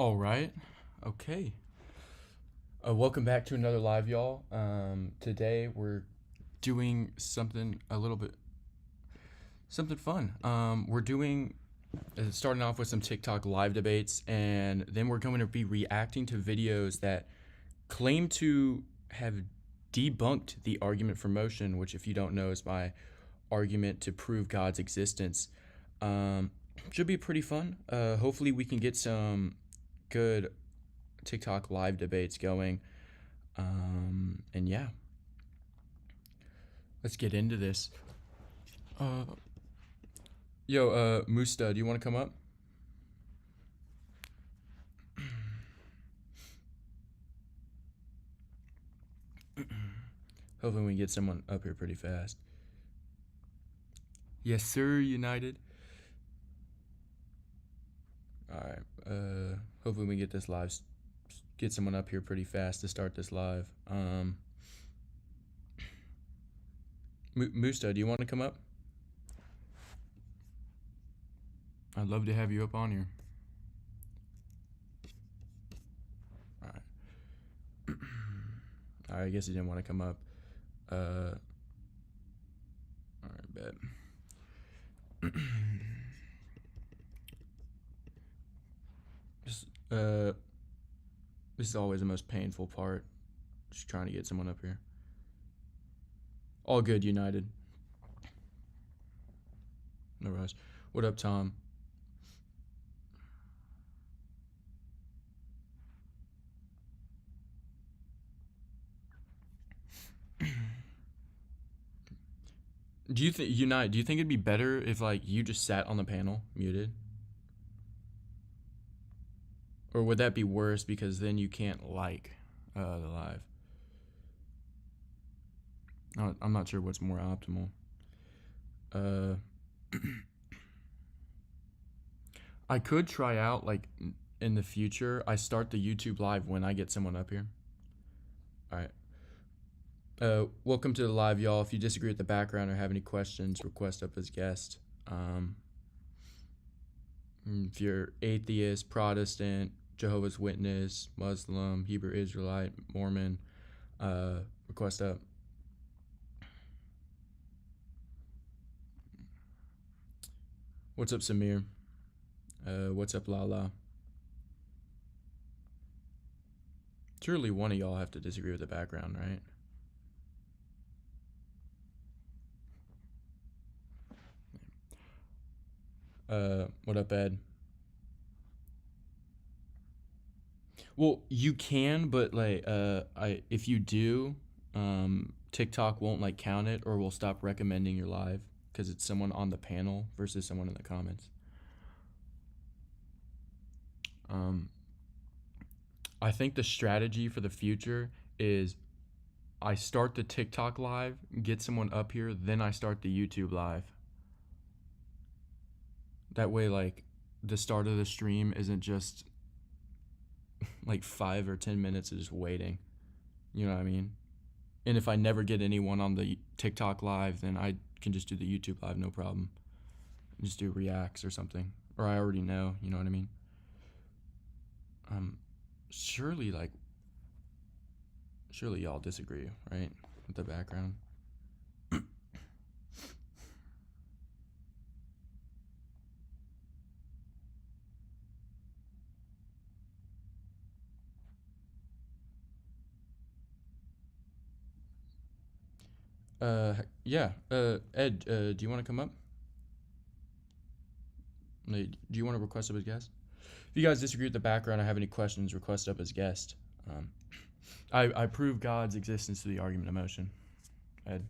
All right. Okay. Welcome back to another live, y'all. Today we're doing something fun. We're doing starting off with some TikTok live debates, and then we're going to be reacting to videos that claim to have debunked the argument for motion, which, if you don't know, is my argument to prove God's existence. Um, should be pretty fun. Hopefully, we can get some good TikTok live debates going. And yeah, let's get into this. Uh, Musta, do you want to come up? Hopefully, we can get someone up here pretty fast. Yes, sir, United. All right. Hopefully, we can get this live. Get someone up here pretty fast to start this live. Musta, do you want to come up? I'd love to have you up on here. All right. All right. I guess he didn't want to come up. All right, bet. Just, this is always the most painful part. Just trying to get someone up here. All good, United. No rush. What up, Tom? Do you think Unite? Do you think it'd be better if you just sat on the panel muted, or would that be worse because then you can't the live? I'm not sure what's more optimal. I could try out in the future. I start the YouTube live when I get someone up here. All right. Welcome to the live, y'all. If you disagree with the background or have any questions, request up as guest. If you're atheist, Protestant, Jehovah's Witness, Muslim, Hebrew Israelite, Mormon, request up. What's up, Samir? What's up, Lala? Surely one of y'all have to disagree with the background, right? What up, Ed? Well, you can, but if you do, TikTok won't count it or will stop recommending your live because it's someone on the panel versus someone in the comments. I think the strategy for the future is I start the TikTok live, get someone up here, then I start the YouTube live. That way, the start of the stream isn't just 5 or 10 minutes of just waiting. You know what I mean? And if I never get anyone on the TikTok live, then I can just do the YouTube live, no problem. Just do reacts or something. Or I already know, you know what I mean? Surely y'all disagree, right? With the background. Yeah. Ed, do you want to come up? Do you want to request up as guest? If you guys disagree with the background or have any questions, request up as guest. I prove God's existence through the argument of motion. Ed.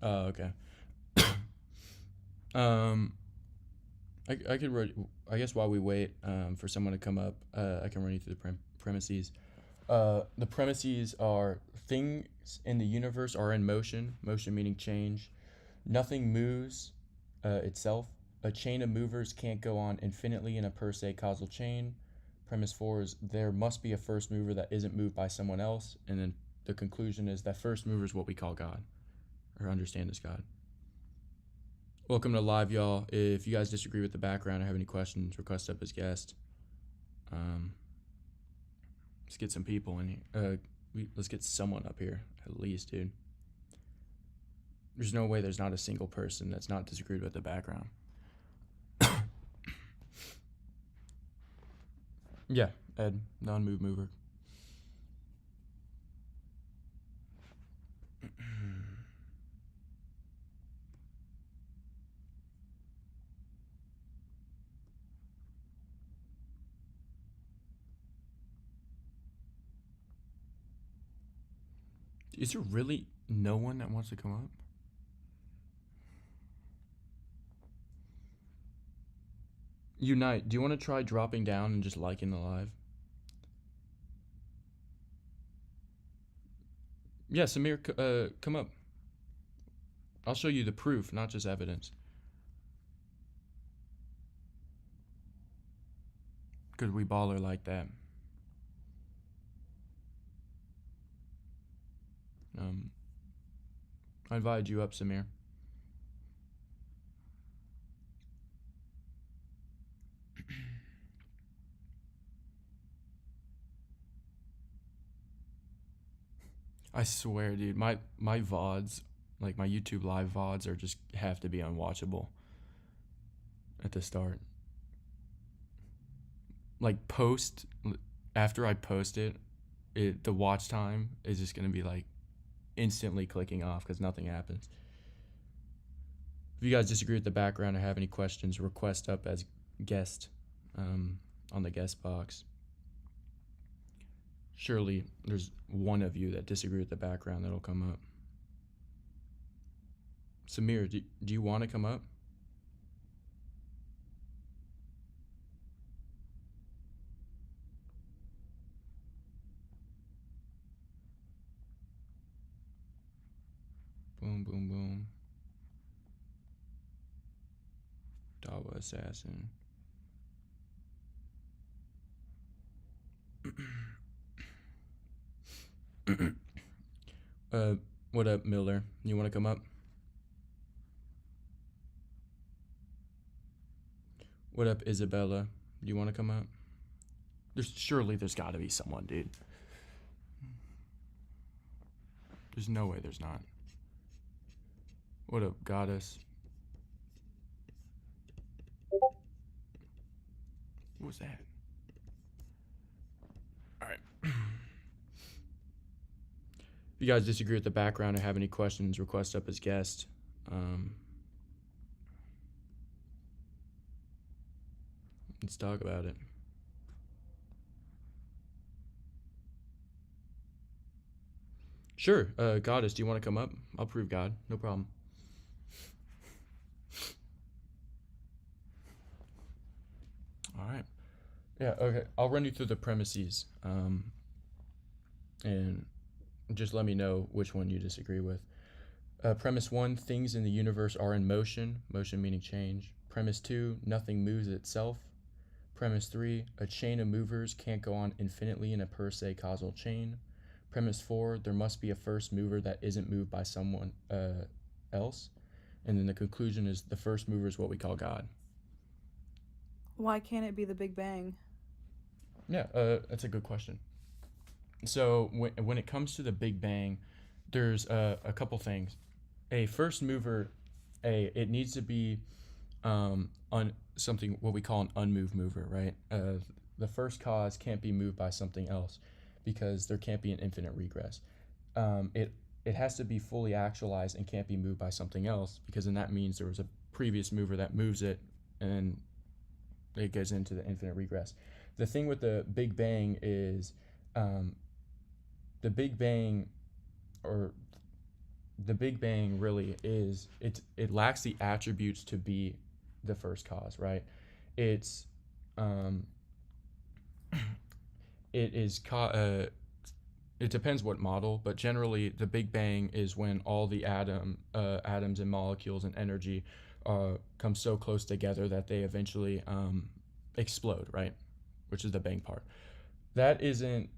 Oh, okay. I could I guess while we wait for someone to come up, I can run you through the premises. The premises are things in the universe are in motion, motion meaning change. Nothing moves itself. A chain of movers can't go on infinitely in a per se causal chain. Premise 4 is there must be a first mover that isn't moved by someone else. And then the conclusion is that first mover is what we call God, or understand as God. Welcome to live, y'all. If you guys disagree with the background or have any questions, request up as guest. Let's get some people in here. Let's get someone up here, at least, dude. There's no way there's not a single person that's not disagreed with the background. Yeah, Ed, non-move mover. Is there really no one that wants to come up? Unite, do you want to try dropping down and just liking the live? Yeah, Samir, come up. I'll show you the proof, not just evidence. Because we baller like that. I invited you up, Samir. I swear, dude, my VODs, like my YouTube live VODs, are just have to be unwatchable at the start. Like after I post it, the watch time is just gonna be like instantly clicking off because nothing happens. If you guys disagree with the background or have any questions, request up as guest on the guest box. Surely there's one of you that disagree with the background that'll come up. Samir, do you want to come up? Boom, boom, boom. Dawa Assassin. What up, Miller? You want to come up? What up, Isabella? Do you want to come up? Surely there's got to be someone, dude. There's no way there's not. What up, Goddess? What was that? Alright. If you guys disagree with the background or have any questions, request up as guest. Let's talk about it. Sure, Goddess, do you want to come up? I'll prove God, no problem. All right. Yeah, okay. I'll run you through the premises, and just let me know which one you disagree with. Premise 1, things in the universe are in motion, motion meaning change. Premise 2, nothing moves itself. Premise 3, a chain of movers can't go on infinitely in a per se causal chain. Premise 4, there must be a first mover that isn't moved by someone else. And then the conclusion is the first mover is what we call God. Why can't it be the Big Bang? Yeah, that's a good question. So when it comes to the Big Bang, there's a couple things. A first mover, it needs to be something what we call an unmoved mover, right? The first cause can't be moved by something else because there can't be an infinite regress. It has to be fully actualized and can't be moved by something else because then that means there was a previous mover that moves it and it goes into the infinite regress. The thing with the Big Bang is the Big Bang really is it lacks the attributes to be the first cause, right? It's it depends what model, but generally the Big Bang is when all the atoms and molecules and energy come so close together that they eventually explode, right? which is the bang part. That isn't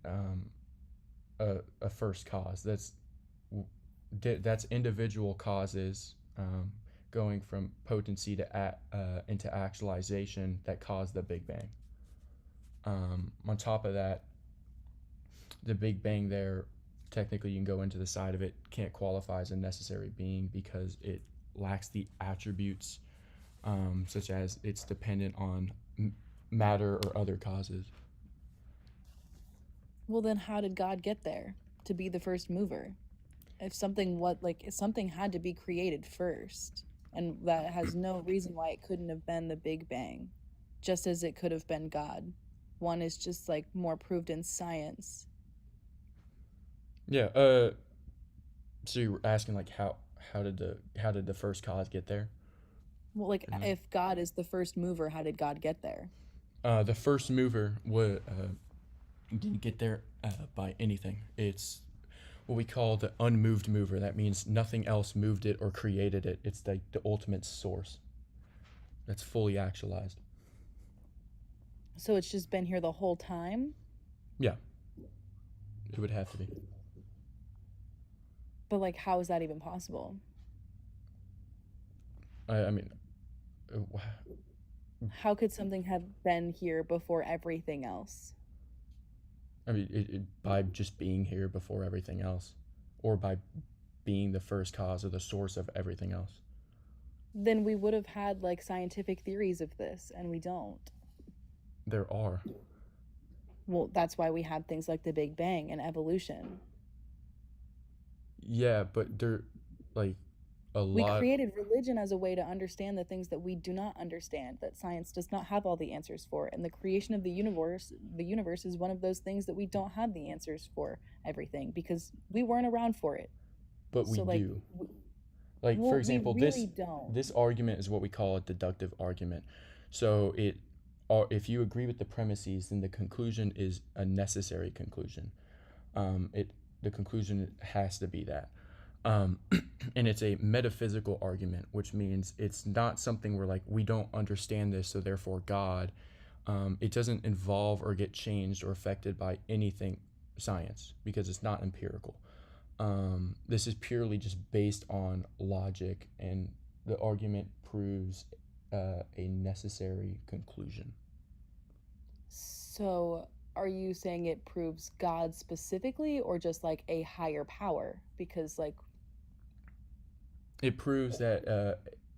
a first cause. That's individual causes going from potency to into actualization that cause the Big Bang. On top of that, the Big Bang there, technically you can go into the side of it, can't qualify as a necessary being because it lacks the attributes such as it's dependent on matter or other causes. Well, then how did God get there to be the first mover? If something if something had to be created first, and that has no reason why it couldn't have been the Big Bang, just as it could have been God. One is just like more proved in science. Yeah. So you were asking like how did the first cause get there? Well, like And then if God is the first mover, how did God get there? the first mover didn't get there by anything. It's what we call the unmoved mover. That means nothing else moved it or created it. It's like the ultimate source that's fully actualized. So it's just been here the whole time? Yeah, it would have to be. But like how is that even possible? I mean, uh, How could something have been here before everything else? by just being here before everything else, or by being the first cause or the source of everything else. Then we would have had like scientific theories of this, and we don't. There are. Well, that's why we had things like the Big Bang and evolution. Yeah, but they're like a We lot. created religion as a way to understand the things that we do not understand, that science does not have all the answers for. And the creation of the universe is one of those things that we don't have the answers for everything because we weren't around for it. But we So like do. Like for well, we example, really this don't. this argument is what we call a deductive argument. So if you agree with the premises, then the conclusion is a necessary conclusion. It the conclusion has to be that. Um, and it's a metaphysical argument, which means it's not something where like we don't understand this, so therefore God. It doesn't involve or get changed or affected by anything science because it's not empirical. This is purely just based on logic, and the argument proves a necessary conclusion. So are you saying it proves God specifically or just like a higher power? Because like It proves that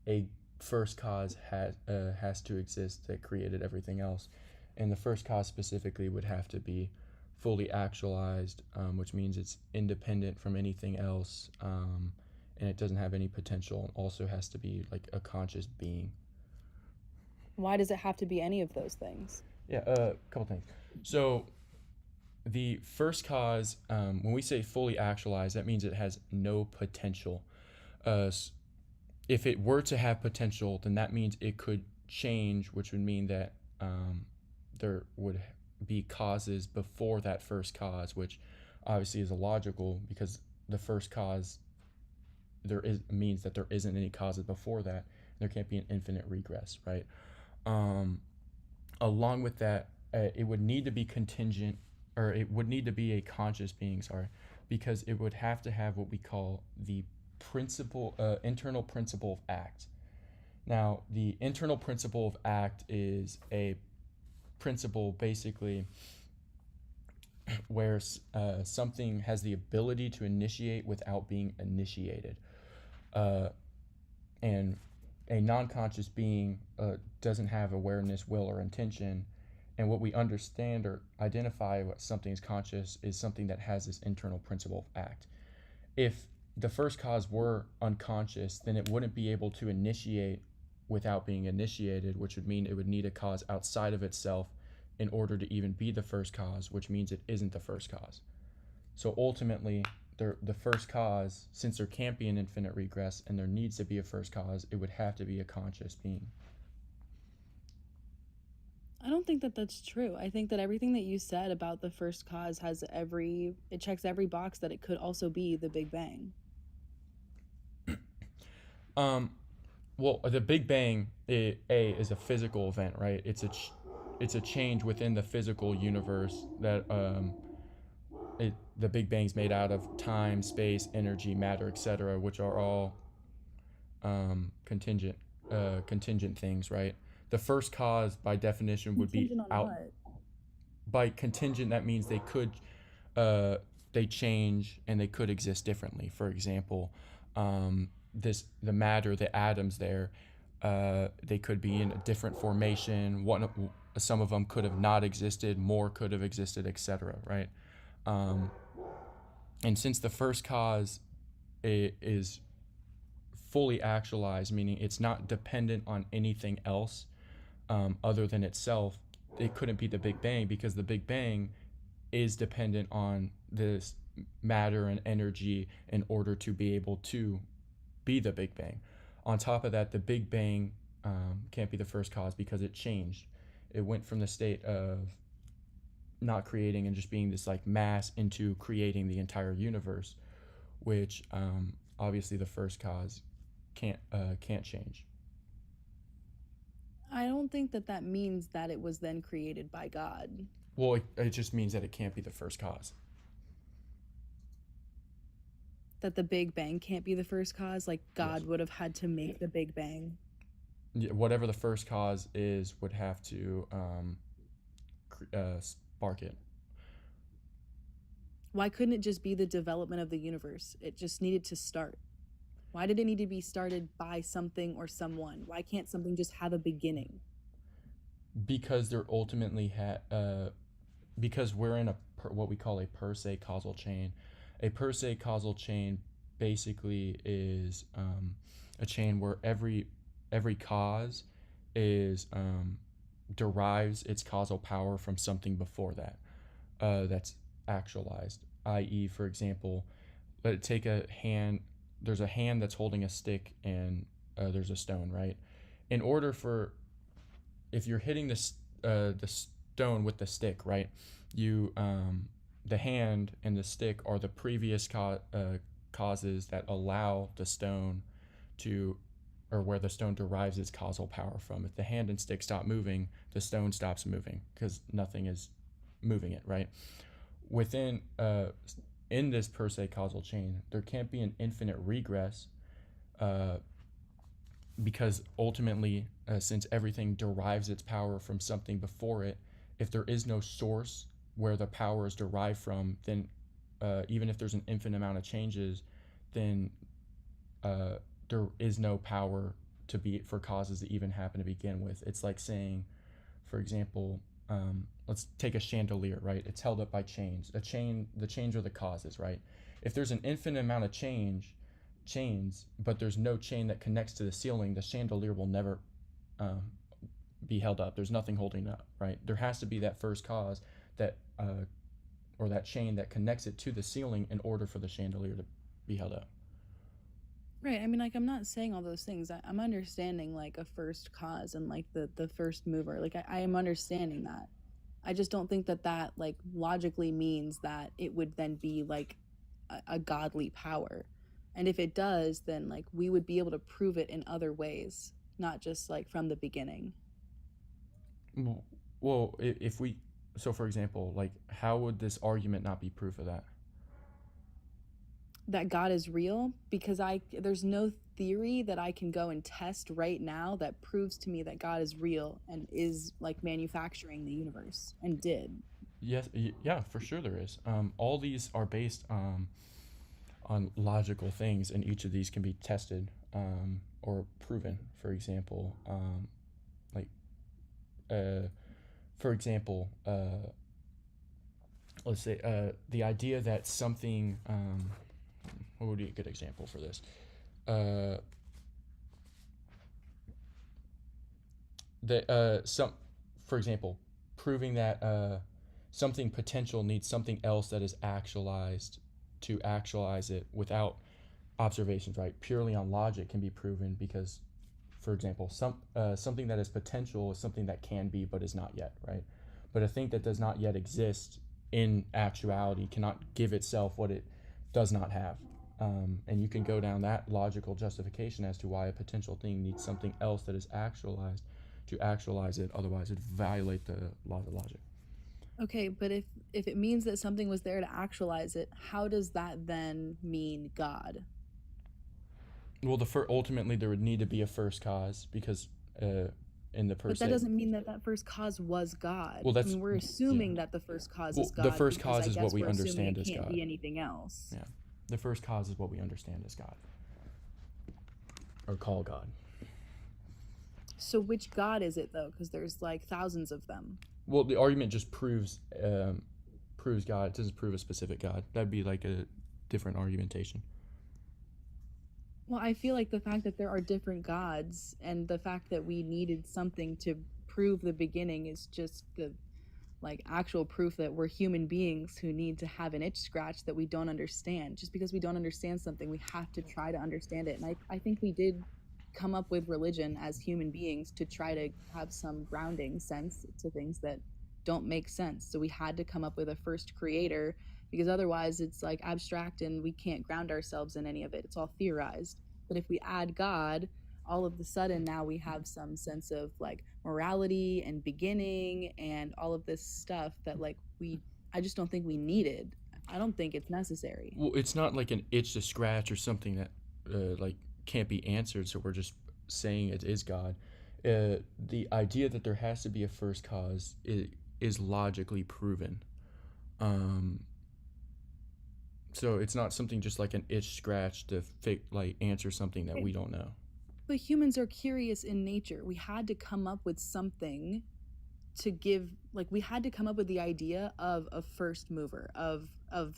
a first cause has to exist that created everything else, and the first cause specifically would have to be fully actualized, which means it's independent from anything else, and it doesn't have any potential. It also has to be like a conscious being. why does it have to be any of those things? Yeah, a couple things. So the first cause, when we say fully actualized, that means it has no potential. Uh, if it were to have potential, then that means it could change, which would mean that there would be causes before that first cause, which obviously is illogical because the first cause there is means that there isn't any causes before that. There can't be an infinite regress, right? Um, Along with that, it would need to be contingent, or it would need to be a conscious being. Sorry, because it would have to have what we call the internal principle of act. Now, the internal principle of act is a principle basically where something has the ability to initiate without being initiated. Uh, and a non-conscious being doesn't have awareness, will, or intention. And what we understand or identify what something is conscious is something that has this internal principle of act. If the first cause were unconscious, then it wouldn't be able to initiate without being initiated, which would mean it would need a cause outside of itself in order to even be the first cause, which means it isn't the first cause. So ultimately, the first cause, since there can't be an infinite regress and there needs to be a first cause, it would have to be a conscious being. I don't think that that's true. I think that everything that you said about the first cause it checks every box that it could also be the Big Bang. Um, well, the Big Bang is a physical event, right? it's a change within the physical universe that the Big Bang's made out of time, space, energy, matter, etc., which are all contingent contingent things, right? The first cause, by definition, would be Contingent on out. what? By contingent, that means uh, they change and they could exist differently. For example, the matter, the atoms there, they could be in a different formation. Some of them could have not existed, more could have existed, etc. Right? Um, and since the first cause is fully actualized, meaning it's not dependent on anything else other than itself, it couldn't be the Big Bang, because the Big Bang is dependent on this matter and energy in order to be able to be the Big Bang. On top of that, the Big Bang can't be the first cause because it changed. It went from the state of not creating and just being this like mass into creating the entire universe, which obviously the first cause can't change. I don't think that that means that it was then created by God. Well, it just means that it can't be the first cause. That the Big Bang can't be the first cause. Like Yes. God would have had to make the Big Bang. Yeah, whatever the first cause is would have to spark it. Why couldn't it just be the development of the universe? It just needed to start. Why did it need to be started by something or someone? Why can't something just have a beginning? Because they're ultimately because we're in what we call a per se causal chain. A per se causal chain basically is a chain where every cause is derives its causal power from something before that that's actualized. I.e., for example, let it take a hand. There's a hand that's holding a stick, and there's a stone, right? In order for if you're hitting the stone with the stick, right? You the hand and the stick are the previous causes that allow the stone to, or where the stone derives its causal power from. If the hand and stick stop moving, the stone stops moving because nothing is moving it, right? Within in this per se causal chain, there can't be an infinite regress uh, because ultimately, since everything derives its power from something before it, if there is no source where the power is derived from, then even if there's an infinite amount of changes, then there is no power to be for causes to even happen to begin with. It's like saying, for example, let's take a chandelier, right? It's held up by chains. The chains are the causes, right? If there's an infinite amount of chains, but there's no chain that connects to the ceiling, the chandelier will never um, be held up. There's nothing holding it up, right? There has to be that first cause that or that chain that connects it to the ceiling in order for the chandelier to be held up. Right. I mean, like, I'm not saying all those things. I'm understanding like a first cause and like the first mover. Like, I am understanding that. I just don't think that that like logically means that it would then be like a godly power. And if it does, then like we would be able to prove it in other ways, not just like from the beginning. Well, if we, so for example, like how would this argument not be proof of that? That God is real, because I there's no theory that I can go and test right now that proves to me that God is real and is like manufacturing the universe and did. Yes, yeah, for sure there is. All these are based on logical things, and each of these can be tested or proven. For example, like uh, for example, let's say the idea that something. What would be a good example for this? Uh, that for example, proving that something potential needs something else that is actualized to actualize it without observations, right? Purely on logic can be proven because, for example, something that is potential is something that can be but is not yet, right? But a thing that does not yet exist in actuality cannot give itself what it does not have. And you can go down that logical justification as to why a potential thing needs something else that is actualized to actualize it. Otherwise, it'd violate the laws of logic. Okay, but if it means that something was there to actualize it, how does that then mean God? Well, ultimately there would need to be a first cause because in the per But that se. doesn't mean that that first cause was God. Well, I that's mean, we're yeah. assuming that the first cause is Well, the God first because cause I is what guess we we're assuming understand it as can't God. be anything else. Yeah, the first cause is what we understand as God or call God. So which God is it though? Because there's like thousands of them. Well, the argument just proves God. It doesn't prove a specific God. That'd be like a different argumentation. Well, I feel like the fact that there are different gods and the fact that we needed something to prove the beginning is just the like actual proof that we're human beings who need to have an itch scratch that we don't understand. Just because we don't understand something, we have to try to understand it. And I think we did come up with religion as human beings to try to have some grounding sense to things that don't make sense. So we had to come up with a first creator because otherwise it's like abstract and we can't ground ourselves in any of it. It's all theorized. But if we add God, all of the sudden now we have some sense of like morality and beginning and all of this stuff that like we I just don't think we needed. I don't think it's necessary. Well, it's not like an itch to scratch or something that like can't be answered. So we're just saying it is God. The idea that there has to be a first cause is logically proven. Um, so it's not something just like an itch scratch to like answer something that we don't know. But humans are curious in nature. We had to come up with something to give like we had to come up with the idea of a first mover of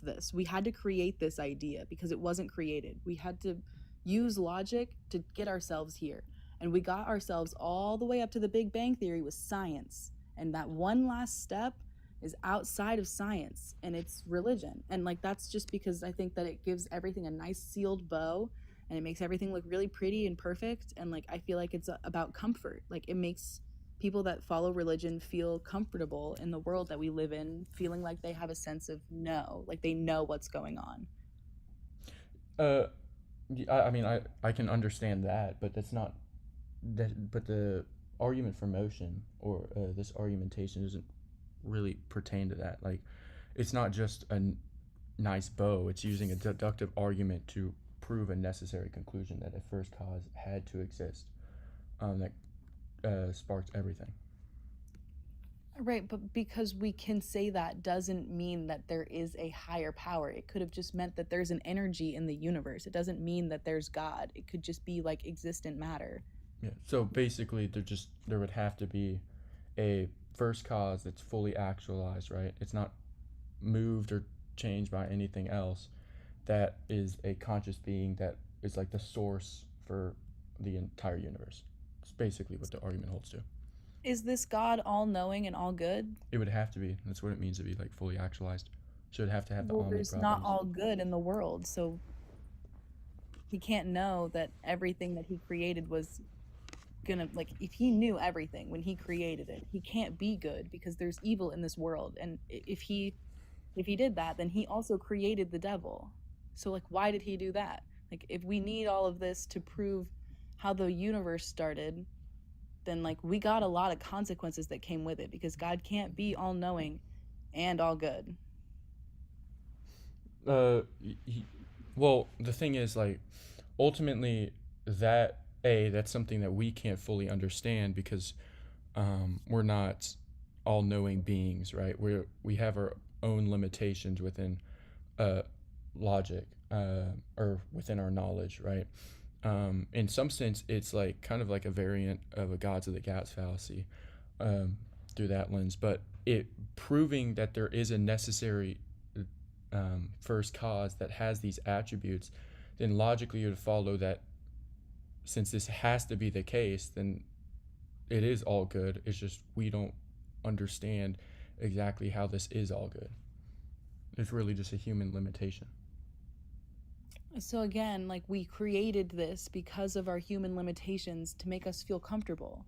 this. We had to create this idea because it wasn't created. We had to use logic to get ourselves here. And we got ourselves all the way up to the Big Bang Theory with science. And that one last step is outside of science and it's religion. And like that's just because I think that it gives everything a nice sealed bow and it makes everything look really pretty and perfect and like I feel like it's about comfort. Like it makes people that follow religion feel comfortable in the world that we live in, feeling like they have a sense of know, like they know what's going on. Uh, I mean, I can understand that, but that's not that. But the argument for motion or this argumentation doesn't really pertain to that. Like, it's not just a nice bow. It's using a deductive argument to prove a necessary conclusion that a first cause had to exist. That sparks everything. Right, but because we can say that doesn't mean that there is a higher power. It could have just meant that there's an energy in the universe. It doesn't mean that there's God. It could just be like existent matter. Yeah. So basically, there would have to be a first cause that's fully actualized, right? It's not moved or changed by anything else. That is a conscious being that is like the source for the entire universe. It's basically what the argument holds to. Is this God all knowing and all good? It would have to be. That's what it means to be like fully actualized. Should have to have the Well, omni there's not properties. all good in the world, so he can't know that everything that he created was gonna like if he knew everything when he created it he can't be good because there's evil in this world and if he did that then he also created the devil. So like why did he do that? Like if we need all of this to prove how the universe started, then like we got a lot of consequences that came with it because God can't be all knowing and all good. Uh, well, the thing is, like, ultimately, that's something that we can't fully understand because we're not all-knowing beings, right? We have our own limitations within uh, logic or within our knowledge, right? In some sense, it's like kind of like a variant of a gods of the gaps fallacy um, through that lens, but it proving that there is a necessary first cause that has these attributes, then logically it would follow that since this has to be the case, then it is all good. It's just we don't understand exactly how this is all good. It's really just a human limitation. So again, like we created this because of our human limitations to make us feel comfortable.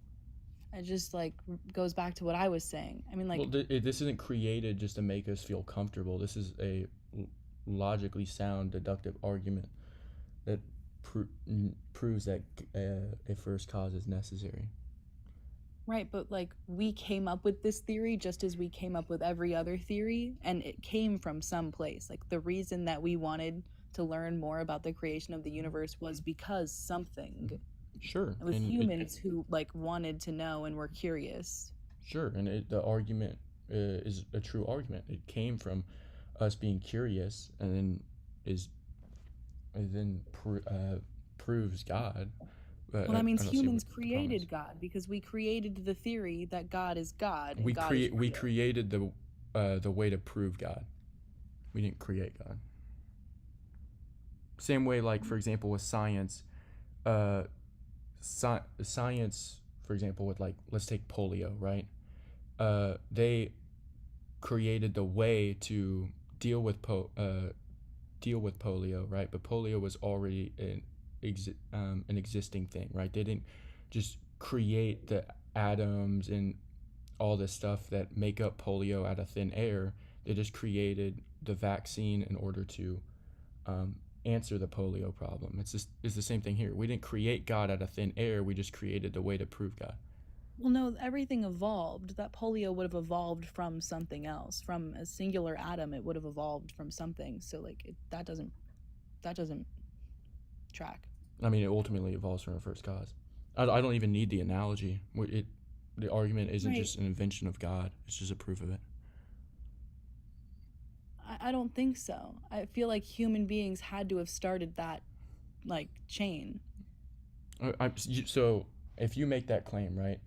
It just like goes back to what I was saying. I mean, Well, like this isn't created just to make us feel comfortable. This is a logically sound deductive argument that proves that a first cause is necessary. Right, but like we came up with this theory just as we came up with every other theory, and it came from some place. Like the reason that we wanted to learn more about the creation of the universe was because something. Sure, It was and humans who like wanted to know and were curious. sure, and the argument is a true argument. It came from us being curious, and then is and then proves God. But Well, that means I don't see what humans the problem is. created God because we created the theory that God is God and God is We real. created the way to prove God. We didn't create God. Same way, like for example, with science, uh, science, for example, with like let's take polio, right? They created the way to deal with deal with polio, right? But polio was already an existing thing, right? They didn't just create the atoms and all this stuff that make up polio out of thin air. They just created the vaccine in order to um, answer the polio problem. It's the same thing here. We didn't create God out of thin air. We just created the way to prove God. Well, no, everything evolved. That polio would have evolved from something else. From a singular atom, it would have evolved from something. So like that doesn't track. I mean, it ultimately evolves from a first cause. I don't even need the analogy. The argument isn't Right. just an invention of God. It's just a proof of it. I don't think so. I feel like human beings had to have started that like chain. So if you make that claim, right,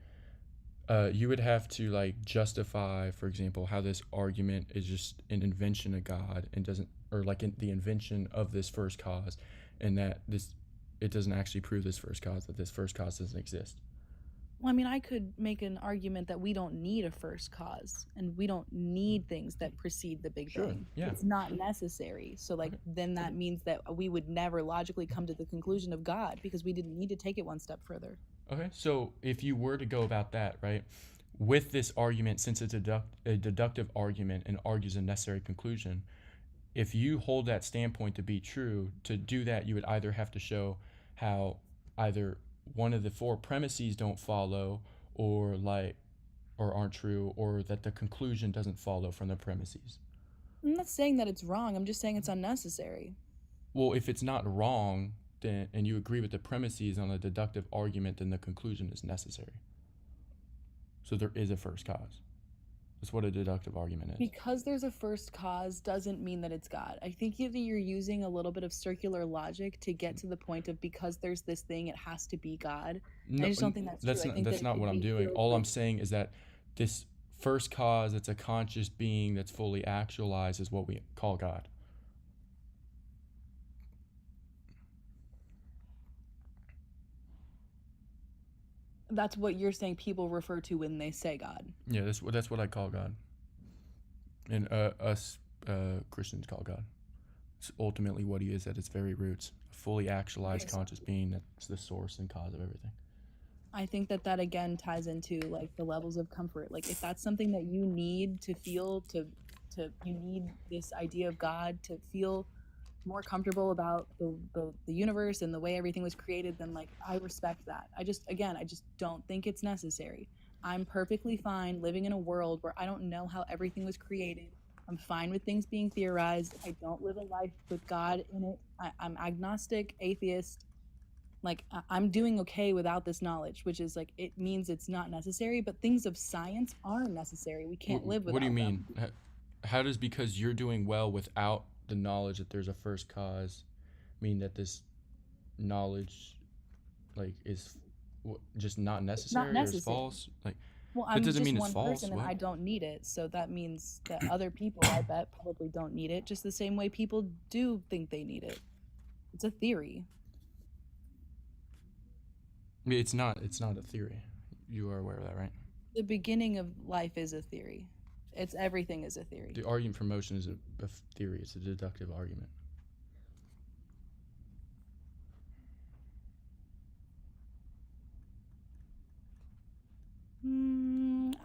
you would have to like justify, for example, how this argument is just an invention of God and doesn't, or like the invention of this first cause, and that this it doesn't actually prove this first cause, that this first cause doesn't exist. Well, I mean, I could make an argument that we don't need a first cause and we don't need things that precede the Big Sure. Bang. Yeah. It's not necessary. So, like, Okay. then that means that we would never logically come to the conclusion of God because we didn't need to take it one step further. Okay. So if you were to go about that, right, with this argument, since it's a deductive argument and argues a necessary conclusion, if you hold that standpoint to be true, to do that, you would either have to show how either one of the four premises don't follow, or like, or aren't true, or that the conclusion doesn't follow from the premises. I'm not saying that it's wrong. I'm just saying it's unnecessary. Well, if it's not wrong, then and you agree with the premises on a deductive argument, then the conclusion is necessary. So there is a first cause. That's what a deductive argument is. Because there's a first cause doesn't mean that it's God. I think either you're using a little bit of circular logic to get to the point of because there's this thing, it has to be God. And No, I just don't think that's true. I think that that's it not could what I'm be doing. filled All with I'm saying is that this first cause, that's a conscious being that's fully actualized, is what we call God. that's what you're saying people refer to when they say God. Yeah, that's what I call God, and us Christians call God. It's ultimately what He is at its very roots, a fully actualized Okay, so conscious being that's the source and cause of everything. I think that that again ties into like the levels of comfort. Like if that's something that you need to feel to you need this idea of God to feel more comfortable about the universe and the way everything was created, then like I respect that. I just don't think it's necessary. I'm perfectly fine living in a world where I don't know how everything was created. I'm fine with things being theorized. I don't live a life with God in it. I'm agnostic, atheist. Like I'm doing okay without this knowledge, which is like it means it's not necessary, but things of science are necessary. We can't live What do you without mean? them. How does because you're doing well without the knowledge that there's a first cause mean that this knowledge like is just not It's not necessary or is necessary. false? Like Well, that I'm doesn't just mean it's one false. person and What? I don't need it. So that means that other people, I bet, probably don't need it, just the same way people do think they need it. It's a theory. I mean, it's not a theory. You are aware of that, right? The beginning of life is a theory. It's everything is a theory. The argument for motion is a theory. It's a deductive argument.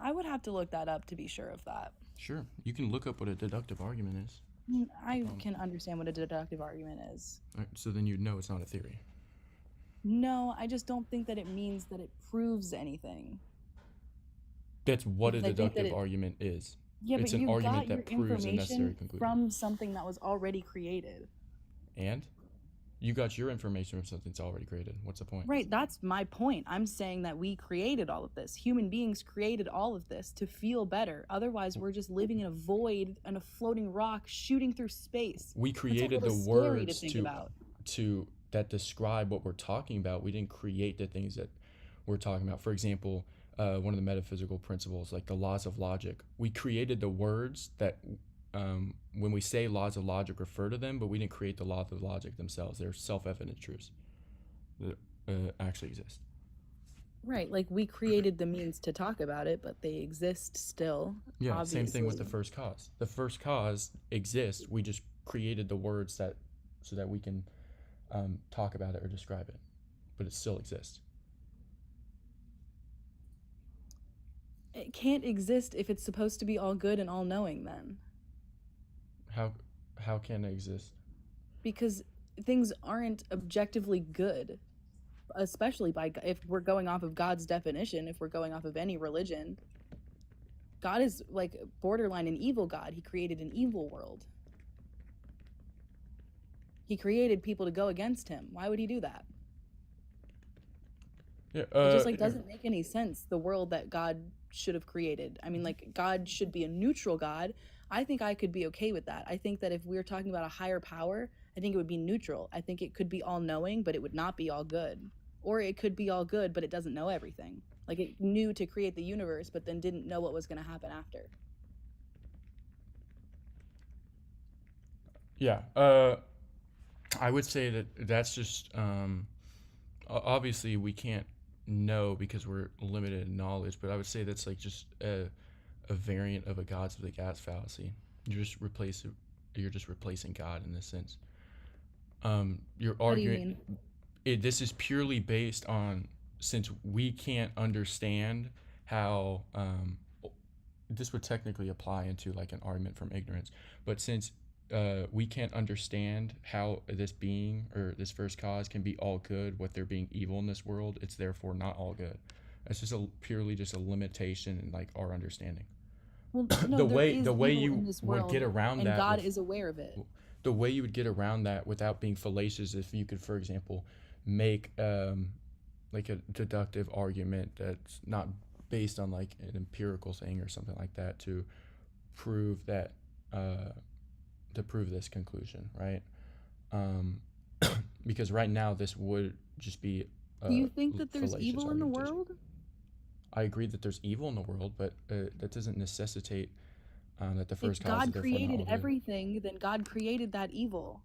I would have to look that up to be sure of that. Sure, you can look up what a deductive argument is. No I problem. can understand what a deductive argument is. All right, so then you know it's not a theory. No, I just don't think that it means that it proves anything. That's what a because I think that deductive it, argument is. yeah, but It's an you argument got your that proves a necessary information conclusion. from something that was already created. And you got your information from something that's already created. What's the point? Right, that's my point. I'm saying that we created all of this. Human beings created all of this to feel better. Otherwise, we're just living in a void and a floating rock shooting through space. We That's a created little the scary to words think about. to that describe what we're talking about. We didn't create the things that we're talking about. For example, one of the metaphysical principles, like the laws of logic, we created the words that when we say laws of logic refer to them, but we didn't create the laws of logic themselves. They're self-evident truths that actually exist. Right, like we created the means to talk about it, but they exist still, Yeah, same thing with the obviously. first cause. The first cause exists. We just created the words that so that we can talk about it or describe it, but it still exists. It can't exist if it's supposed to be all good and all knowing then. How how can it exist? Because things aren't objectively good, especially by if we're going off of God's definition, if we're going off of any religion. God is like borderline an evil God. He created an evil world. He created people to go against him. Why would he do that? Yeah. It just like doesn't make any sense, the world that God should have created. I mean, like God should be a neutral God. I think I could be okay with that. I think that if we were talking about a higher power, I think it would be neutral. I think it could be all knowing, but it would not be all good. Or it could be all good, but it doesn't know everything. Like it knew to create the universe, but then didn't know what was going to happen after. Yeah. I would say that that's just obviously we can't know because we're limited in knowledge, but I would say that's like just a variant of a gods of the gas fallacy. You're just replace you're just replacing God in this sense. You're What do you arguing mean? this is purely based on since we can't understand how this would technically apply into like an argument from ignorance, but since we can't understand how this being or this first cause can be all good, what there being evil in this world, it's therefore not all good. It's just a purely just a limitation in like our understanding. Well, no, the there way is the way evil in you this would get world, around and that God with is aware of it. the way you would get around that without being fallacious, if you could, for example, make like a deductive argument that's not based on like an empirical thing or something like that to prove that uh, to prove this conclusion, right? Um, because right now this would just be Do a you think that there's fallacious evil in the argumentation. world? I agree that there's evil in the world, but that doesn't necessitate that the If first cause is God therefore not created all good. everything, then God created that evil.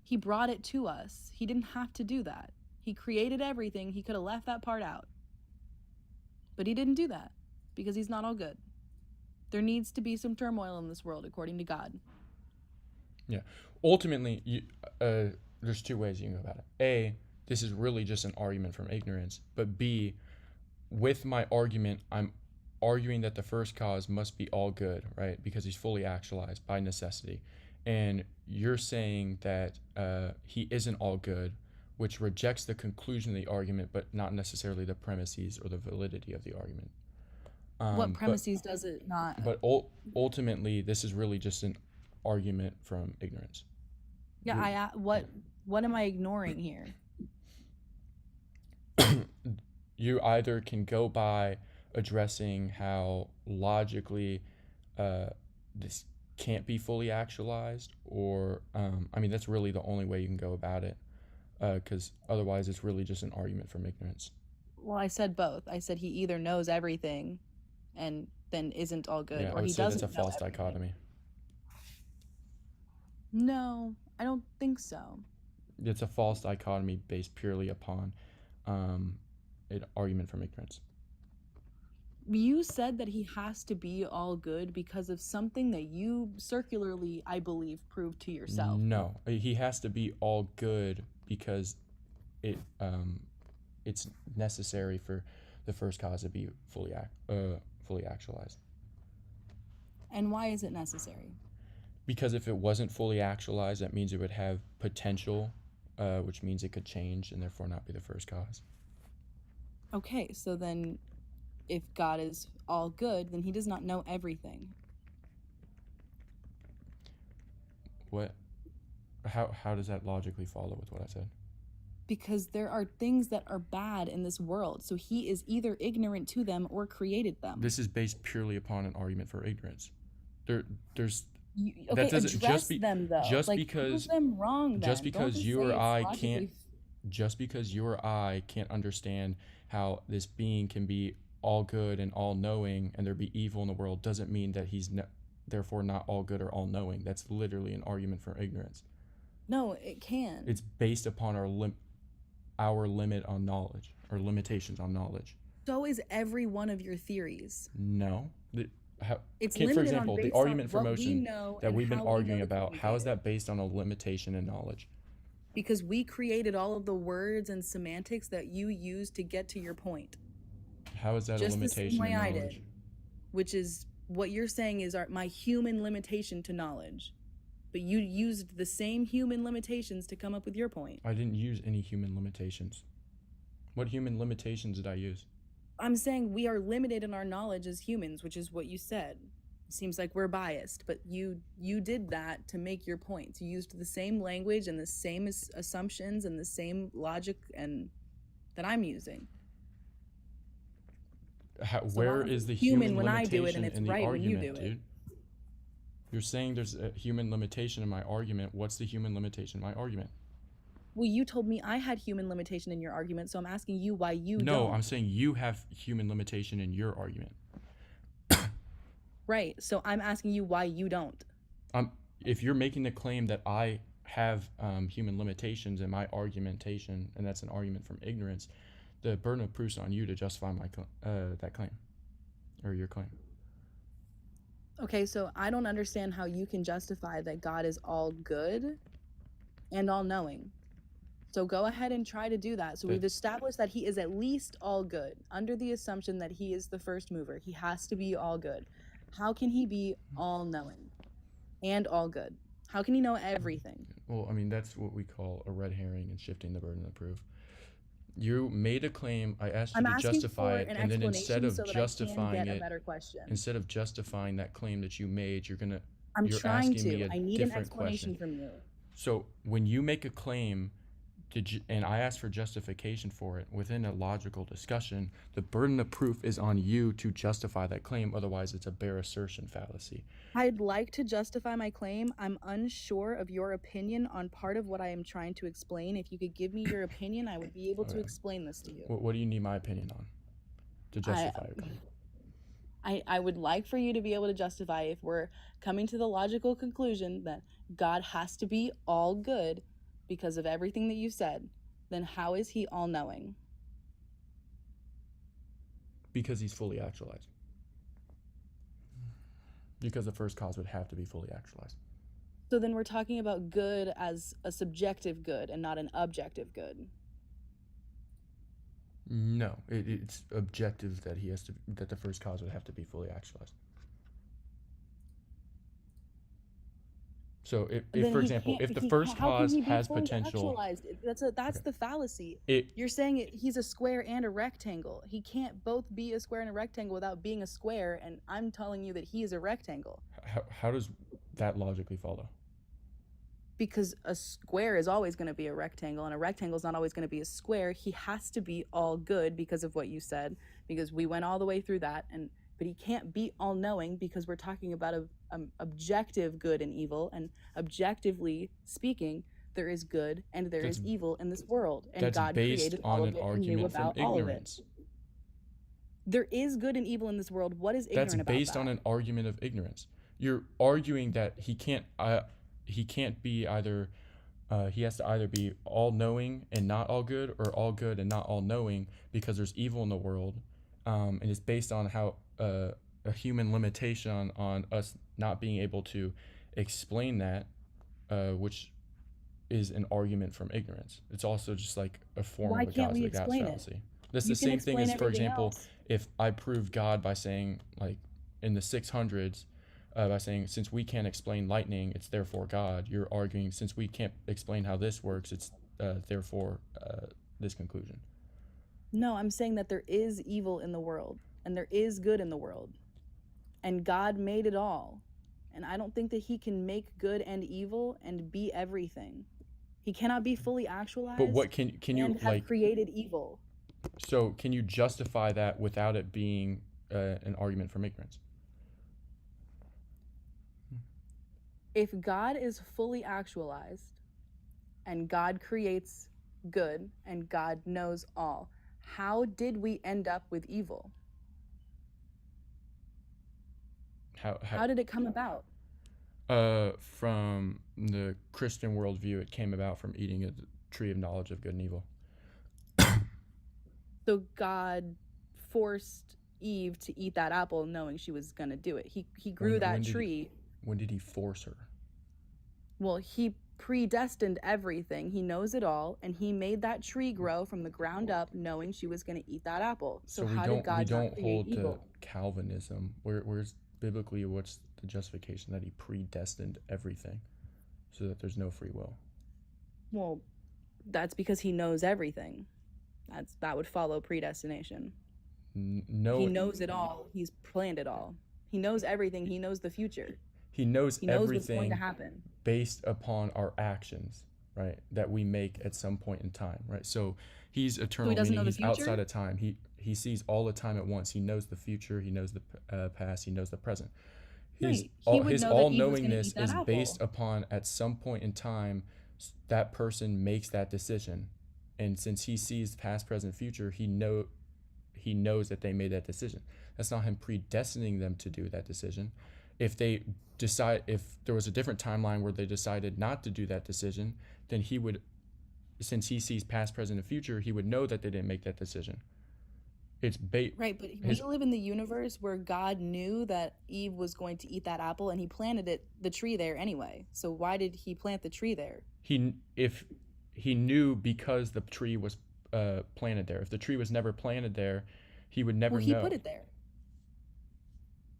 He brought it to us. He didn't have to do that. He created everything. He could have left that part out. But he didn't do that because he's not all good. There needs to be some turmoil in this world, according to God. Yeah. Ultimately, there's two ways you can go about it. A, this is really just an argument from ignorance. But B, with my argument, I'm arguing that the first cause must be all good, right? Because he's fully actualized by necessity. And you're saying that he isn't all good, which rejects the conclusion of the argument, but not necessarily the premises or the validity of the argument. What Um, but premises does it not? but ultimately, this is really just an argument from ignorance. Yeah, You're, yeah. what am I ignoring here? You either can go by addressing how logically uh, this can't be fully actualized, or I mean, that's really the only way you can go about it, because otherwise, it's really just an argument from ignorance. Well, I said both. I said he either knows everything and then isn't all good, Yeah, I or would he say that's a doesn't know false everything. dichotomy. No, I don't think so. It's a false dichotomy based purely upon um, an argument from ignorance. You said that he has to be all good because of something that you circularly, I believe, proved to yourself. No, he has to be all good because it it's necessary for the first cause to be fully actualized. And why is it necessary? Because if it wasn't fully actualized, that means it would have potential, which means it could change and therefore not be the first cause. Okay, so then If God is all good, then he does not know everything. What? How does that logically follow with what I said? Because there are things that are bad in this world. So he is either ignorant to them or created them. This is based purely upon an argument for ignorance. There's that Okay, doesn't address them though. just Like, prove because them wrong just then. Don't because just you say or it's I can't logically. just because you or I can't understand how this being can be all good and all knowing and there be evil in the world doesn't mean that he's therefore not all good or all knowing. That's literally an argument for ignorance. No, it can. It's based upon our limit on knowledge or limitations on knowledge. So is every one of your theories. No. It's For limited on example, the based on argument for what we motion know that and we've been how we know arguing to about, how communicate is it. that based on a limitation in knowledge? Because we created all of the words and semantics that you use to get to your point. How is that a Just the same limitation way in I knowledge? did. Which is what you're saying is my human limitation to knowledge. But you used the same human limitations to come up with your point. I didn't use any human limitations. What human limitations did I use? I'm saying we are limited in our knowledge as humans, which is what you said. It seems like we're biased, but you did that to make your point. You used the same language and the same assumptions and the same logic and that I'm using. Where is the human human when I do it and limitation it's in the right when you argument, do it. dude? You're saying there's a human limitation in my argument. What's the human limitation in my argument? Well, you told me I had human limitation in your argument, so I'm asking you why you don't. No, I'm saying you have human limitation in your argument. Right. So I'm asking you why you don't. If you're making the claim that I have human limitations in my argumentation, and that's an argument from ignorance, the burden of proof is on you to justify that claim or your claim. Okay, so I don't understand how you can justify that God is all good and all knowing. So go ahead and try to do that. So we've established that he is at least all good under the assumption that he is the first mover. He has to be all good. How can he be all knowing and all good? How can he know everything? Well, I mean, that's what we call a red herring and shifting the burden of proof. You made a claim, I asked you to justify it, and then instead of justifying it, instead of justifying that claim that you made, you're trying asking me to. a I need an different explanation question. from you. So when you make a claim, and I asked for justification for it within a logical discussion, the burden of proof is on you to justify that claim. Otherwise, it's a bare assertion fallacy. I'd like to justify my claim. I'm unsure of your opinion on part of what I am trying to explain. If you could give me your opinion, I would be able to explain this to you. What do you need my opinion on to justify your claim? I would like for you to be able to justify if we're coming to the logical conclusion that God has to be all good because of everything that you said, then how is he all knowing? Because he's fully actualized. Because the first cause would have to be fully actualized. So then we're talking about good as a subjective good and not an objective good. No, it's objective that that the first cause would have to be fully actualized. So if for example, if the first cause has potential, that's the fallacy. You're saying he's a square and a rectangle. He can't both be a square and a rectangle without being a square, and I'm telling you that he is a rectangle. How does that logically follow? Because a square is always going to be a rectangle, and a rectangle is not always going to be a square. He has to be all good because of what you said, because we went all the way through that, but he can't be all knowing because we're talking about objective good and evil, and objectively speaking, there is good and there is evil in this world, and God created all of it and knew about all of it. There is good and evil in this world. What is ignorant about that? That's based on an argument of ignorance. You're arguing that he can't be either. He has to either be all knowing and not all good, or all good and not all knowing, because there's evil in the world, and it's based on how a human limitation on us not being able to explain that, which is an argument from ignorance. It's also just like a form of a God to the God fallacy. That's the same thing as, for example, if I prove God by saying, like in the 600s, by saying since we can't explain lightning, it's therefore God. You're arguing since we can't explain how this works, it's therefore this conclusion. No, I'm saying that there is evil in the world. and there is good in the world, and God made it all. And I don't think that he can make good and evil and be everything. He cannot be fully But actualized what can you and have like? created evil. So can you justify that without it being an argument from ignorance? If God is fully actualized and God creates good and God knows all, how did we end up with evil? How How did it come about? from the Christian worldview, it came about from eating a tree of knowledge of good and evil. So God forced Eve to eat that apple knowing she was going to do it. He grew that tree. When did he force her? Well, he predestined everything. He knows it all, and he made that tree grow from the ground up knowing she was going to eat that apple. So So how did we God not don't create hold to evil? Calvinism. Where's biblically what's the justification that he predestined everything so that there's no free will? Well, that's because he knows everything. That would follow predestination. He No, knows it all. He's planned it all. He knows everything. He knows the future. he knows He knows what's going to everything happen. based upon our actions, right? That we make at some point in time, right? So he's So he eternal, doesn't meaning know the he's outside future? of time. He sees all the time at once. He knows the future. He knows the past. He knows the present. Right. He would His know that all Eve was going to knowingness eat that is based apple. upon at some point in time that person makes that decision, and since he sees past, present, future, he knows that they made that decision. That's not him predestining them to do that decision. If they decide, if there was a different timeline where they decided not to do that decision, then he would, since he sees past, present, and future, he would know that they didn't make that decision. It's Right, but we his live in the universe where God knew that Eve was going to eat that apple and he planted the tree there anyway. So why did he plant the tree there? he if he knew because the tree was planted there. If the tree was never planted there, he would Well, never he put know. it there.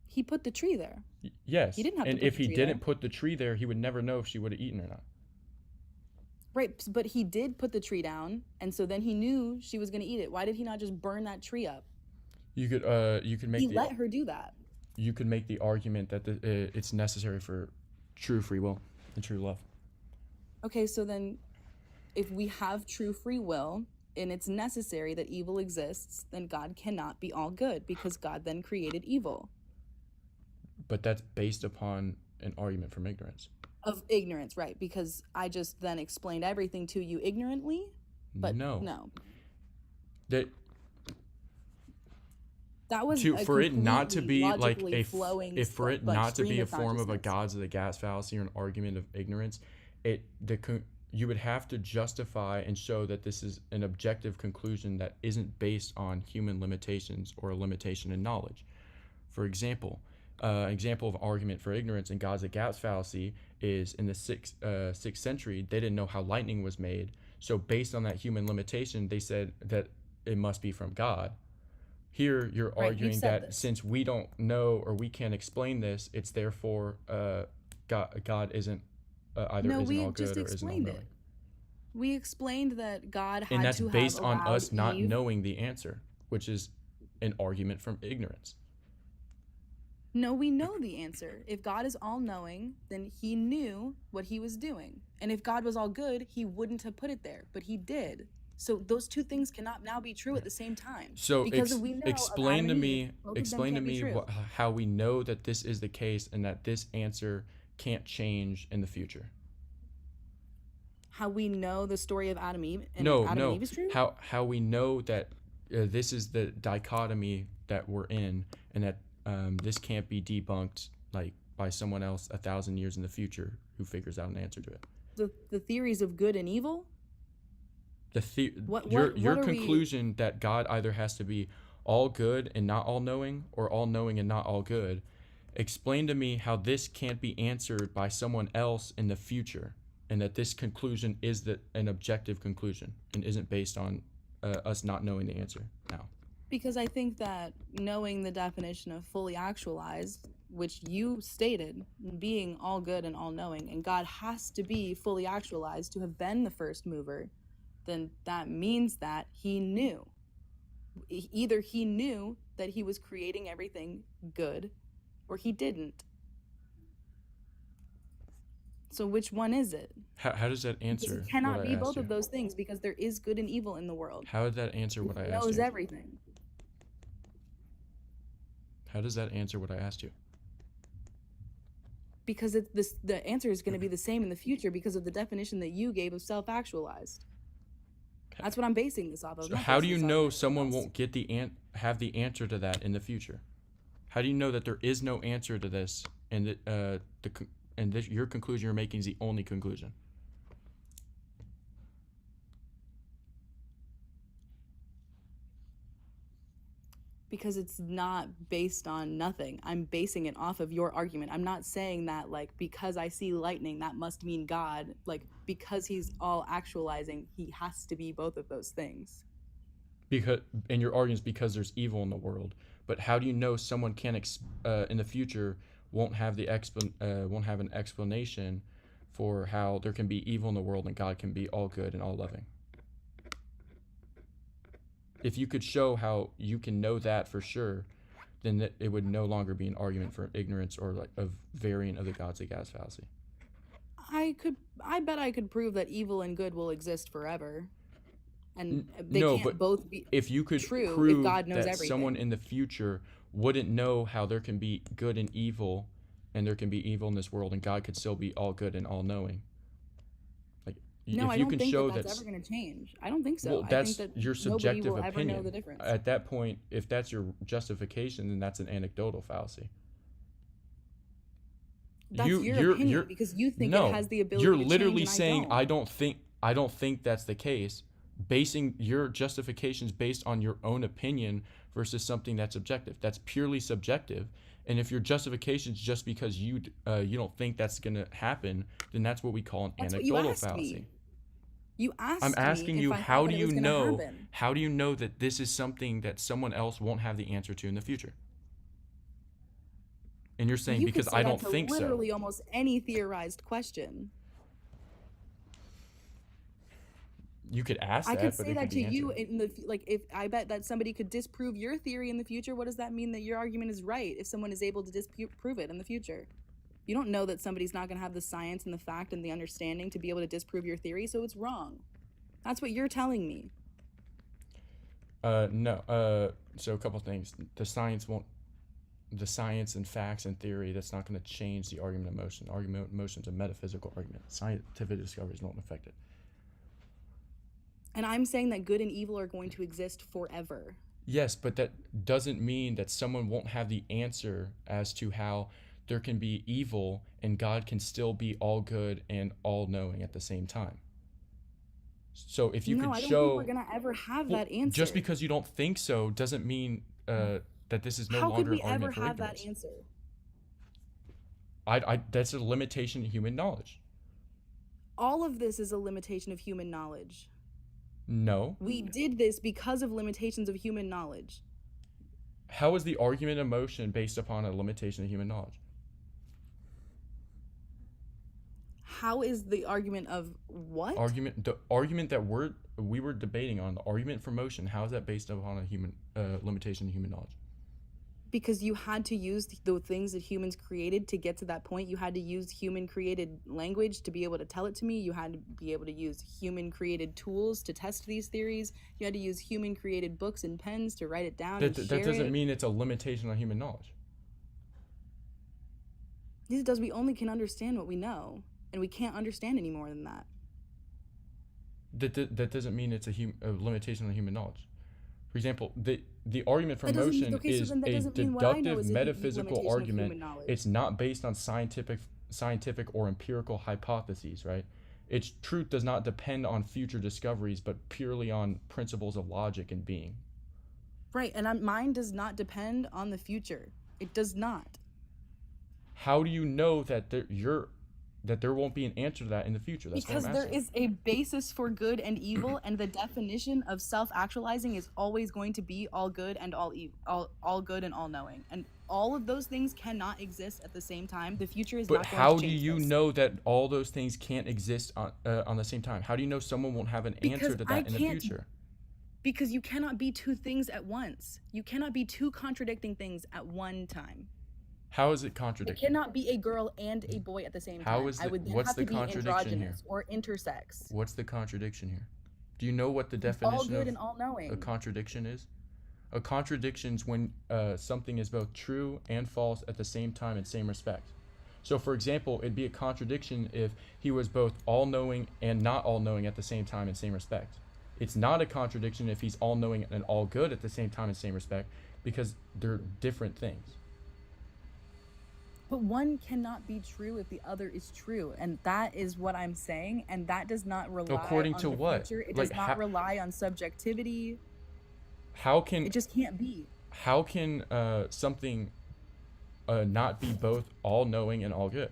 He put the tree there. He Yes, didn't have to and put if the he tree there. didn't put the tree there, he would never know if she would have eaten or not. Right, but he did put the tree down, and so then he knew she was going to eat it. Why did he not just burn that tree up? You could He make let her do that. the argument that it's necessary for true free will and true love. Okay, so then if we have true free will and it's necessary that evil exists, then God cannot be all good because God then created evil. But that's based upon an argument from ignorance. Of ignorance, right? Because I just then explained everything to you ignorantly, but No, no. that That was to a for it not to completely be like logically flowing if for it like not to stream be a of form of a consciousness. gods of the gas fallacy or an argument of ignorance, you would have to justify and show that this is an objective conclusion that isn't based on human limitations or a limitation in knowledge. For example, an example of argument for ignorance in gods of gas fallacy is in the sixth century they didn't know how lightning was made, so based on that human limitation they said that it must be from God. Here you're Right, you've arguing said that this. since we don't know or we can't explain this, it's therefore God isn't either No, isn't we all just good or isn't all explained it. knowing, We explained that God and had that's to have based on allowed us not Eve. knowing the answer, which is an argument from ignorance. No, we know the answer. If God is all knowing, then he knew what he was doing. And if God was all good, he wouldn't have put it there, but he did. So those two things cannot now be true at the same time. So Because we know of explain Adam to and Eve, me, both of them can't be true. how we know that this is the case and that this answer can't change in the future. How we know the story of Adam and Eve No, Adam and no. Eve is true? How we know that this is the dichotomy that we're in, and that this can't be debunked like by someone else 1,000 years in the future who figures out an answer to it. The theories of good and evil? What Your are we? conclusion that God either has to be all good and not all knowing, or all knowing and not all good. Explain to me how this can't be answered by someone else in the future, and that this conclusion is an objective conclusion and isn't based on us not knowing the answer now. Because I think that knowing the definition of fully actualized, which you stated, being all good and all knowing, and God has to be fully actualized to have been the first mover, then that means that he knew. Either he knew that he was creating everything good, or he didn't. So which one is it? How does that Because it answer what cannot I be asked both you? of those things, because there is good and evil in the world. How did that answer what I He asked knows you? everything. How does that answer what I asked you? Because the answer is going to be the same in the future because of the definition that you gave of self-actualized. That's what I'm basing this off of. So how do you know someone won't get have the answer to that in the future? How do you know that there is no answer to this, and that your conclusion you're making is the only conclusion? Because it's not based on nothing. I'm basing it off of your argument. I'm not saying that, like, because I see lightning, that must mean God. Like, because he's all actualizing, he has to be both of those things. Because and your argument is because there's evil in the world. But how do you know someone can in the future won't have won't have an explanation for how there can be evil in the world and God can be all good and all loving? If you could show how you can know that for sure, then it would no longer be an argument for ignorance or like a variant of the God's gas fallacy. I bet I could prove that evil and good will exist forever. And they no, can't but both be if you could true prove if God knows that everything. someone in the future wouldn't know how there can be good and evil, and there can be evil in this world, and God could still be all good and all knowing. Like, no, if I you don't can think show that's ever going to change. I don't think so. Well, I that's think that your nobody subjective will ever opinion. know the difference. At that point, if that's your justification, then that's an anecdotal fallacy. That's your opinion because you think it has the ability to change. You're literally and saying I don't think that's the case, basing your justifications based on your own opinion versus something that's objective. That's purely subjective. And if your justification is just because you don't think that's going to happen, then that's what we call an anecdotal fallacy. Me. You asked I'm asking me you, if I how do it you was know? Happen. How do you know that this is something that someone else won't have the answer to in the future? And you're saying because I don't think so. Literally almost any theorized question. You could ask that. I could say that to you in the if I bet that somebody could disprove your theory in the future. What does that mean that your argument is right if someone is able to disprove it in the future? You don't know that somebody's not going to have the science and the fact and the understanding to be able to disprove your theory, so it's wrong. That's what you're telling me. No. So a couple things. The science and facts and theory, that's not going to change the argument of motion. Argument of motion is a metaphysical argument. Scientific discoveries don't affect it. And I'm saying that good and evil are going to exist forever. Yes, but that doesn't mean that someone won't have the answer as to how there can be evil and God can still be all good and all knowing at the same time. So if you could I don't show, think we're gonna ever have that answer. Just because you don't think so doesn't mean that this is no longer an argument for ignorance. How could we ever have that answer? That's a limitation of human knowledge. All of this is a limitation of human knowledge. No. We did this because of limitations of human knowledge. How is the argument of motion based upon a limitation of human knowledge? How is the argument of what? The argument that we were debating on, the argument for motion, how is that based upon a human limitation of human knowledge? Because you had to use the things that humans created to get to that point. You had to use human created language to be able to tell it to me. You had to be able to use human created tools to test these theories. You had to use human created books and pens to write it down and share it. That doesn't mean it's a limitation on human knowledge. Yes, it does. We only can understand what we know, and we can't understand any more than that. That doesn't mean it's a limitation on human knowledge. For example, the argument for motion is a deductive metaphysical argument. It's not based on scientific or empirical hypotheses, right? Its truth does not depend on future discoveries, but purely on principles of logic and being. Right, and mine does not depend on the future. It does not. How do you know that there won't be an answer to that in the future? That's because there is a basis for good and evil, and the definition of self-actualizing is always going to be all good and all good and all knowing, and all of those things cannot exist at the same time. The future is not going to change. But how do you know that all those things can't exist on the same time? How do you know someone won't have an answer to that in the future? Because you cannot be two things at once. You cannot be two contradicting things at one time. How is it It contradicting? cannot be a girl and a boy at the same How time. is I the would then what's have the to be contradiction here? androgynous or intersex. What's the contradiction here? Do you know what the All definition good of and all a knowing. contradiction is? A contradiction is when something is both true and false at the same time in same respect. So, for example, it'd be a contradiction if he was both all-knowing and not all-knowing at the same time in same respect. It's not a contradiction if he's all-knowing and all good at the same time in same respect, because they're different things. But one cannot be true if the other is true, and that is what I'm saying. And that does not rely According on to the what? future. It Like, does not rely on subjectivity. how can It just can't be. something not be both all-knowing and all good?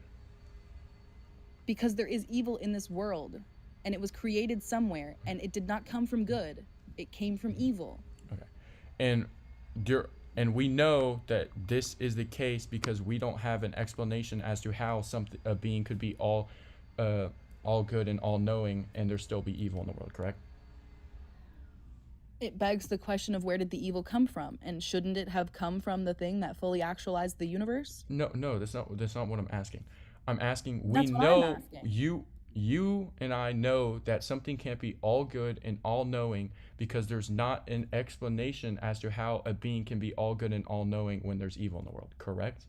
Because there is evil in this world, and it was created somewhere, and it did not come from good. It came from evil. Okay, and and we know that this is the case because we don't have an explanation as to how a being could be all good and all knowing and there still be evil in the world. Correct? It begs the question of where did the evil come from, and shouldn't it have come from the thing that fully actualized the universe? No, that's not what I'm asking. I'm asking, we That's what I'm know, asking. you and I know that something can't be all good and all knowing because there's not an explanation as to how a being can be all good and all knowing when there's evil in the world. Correct?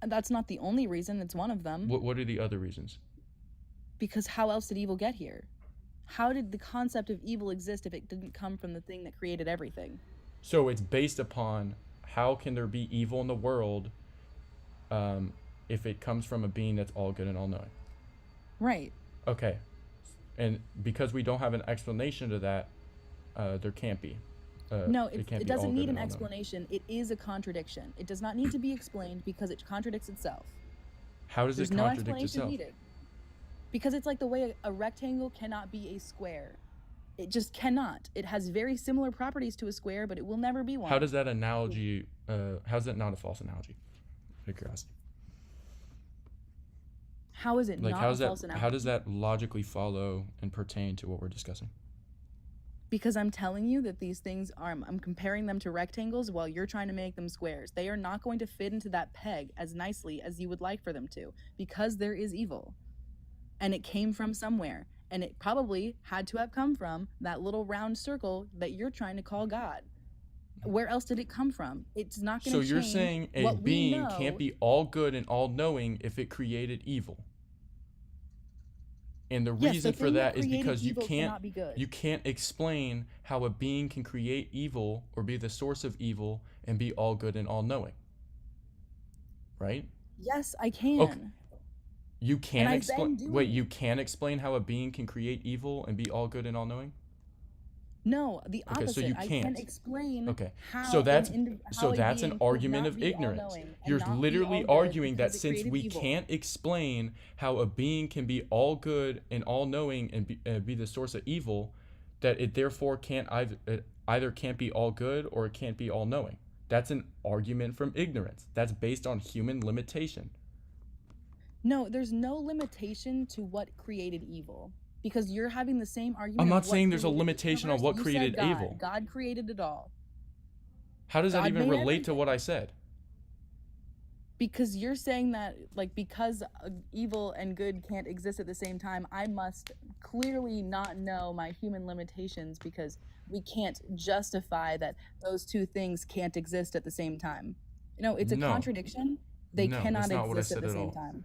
And that's not the only reason, it's one of them. What are the other reasons? Because how else did evil get here? How did the concept of evil exist if it didn't come from the thing that created everything? So it's based upon how can there be evil in the world if it comes from a being that's all good and all knowing. Right. Okay. And because we don't have an explanation to that, there can't be. No, it can't it be all doesn't good need an and all knowing. explanation. It is a contradiction. It does not need to be explained because it contradicts itself. How does There's it no contradict explanation itself? needed. Because it's like the way a rectangle cannot be a square. It just cannot. It has very similar properties to a square, but it will never be one. How does that analogy, how's that not a false analogy? Out of curiosity. How is it Like, not a false analogy? how does that logically follow and pertain to what we're discussing? Because I'm telling you that these things are, I'm comparing them to rectangles while you're trying to make them squares. They are not going to fit into that peg as nicely as you would like for them to, because there is evil. And it came from somewhere. And it probably had to have come from that little round circle that you're trying to call God. Where else did it come from? It's not going to So change. you're saying a what we being know. can't be all good and all knowing if it created evil. And the Yes, reason the for thing that is created because you evil can't cannot be good. you can't explain how a being can create evil or be the source of evil and be all good and all knowing. Right? Yes, I can. Okay. You can't I've been explain. doing Wait, it. you can't explain how a being can create evil and be all good and all knowing? No, the Okay, opposite. so you I can't. can explain Okay. how So that's how a that's an being could argument not of be ignorance. all-knowing and You're not be literally all good arguing that because it since created we evil. can't explain how a being can be all good and all knowing and be the source of evil, that it therefore can't either can't be all good or it can't be all knowing. That's an argument from ignorance. That's based on human limitation. No, there's no limitation to what created evil. Because you're having the same argument. I'm of not what saying there's a created the limitation on universe. what You created said God. evil. God created it all. How does that God even made relate to everything. what I said? Because you're saying that, like, because evil and good can't exist at the same time, I must clearly not know my human limitations because we can't justify that those two things can't exist at the same time. You know, it's a No. contradiction. They No, cannot that's not what I exist at said the at same all. time.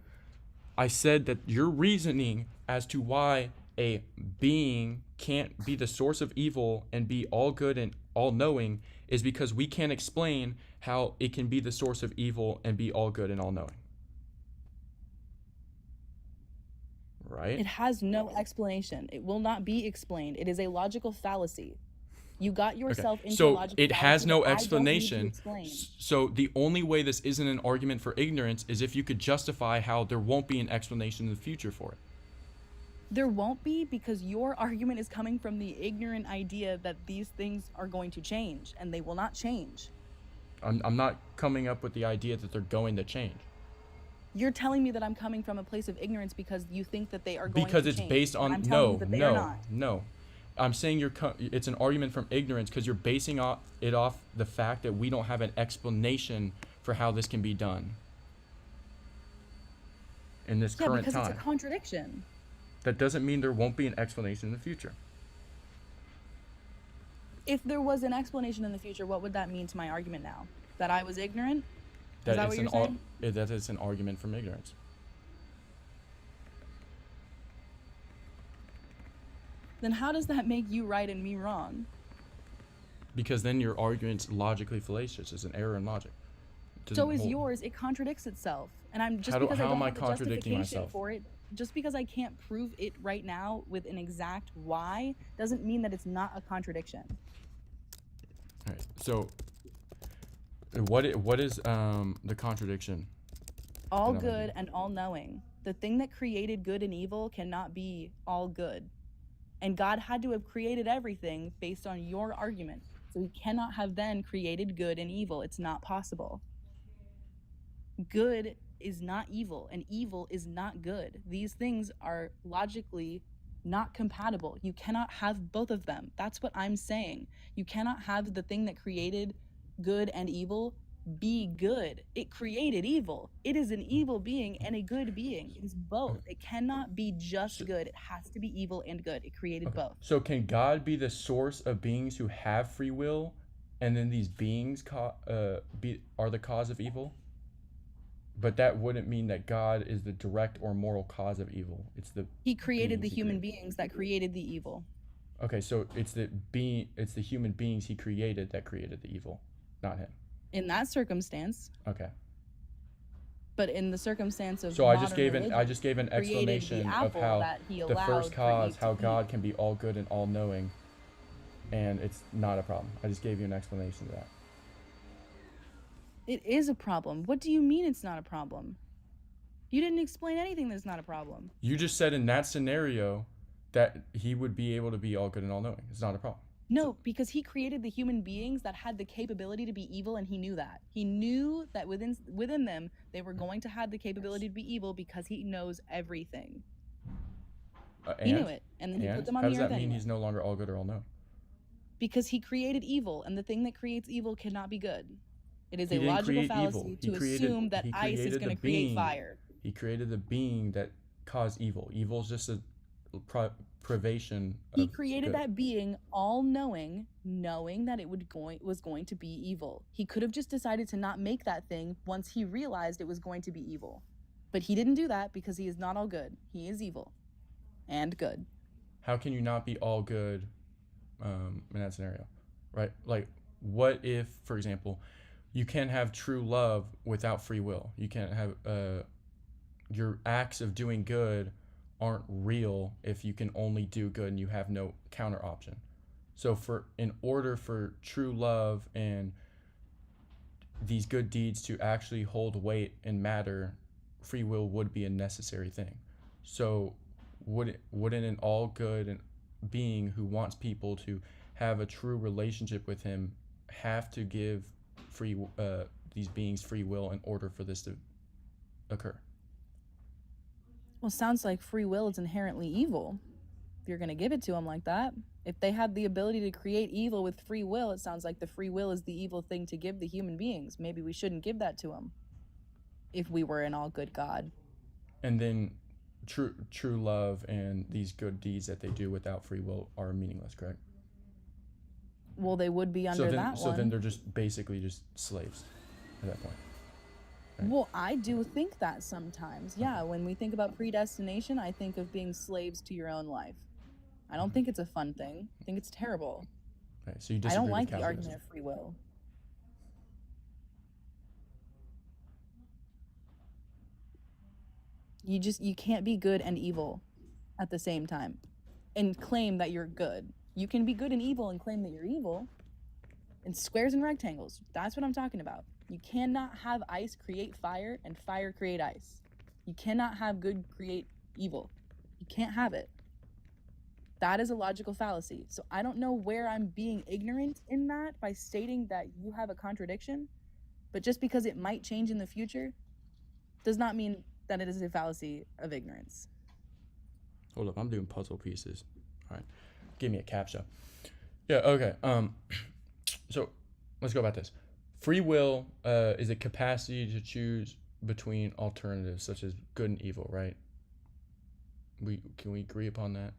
I said that your reasoning as to why a being can't be the source of evil and be all good and all knowing is because we can't explain how it can be the source of evil and be all good and all knowing. Right? It has no explanation. It will not be explained. It is a logical fallacy. You got yourself into a So logical it has fallacy no that I don't need to explanation. explain. So the only way this isn't an argument for ignorance is if you could justify how there won't be an explanation in the future for it. There won't be, because your argument is coming from the ignorant idea that these things are going to change, and they will not change. I'm not coming up with the idea that they're going to change. You're telling me that I'm coming from a place of ignorance because you think that they are going Because to it's change. based and on I'm telling you that they are not. no. I'm saying it's an argument from ignorance because you're basing it off the fact that we don't have an explanation for how this can be done in this Yeah, current because it's a time. contradiction. That doesn't mean there won't be an explanation in the future. If there was an explanation in the future, what would that mean to my argument now? That I was ignorant? Is That that it's what you're saying? that it's an argument from ignorance. Then how does that make you right and me wrong? Because then your argument's logically fallacious. It's an error in logic. So is yours. It contradicts itself. And I'm just How because I am don't I have the contradicting justification myself? for it, just because I can't prove it right now with an exact why, doesn't mean that it's not a contradiction. All right. So what is the contradiction? All good and all knowing. The thing that created good and evil cannot be all good. And God had to have created everything based on your argument. So he cannot have then created good and evil. It's not possible. Good is not evil, and evil is not good. These things are logically not compatible. You cannot have both of them. That's what I'm saying. You cannot have the thing that created good and evil be good. It created evil. It is an evil being and a good being. It is both. It cannot be just good. It has to be evil and good. It created both. So can God be the source of beings who have free will, and then these beings are the cause of evil? But that wouldn't mean that God is the direct or moral cause of evil. He created the human beings that created the evil. Okay, so it's the human beings he created that created the evil, not him. In that circumstance. Okay. But in the circumstance of so I just gave an explanation of how the first cause, how God can be all good and all knowing, and it's not a problem. I just gave you an explanation of that. It is a problem. What do you mean it's not a problem? You didn't explain anything that's not a problem. You just said in that scenario that he would be able to be all good and all knowing. It's not a problem. No, because he created the human beings that had the capability to be evil, and he knew that. He knew that within them, they were going to have the capability to be evil because he knows everything. He knew it, and then he put them on the earth How does that mean anyway. he's no longer all good or all knowing? Because he created evil, and the thing that creates evil cannot be good. It is a logical fallacy to assume that ice is going to create fire. He created the being that caused evil. Evil is just a privation of He created that being all-knowing, knowing that it was going to be evil. He could have just decided to not make that thing once he realized it was going to be evil. But he didn't do that because he is not all good. He is evil and good. How can you not be all good in that scenario, right? Like, what if, for example, you can't have true love without free will? You can't have your acts of doing good aren't real if you can only do good and you have no counter option. So in order for true love and these good deeds to actually hold weight and matter, free will would be a necessary thing. So wouldn't an all good being who wants people to have a true relationship with him have to give these beings free will in order for this to occur? Well, sounds like free will is inherently evil. If you're going to give it to them like that. If they have the ability to create evil with free will, it sounds like the free will is the evil thing to give the human beings. Maybe we shouldn't give that to them if we were an all good God. And then true love and these good deeds that they do without free will are meaningless, correct? Well, they would be under that one. So then they're just basically just slaves at that point. Right? Well, I do think that sometimes. Yeah, when we think about predestination, I think of being slaves to your own life. I don't think it's a fun thing. I think it's terrible. Right, so you disagree I don't with like the Calvinism. argument of free will. You can't be good and evil at the same time and claim that you're good. You can be good and evil and claim that you're evil. In squares and rectangles, that's what I'm talking about. You cannot have ice create fire and fire create ice. You cannot have good create evil. You can't have it. That is a logical fallacy. So I don't know where I'm being ignorant in that by stating that you have a contradiction, but just because it might change in the future does not mean that it is a fallacy of ignorance. Hold up, I'm doing puzzle pieces. All right. Give me a captcha. Yeah. Okay. So let's go about this. Free will is a capacity to choose between alternatives such as good and evil, right? We agree upon that?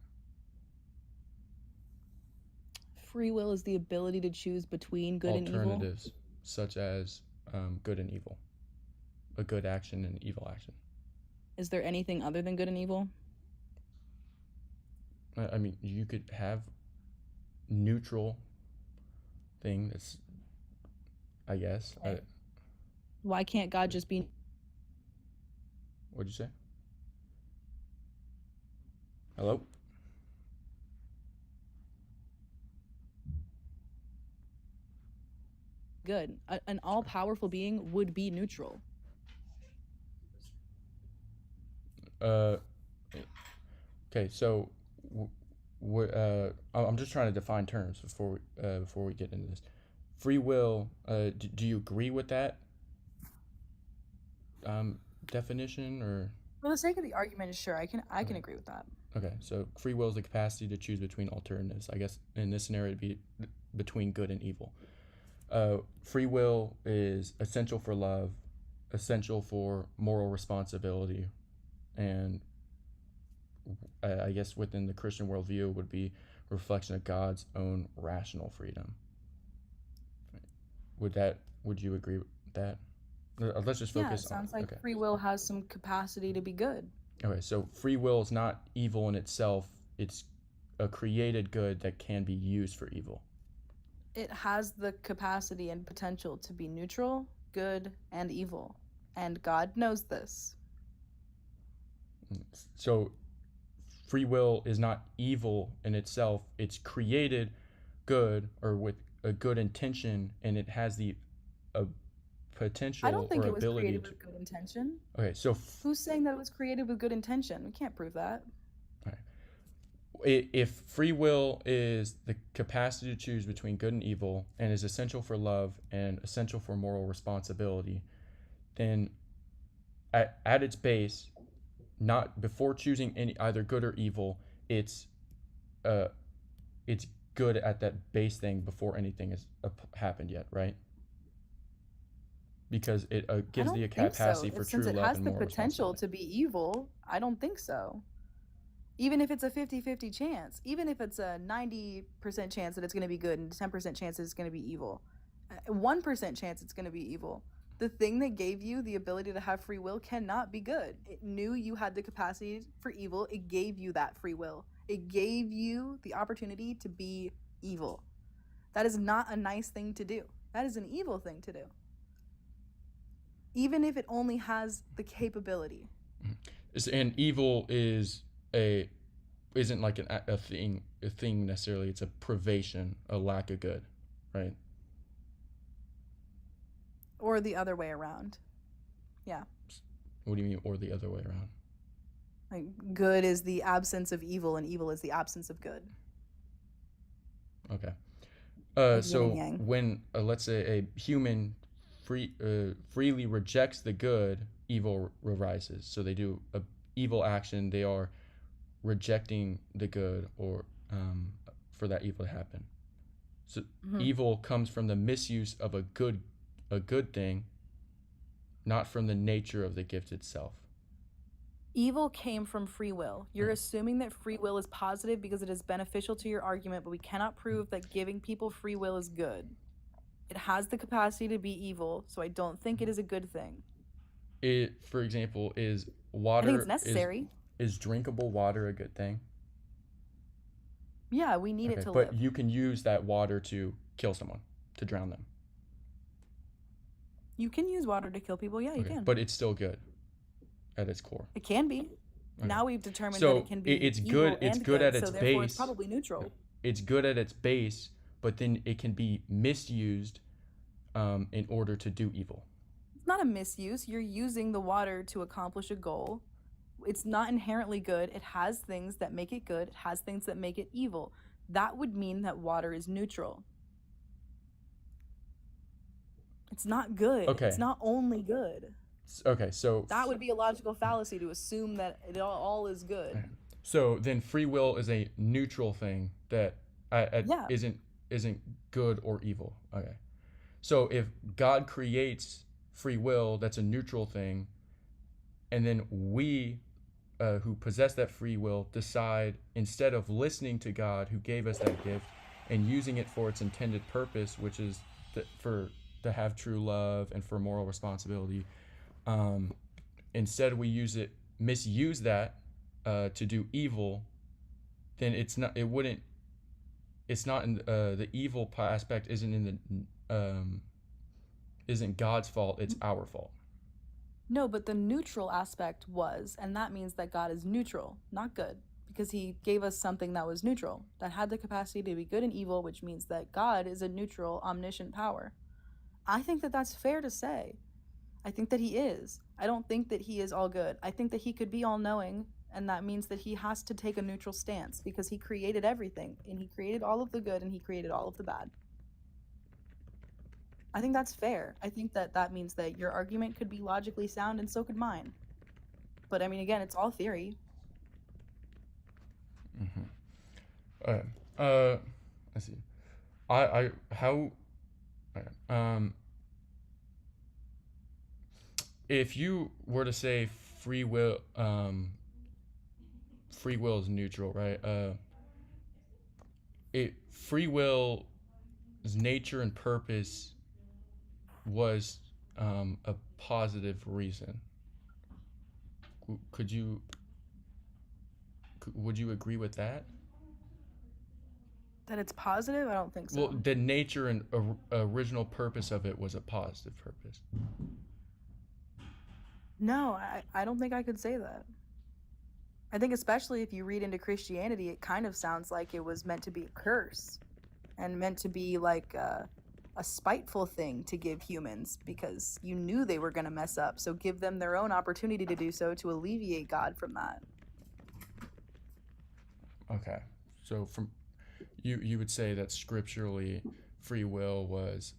Free will is the ability to choose between good and evil. Alternatives such as good and evil, a good action and evil action. Is there anything other than good and evil? I mean, you could have neutral thing that's, I guess. Okay. Why can't God just be What'd you say? Hello? good? An all-powerful being would be neutral. Uh, okay, so I'm just trying to define terms before we get into this. Free will. Do you agree with that definition or? For the sake of the argument, sure, I can agree with that. Okay, so free will is the capacity to choose between alternatives. I guess in this scenario, it'd be between good and evil. Free will is essential for love, essential for moral responsibility, and I guess within the Christian worldview would be a reflection of God's own rational freedom. Would you agree with that? Let's just Yeah, it focus on. sounds like Okay. free will has some capacity to be good. Okay, so free will is not evil in itself. It's a created good that can be used for evil. It has the capacity and potential to be neutral, good, and evil. And God knows this. So free will is not evil in itself. It's created good or with a good intention, and it has the I don't potential think or it was ability created to. with good intention. Okay, so Who's saying that it was created with good intention? We can't prove that. if free will is the capacity to choose between good and evil and is essential for love and essential for moral responsibility, then at its base, not before choosing any either good or evil, it's uh it's good at that base thing before anything has happened yet, right? Because it I gives don't the think so. capacity for Since true it love has and the moral potential responsibility. to be evil, I don't think so. Even if it's a 50-50 chance, even if it's a 90% chance that it's going to be good and 10% chance that it's going to be evil, 1% chance it's going to be evil. The thing that gave you the ability to have free will cannot be good. It knew you had the capacity for evil. It gave you that free will. It gave you the opportunity to be evil. That is not a nice thing to do. That is an evil thing to do. Even if it only has the capability. And evil is a isn't like a thing necessarily. It's a privation, a lack of good, right? Or the other way around. Yeah. What do you mean, or the other way around? Like good is the absence of evil and evil is the absence of good. Okay. Like yin and So yang. when let's say a human freely rejects the good, evil arises. So they do a evil action. They are rejecting the good, or for that evil to happen. So evil comes from the misuse of a good thing, not from the nature of the gift itself. Evil came from free will. You're assuming that free will is positive because it is beneficial to your argument, but we cannot prove that giving people free will is good. It has the capacity to be evil, so I don't think it is a good thing. It, for example, is I think it's water necessary. is drinkable water a good thing? Yeah, we need it Okay, to but live. you can use that water to kill someone, to drown them. You can use water to kill people. Yeah, you Okay, can. but it's still good at its core. It can be. Okay. Now we've determined that it So can be it's evil good. It's and good good, at so its therefore it's base. probably neutral. It's good at its base, but then it can be misused in order to do evil. It's not a misuse. You're using the water to accomplish a goal. It's not inherently good. It has things that make it good, it has things that make it evil. That would mean that water is neutral. It's not good. Okay. It's not only good. Okay, so That would be a logical fallacy to assume that it all is good. So then free will is a neutral thing that Yeah. isn't good or evil. Okay. So if God creates free will, that's a neutral thing, and then we who possess that free will decide, instead of listening to God who gave us that gift and using it for its intended purpose, which is for to have true love and for moral responsibility, um, instead we misuse that to do evil, then it's not in the evil aspect isn't in the isn't God's fault, it's our fault. No, but the neutral aspect was, and that means that God is neutral, not good, because he gave us something that was neutral, that had the capacity to be good and evil, which means that God is a neutral, omniscient power. I think that that's fair to say. I think that he is. I don't think that he is all good. I think that he could be all knowing, and that means that he has to take a neutral stance because he created everything, and he created all of the good and he created all of the bad. I think that's fair. I think that that means that your argument could be logically sound and so could mine. But I mean, again, it's all theory. Mm-hmm. Okay. Uh, let's see. I how okay. If you were to say free will is neutral, right? It free will's nature and purpose was a positive reason. Could you would you agree with that? That it's positive? I don't think Well, so. the nature and original purpose of it was a positive purpose. No, I don't think I could say that. I think, especially if you read into Christianity, it kind of sounds like it was meant to be a curse and meant to be like a spiteful thing to give humans because you knew they were going to mess up. So give them their own opportunity to do so to alleviate God from that. Okay. So from you would say that scripturally free will was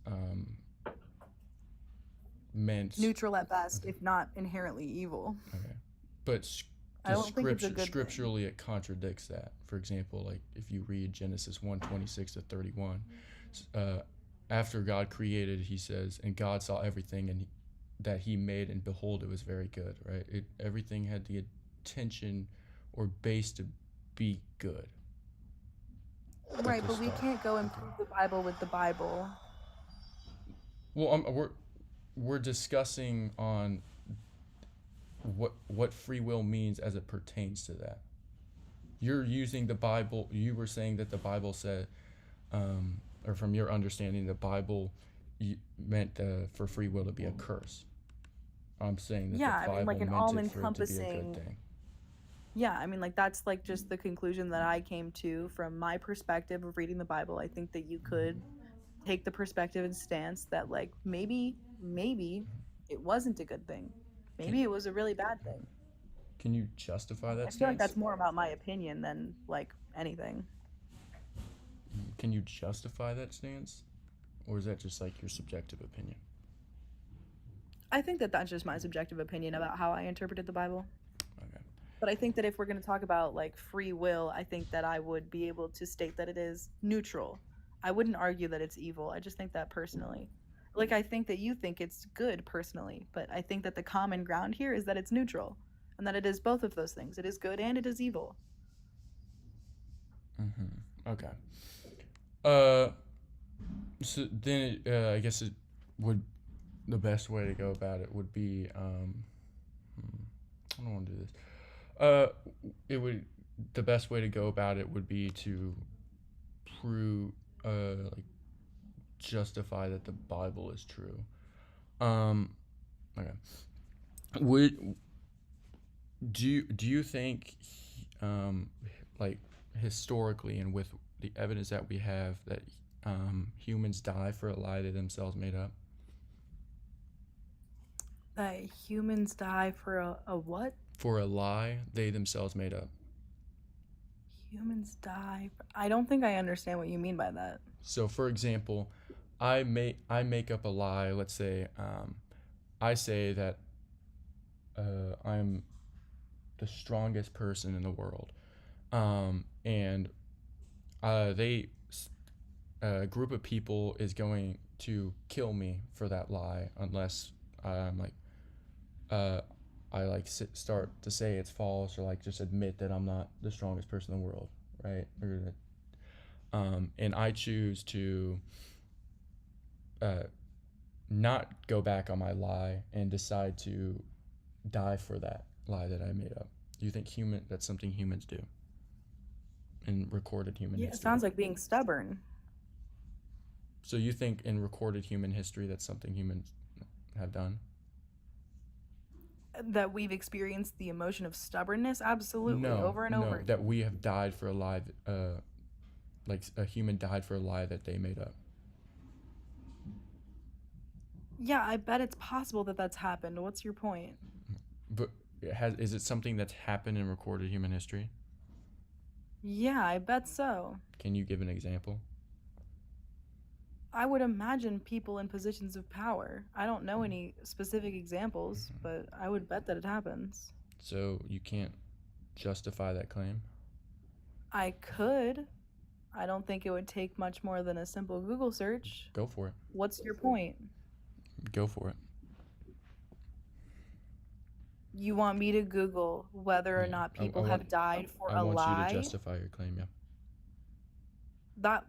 meant. Neutral at best, Okay. if not inherently evil. Okay. But I don't think it's a good thing. scripturally it contradicts that. For example, like if you read Genesis 1:26 to 31, uh, after God created, he says, and God saw everything that he made, and behold, it was very good. Right? Everything had the intention or base to be good at Right, the but we start. can't go and Okay. prove the Bible with the Bible. Well, we're discussing on what free will means as it pertains to that. You're using the Bible. You were saying that the Bible said, or from your understanding, the Bible meant for free will to be a curse. I'm saying that the Yeah, I mean, Bible like an meant all it for it to be a good encompassing. thing. Yeah, I mean, like that's like just the conclusion that I came to from my perspective of reading the Bible. I think that you could take the perspective and stance that, like, maybe it wasn't a good thing. Can Maybe it was a really bad thing. can you justify I that feel like stance? that's more about my opinion than like anything. Can you justify that stance, or is that just like your subjective opinion? I think that that's just my subjective opinion about how I interpreted the Bible. Okay. But I think that if we're going to talk about like free will, I think that I would be able to state that it is neutral. I wouldn't argue that it's evil. I just think that personally. Like I think that you think it's good personally, but I think that the common ground here is that it's neutral and that it is both of those things. It is good and it is evil. Okay. Uh, so then I guess it would the best way to go about it would be I don't want to do this. Uh, it would the best way to go about it would be to prove like justify that the Bible is true. Um, okay. Would do you think um like historically and with the evidence that we have that humans die for a lie they themselves made up? That humans die for a what? For a lie they themselves made up. Humans die. I don't think I understand what you mean by that. So, for example, I make up a lie. Let's say I say that I'm the strongest person in the world, And they a group of people is going to kill me for that lie unless I'm like uh, I like start to say it's false or like just admit that I'm not the strongest person in the world, right? And I choose to uh, not go back on my lie and decide to die for that lie that I made up. Do you think that's something humans do in recorded human Yeah, it history? sounds like being stubborn. So you think in recorded human history that's something humans have done? That we've experienced the emotion of stubbornness, absolutely, No, over and over no, that again. we have died for a lie, like a human died for a lie that they made up. Yeah, I bet it's possible that that's happened. What's your point? But is it something that's happened in recorded human history? Yeah, I bet so. Can you give an example? I would imagine people in positions of power. I don't know any specific examples, Mhm. but I would bet that it happens. So you can't justify that claim? I could. I don't think it would take much more than a simple Google search. Go for it. What's your point? Go for it. You want me to Google whether or Yeah. not I people want have died for I a want you to lie? justify your claim, yeah. That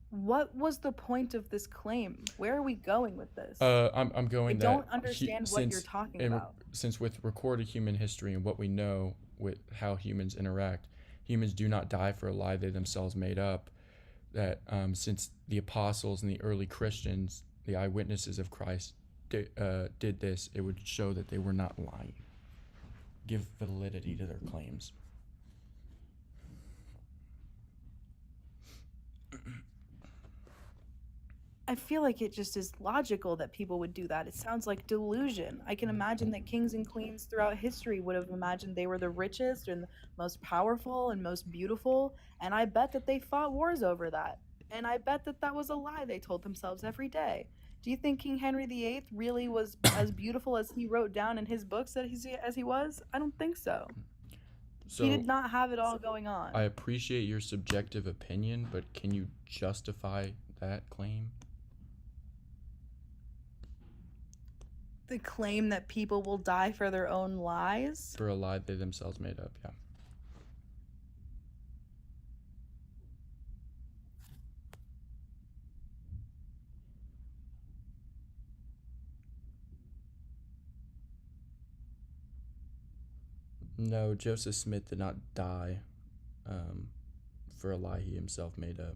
what was the point of this claim? Where are we going with this? I'm I going that don't understand what you're talking about. since with recorded human history and what we know with how humans interact, humans do not die for a lie they themselves made up. That since the apostles and the early Christians, the eyewitnesses of Christ, did this, it would show that they were not lying. Give validity to their claims. I feel like it just is logical that people would do that. It sounds like delusion. I can imagine that kings and queens throughout history would have imagined they were the richest and the most powerful and most beautiful, and I bet that they fought wars over that. And I bet that that was a lie they told themselves every day. Do you think King Henry VIII really was as beautiful as he wrote down in his books that as he was? I don't think so. He So did not have it all going I on. appreciate your subjective opinion, but can you justify that claim? The claim that people will die for their own lies? For a lie they themselves made up, yeah. No, Joseph Smith did not die um, for a lie he himself made up.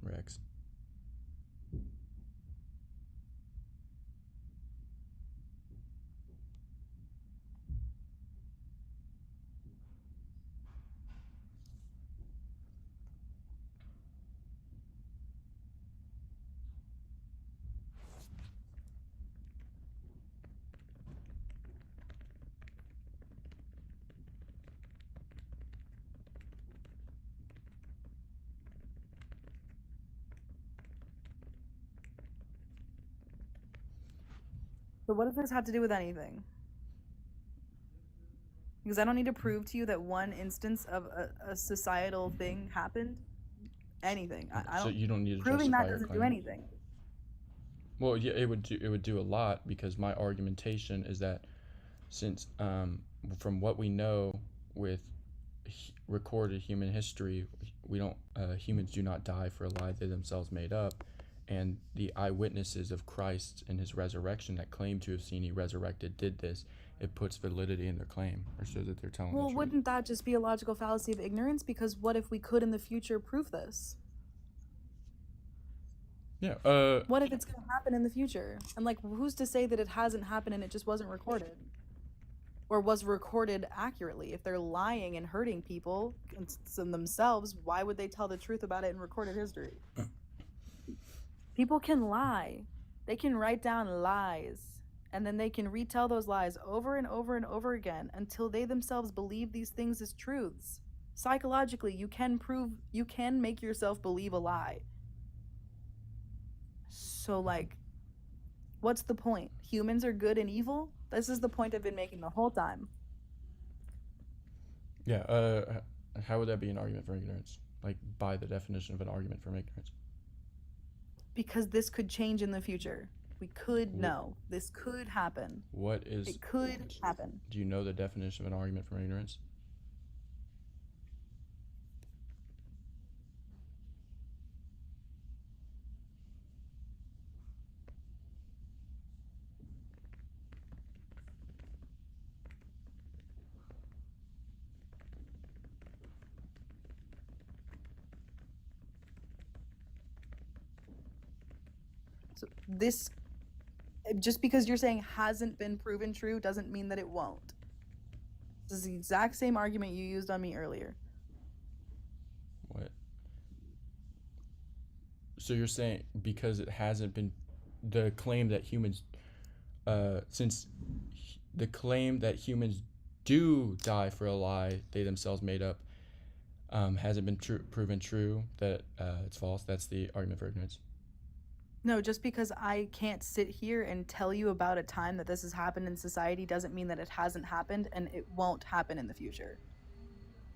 Rex. So what does this have to do with anything? Because I don't need to prove to you that one instance of a societal thing happened. Anything. I So don't. you don't need to Proving that justify your doesn't do claim. anything. Well, yeah, it would do a lot because my argumentation is that since from what we know with recorded human history, we don't humans do not die for a lie they themselves made up, and the eyewitnesses of Christ and his resurrection that claim to have seen he resurrected did this. It puts validity in their claim or shows that they're telling the Well, truth. wouldn't that just be a logical fallacy of ignorance? Because what if we could in the future prove this? Yeah. What if it's going to happen in the future? And like, who's to say that it hasn't happened and it just wasn't recorded? Or was recorded accurately? If they're lying and hurting people and themselves, why would they tell the truth about it in recorded history? People can lie. They can write down lies, and then they can retell those lies over and over and over again until they themselves believe these things as truths. Psychologically, you can make yourself believe a lie. So, like, what's the point? Humans are good and evil? This is the point I've been making the whole time. Yeah. How would that be an argument for ignorance? Like by the definition of an argument from ignorance. Because this could change in the future. We could know. This could happen. What is? It could happen. Do you know the definition of an argument from ignorance? So this, just because you're saying hasn't been proven true doesn't mean that it won't. This is the exact same argument you used on me earlier. What? So you're saying because it hasn't been, the claim that humans, since the claim that humans do die for a lie they themselves made up, hasn't been proven true, that it's false. That's the argument for ignorance. No, just because I can't sit here and tell you about a time that this has happened in society doesn't mean that it hasn't happened and it won't happen in the future.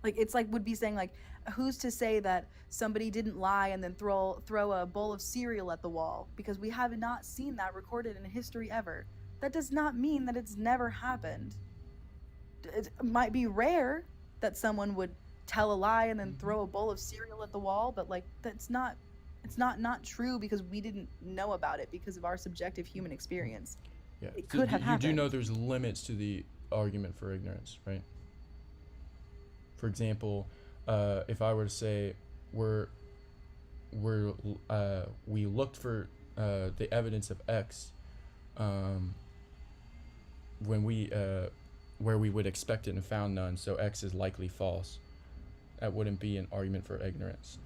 Like, it's like would be saying, like, who's to say that somebody didn't lie and then throw a bowl of cereal at the wall, because we have not seen that recorded in history ever. That does not mean that it's never happened. It might be rare that someone would tell a lie and then throw a bowl of cereal at the wall, but like it's not true because we didn't know about it because of our subjective human experience. Yeah. It could have happened. You do know there's limits to the argument for ignorance, right? For example, if I were to say we looked for the evidence of X, when we where we would expect it and found none, so X is likely false. That wouldn't be an argument for ignorance.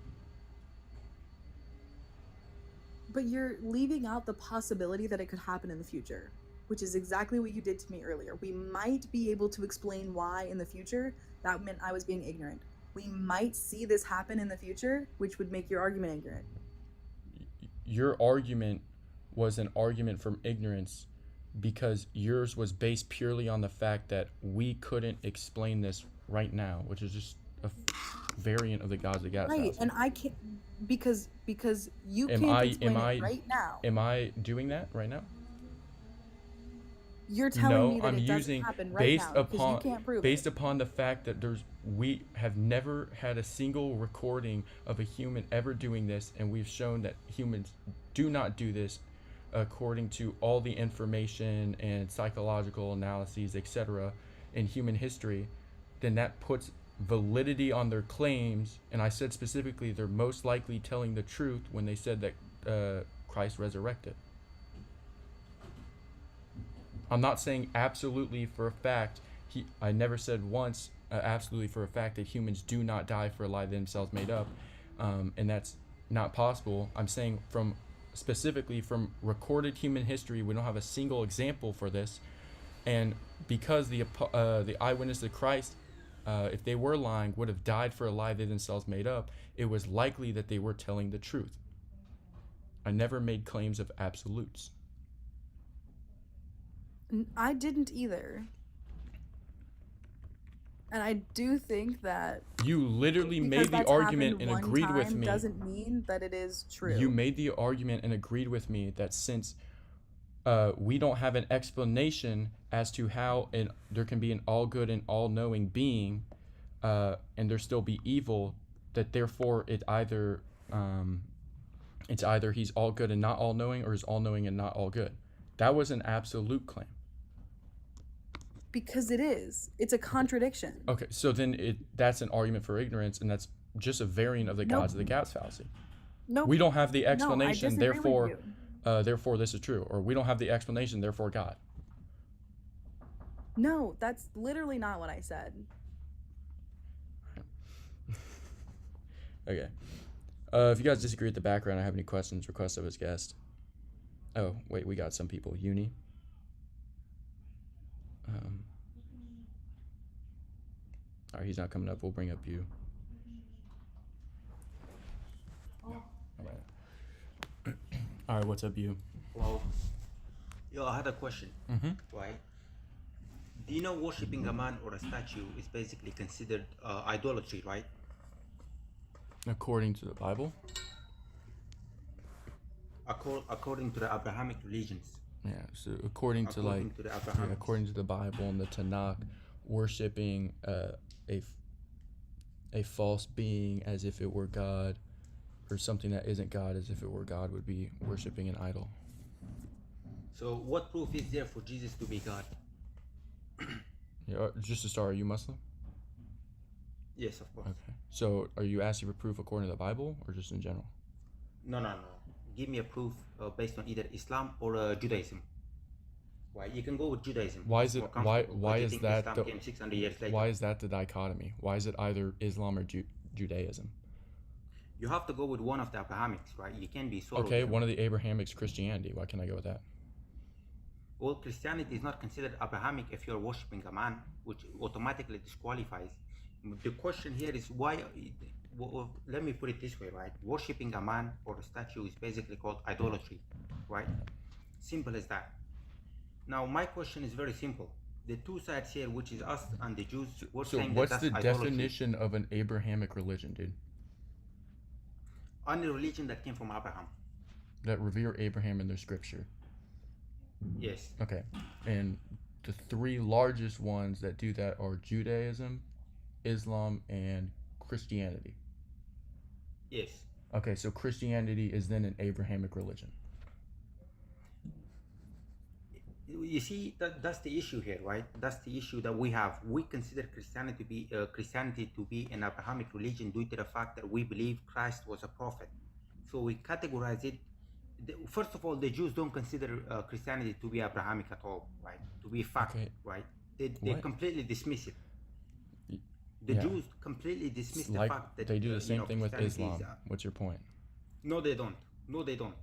But you're leaving out the possibility that it could happen in the future, which is exactly what you did to me earlier. We might be able to explain why in the future. That meant I was being ignorant. We might see this happen in the future, which would make your argument ignorant. Your argument was an argument from ignorance because yours was based purely on the fact that we couldn't explain this right now, which is just a variant of the gods of Gats. Right, and I can't because you can't explain it right now. Am I doing that right now? You're telling me that it doesn't happen right now because you can't prove it. Based upon the fact that we have never had a single recording of a human ever doing this, and we've shown that humans do not do this according to all the information and psychological analyses, etc., in human history, then that puts validity on their claims. And I said specifically they're most likely telling the truth when they said that Christ resurrected. I'm not saying absolutely for a fact. I never said once absolutely for a fact that humans do not die for a lie they themselves made up, and that's not possible. I'm saying specifically from recorded human history, we don't have a single example for this. And because the eyewitness of Christ, if they were lying, would have died for a lie they themselves made up, it was likely that they were telling the truth. I never made claims of absolutes. I didn't either. And I do think that you literally made the argument and agreed with me. Doesn't mean that it is true. You made the argument and agreed with me that since we don't have an explanation as to how there can be an all-good and all-knowing being, and there still be evil, that therefore it's either he's all-good and not all-knowing, or he's all-knowing and not all-good. That was an absolute claim. Because it is. It's a contradiction. Okay, so then that's an argument for ignorance, and that's just a variant of the gods of the Gats fallacy. No, we don't have the explanation, no, I disagree with you. Therefore this is true, or we don't have the explanation, therefore God. No, that's literally not what I said. Okay. If you guys disagree with the background, I have any questions, requests of his guest. Oh, wait, we got some people. Uni. All right, he's not coming up. We'll bring up you. Oh. All right. All right, what's up, you? Well, I had a question. Mm-hmm. Right? Do you know worshipping a man or a statue is basically considered idolatry, right? According to the Bible. According to the Abrahamic religions. Yeah, so according to the Abrahamics. according to the Bible and the Tanakh, worshiping a false being as if it were God, or something that isn't God as if it were God, would be worshiping an idol. So what proof is there for Jesus to be God? Yeah, just to start, are you Muslim? Yes, of course. Okay. So are you asking for proof according to the Bible or just in general? No. Give me a proof based on either Islam or Judaism. Why? You can go with Judaism. Why is it? Why is that? Islam came 600 years later. Why is that the dichotomy? Why is it either Islam or Judaism? You have to go with one of the Abrahamics, right? You can't be solo. Okay, one of the Abrahamics, Christianity. Why can't I go with that? Well, Christianity is not considered Abrahamic if you're worshipping a man, which automatically disqualifies. The question here is why. Well, let me put it this way, right? Worshipping a man or a statue is basically called idolatry, right? Simple as that. Now, my question is very simple. The two sides here, which is us and the Jews, we're saying what's that's the idolatry. definition of an Abrahamic religion, dude? Only religion that came from Abraham. That revere Abraham in their scripture. Yes. Okay, and the three largest ones that do that are Judaism, Islam, and Christianity. Yes. Okay, so Christianity is then an Abrahamic religion. You see, that's the issue here, right? That's the issue that we have. We consider Christianity to be an Abrahamic religion due to the fact that we believe Christ was a prophet. So we categorize it. First of all, the Jews don't consider Christianity to be Abrahamic at all, right? To be a fact, Okay. right? They completely dismiss it. The Yeah. Jews completely dismiss the Like fact that they do the same thing with Christianity Islam. What's your point? No, they don't. No, they don't.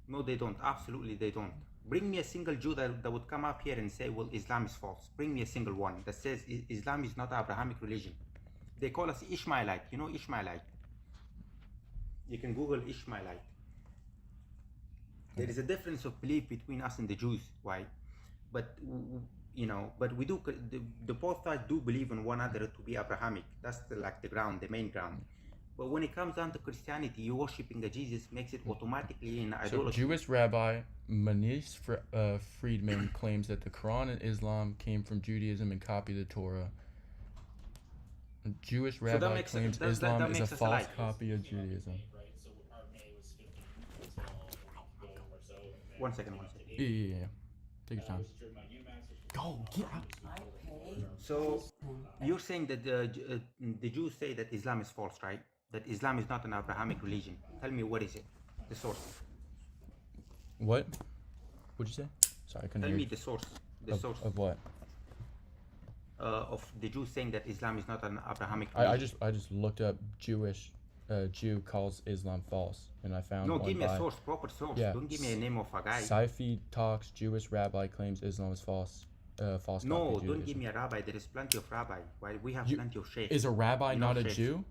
No, they don't. Absolutely, they don't. Bring me a single Jew that would come up here and say, well, Islam is false. Bring me a single one that says Islam is not an Abrahamic religion. They call us Ishmaelite. You know Ishmaelite? You can Google Ishmaelite. There is a difference of belief between us and the Jews, right? But but we do. The both sides do believe in one another to be Abrahamic. That's the main ground. But when it comes down to Christianity, you worshiping a Jesus makes it automatically an idolatry. So Jewish rabbi Manish Friedman claims that the Quran and Islam came from Judaism and copied the Torah. A Jewish rabbi claims Islam is a false copy of Judaism. One second. Yeah. Take your time. Go, get out. So you're saying that the Jews say that Islam is false, right? That Islam is not an Abrahamic religion. Tell me, what is it? The source. What? What'd you say? Sorry, I couldn't Tell hear me you. the source. Of what? Of the Jews saying that Islam is not an Abrahamic I religion. just looked up Jewish. Jew calls Islam false, and I found No, one give me by a source, proper source. Yeah. Don't give me a name of a guy. Saifi talks. Jewish rabbi claims Islam is false. False. No, copy of don't Judaism. give me a rabbi. There is plenty of rabbi. Right? We have You- plenty of sheikhs. Is a rabbi You know not a sheikhs. Jew?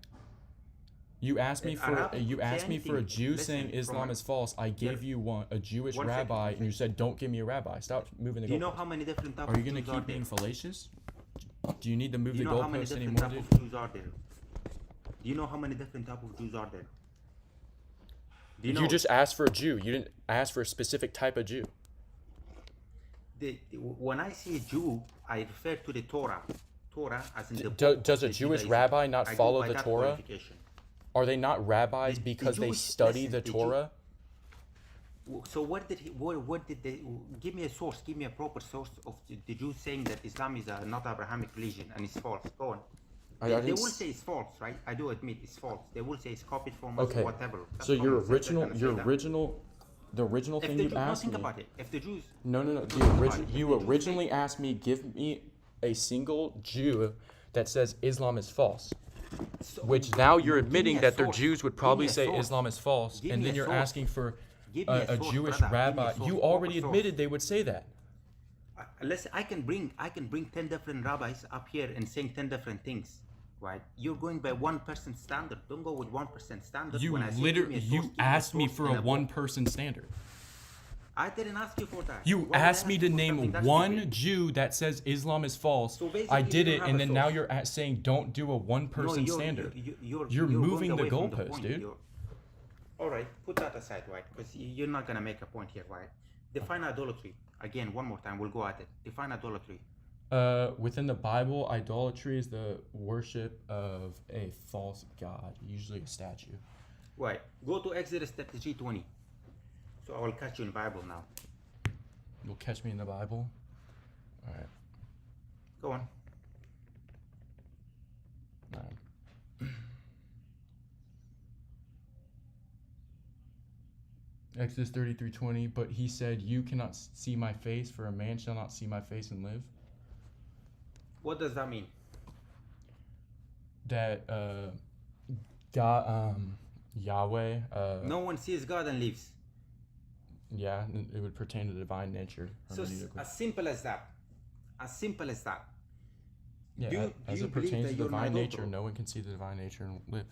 You asked me A for rabbi you could say asked me for a anything. Jew Listen, saying Islam from- is false. I gave you a Jewish One second, rabbi, one and you said don't give me a rabbi. Stop moving the Do you know goalposts. how many different types Are you of gonna Jews are keep being there? fallacious? Do you need to move Do you the know how many goalposts different anymore, types dude? of Jews are there? Do you know how many different types of Jews are there? Do you know? You just asked for a Jew. You didn't ask for a specific type of Jew. When I say Jew, I refer to the Torah. Torah as in the Does a the Jewish Judaism. rabbi not I go follow by the that Torah? qualification. Are they not rabbis The because they Jewish- study listen, the the Jew- Torah? So what did they? Give me a source. Give me a proper source of the Jews saying that Islam is not Abrahamic religion and it's false. Go on. I They didn't will s- say it's false, right? I do admit it's false. They will say it's copied from us Okay. or whatever. That's So your common sense, they're original, gonna say that. the original If thing the you Jews, asked think me. about it. If the Jews, No. think about it. You If the Jews originally say- asked me, give me a single Jew that says Islam is false. So- Which now you're give me admitting a that their source. Jews would Give probably me a say source. Islam is false, Give and me then a you're source. asking for Give me a a source, Jewish brother. Give me a rabbi. source, You proper already source. admitted they would say that. Listen, I can bring 10 different rabbis up here and saying 10 different things, right? You're going by 1% standard. Don't go with 1% standard. You When I say give literally me a source, you give me a asked me source for in a book. one-person standard. I didn't ask you for that. You Why would I asked ask me you to for name something that's one stupid? Jew that says Islam is false. So basically, I you did don't it, have and a then now source. you're saying don't do a No, one-person standard. you're You're going moving the away from goalpost, point. dude. All right, put that aside, right? Because you're not gonna make a point here, right? Define idolatry again. One more time, we'll go at it. Define idolatry. Within the Bible, idolatry is the worship of a false god, usually a statue. Right. Go to Exodus 33:20. So I will catch you in Bible now. You'll catch me in the Bible. All right. Go on. All right. Exodus 33:20. But he said, "You cannot see my face, for a man shall not see my face and live." What does that mean? That God, Yahweh. No one sees God and lives. Yeah, it would pertain to the divine nature. So hermeneutically. as simple as that. As simple as that. Yeah, do as you it believe pertains that to you're an divine nature, idolater? no one can see the divine nature and live.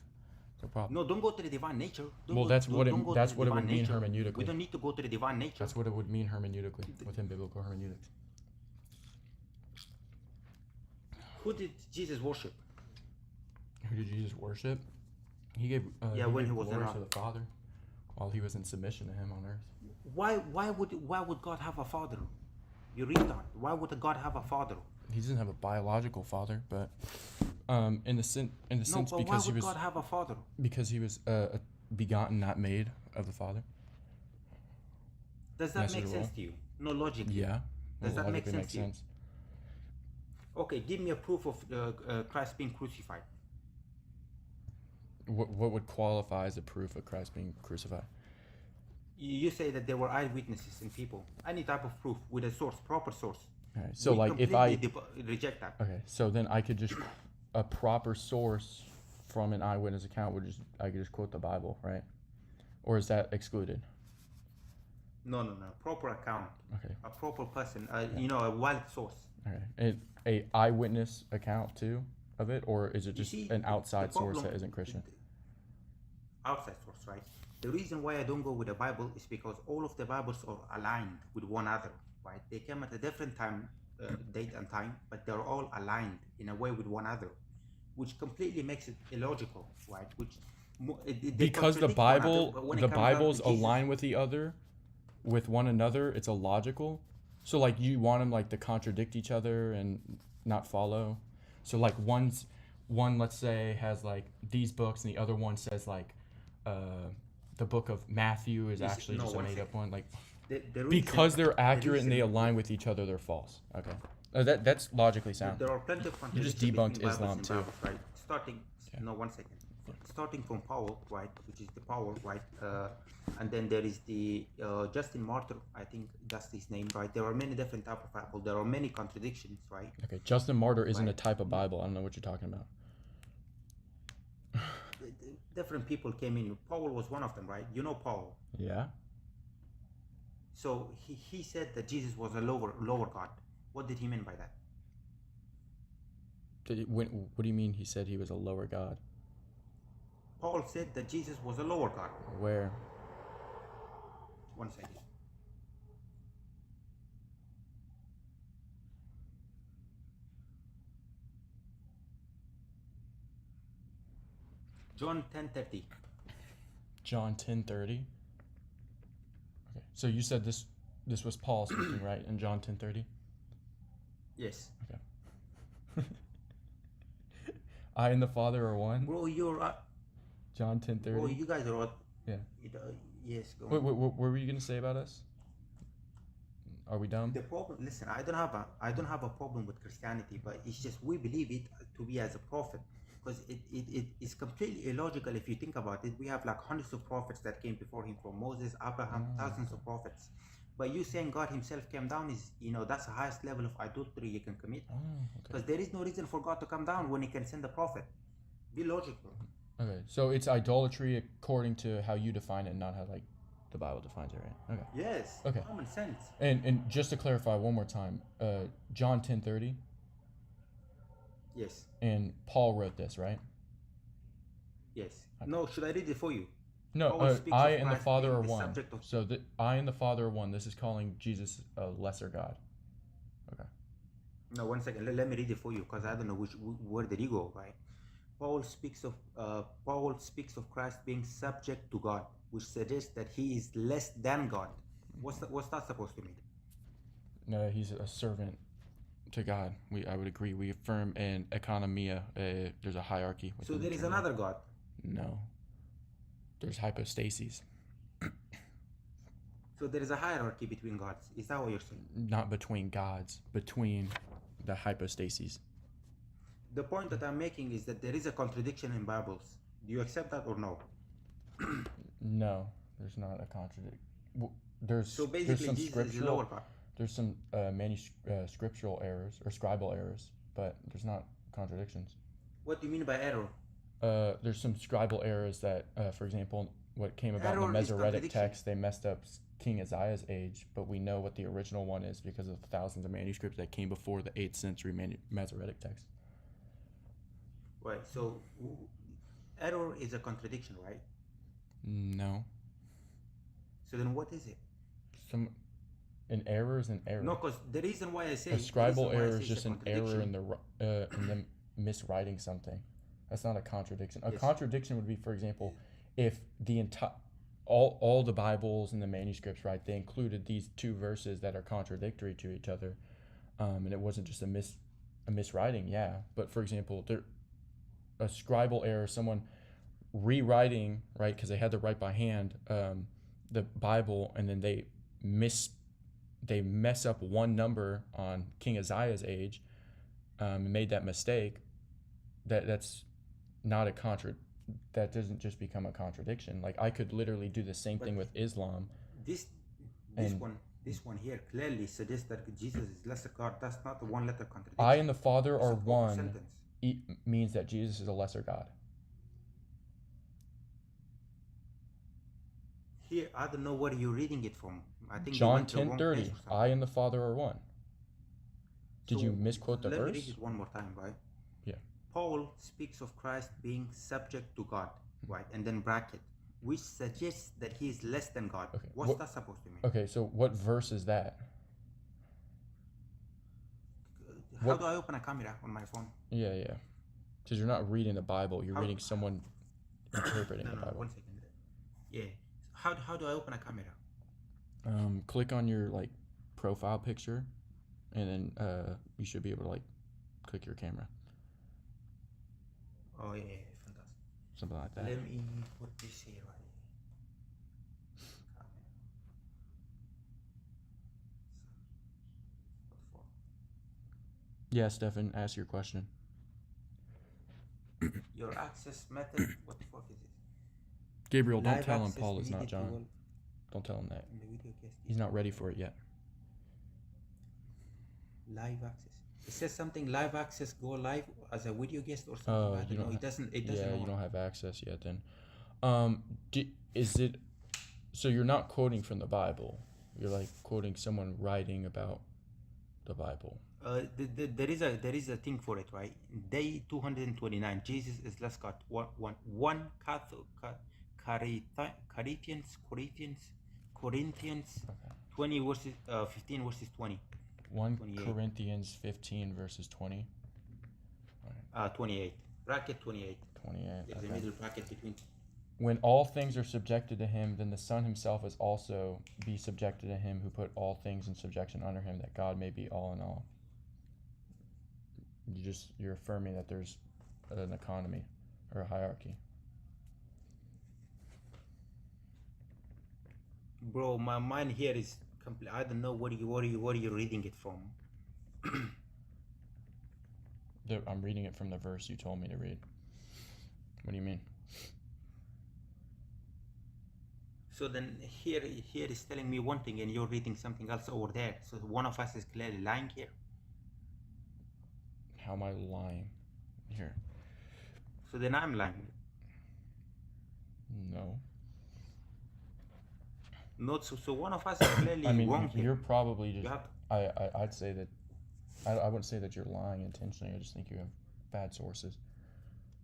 No problem. No, don't go to the divine nature. Well, that's what it would mean hermeneutically. We don't need to go to the divine nature. That's what it would mean hermeneutically within biblical hermeneutics. Who did Jesus worship? Who did Jesus worship? He gave when he was glory on to the Father while he was in submission to him on earth. Why would God have a father? You read that. Why would God have a father? He doesn't have a biological father, but in the sense No, but why because would God have a father? he was begotten, not made of the Father. Does that Yes, make it sense will. to you? No, logically. Yeah. Does Well, that make logically sense makes to you? sense. Okay, give me a proof of Christ being crucified. What would qualify as a proof of Christ being crucified? You say that there were eyewitnesses and people. Any type of proof with a source, proper source. Okay, so We like if I completely reject that. okay, so then I could just a proper source from an eyewitness account I could just quote the Bible, right? Or is that excluded? No. Proper account. Okay. A proper person. A valid source. Okay. And a eyewitness account too of it, or is it You just see, an outside the source problem- that isn't Christian? Outside source, right? The reason why I don't go with the Bible is because all of the Bibles are aligned with one another, right? They came at a different time, date and time, but they're all aligned in a way with one another, which completely makes it illogical, right? They Because the contradict one another, Bible, but when it the comes down to Bibles Jesus- align with one another. It's illogical. So like you want them like to contradict each other and not follow. So like one let's say has like these books and the other one says like the book of Matthew is actually just a made up one. Like the reason- because they're the accurate and they reason- align with each other, they're false. Okay. That's logically sound. There are plenty of You just contradictions debunked between Bibles Islam and too. Bibles, right? One second. Starting from Paul, right, which is the power, right, and then there is the Justin Martyr, I think that's his name, right? There are many different types of Bible. There are many contradictions, right? Okay. Justin Martyr isn't a Right. type of Bible. I don't know what you're talking about. Different people came in. Paul was one of them, right? You know Paul. Yeah. So he said that Jesus was a lower God. What did he mean by that? What do you mean he said he was a lower God? Paul said that Jesus was a lower God. Where? One second. John 10:30. John 10:30. Okay. So you said this was Paul speaking, right? In John 10:30? Yes. Okay. I and the Father are one. Bro, you're John 10:30. bro, you guys are Yeah. yes, go Wait, on. what were you going to say about us? Are we dumb? The problem, listen, I don't have a problem with Christianity, but it's just we believe it to be as a prophet, because it is completely illogical if you think about it. We have like hundreds of prophets that came before him, from Moses, Abraham, thousands of prophets. But you saying God himself came down is, that's the highest level of idolatry you can commit. Oh, okay. Because there is no reason for God to come down when he can send a prophet. Be logical. Okay. So it's idolatry according to how you define it, not how like the Bible defines it, right? Okay. Yes. Okay. Common sense. And just to clarify one more time, John 10:30, Yes. and Paul wrote this, right? Yes. Okay. No, should I read it for you? No, Paul speaks I of and the Christ Father being are the one. subject of. So I and the Father are one. This is calling Jesus a lesser God. Okay. No, 1 second. Let me read it for you because I don't know where did he go, right? Paul speaks of Christ being subject to God, which suggests that he is less than God. What's that supposed to mean? No, he's a servant to God. I would agree. We affirm in economia, there's a hierarchy. So there is another God. No. There's hypostases. So there is a hierarchy between gods. Is that what you're saying? Not between gods, between the hypostases. The point that I'm making is that there is a contradiction in Bibles. Do you accept that or no? No, there's not a contradiction. So basically, some Jesus is the lower God. There's some scriptural errors or scribal errors, but there's not contradictions. What do you mean by error? There's some scribal errors that, for example, what came about Error in the is Masoretic contradiction. text, they messed up King Isaiah's age, but we know what the original one is because of the thousands of manuscripts that came before the 8th century Masoretic text. Right. So error is a contradiction, right? No. So then what is it? An error is an error. No, because the reason why I say a scribal error is just an error in them miswriting something. That's not a contradiction. A contradiction would be, for example, if the entire all the Bibles and the manuscripts, right, they included these two verses that are contradictory to each other, and it wasn't just a miswriting, yeah. But for example, a scribal error, someone rewriting, right, because they had to write by hand the Bible, and then they mess up one number on King Isaiah's age, and made that mistake. That's not that doesn't just become a contradiction. Like, I could literally do the same thing with Islam. This one here clearly suggests that Jesus is lesser God. That's not a one-letter contradiction. I and the Father are one sentence. Means that Jesus is a lesser God. Here, I don't know where you're reading it from. I think John 10:30. I and the Father are one. Did you misquote the verse? Let me read it one more time, right? Yeah. Paul speaks of Christ being subject to God, right? And then bracket, which suggests that he is less than God. Okay. What's that supposed to mean? Okay, so what verse is that? How do I open a camera on my phone? Yeah. Because you're not reading the Bible. You're reading someone interpreting the Bible. 1 second. Yeah. How do I open a camera? Click on your profile picture, and then you should be able to click your camera. Oh yeah, fantastic. Something like that. Let me put this here, right? Yeah, Stefan, ask your question. Your access method. What the fuck is it? Gabriel, don't tell him Paul is not John. Don't tell him that. He's not ready for it yet. Live access. It says something live access, go live as a video guest or something. I don't know. It doesn't. Yeah, you don't have access yet. Then, is it? So you're not quoting from the Bible. You're quoting someone writing about the Bible. There is a thing for it, right? Day 229. Jesus is less God. One Corinthians 20 verses 15 verses 20. 1 28. Corinthians 15 verses 20. 28. Bracket 28. 28. There's a middle bracket between. When all things are subjected to him, then the Son himself is also be subjected to him who put all things in subjection under him, that God may be all in all. You're affirming that there's an economy or a hierarchy. Bro, my mind here is complete. I don't know what you're reading it from. I'm reading it from the verse you told me to read. What do you mean? So then here is telling me one thing and you're reading something else over there. So one of us is clearly lying here. How am I lying here? So then I'm lying. No. Not so one of us is clearly wrong here. You're probably just. I'd say that. I wouldn't say that you're lying intentionally. I just think you have bad sources,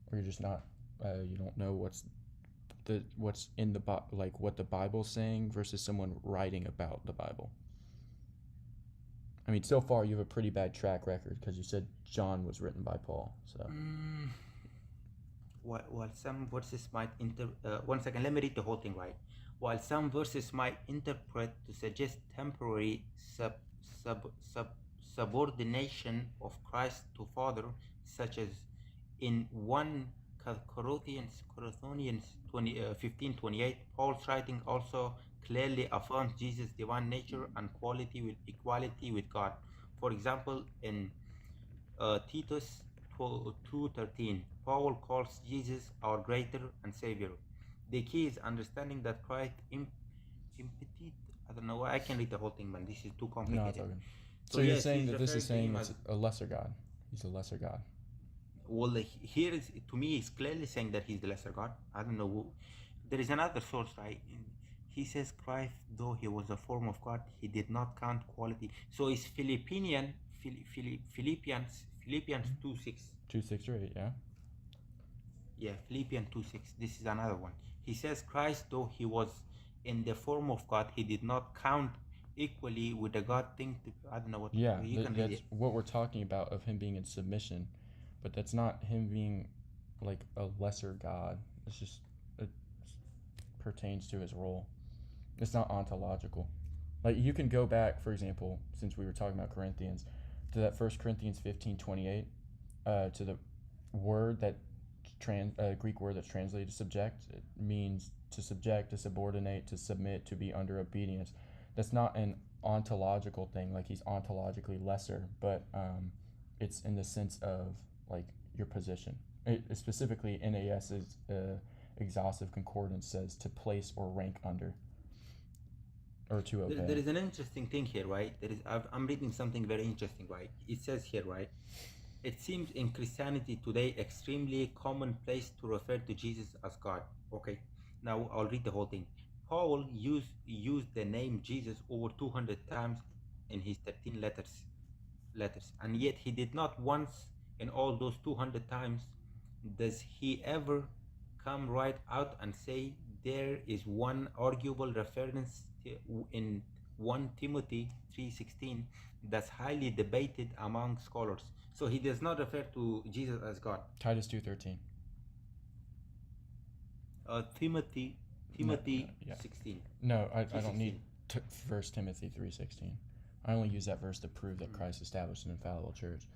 or you're just not. You don't know what's what's in the like what the Bible's saying versus someone writing about the Bible? I mean, so far you have a pretty bad track record because you said John was written by Paul. So While some verses might one second, let me read the whole thing right. While some verses might interpret to suggest temporary subordination of Christ to Father, such as in 1 Corinthians 15:28, Paul's writing also clearly affirms Jesus' divine nature and equality with God. For example, in Titus 2:13, Paul calls Jesus our greater and Savior. The key is understanding that Christ impetit. I don't know. I can read the whole thing, man. This is too no, complicated. it's okay. So So you're yes, saying he's that this is referring to saying him it's as a lesser God. He's a lesser God. well. Here is to me, he's clearly saying that he's the lesser God. I don't know. There is another source, right? He says Christ, though he was a form of God, he did not count quality. So it's Philippians 2:6. 2, 6, or 8, yeah. Yeah, Philippians 2:6. This is another one. He says Christ, though he was in the form of God, he did not count equally with the God thing. I don't know what. Yeah, You can read that's it. what we're talking about of him being in submission, but that's not him being like a lesser God. It's just it pertains to his role. It's not ontological. Like you can go back, for example, since we were talking about Corinthians, to that 1 Corinthians 15:28, to the word that Greek word that's translated to subject. It means to subject, to subordinate, to submit, to be under obedience. That's not an ontological thing, like he's ontologically lesser, but it's in the sense of like your position. Specifically, NAS's exhaustive concordance says to place or rank under, or to obey. There is an interesting thing here, right? I'm reading something very interesting, right? It says here, right? It seems in Christianity today extremely commonplace to refer to Jesus as God. Okay, now I'll read the whole thing. Paul used the name Jesus over 200 times in his 13 letters, and yet he did not once in all those 200 times does he ever come right out and say there is one arguable reference in 1 Timothy 3:16 that's highly debated among scholars. So he does not refer to Jesus as God. Titus 2:13. Timothy Yeah. 16. No, I don't 3:16. need 1 Timothy 3:16. I only use that verse to prove that Christ established an infallible church.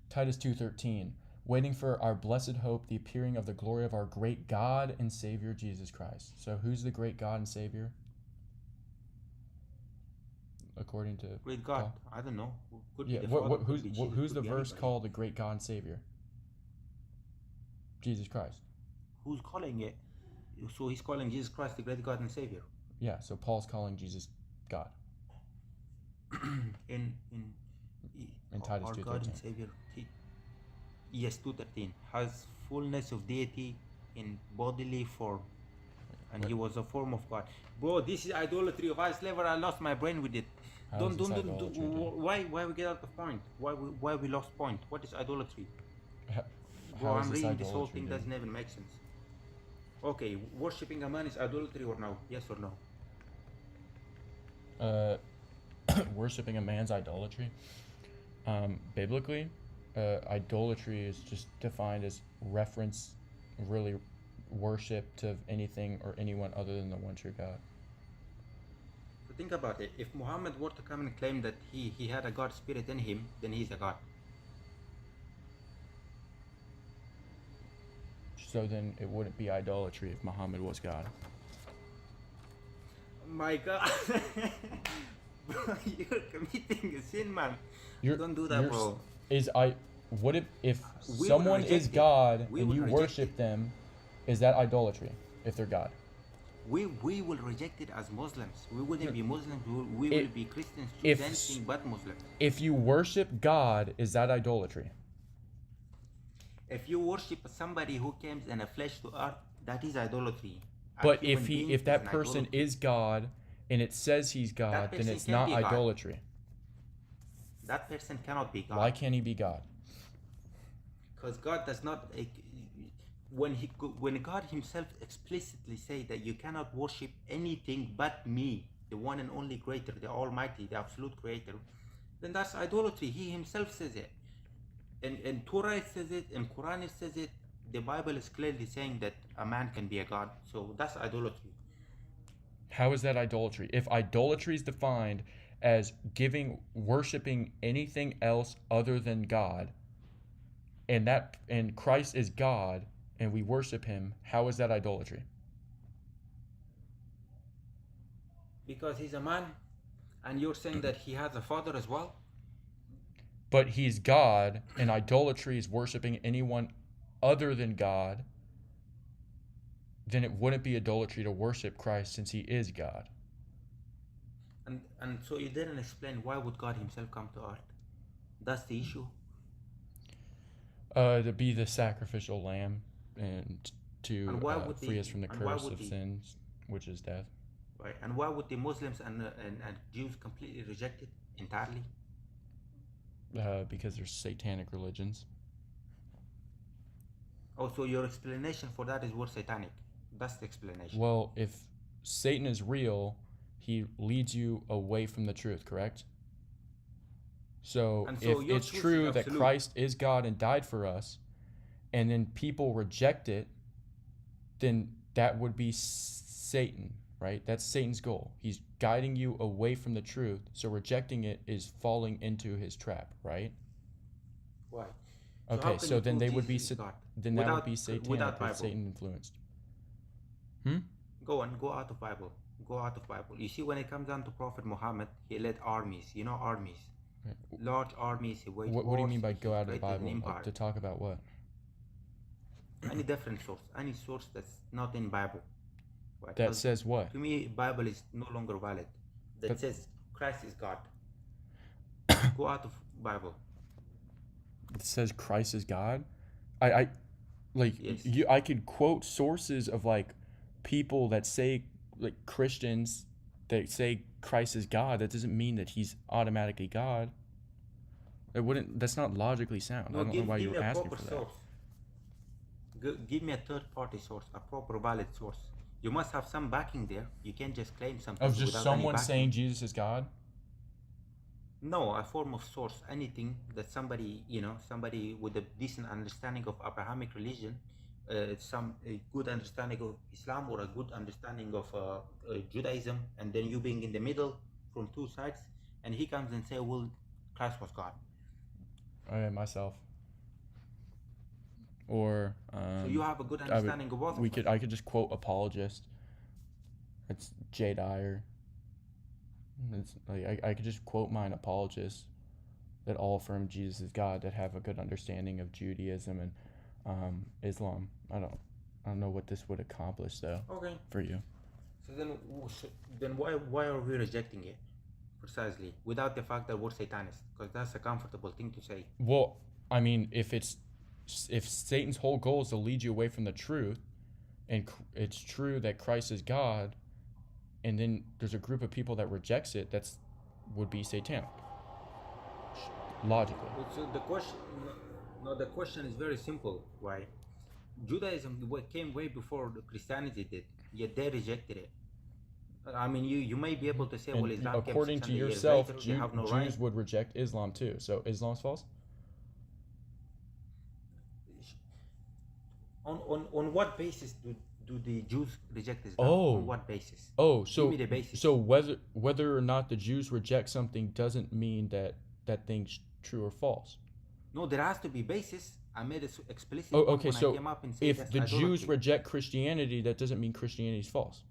Titus 2:13, waiting for our blessed hope, the appearing of the glory of our great God and Savior Jesus Christ. So who's the great God and Savior? According to Great God. Paul? I don't know. Could Yeah, be the Father, could be Jesus, who's could the be verse anybody. called the great God and Savior? Jesus Christ. Who's calling it? So he's calling Jesus Christ the great God and Savior. Yeah, so Paul's calling Jesus God. in Titus our 2:13. God and Savior. Yes, 2:13 has fullness of deity in bodily form, and he was a form of God. Bro, this is idolatry of our slaver. I lost my brain with it. How is this idolatry, dude? Why we get out of point? Why we lost point? What is idolatry? Bro, How is I'm this reading this whole idolatry, thing dude? doesn't even make sense. Okay, worshipping a man is idolatry or no? Yes or no? Worshipping a man's idolatry. Biblically, idolatry is just defined as reference, really worship to anything or anyone other than the one true God. So think about it. If Muhammad were to come and claim that he had a God spirit in him, then he's a God. So then it wouldn't be idolatry if Muhammad was God. My God. Bro, you're committing a sin, man. Don't do that, bro. What if We will someone reject is it. God We and will you reject worship it. them? Is that idolatry if they're God? We will reject it as Muslims. We wouldn't be Muslims. We will be Christians, if- Jews, anything but Muslims. If you worship God, is that idolatry? If you worship somebody who came in a flesh to earth, that is idolatry. A But human being if that an person idolatry. is God and it says he's God, then person it's can not be God. idolatry. That person cannot be God. Why can't he be God? Because God does not. when God Himself explicitly say that you cannot worship anything but me, the one and only Creator, the Almighty, the absolute Creator, then that's idolatry. He Himself says it, and Torah says it, and Quran says it. The Bible is clearly saying that a man can be a god, so that's idolatry. How is that idolatry? If idolatry is defined as worshiping anything else other than God, and Christ is God, and we worship Him, how is that idolatry? Because He's a man, and you're saying that He has a father as well. But He's God, and idolatry is worshiping anyone other than God, then it wouldn't be idolatry to worship Christ since He is God. And so you didn't explain why would God Himself come to earth? That's the issue. To be the sacrificial lamb and to free us from the curse of sins, which is death. Right. And why would the Muslims and Jews completely reject it entirely? Because they're satanic religions. Oh, so your explanation for that is we're satanic. That's the explanation. Well, if Satan is real, he leads you away from the truth, correct? So if it's true that Christ is God and died for us, and then people reject it, then that would be Satan, right? That's Satan's goal. He's guiding you away from the truth, so rejecting it is falling into his trap, right? Why? Okay, so then they would be that would be satanic or Satan influenced. Go out of Bible. Go out of Bible. You see, when it comes down to Prophet Muhammad, he led armies. You know, armies. Right. Large armies. He waged wars. What do you mean by go out of the Bible? To talk about what? Any different source. Any source that's not in Bible. Right? That says what? To me, Bible is no longer valid. That says Christ is God. Go out of Bible. It says Christ is God? I could quote sources of like people that say, like Christians that say Christ is God. That doesn't mean that He's automatically God. That's not logically sound. No, I don't know why you were asking for source. that. Give me a third-party source, a proper valid source. You must have some backing there. You can't just claim something. Of just someone saying Jesus is God? No, a form of source, anything that somebody with a decent understanding of Abrahamic religion, a good understanding of Islam or a good understanding of Judaism, and then you being in the middle from two sides, and he comes and say, well, Christ was God. Myself. Or so you have a good understanding of both. I could just quote apologist. It's J. Dyer. It's like I could just quote mine apologists that all affirm Jesus is God, that have a good understanding of Judaism and Islam. I don't know what this would accomplish though. Okay. For you. So then why are we rejecting it precisely without the fact that we're Satanists? Because that's a comfortable thing to say. Well, I mean, if Satan's whole goal is to lead you away from the truth, and it's true that Christ is God, and then there's a group of people that rejects it, would be satanic. Logically. So the question is very simple. Why? Judaism came way before Christianity did, yet they rejected it. I mean, you may be able to say, well, Islam according to yourself, Jews would reject Islam too. So Islam's false? On what basis do the Jews reject Islam? On what basis? So give me the basis. So whether or not the Jews reject something doesn't mean that thing's true or false. No, there has to be basis. I made it explicit. Okay, so if the Jews reject Christianity, that doesn't mean Christianity is false.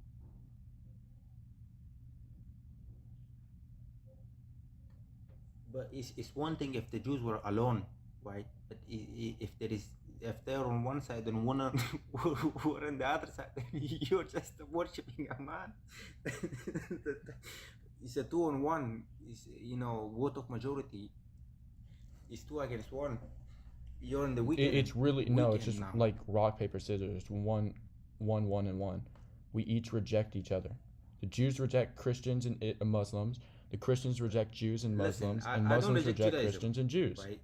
But it's one thing if the Jews were alone, right? But if they're on one side and one on the other side, you're just worshiping a man. It's a 2-on-1. It's vote of majority. It's 2 against 1. You're in the weekend. It's really no. It's just now. Like rock paper scissors. One, and one. We each reject each other. The Jews reject Christians and Muslims. The Christians reject Jews and Muslims, and Muslims reject Christians and Jews. Right?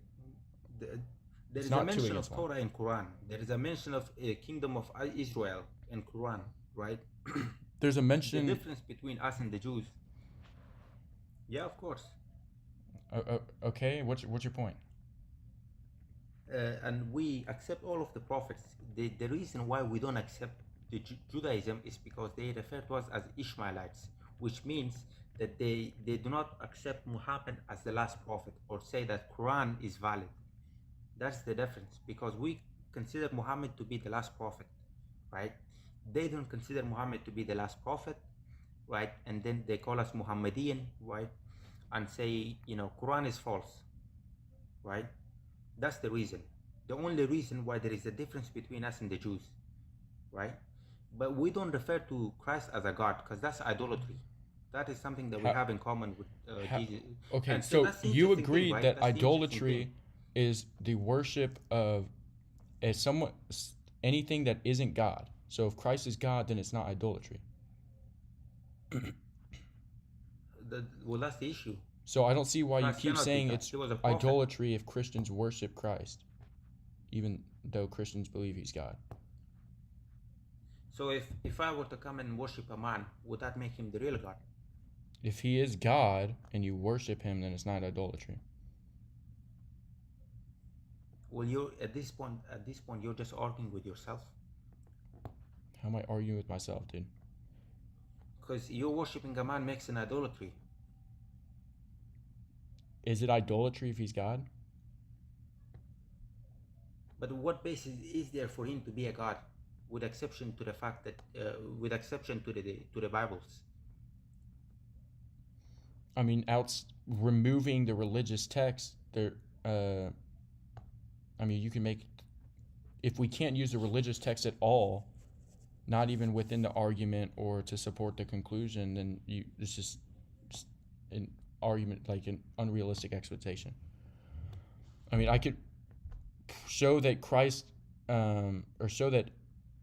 There It's is a not two mention of against one. Torah in Quran. There is a mention of kingdom of Israel in Quran, right? There's a The mention. difference between us and the Jews. Yeah, of course. Okay, what's your point? And we accept all of the prophets. The reason why we don't accept the Judaism is because they refer to us as Ishmaelites, which means that they do not accept Muhammad as the last prophet or say that Quran is valid. That's the difference, because we consider Muhammad to be the last prophet, right? They don't consider Muhammad to be the last prophet, right? And then they call us Muhammadian, right? And say, Quran is false, right? That's the reason. The only reason why there is a difference between us and the Jews, right? But we don't refer to Christ as a God, because that's idolatry. That is something that we have in common with Jesus. Okay, And so that's the you interesting thing, agreed right? that That's the interesting idolatry thing. is the worship of anything that isn't God. So if Christ is God, then it's not idolatry. Well, that's the issue. So I don't see why you Christ keep cannot be saying God. it's He was a prophet. idolatry if Christians worship Christ, even though Christians believe he's God. So if I were to come and worship a man, would that make him the real God? If he is God and you worship him, then it's not idolatry. Well, you're at this point you're just arguing with yourself, How am I arguing with myself, dude? because you're worshiping a man makes an idolatry. Is it idolatry if he's God? But what basis is there for him to be a God, with exception to the fact that, with exception to the Bibles? I mean, removing the religious text, you can make, if we can't use the religious text at all, not even within the argument or to support the conclusion, then it's just an argument, like an unrealistic expectation. I mean, I could show that Christ, or show that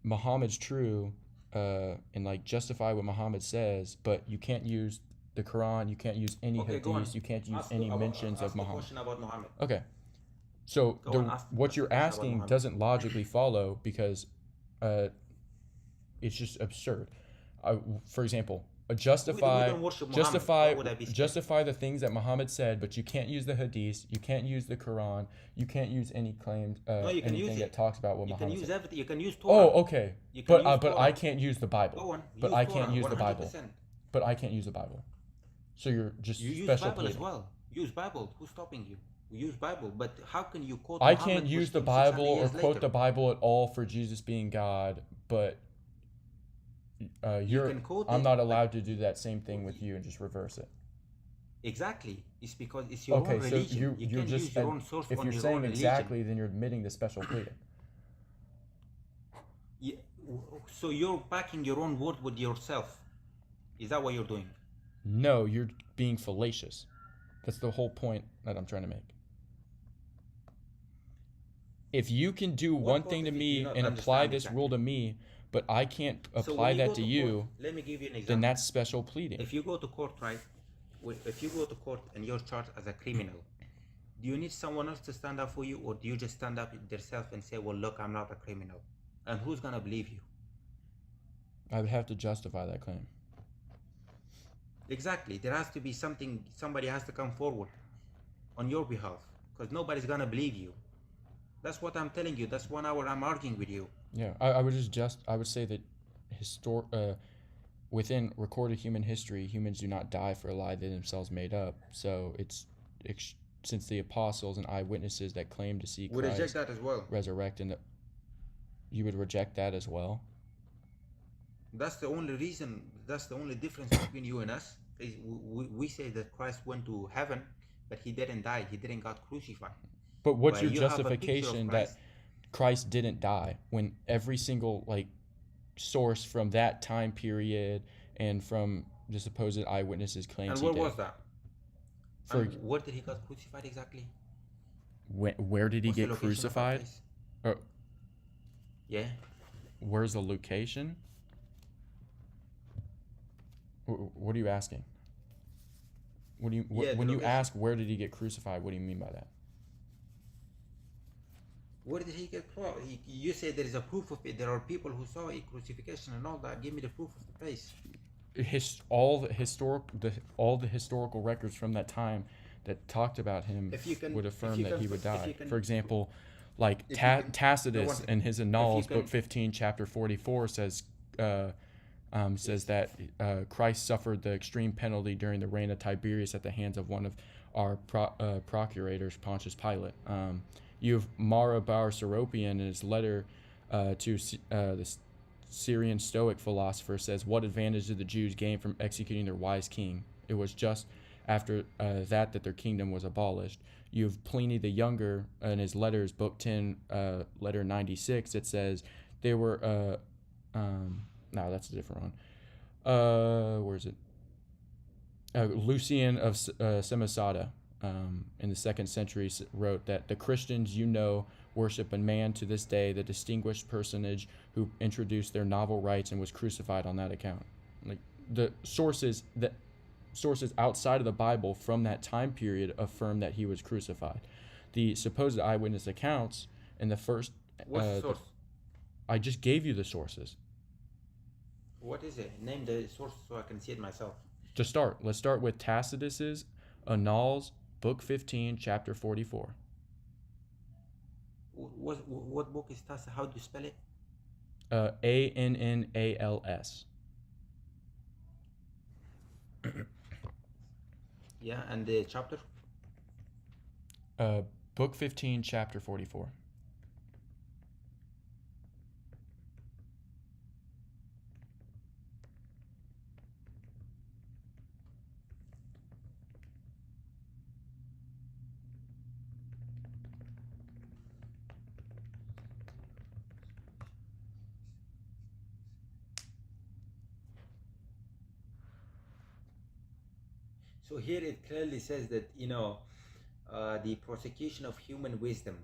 Muhammad's true, and like justify what Muhammad says, but you can't use the Quran, you can't use any hadiths, you can't use any mentions of Muhammad. Question about Muhammad. Okay, so what you're asking doesn't logically follow, because it's just absurd. For example, justify the things that Muhammad said, but you can't use the hadiths, you can't use the Quran, you can't use any claims, anything that talks about what Muhammad said. You can use everything. You can use Torah. Oh, okay. But I can't use the Bible. Go on. But I can't use the Bible. 100%. But I can't use the Bible. So you're just You use special Bible as pleading. well. Use Bible. Who's stopping you? Use Bible. But how can you quote I Muhammad, can't use which the came Bible 600 or years quote later? the Bible at all for Jesus being God, but I'm not allowed to do that same thing with you and just reverse it. Exactly. It's because it's your own Okay, so religion. you're can just use your own source if on you're your saying own exactly, religion. then you're admitting the special pleading. Yeah. So you're backing your own word with yourself. Is that what you're doing? No, you're being fallacious. That's the whole point that I'm trying to make. If you can do one thing to me and apply this rule to me, but I can't apply that to you, let me give you an example. then that's special pleading. If you go to court, right? If you go to court and you're charged as a criminal, do you need someone else to stand up for you, or do you just stand up yourself and say, well, look, I'm not a criminal? And who's going to believe you? I would have to justify that claim. Exactly. There has to be somebody has to come forward on your behalf, because nobody's going to believe you. That's what I'm telling you. That's 1 hour I'm arguing with you. Yeah, I would say that within recorded human history, humans do not die for a lie they themselves made up. So since the apostles and eyewitnesses that claim to see Christ reject that as well. Resurrect, and you would reject that as well. That's the only reason. That's the only difference between you and us. Is we say that Christ went to heaven, but he didn't die. He didn't got crucified. But what's your justification that Christ didn't die when every single source from that time period and from the supposed eyewitnesses claims he did? And where was that? Where did he got crucified exactly? Where did he get crucified? Yeah. Where's the location? What are you asking? When you ask where did he get crucified, what do you mean by that? Where did he get proof? You say there is a proof of it. There are people who saw a crucifixion and all that. Give me the proof of the place. All the historical records from that time that talked about him If you can, would affirm that he would if you die. can, For example, like if you can, no one Tacitus second. in his If you Annals, can, book 15, chapter 44 says that Christ suffered the extreme penalty during the reign of Tiberius at the hands of one of our procurators, Pontius Pilate. You have Mara Bar Seropian in his letter to the Syrian Stoic philosopher says, "What advantage did the Jews gain from executing their wise king? It was just after that their kingdom was abolished." You have Pliny the Younger in his letters, book 10, letter 96. It says they were. No, that's a different one. Where is it? Lucian of Samosata in the 2nd century wrote that the Christians, worship a man to this day, the distinguished personage who introduced their novel rites and was crucified on that account. Like the sources outside of the Bible from that time period affirm that he was crucified. The supposed eyewitness accounts in the first. What's the source? I just gave you the sources. What is it? Name the source so I can see it myself. To start, let's start with Tacitus's Annals, book 15, chapter 44. What book is Tacitus? How do you spell it? Annals. Yeah, and the chapter? Book 15, chapter 44. So here it clearly says that, the prosecution of human wisdom,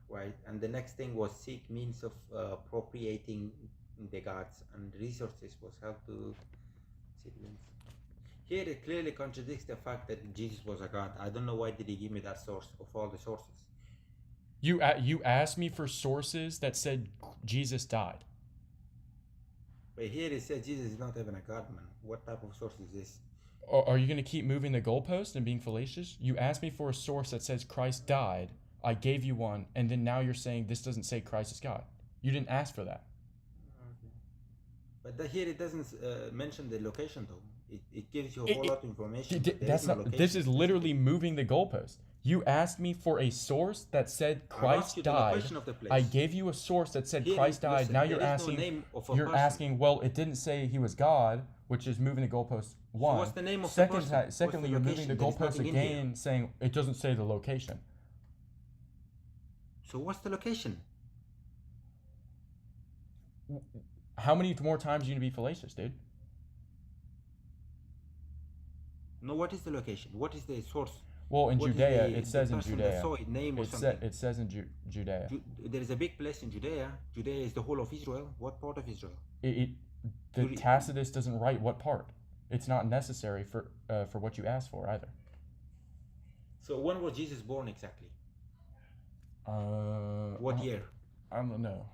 right? And the next thing was seek means of appropriating the gods and resources was help to citizens. Here it clearly contradicts the fact that Jesus was a god. I don't know why did he give me that source of all the sources. You asked me for sources that said Jesus died. But here it says Jesus is not even a god, man. What type of source is this? Are you going to keep moving the goalpost and being fallacious? You asked me for a source that says Christ died. I gave you one, and then now you're saying this doesn't say Christ is God. You didn't ask for that. Okay. But here it doesn't mention the location, though. It gives you a whole lot of information. This is literally moving the goalpost. You asked me for a source that said Christ died. I gave you a source that said Christ died. Listen, now you're asking. You're asking. Well, it didn't say he was God, which is moving the goalpost. One. So what's the name of the person? Secondly, you're moving the goalpost again, saying it doesn't say the location. So what's the location? How many more times are you gonna be fallacious, dude? No, what is the location? What is the source? Well, in What is Judea, the- it says the in person Judea. that saw it, name or something? It says in Judea. There is a big place in Judea. Judea is the whole of Israel. What part of Israel? Tacitus doesn't write what part. It's not necessary for what you asked for either. So when was Jesus born exactly? What year? I don't know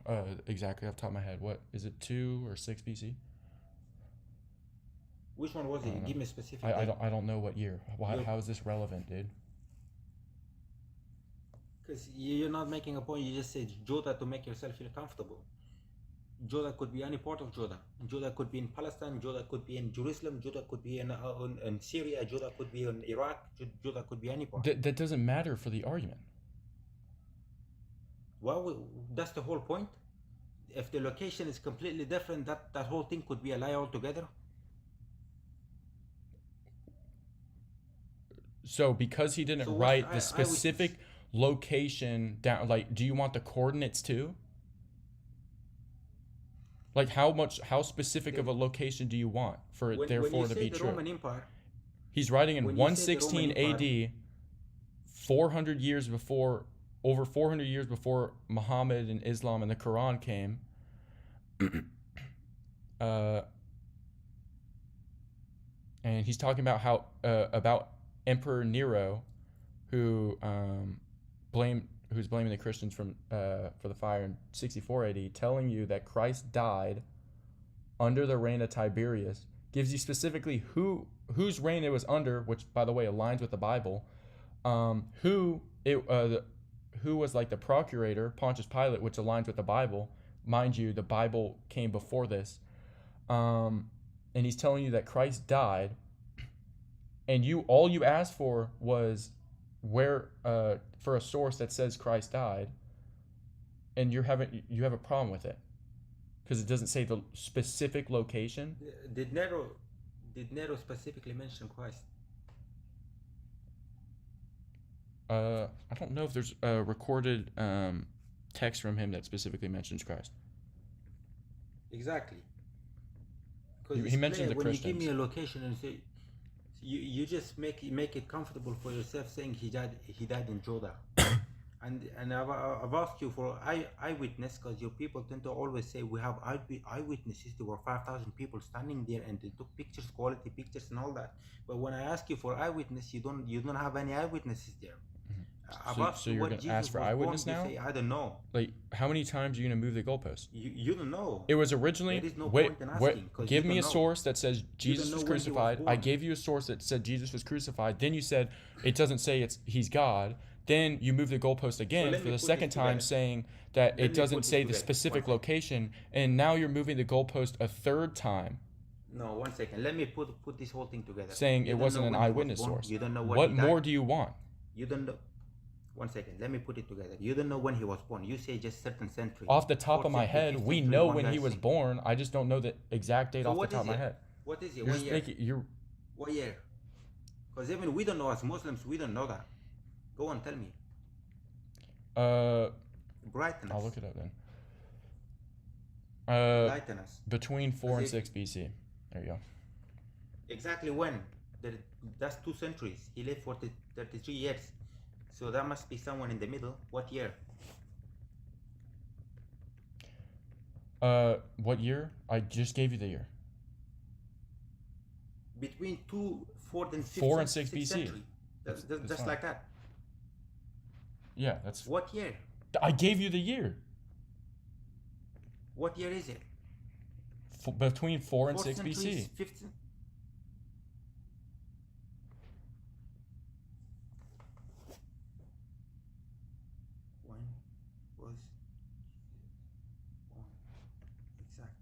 exactly off the top of my head. What is it, 2 or 6 BC? Which one was it? Give me a specific. I don't know what year. How is this relevant, dude? Because you're not making a point. You just said Judah to make yourself feel comfortable. Judah could be any part of Judah. Judah could be in Palestine. Judah could be in Jerusalem. Judah could be in Syria. Judah could be in Iraq. Judah could be any part. That doesn't matter for the argument. Well, that's the whole point. If the location is completely different, that whole thing could be a lie altogether. So because he didn't write the specific location down, like, do you want the coordinates too? Like, how specific of a location do you want for it therefore to be true? Roman Empire, he's writing in 116 AD, 400 years before, over 400 years before Muhammad and Islam and the Quran came. And he's talking about how about Emperor Nero, who blamed who's blaming the Christians for the fire in 64 AD, telling you that Christ died under the reign of Tiberius, gives you specifically whose reign it was under, which by the way aligns with the Bible. Who was like the procurator, Pontius Pilate, which aligns with the Bible. Mind you, the Bible came before this. And he's telling you that Christ died, and all you asked for was for a source that says Christ died, and you have a problem with it because it doesn't say the specific location. Did Nero specifically mention Christ? I don't know if there's a recorded text from him that specifically mentions Christ. Exactly. He mentioned the when Christians. you give me a location and say, you just make it comfortable for yourself, saying he died in Judah. And I've asked you for eyewitness, because your people tend to always say we have eyewitnesses. There were 5,000 people standing there and they took pictures, quality pictures and all that. But when I ask you for eyewitness, you don't have any eyewitnesses there. So you're going to ask for eyewitness now? Say, I don't know. Like, how many times are you going to move the goalpost? You don't know. It was originally, there is no point in asking, give me a source that says Jesus was crucified. I born. gave you a source that said Jesus was crucified. Then you said it doesn't say he's God. Then you move the goalpost again for the second time, saying that it doesn't say the specific location. And now you're moving the goalpost a third time. No, 1 second. Let me put this whole thing together. Saying it wasn't an eyewitness source. You don't know what more do you want? You don't know. 1 second. Let me put it together. You don't know when he was born. You say just certain century. Off the top of my head, we know when he was born. I just don't know the exact date off the top of my head. What is it? What year? What year? Because even we don't know, as Muslims, we don't know that. Go on, tell me. Brighten us. I'll look it up then. Enlighten us. Between 4 and 6 BC. There you go. Exactly when? That's 2 centuries. He lived for 33 years. So that must be someone in the middle. What year? What year? I just gave you the year. Between 4 and 6 BC. Century. That's like that. Yeah, that's... What year? I gave you the year. What year is it? Between 4 and 6 BC. 15? When was born? Exactly.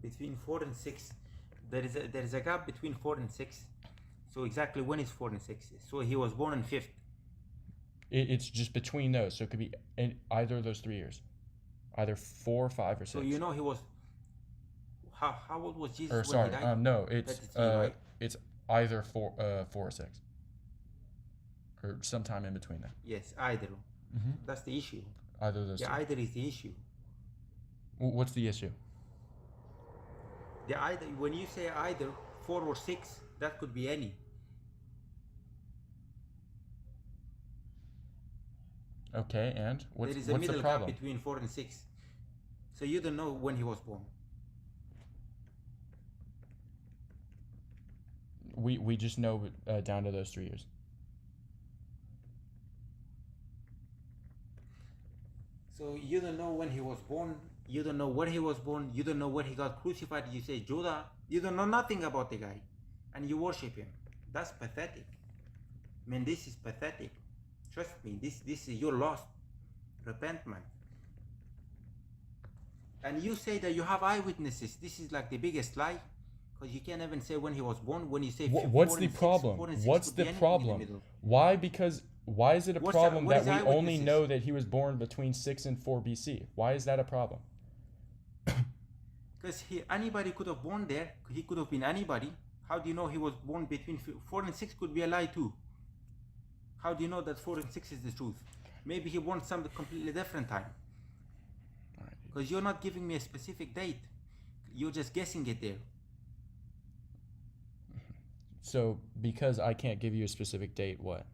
Between 4 and 6, there is a gap between 4 and 6. So exactly when is 4 and 6? So he was born in 5th. It's just between those, so it could be in either of those 3 years, either 4, 5, or 6. So you know he was. How old was Jesus? Or sorry, when he died? no, it's 33, right? it's either 4 or 6, or sometime in between there. Yes, either. Mm-hmm. That's the issue. Either of those. Yeah, two. either is the issue. What's the issue? The either, when you say either 4 or 6, that could be any. Okay, and what's there is a what's middle the problem? gap between 4 and 6. So you don't know when he was born. We just know down to those 3 years. So you don't know when he was born. You don't know where he was born. You don't know where he got crucified. You say Judah. You don't know nothing about the guy, and you worship him. That's pathetic. I mean, this is pathetic. Trust me. This is, you're lost. Repent, man. And you say that you have eyewitnesses. This is like the biggest lie, because you can't even say when he was born. When you say what's the problem? What's the problem? Why? Because why is it a problem that we only know that he was born between 6 and 4 BC? Why is that a problem? Because anybody could have born there. He could have been anybody. How do you know he was born between 4 and 6? Could be a lie too. How do you know that 4 and 6 is the truth? Maybe he born some completely different time. Because you're not giving me a specific date. You're just guessing it there. So because I can't give you a specific date, what?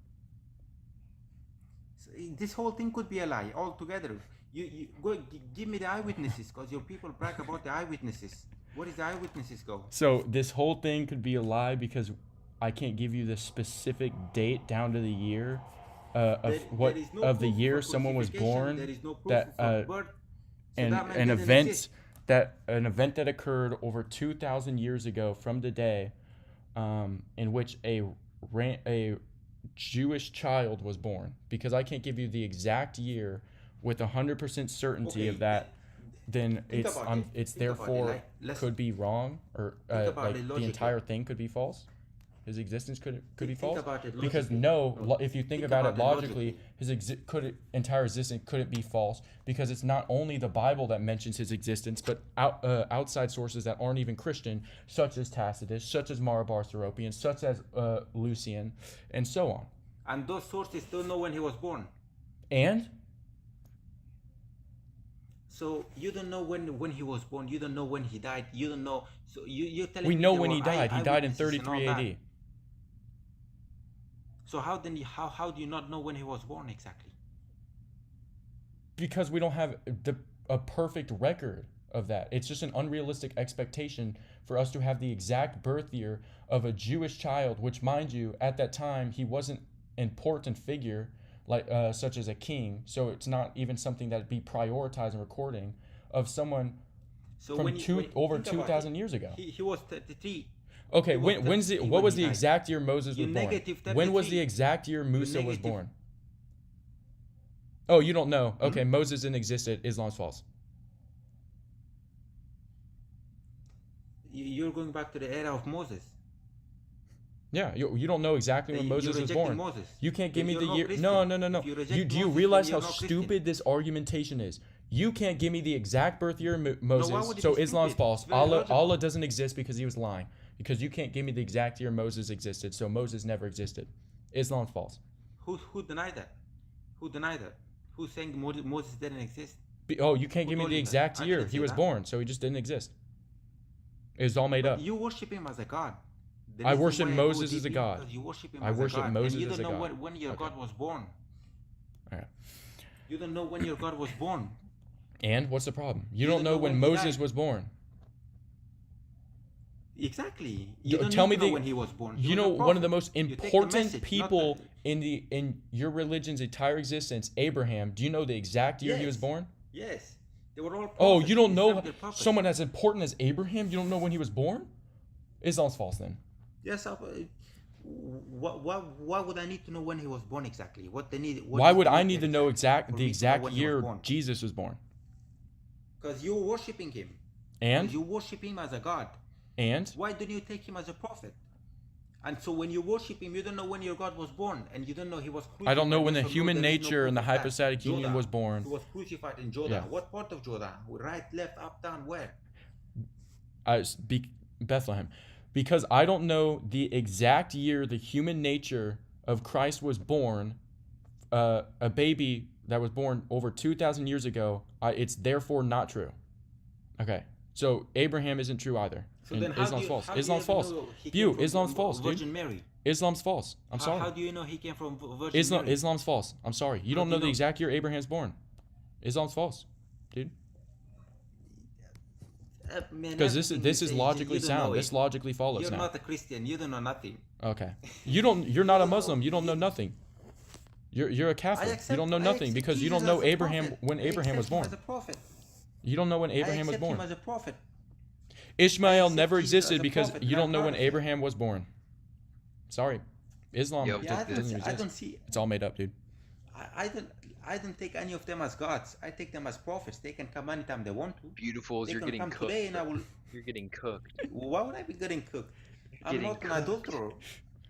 So this whole thing could be a lie altogether. You go give me the eyewitnesses, because your people brag about the eyewitnesses. Where does the eyewitnesses go? So this whole thing could be a lie because I can't give you the specific date down to the year There is no of the proof year of someone was crucifixion. born, There is no proof that of birth. So and that man an didn't event exist. an event that occurred over 2,000 years ago from today, in which a Jewish child was born. Because I can't give you the exact year with 100% certainty Okay, of that, then think it's about it. it's Think about it. therefore Like, let's could be wrong, or think about like it the logically. entire thing could be false. His existence could be Think false. about it Because logically. if you think Think about it about it logically, logically. entire existence couldn't be false, because it's not only the Bible that mentions his existence, but outside sources that aren't even Christian, such as Tacitus, such as Mara Bartholopy, such as Lucian, and so on. And those sources don't know when he was born. And So you don't know when he was born. You don't know when he died. You don't know. So you're telling we me know there when he were died. He died in eyewitnesses and all 33 that. AD. So how do you not know when he was born exactly? Because we don't have a perfect record of that. It's just an unrealistic expectation for us to have the exact birth year of a Jewish child, which, mind you, at that time he wasn't an important figure like such as a king, so it's not even something that'd be prioritized and recording of someone So from over think about 2,000 it, years ago. he was 33. Okay, He was when's 33 what when was he the died. exact year Moses You was born? negative When was the 33. exact year Musa was negative- born? Oh, you don't know. Okay, Moses didn't exist. Islam's false. You're going back to the era of Moses. Yeah, you don't know exactly when You're Moses was rejecting born. Moses. You can't give Then me you're the not year. Christian. No. If you Do reject you Moses, realize then how you're not Christian. stupid this argumentation is? You can't give me the exact birth year of why Moses, would it so be Islam's stupid? false. It's very logical. Allah doesn't exist because he was lying. Because you can't give me the exact year Moses existed, so Moses never existed. Islam's false. Who denied that? Who denied that? Who's saying Moses didn't exist? You can't Who give me told the you that? exact I year. didn't He say was that. born, so he just didn't exist. It was all made But up. you worship him as a god. The I reason worship why I go Moses as a deep god. because you worship him I as a worship god, Moses and you as don't a know god. when your Okay. God was born. All right. You don't know when your God was born. And what's the problem? You You don't don't know know when when he Moses died. was born. Exactly. You don't Tell need me to know the. when he was born. He You was know, a one of the prophet. most You take the important message, not people the- in your religion's entire existence, Abraham. Do you know the exact year he was Yes. born? Yes. They were all prophets. Oh, you don't They know served their purpose. someone as important as Abraham? You don't know when he was born? Islam's false then. Yes. Why would I need to know when he was born exactly? What they need? Why would I need to know for the me to know exact when he was year born? Jesus was born? Because you're worshiping him. And You worship him as a god. and Why don't you take him as a prophet? And so when you worship him, you don't know when your God was born, and you don't know he was crucified. I don't know when the Yes or no, human there is no nature and the proof of that. hypostatic union Jordan. was born. He was crucified in Jordan. Yeah. What part of Jordan? Right, left, up, down, where? Bethlehem, because I don't know the exact year the human nature of Christ was born. A baby that was born over 2,000 years ago. It's therefore not true. Okay, so Abraham isn't true either. So And then how Islam's do you, false. how do you Islam's ever false. know he View, came from Islam's false, dude. Virgin Mary? Islam's false. I'm sorry. How do you know he came from Virgin Mary? Islam's false. I'm sorry. You How don't do know you the know? exact year Abraham's born. Islam's false, dude. Man, Because everything this you is say, logically you don't know sound. it. This logically follows You're now. not a Christian. You don't know nothing. Okay. You're not a Muslim. You don't know nothing. You're a Catholic. You don't know nothing because you don't know Abraham when Abraham was born. As a prophet. You don't know when Abraham was I accept him born. as a prophet. Ishmael accept never Jesus as existed a because prophet, you not don't know when prophet. Abraham was born. Sorry. Islam Yo, Yeah, doesn't I exist. don't see. It's all made up, dude. I don't take any of them as gods. I take them as prophets. They can come anytime they want to. Beautifuls, They you're can getting come cooked. today, and I bro. will. You're getting cooked. Why would I be getting cooked? I'm getting not an cooked. adulterer.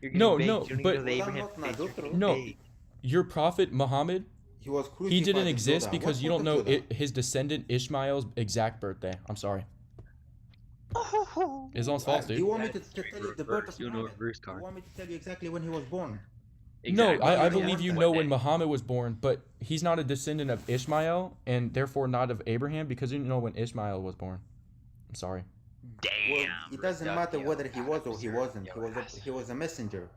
You're No, getting no, baked. You don't but- even know the Well, I'm Abraham not an face. You're adulterer. getting No. baked. Your prophet Muhammad, He was crucified. he didn't in exist Jordan. because What you don't part know of Jordan? his descendant Ishmael's exact birthday. I'm sorry. Islam's false, Do you dude. want me to That's tell you the reverse. birth of You know Muhammad? reverse Do card. you want me to tell you exactly when he was born? No, Exactly. I You don't believe want you that. know What when day? Muhammad was born, but he's not a descendant of Ishmael and therefore not of Abraham because you know when Ishmael was born. I'm sorry. Damn. Well, it doesn't bro. matter Yo, whether he was or he sir. wasn't. Yo, He was a messenger.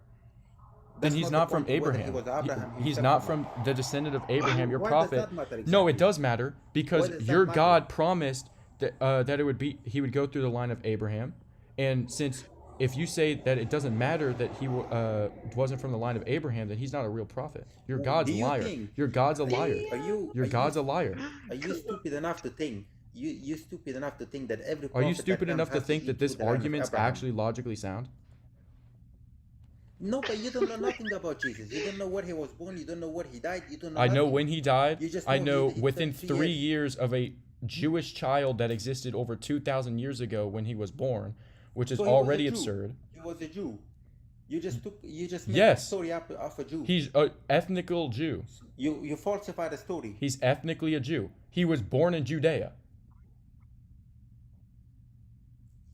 Then That's he's not the not from point. Whether he Abraham. was Abraham He's himself or not not. from the descendant of Abraham, your Why does prophet. that matter No, it exactly? does matter because Why does your that matter? God promised that it would be he would go through the line of Abraham, and since if you say that it doesn't matter that he wasn't from the line of Abraham, then he's not a real prophet. Your God's Do a you liar. think? Your God's a liar. Are you Your are you God's a liar. are you stupid enough to think you stupid enough to think that every Are you prophet that stupid comes enough to has to think that eat this through the line of argument's Abraham? actually logically sound? No, but you don't know nothing about Jesus. You don't know where he was born. You don't know where he died. You don't know I know nothing. when he died. You just I know know he within 33 3 years. years of a Jewish child that existed over 2,000 years ago when he was born, which is So he was a already Jew. absurd. He was a Jew. You just made Yes. a story up of a Jew. He's an ethnical Jew. You falsified a story. He's ethnically a Jew. He was born in Judea.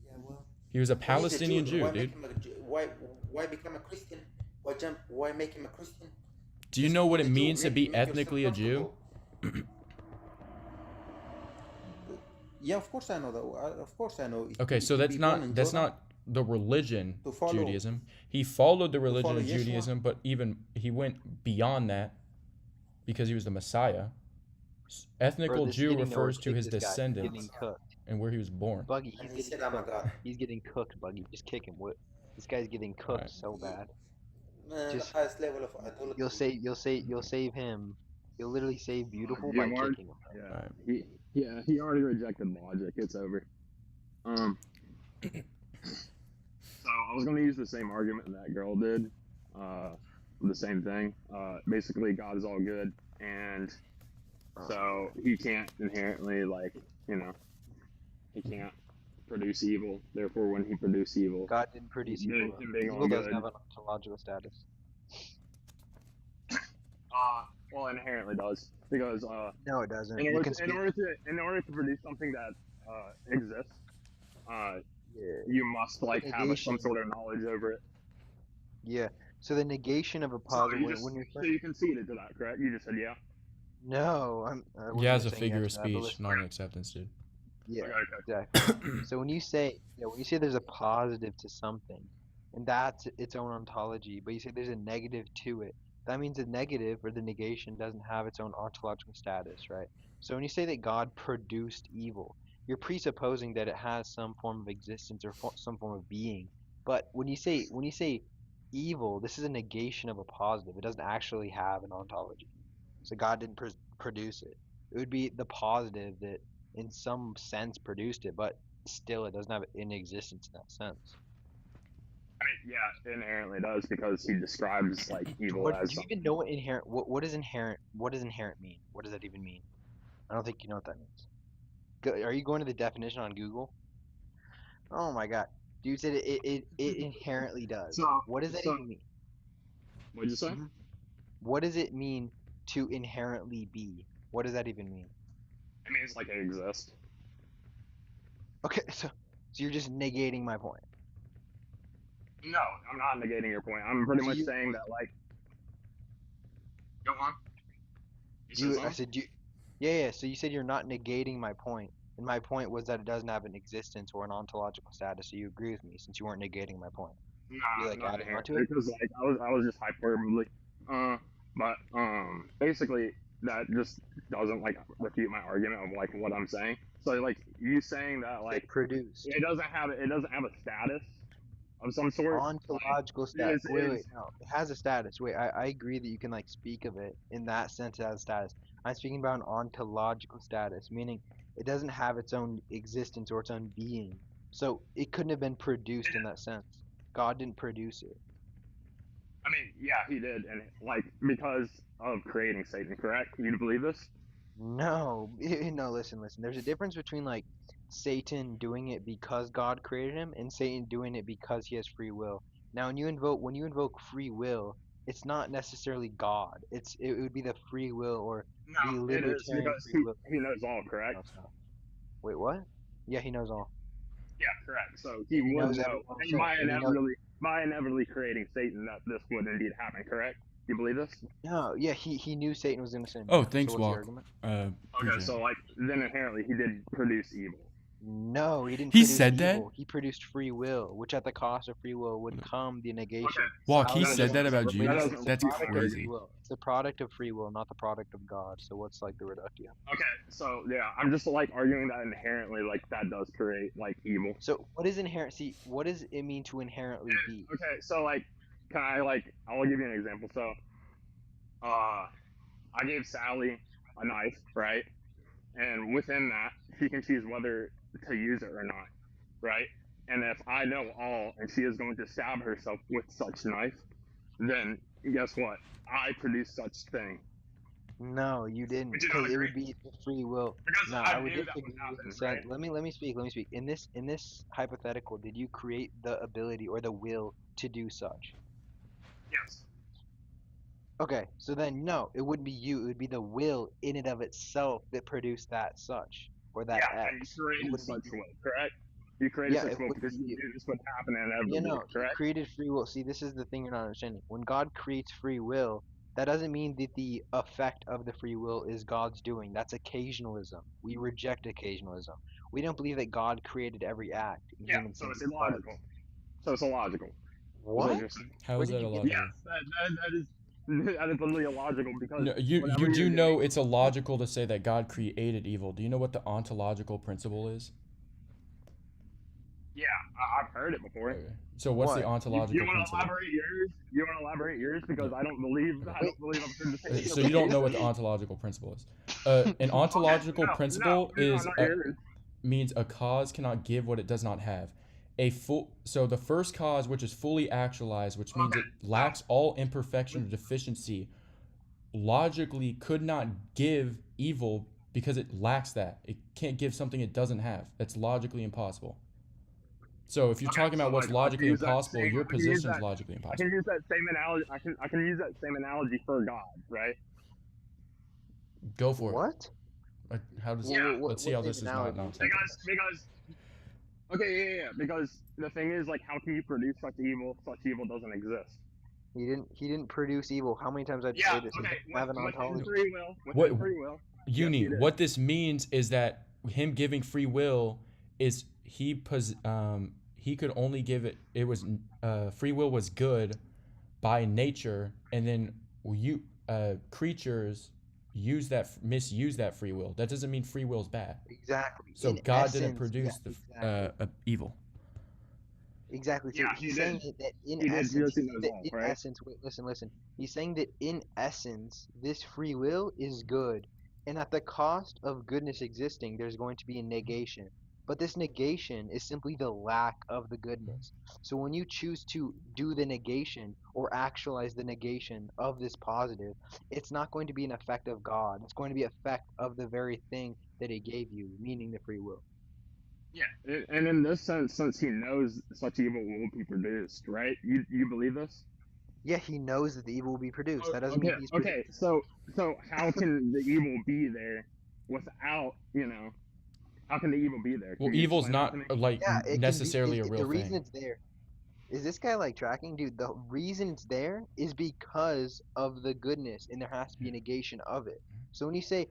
Yeah, well, He was a he's a Palestinian Jew. Jew, Why dude. make him a Jew? Why become a Christian? Why make him a Christian? Do you Just know be what a it Jew. means to be Make yourself ethnically a Jew? comfortable. Yeah, of course I know that. Of course I know. Okay, so To that's be born in that's Jordan, not the religion to follow Judaism. He followed the religion follow of Yeshua. Judaism, but even he went beyond that because he was the Messiah. Ethnical this Jew getting nowhere. refers to Kick his this guy. He's descendants getting cooked. and where he was born. Buggy, And he's he getting said, "I'm a cooked. god." He's getting cooked, Buggy. Just kick him. What? This guy's getting cooked Alright. so bad. Man, Just- the highest level of idolatry. You'll save him. You'll literally save Beautiful Yeah, by Mark. kicking him. Yeah, he already rejected logic. It's over. So I was gonna use the same argument that girl did. The same thing. Basically, God is all good, and so he can't inherently he can't produce evil. Therefore, when he produced evil, God didn't produce Him evil. being all Evil doesn't good. have an ontological status. well, inherently does because No, it doesn't. in You order can to, speak. in order to produce something that exists, Yeah. you must have some Negation. sort of knowledge over it. Yeah. So the negation of a So positive you, when you're so you conceded to that, correct? You just said yeah. no, I wasn't Yeah, as a saying figure yes of to that, but speech, listen. not an acceptance, dude. Yeah. Okay. Exactly. So when you say there's a positive to something, and that's its own ontology, but you say there's a negative to it, that means the negative or the negation doesn't have its own ontological status, right? So when you say that God produced evil, you're presupposing that it has some form of existence or some form of being. But when you say evil, this is a negation of a positive. It doesn't actually have an ontology. So God didn't produce it. It would be the positive that in some sense produced it, but still it doesn't have an existence in that sense. I mean, yeah, it inherently does because he describes like evil as Do you even know what inherent? What does inherent? What does inherent mean? What does that even mean? I don't think you know what that means. Are you going to the definition on Google? Oh my God, dude said it inherently does. So- What does that so- even mean? What'd you say? Mhm. What does it mean to inherently be? What does that even mean? It means like it exists. Okay, so you're just negating my point. No, I'm not negating your point. I'm pretty So much you- saying that like. Go on. I said you. Yeah. So you said you're not negating my point, and my point was that it doesn't have an existence or an ontological status. So you agree with me since you weren't negating my point. No, You, like, not adding inherent, onto it? because like I was just hyperbole. But basically that just doesn't like refute my argument of like what I'm saying. So like you saying that like Produced it doesn't have a status of some sort. ontological status. is- Wait, is- no, it has a status. Wait, I agree that you can like speak of it in that sense. It has a status. I'm speaking about an ontological status, meaning it doesn't have its own existence or its own being. So it couldn't have been produced in that sense. God didn't produce it. I mean, yeah, he did, and like because of creating Satan, correct? You believe this? No, no, listen. There's a difference between like Satan doing it because God created him and Satan doing it because he has free will. Now, when you invoke free will, it's not necessarily God. It would be the free will or the No, it is libertarian because free will. he knows all, No, correct? it's not. Wait, what? Yeah, he knows all. Yeah, correct. So he He would knows know, everyone and said, and he knows- by inevitably creating Satan, that this would indeed happen, correct? You believe this? No, yeah, he knew Satan was gonna sin. Oh, Yeah, thanks, so what's your Walk. argument? Okay, Appreciate so it. like then inherently he did produce evil. No, he didn't He produce said that? evil. He produced free will, which at the cost of free will would come the negation. Walk, How he is said it that it's about the- that Jesus? doesn't That's product of free crazy. will. It's the product of free will, not the product of God. So what's like the reduction? Okay, so yeah, I'm just like arguing that inherently, like that does create like evil. So what is inherent? See, what does it mean to inherently be? Okay, so like, can I like? I'll give you an example. So, I gave Sally a knife, right? And within that, she can choose whether to use it or not, right? And if I know all, and she is going to stab herself with such knife, then guess what? I produce such thing. No, you didn't, Would you because not it agree? would be the free will. Because No, I I would knew that would disagree with the happen, sense. right? Let me speak. Let me speak. In this hypothetical, did you create the ability or the will to do such? Yes. Okay, so then no, it wouldn't be you. It would be the will in and of itself that produced that such or that Yeah, and you X. It created wouldn't be such you. will, correct? You created Yeah, such it will wouldn't because be you you. knew this would happen Yeah, inevitably, no, he correct? created free will. See, this is the thing you're not understanding. When God creates free will, that doesn't mean that the effect of the free will is God's doing. That's occasionalism. We reject occasionalism. We don't believe that God created every act in Yeah, human so it's thinking. But illogical. So it's illogical. Is what what? you're saying. How Where is did that you get Yes, that? illogical? that is that is literally illogical because No, you whenever do you're know giving it's illogical to say that God created evil. Do you know what the ontological principle is? yeah, I've heard it before. Okay. So what's the What? You ontological want to principle? elaborate yours? You want to elaborate yours because Yeah. I don't believe Okay. I've heard the same shit So you don't before. know what the ontological principle is. An Okay, ontological principle no, is not yours. means a cause cannot give what it does not have. So the first cause, which is fully actualized, which means Okay, it so lacks all imperfection or deficiency, logically could not give evil because it lacks that. It can't give something it doesn't have. That's logically impossible. So if you're okay, talking so about what's like I can logically use that impossible, same your I can use position's that logically I can impossible. use that same analogy I can use that same analogy for God, right? Go for it. What? How does? Yeah, Let's see What how same this is not analogy? nonsensical. because okay, yeah, because the thing is like how can you produce such evil? Such evil doesn't exist. He didn't produce evil. How many times I have to Yeah, say this? He okay, doesn't have an within ontology. free will, What yes, Uni? he did. What this means is that him giving free will is he could only give it. It was free will was good by nature, and then you creatures misuse that free will. That doesn't mean free will is bad. Exactly. So In God didn't essence, yeah, produce the exactly. Evil. Exactly. So Yeah, he he's did. saying that in He did essence, because he knows all, right? wait, listen. He's saying that in essence, this free will is good. And at the cost of goodness existing, there's going to be a negation. But this negation is simply the lack of the goodness. So when you choose to do the negation or actualize the negation of this positive, it's not going to be an effect of God. It's going to be an effect of the very thing that he gave you, meaning the free will. Yeah, and in this sense, since he knows such evil will be produced, right? You believe this? Yeah, he knows that the evil will be produced. Oh, That doesn't okay, mean he's okay. producing it. So how can the evil be there without how can the evil be there? Well, Can you evil's explain that to not me? like Yeah, it can be. necessarily a real The reason thing. it's there is this guy like tracking, dude. The reason it's there is because of the goodness, and there has to be a negation of it. So when you say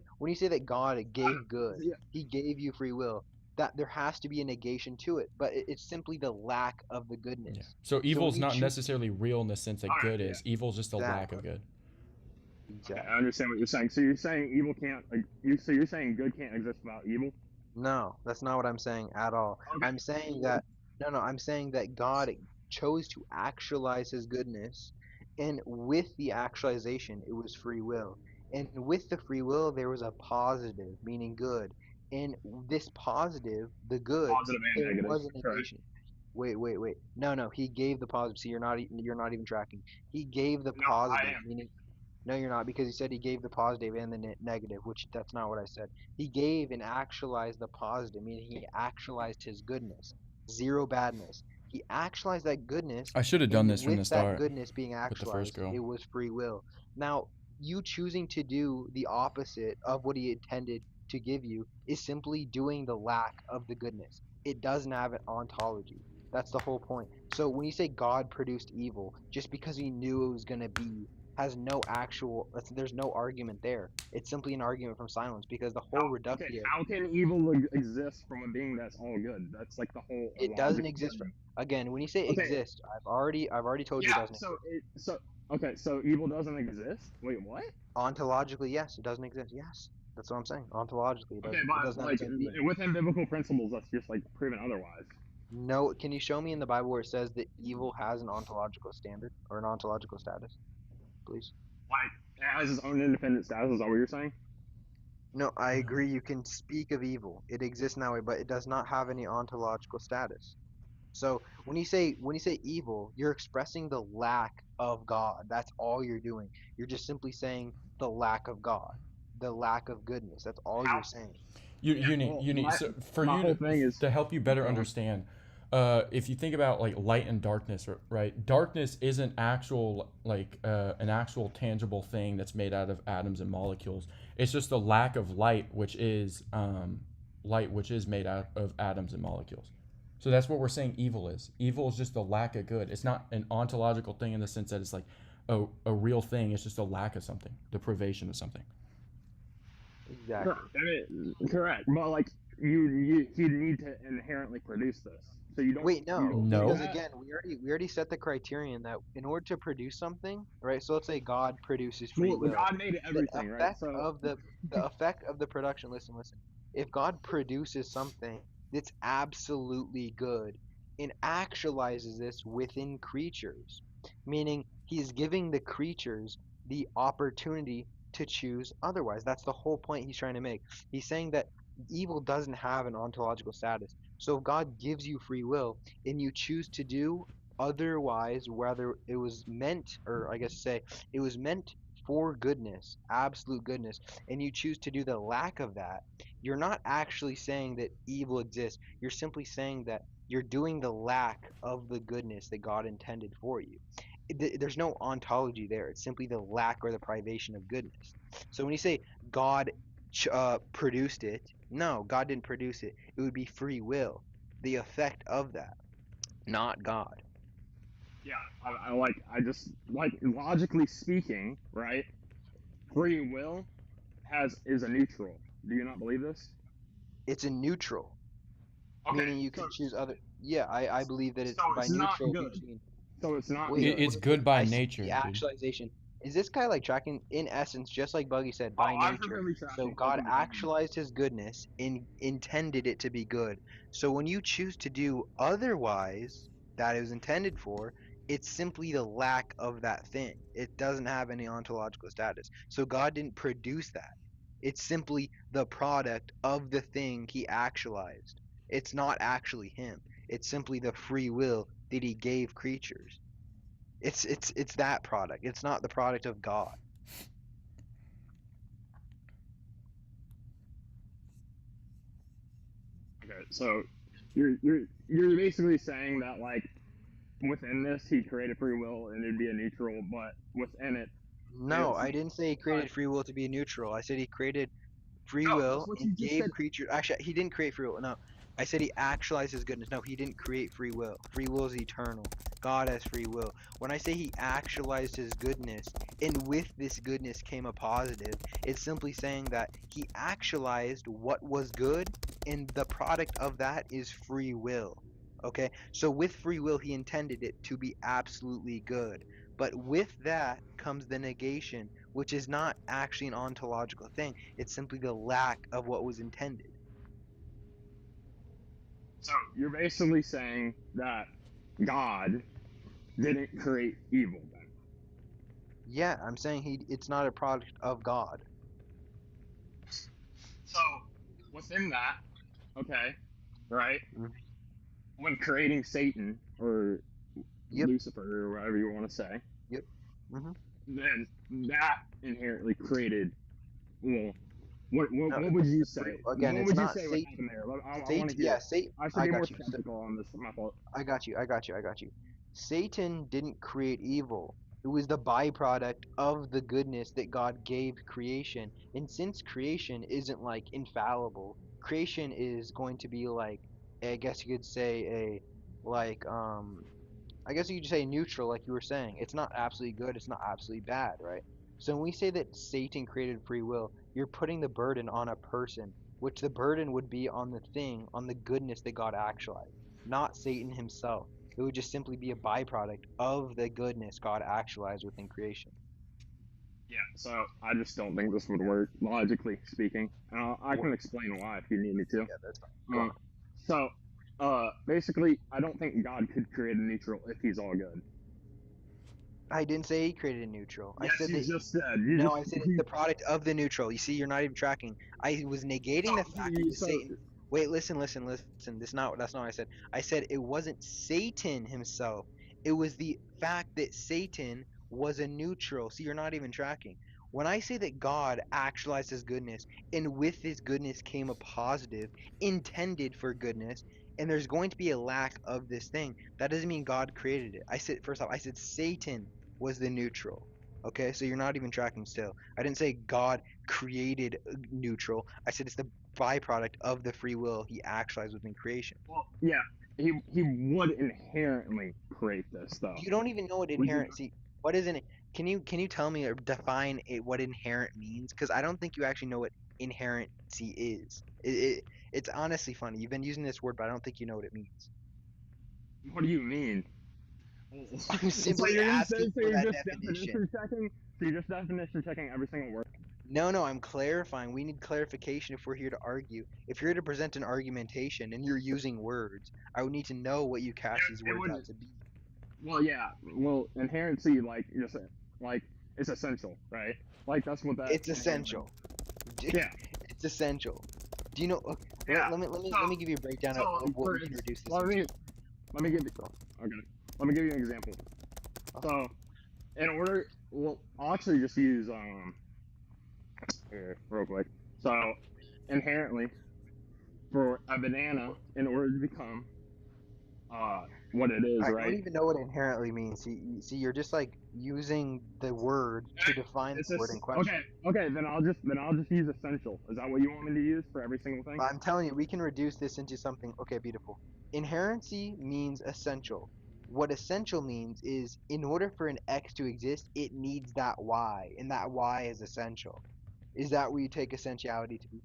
that God gave good, Yeah, He gave you free will. That there has to be a negation to it, but it's simply the lack of the Yeah. goodness. So So when evil's you not choose necessarily real in the sense all that right, good yeah, is. Evil's just a lack of exactly, good. okay. exactly. I understand what you're saying. So you're saying evil can't like so you're saying good can't exist without evil? No, that's not what I'm saying at all. Okay, I'm saying that no, I'm saying that God chose to actualize his goodness, and with the actualization, it was free will. And with the free will, there was a positive, meaning good. And this positive, the good, positive and there negative, was a correct? negation. Wait. No, he gave the positive. See, you're not even tracking. He gave the No, I positive, am. meaning no, you're not, because he said he gave the positive and the negative, which that's not what I said. He gave and actualized the positive, meaning he actualized his goodness, zero badness. He actualized that goodness, I should have done and this from the with that start goodness being with the first actualized, girl. it was free will. Now, you choosing to do the opposite of what he intended to give you is simply doing the lack of the goodness. It doesn't have an ontology. That's the whole point. So when you say God produced evil, just because he knew it was going to be has no actual. There's no argument there. It's simply an argument from silence because the whole Okay, reductio, how can evil exist from a being that's all good? That's like the whole it doesn't illogical exist. thing. Again, when you say Okay, exist, I've already told you it yeah. doesn't exist. So evil doesn't exist. Wait, what? Ontologically, yes, it doesn't exist. Yes, that's what I'm saying. Ontologically, Okay, it but doesn't have its like own being. within biblical principles, that's just like proven otherwise. No, can you show me in the Bible where it says that evil has an ontological standard or an ontological status, please? Like it has its own independent status. Is that what you're saying? No, I agree. You can speak of evil. It exists in that way, but it does not have any ontological status. So when you say evil, you're expressing the lack of God. That's all you're doing. You're just simply saying the lack of God, the lack of goodness. That's all How? you're saying. Yeah. Well, You need my so for my you whole thing is. to help you better Go on. understand. If you think about like light and darkness, right? Darkness isn't actual like an actual tangible thing that's made out of atoms and molecules. It's just the lack of light, which is made out of atoms and molecules. So that's what we're saying evil is. Evil is just the lack of good. It's not an ontological thing in the sense that it's like a real thing. It's just a lack of something, the privation of something. Exactly. Correct. But like you need to inherently produce this. So you don't. Wait, You no, don't do No. because that. again, we already set the criterion that in order to produce something, right? So let's say God produces free Well, will. God made The everything, right? effect So of the effect of the production, listen. If God produces something that's absolutely good and actualizes this within creatures, meaning he's giving the creatures the opportunity to choose otherwise. That's the whole point he's trying to make. He's saying that evil doesn't have an ontological status. So if God gives you free will and you choose to do otherwise, whether it was meant, or I guess say, it was meant for goodness, absolute goodness, and you choose to do the lack of that, you're not actually saying that evil exists. You're simply saying that you're doing the lack of the goodness that God intended for you. There's no ontology there. It's simply the lack or the privation of goodness. So when you say God produced it, no, God didn't produce it. It would be free will, the effect of that, not God. yeah, I just like logically speaking, right? Free will is a neutral. Do you not believe this? It's a neutral, Okay, meaning you so can choose other. Yeah, I believe that so it's by it's not neutral good. between. So it's not Wait, good. It's wait. good by I said nature, the dude. actualization. Is this guy like tracking in essence, just like Buggy said, Oh, by I'm nature? completely So tracking God open the comment. actualized his goodness and intended it to be good. So when you choose to do otherwise that it was intended for, it's simply the lack of that thing. It doesn't have any ontological status. So God didn't produce that. It's simply the product of the thing he actualized. It's not actually him. It's simply the free will that he gave creatures. It's that product. It's not the product of God. Okay, so you're basically saying that like within this he created free will and it'd be a neutral, but within it, No, it's I didn't say he created free will to be neutral. I said he created free no. That's will what and you just gave said. creatures. Actually, he didn't create free will. No, I said he actualized his goodness. No, he didn't create free will. Free will is eternal. God has free will. When I say he actualized his goodness, and with this goodness came a positive, it's simply saying that he actualized what was good, and the product of that is free will. Okay? So with free will, he intended it to be absolutely good. But with that comes the negation, which is not actually an ontological thing. It's simply the lack of what was intended. So you're basically saying that God didn't create evil then. Yeah, I'm saying it's not a product of God. So within that, okay, right? Mhm. When creating Satan or Yep, Lucifer or whatever you want to say, yep. hmm then that inherently created. Well, No, what would you say? again, What it's would you not say would Satan. happen there? I want Satan, to yeah, hear. Satan. I should I be more got you. skeptical on this. My fault. I got you. Satan didn't create evil. It was the byproduct of the goodness that God gave creation. And since creation isn't like infallible, creation is going to be like, I guess you could say a like I guess you could say neutral, like you were saying. It's not absolutely good, it's not absolutely bad, right? So when we say that Satan created free will, you're putting the burden on a person, which the burden would be on the thing, on the goodness that God actualized, not Satan himself. It would just simply be a byproduct of the goodness God actualized within creation. Yeah, so I just don't think this would work, logically speaking. I What? can explain why if you need me to. Yeah, that's fine. Go Uh, on. so, basically, I don't think God could create a neutral if he's all good. I didn't say he created a neutral. I Yes, said you that just said. You no, just. I said it's the product of the neutral. You see, you're not even tracking. I was negating the fact that So, Satan. Wait, listen. That's not what I said. I said it wasn't Satan himself. It was the fact that Satan was a neutral. See, you're not even tracking. When I say that God actualized his goodness, and with his goodness came a positive intended for goodness, and there's going to be a lack of this thing, that doesn't mean God created it. I said first off, I said Satan was the neutral. Okay, so you're not even tracking still. I didn't say God created neutral. I said it's the byproduct of the free will he actualized within creation. well, yeah, he would inherently create this though. You don't even know what Would you? inherent. See, what is it? Can you tell me or define what inherent means? Because I don't think you actually know what inherency is. It's honestly funny. You've been using this word, but I don't think you know what it means. What do you mean? I'm So simply you're just asking so for you're that just definition. definition checking. So you're just definition checking every single word. No, I'm clarifying. We need clarification if we're here to argue. If you're here to present an argumentation and you're using words, I would need to know what you cast these It words would. out to be. Well, yeah. Well, inherency, like you're saying, like it's essential, right? Like that's what that It's inherently. essential. Yeah. It's essential. Do you know? Okay, Yeah. So let me give you a breakdown of what we can reduce this let into. me give you. Okay. Let me give you an example. Okay. So in order, well, I'll actually just use here real quick. So inherently, for a banana, in order to become what it is, I don't right? even know what inherently means. See, you're just like using the word to define It's the word just in question. okay. Okay, then I'll just use essential. Is that what you want me to use for every single thing? But I'm telling you, we can reduce this into something. Okay, beautiful. Inherency means essential. What essential means is in order for an X to exist, it needs that Y, and that Y is essential. Is that where you take essentiality to be?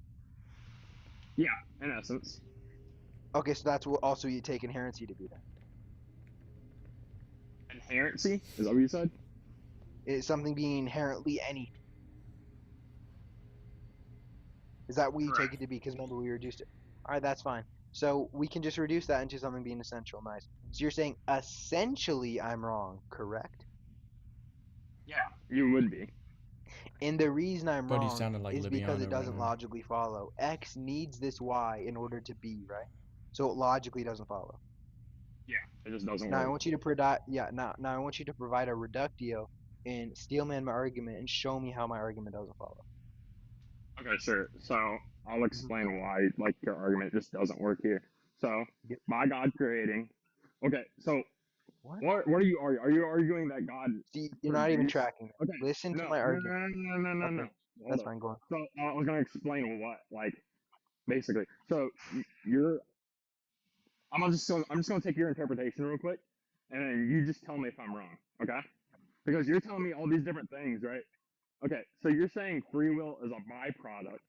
Yeah, in essence. Okay, so that's what also you take inherency to be then. Inherency? Is that what you said? Is something being inherently anything? Is that what you take Correct. it to be? Because remember, we reduced it. All right, that's fine. So we can just reduce that into something being essential. Nice. So you're saying essentially I'm wrong, correct? Yeah, you would be. And the reason I'm But he wrong sounded like is because it Liviano right doesn't now. logically follow. X needs this Y in order to be, right? So it logically doesn't follow. Yeah, it just doesn't Now I work. want you to provide now I want you to provide a reductio and steelman my argument and show me how my argument doesn't follow. Okay, sure. So I'll Mhm. explain why like your argument just doesn't work here. So Yep. by God creating. Okay, so What? what are you arguing? Are you arguing that God See, you're not even produced? tracking. Okay, Listen to no, my no, argument. no, no, no, no, no. Okay, Hold that's up. fine. Go on. So I was gonna explain what, like, basically. So you're, I'm just gonna take your interpretation real quick, and then you just tell me if I'm wrong, okay? Because you're telling me all these different things, right? Okay, so you're saying free will is a byproduct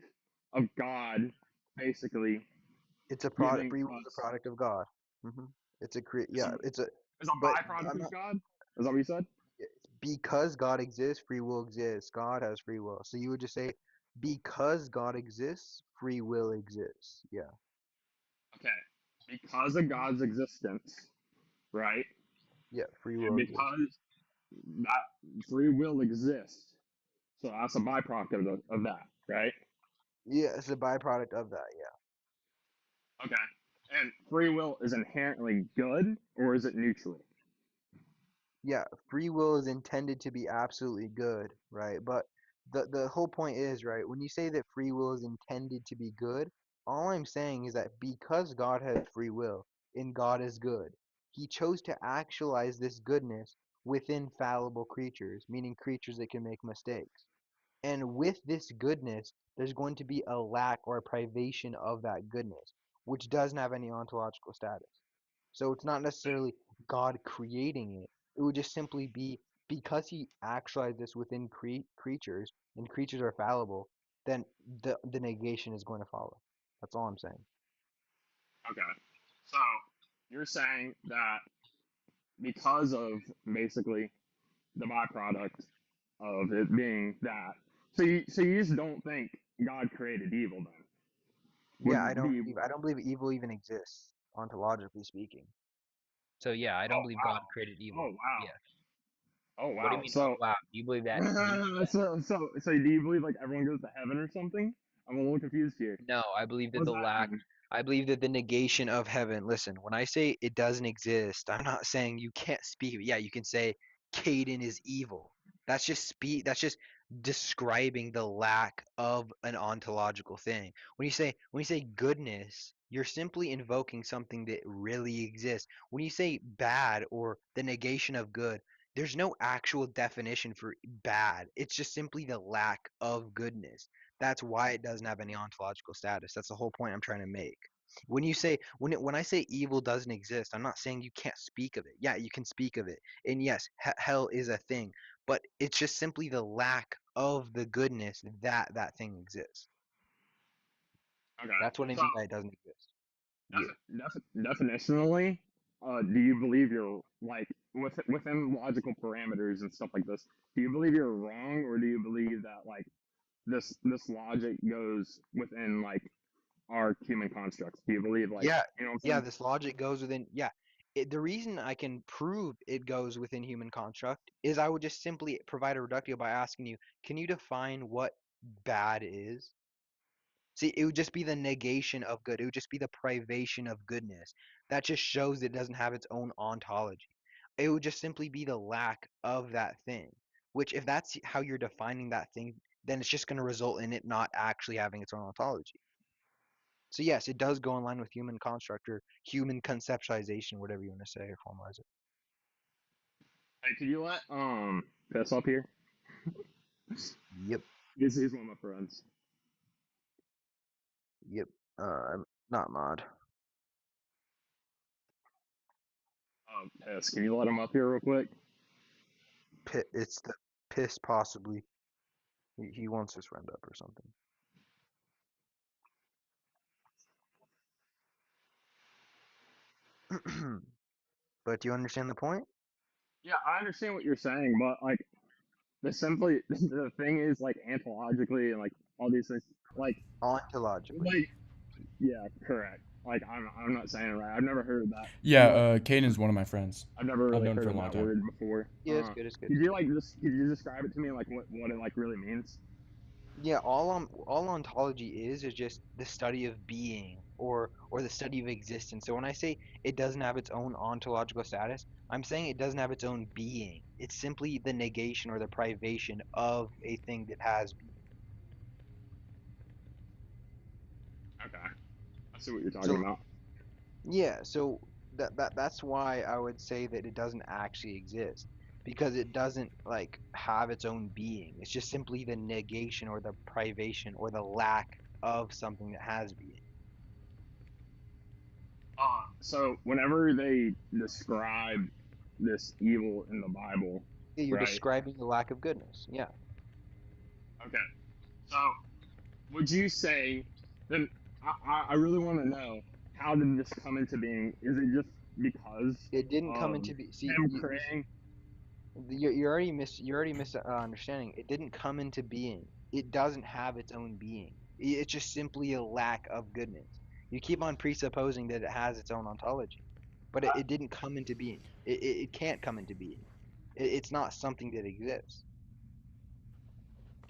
of God, basically It's a product. giving Free will is a us. product of God. It's a create. It's a, Yeah, it's a. it's a But byproduct I'm of not God. Is that what you said? because God exists, free will exists. God has free will. So you would just say because God exists, free will exists. Yeah. Okay, because of God's existence, right? Yeah, free And will exists. because that free will exists, so that's a byproduct of that, right? Yeah, it's a byproduct of that. Yeah. Okay. And free will is inherently good, or is it neutral? Yeah, free will is intended to be absolutely good, right? But the whole point is, right, when you say that free will is intended to be good, all I'm saying is that because God has free will and God is good, he chose to actualize this goodness within fallible creatures, meaning creatures that can make mistakes. And with this goodness, there's going to be a lack or a privation of that goodness, which doesn't have any ontological status. So it's not necessarily God creating it. It would just simply be because he actualized this within creatures, and creatures are fallible, then the negation is going to follow. That's all I'm saying. Okay. So you're saying that because of basically the byproduct of it being that, so you just don't think God created evil then? Yeah, Would be I don't believe evil even exists, ontologically speaking. So yeah, I don't oh believe God wow, created evil. oh wow, Yeah. oh What do you wow. mean? Oh So wow. Do you believe that? so do you believe like everyone goes to heaven or something? I'm a little confused here. No, I believe What that does the that lack, mean? I believe that the negation of heaven. Listen, when I say it doesn't exist, I'm not saying you can't speak of it. Yeah, you can say Caden is evil. That's just describing the lack of an ontological thing. When you say goodness, you're simply invoking something that really exists. When you say bad or the negation of good, there's no actual definition for bad. It's just simply the lack of goodness. That's why it doesn't have any ontological status. That's the whole point I'm trying to make. When I say evil doesn't exist, I'm not saying you can't speak of it. Yeah, you can speak of it. And yes, hell is a thing, but it's just simply the lack of the goodness that that thing exists. Okay. That's what I So mean by it doesn't exist. Yeah. definitionally, do you believe you're like within logical parameters and stuff like this? Do you believe you're wrong, or do you believe that like this logic goes within like our human constructs? Do you believe like Yeah, you know what I'm yeah, saying? this logic goes within, yeah. The reason I can prove it goes within human construct is I would just simply provide a reductio by asking you, can you define what bad is? See, it would just be the negation of good. It would just be the privation of goodness. That just shows it doesn't have its own ontology. It would just simply be the lack of that thing, which, if that's how you're defining that thing, then it's just going to result in it not actually having its own ontology. So, yes, it does go in line with human construct or human conceptualization, whatever you want to say or formalize it. Hey, could you let Piss up here? Yep, He's one of my friends. yep. I'm not mod. Piss, can you let him up here real quick? It's the piss, possibly. He wants his friend up or something. But do you understand the point? Yeah, I understand what you're saying, but like the thing is like antologically and like all these things like Ontologically. like yeah, correct. Like I'm not saying it right. I've never heard of that. Yeah, But Caden's one of my friends. I've never I've really known him heard for a of long that time. word before. Yeah, it's good. It's good. Could It's you good. like just could you describe it to me like what it like really means? Yeah, all ontology is just the study of being or the study of existence. So when I say it doesn't have its own ontological status, I'm saying it doesn't have its own being. It's simply the negation or the privation of a thing that has being. Okay, I see what you're talking So about. yeah, so that's why I would say that it doesn't actually exist because it doesn't like have its own being. It's just simply the negation or the privation or the lack of something that has being. So whenever they describe this evil in the Bible, Yeah, you're right? describing the lack of goodness. Yeah. Okay, so would you say then I really want to know how did this come into being? Is it just because It didn't come of into be see him creating? you're already misunderstanding. It didn't come into being. It doesn't have its own being. It's just simply a lack of goodness. You keep on presupposing that it has its own ontology, but it didn't come into being. It can't come into being. It's not something that exists.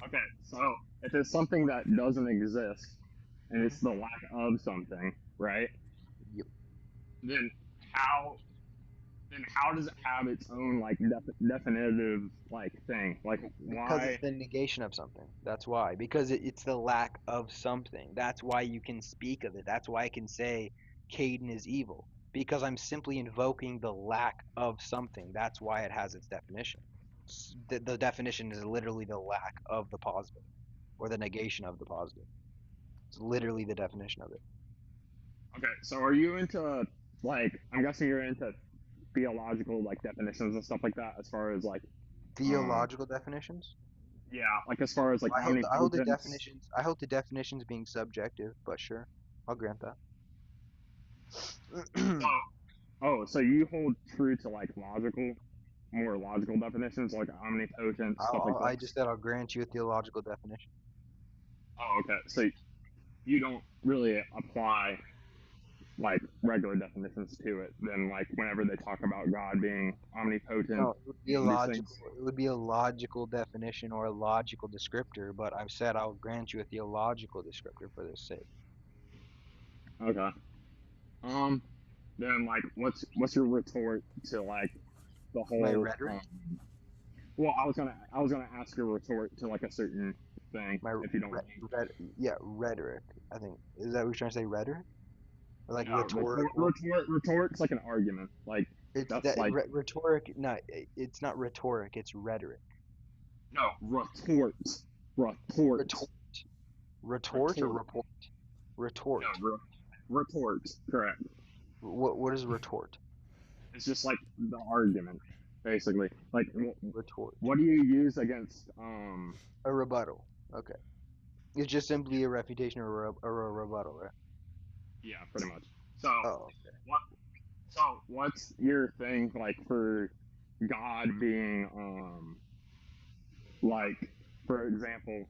Okay, so if it's something that doesn't exist and Hmm. it's the lack of something, right? Yep. Then how how does it have its own like definitive like thing? Like Because it's why? the negation of something. That's why. Because it's the lack of something. That's why you can speak of it. That's why I can say Caden is evil. Because I'm simply invoking the lack of something. That's why it has its definition. The definition is literally the lack of the positive or the negation of the positive. It's literally the definition of it. Okay, so are you into like I'm guessing you're into theological like definitions and stuff like that, as far as like Theological definitions? yeah, like as far as like I hold the omnipotence. definitions. I hold the definitions being subjective, but sure, I'll grant that. Oh, oh, so you hold true to like more logical definitions like omnipotence, stuff like I that. just said I'll grant you a theological definition. Oh, okay. So you don't really apply like regular definitions to it. Then like whenever they talk about God being omnipotent, No, it would be a these things. logical. It would be a logical definition or a logical descriptor. But I've said I'll grant you a theological descriptor for this sake. Okay. Um. Then like, what's your retort to like the My whole? rhetoric. Well, I was gonna ask your retort to like a certain thing, My if you don't mind. yeah, rhetoric. I think is that what you're trying to say, rhetoric? Or like Yeah, rhetorical? retort's like an argument. Like It's that's that like rhetoric. No, it's not rhetoric. It's rhetoric. no retort, retort, Retort. Retort or retort. report? Retort. No, retort. Correct. What is retort? It's just like the argument, basically. Like, Retort. what do you use against A rebuttal. Okay. It's just simply a refutation or a rebuttal, right? Yeah, pretty much. So Oh, what? So what's your thing like for God being like, for example,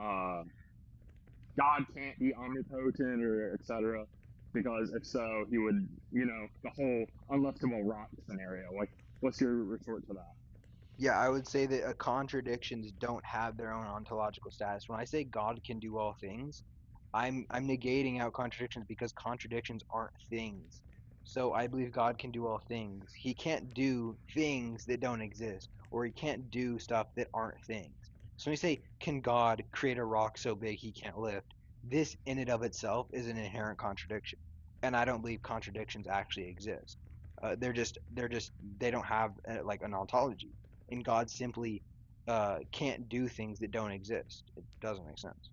uh God can't be omnipotent or etc. Because if so, he would, the whole unliftable rock scenario. Like, what's your retort to that? yeah, I would say that contradictions don't have their own ontological status. When I say God can do all things, I'm negating out contradictions because contradictions aren't things. So I believe God can do all things. He can't do things that don't exist, or he can't do stuff that aren't things. So when you say, can God create a rock so big he can't lift? This in and of itself is an inherent contradiction. And I don't believe contradictions actually exist. They don't have like an ontology. And God simply can't do things that don't exist. It doesn't make sense.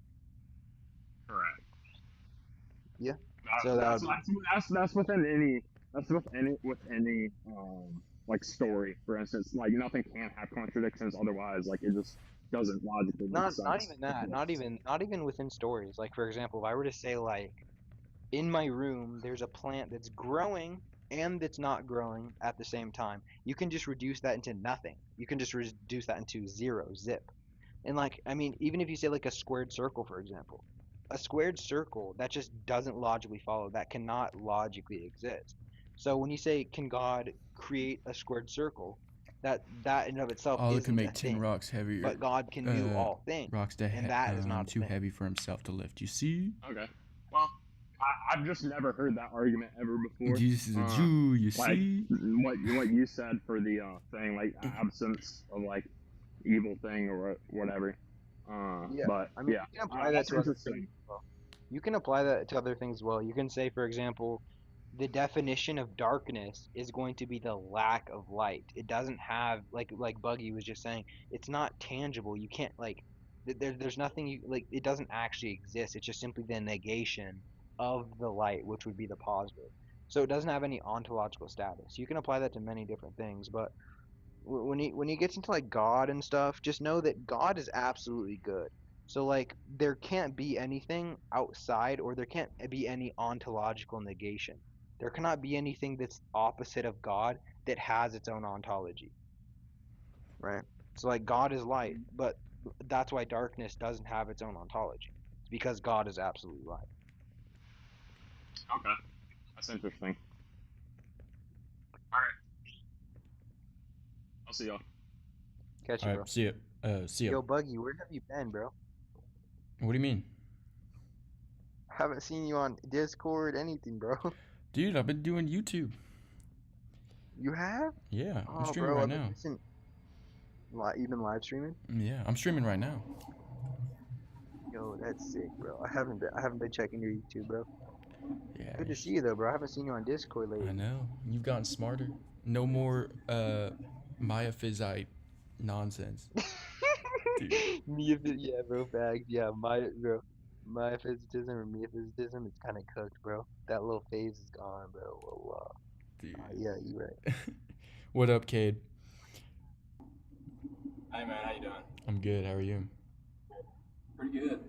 Correct. Yeah. That, So that that's would be that's within any like story. For instance, like nothing can have contradictions. Otherwise, like it just doesn't logically make not sense. even that. Not even within stories. Like for example, if I were to say like in my room there's a plant that's growing and that's not growing at the same time. You can just reduce that into nothing. You can just reduce that into zero, zip. And like, I mean, even if you say like a squared circle, for example, a squared circle that just doesn't logically follow, that cannot logically exist. So when you say, can God create a squared circle, that in and of itself All that could isn't a make 10 thing. rocks heavier. But God can do all things, Rocks and that is not a too thing. heavy for himself to lift. You see? Okay. Well, I've just never heard that argument ever before. Jesus is a Jew. You Like see? what you said for the thing, like absence of like evil thing or whatever. Yeah, But I mean, yeah, you can apply that that's to other things interesting. as well. You can apply that to other things as well. You can say, for example, the definition of darkness is going to be the lack of light. It doesn't have like Buggy was just saying, it's not tangible. You can't like there's nothing you like it doesn't actually exist. It's just simply the negation of the light, which would be the positive. So it doesn't have any ontological status. You can apply that to many different things, but when he gets into like God and stuff, just know that God is absolutely good. So like there can't be anything outside or there can't be any ontological negation. There cannot be anything that's opposite of God that has its own ontology, right? So like God is light, but that's why darkness doesn't have its own ontology. It's because God is absolute light. Okay, that's interesting. All right, I'll see y'all. Catch All you, right. bro. See ya. See ya. Yo, Buggy, where have you been, bro? What do you mean? I haven't seen you on Discord, anything, bro. Dude, I've been doing YouTube. You have? Yeah, I'm Oh, streaming bro, right I've been now. missing. You've been live streaming? Yeah, I'm streaming right now. Yo, that's sick, bro. I haven't been checking your YouTube, bro. Yeah. Good to see you though, bro. I haven't seen you on Discord lately. I know. You've gotten smarter. No more Maya Physite nonsense. Dude. Yeah, bro, facts. Yeah, my physitism or Miaphysitism is kind of cooked, bro. That little phase is gone, bro. Whoa, Dude. Yeah, you're right. What up, Cade? Hey man, how you doing? I'm good. How are you? Pretty good.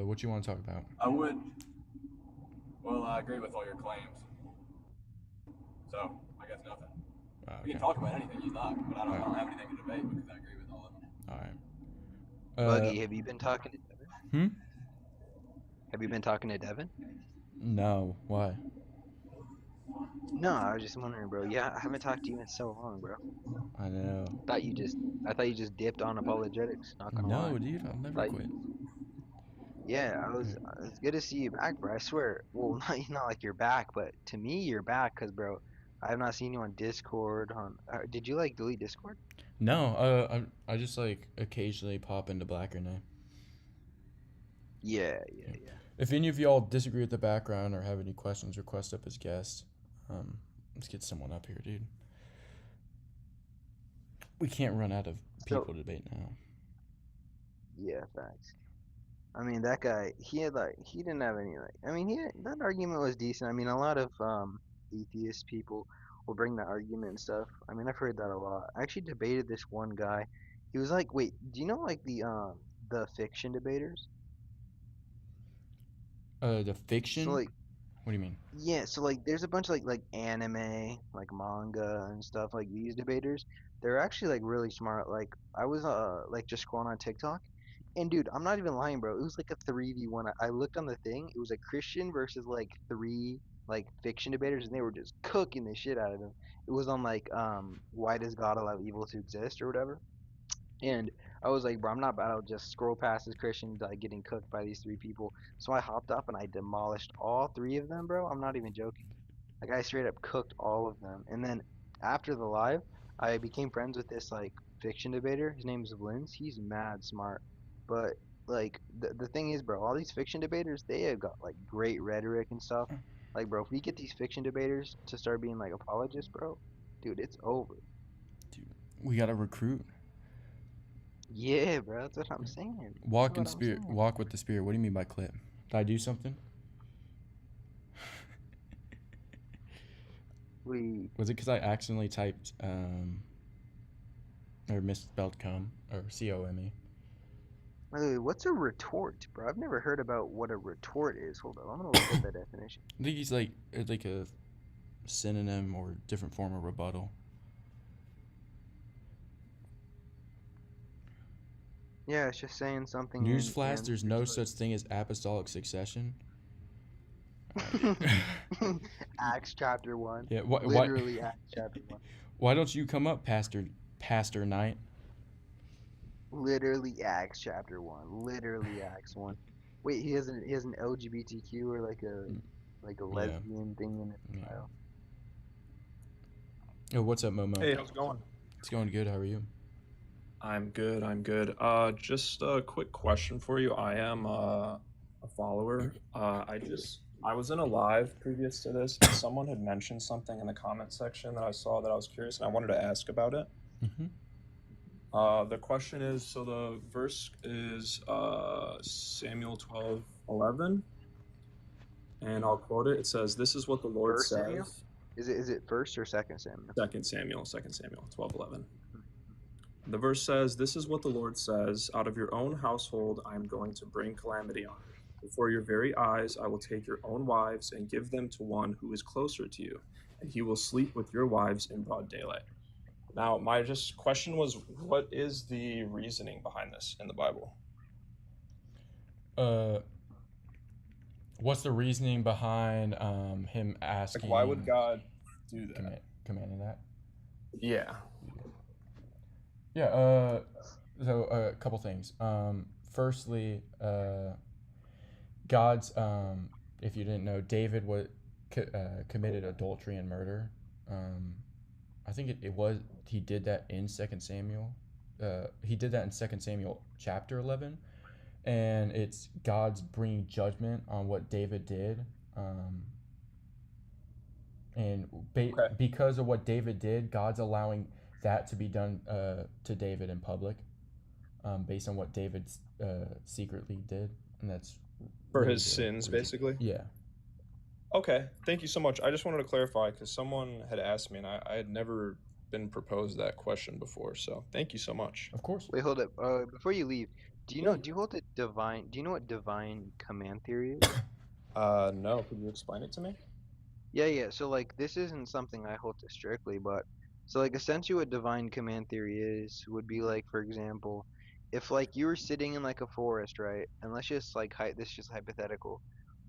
What you want to talk about? I agree with all your claims. So, I guess nothing. We Okay. can talk about anything you like, but I don't Alright. have anything to debate because I agree with all of them. All right. Buggy, have you been talking to Devin? Hmm? Have you been talking to Devin? No. Why? No, I was just wondering, bro. Yeah, I haven't talked to you in so long, bro. I know. I thought you just dipped on apologetics. Not gonna lie. No, dude. I'll never Like, quit. yeah, it's good to see you back, bro. I swear. Well, not like you're back, but to me, you're back, cause bro, I have not seen you on Discord. Did you like delete Discord? No. I just like occasionally pop into Black or Nay. Yeah. If any of y'all disagree with the background or have any questions, request up as guests. Let's get someone up here, dude. We can't run out of people So, to debate now. yeah, facts. I mean, that guy, he didn't have any that argument was decent. I mean, a lot of atheist people will bring that argument and stuff. I mean, I've heard that a lot. I actually debated this one guy. He was like, wait, do you know like the fiction debaters? The So fiction? like, What do you mean? yeah, so like there's a bunch of like anime, like manga and stuff like these debaters. They're actually like really smart. Like I was like just scrolling on TikTok and dude, I'm not even lying, bro. It was like a 3v1. I looked on the thing. It was a Christian versus like three like fiction debaters and they were just cooking the shit out of them. It was on like why does God allow evil to exist or whatever. And I was like, bro, I'm not about to just scroll past this Christian like getting cooked by these three people. So I hopped up and I demolished all three of them, bro. I'm not even joking. Like I straight up cooked all of them. And then after the live, I became friends with this like fiction debater. His name is Linz. He's mad smart. But like the thing is, bro, all these fiction debaters, they have got like great rhetoric and stuff. Like, bro, if we get these fiction debaters to start being like apologists, bro, dude, it's over. Dude, we gotta recruit. Yeah, bro, that's what I'm saying. That's Walk in what I'm spirit. saying. Walk with the spirit. What do you mean by clip? Did I do something? We Was it because I accidentally typed or misspelled cum or COME? Wait, what's a retort, bro? I've never heard about what a retort is. Hold on, I'm gonna look up that definition. I think he's like it's like a synonym or different form of rebuttal. Yeah, it's just saying something Newsflash: there's no answer such thing as apostolic succession. to Acts chapter 1. Yeah. What? Literally Acts chapter 1. Why don't you come up, Pastor Knight? Literally Acts chapter 1. Literally Acts 1. Wait, he has an LGBTQ or like a Yeah. lesbian thing in his Yeah. bio. Oh, what's up, Momo? Hey, how's it going? It's going good. How are you? I'm good. Just a quick question for you. I am a follower. I was in a live previous to this, and someone had mentioned something in the comment section that I saw that I was curious, and I wanted to ask about it. The question is, so the verse is Samuel 12:11, and I'll quote it. It says, "This is what the Lord First Samuel? says." Is it first or second Samuel? 2 Samuel 12:11. The verse says, "This is what the Lord says, out of your own household I am going to bring calamity on you. Before your very eyes I will take your own wives and give them to one who is closer to you, and he will sleep with your wives in broad daylight." Now, my question was, what is the reasoning behind this in the Bible? What's the reasoning behind him asking? Like, why would God do that? Commanding that? Yeah. Yeah. So a couple things. Firstly, God's. If you didn't know, David committed adultery and murder. I think it was he did that in 2 Samuel. He did that in 2 Samuel chapter 11, and it's God's bringing judgment on what David did. Because of what David did, God's allowing that to be done to David in public, based on what David secretly did, and that's For really his sins, basically? Yeah. Okay, thank you so much. I just wanted to clarify because someone had asked me, and I had never been proposed that question before. So thank you so much. Of course. Wait, hold up. Before you leave, Yeah. do you hold the divine, do you know what divine command theory is? No, could you explain it to me? Yeah, yeah. So like this isn't something I hold to strictly, but so like essentially what divine command theory is would be like, for example, if like you were sitting in like a forest, right? And let's just like this is just hypothetical.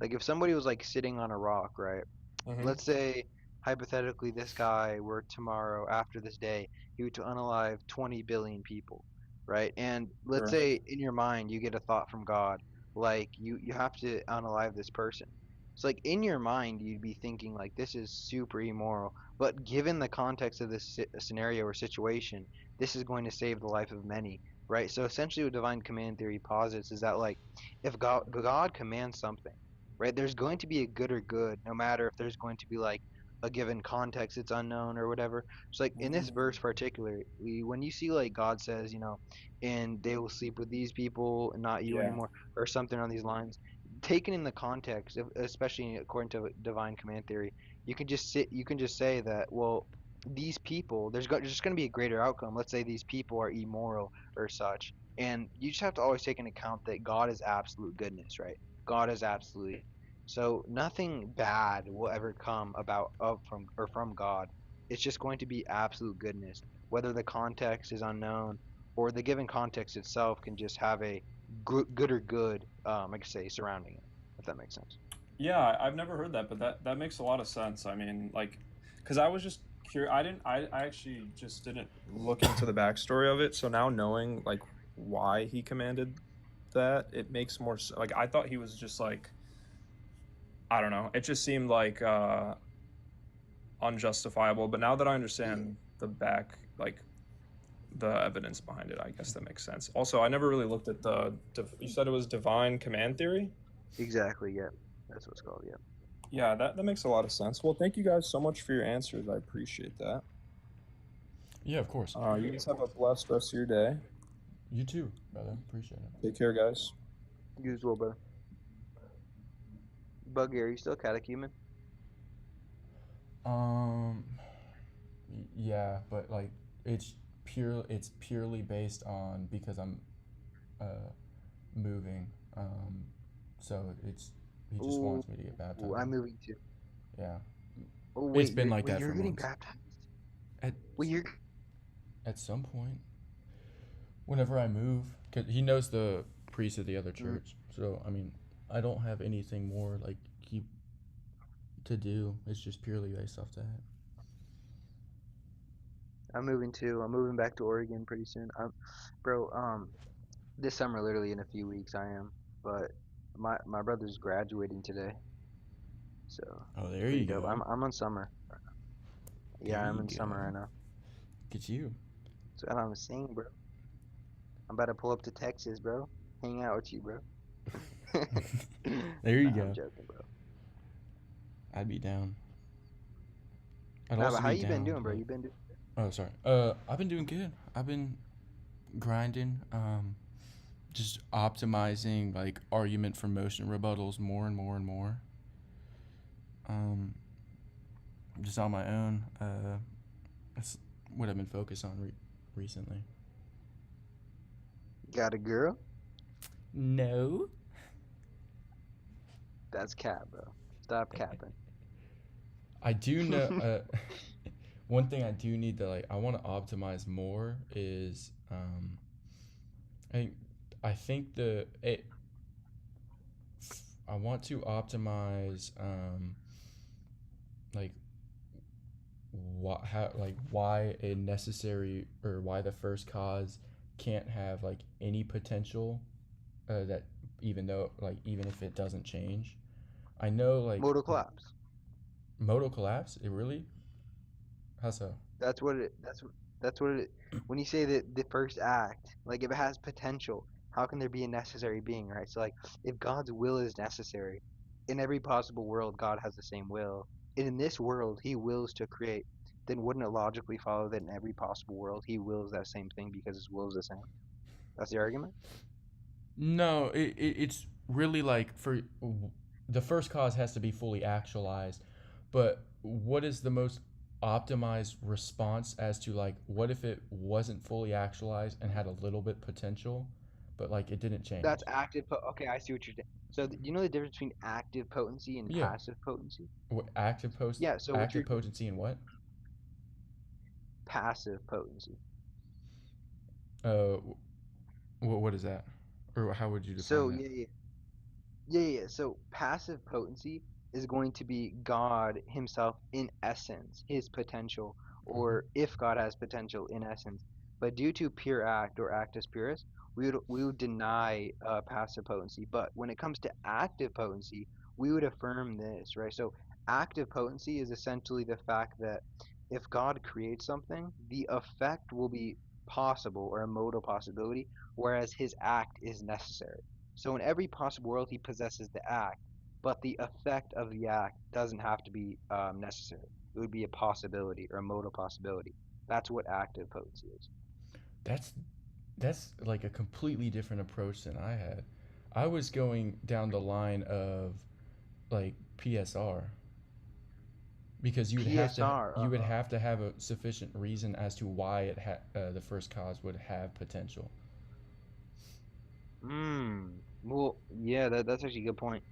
Like if somebody was like sitting on a rock, right? Mm-hmm. Let's say hypothetically this guy were tomorrow after this day he were to unalive 20 billion people, right? And let's Sure. say in your mind you get a thought from God like you have to unalive this person. So like in your mind you'd be thinking like this is super immoral, but given the context of this scenario or situation, this is going to save the life of many, right? So essentially what divine command theory posits is that like if God commands something, right? There's going to be a good or good, no matter if there's going to be like a given context it's unknown or whatever. So like in this Mm-hmm. verse particularly, when you see like God says, you know, and they will sleep with these people and not you Yeah. anymore, or something on these lines, taken in the context, especially according to divine command theory, you can just say that, well, these people, there's just going to be a greater outcome. Let's say these people are immoral or such, and you just have to always take into account that God is absolute goodness, right? God is absolutely. So nothing bad will ever come about of from God. It's just going to be absolute goodness. Whether the context is unknown or the given context itself can just have a good or good, I could say, surrounding it, if that makes sense. Yeah, I've never heard that, but that makes a lot of sense. I mean, like, because I was just curious. I actually just didn't look into the backstory of it. So now knowing like why he commanded that, it makes more like I thought he was just like I don't know. It just seemed like unjustifiable. But now that I Yeah, understand the back, like the evidence behind it, I guess that makes sense. Also, I never really looked at you said it was divine command theory? exactly. Yeah, that's what it's called. Yeah. Yeah, that makes a lot of sense. Well, thank you guys so much for your answers. I appreciate that. Yeah, of course. You guys have a blessed rest of your day. You too, brother. Appreciate it. Take care, guys. You as well, brother. Buggy, are you still catechumen? Um, yeah, but like it's purely based on because I'm uh moving. So he just Oh, wants me to get I'm baptized. moving too. Yeah, Oh it's wait, been like that you're for getting months. baptized? At Wait, you're at some point, whenever I move, cause he knows the priest of the other mm, church. So I mean, I don't have anything more like keep to do. It's just purely based off that. I'm moving too. I'm moving back to Oregon pretty soon. Bro, this summer, literally in a few weeks, I am. But my brother's graduating today, so Oh, it's there pretty you dope. go. I'm on summer. There Yeah, I'm you in summer right go. now. Look at you. So and I'm saying, bro, I'm about to pull up to Texas, bro. Hang out with you, bro. There you Nah, I'm go. joking, bro. I'd be down. I'd Nah, but also how be you been down to doing, bro? like. You been doing? Oh, sorry. I've been doing good. I've been grinding. Just optimizing like argument for motion rebuttals more and more and more. Um, just on my own. That's what I've been focused on recently. Got a girl? No. That's cap, bro. Stop capping. I do know. One thing I do need to like. I want to optimize more is I I think I want to optimize like why a necessary or why the first cause can't have like any potential that even though like even if it doesn't change. I know like Modal collapse. modal collapse. It really how so? That's what it. That's what it. When you say that the first act, like if it has potential, how can there be a necessary being, right? So like, if God's will is necessary, in every possible world, God has the same will, and in this world, He wills to create. Then wouldn't it logically follow that in every possible world, He wills that same thing because His will is the same? That's the argument. No, it's really like the first cause has to be fully actualized, but what is the most optimized response as to like what if it wasn't fully actualized and had a little bit potential, but like it didn't change? That's active. Okay, I see what you're saying. So you know the difference between active potency and Yeah. passive potency? What Yeah. So what active you're potency and what? passive potency. Uh, what is that, or how would you define So that? yeah. So passive potency is going to be God himself in essence, his potential, Mm-hmm. or if God has potential in essence. But due to pure act or actus purus, we would deny passive potency. But when it comes to active potency, we would affirm this, right? So active potency is essentially the fact that if God creates something, the effect will be possible or a modal possibility, whereas his act is necessary. So in every possible world, he possesses the act, but the effect of the act doesn't have to be necessary. It would be a possibility or a modal possibility. That's what active potency is. That's that's like a completely different approach than I had. I was going down the line of like PSR because PSR. you would have to have a sufficient reason as to why the first cause would have potential. Well, yeah, that's actually a good point.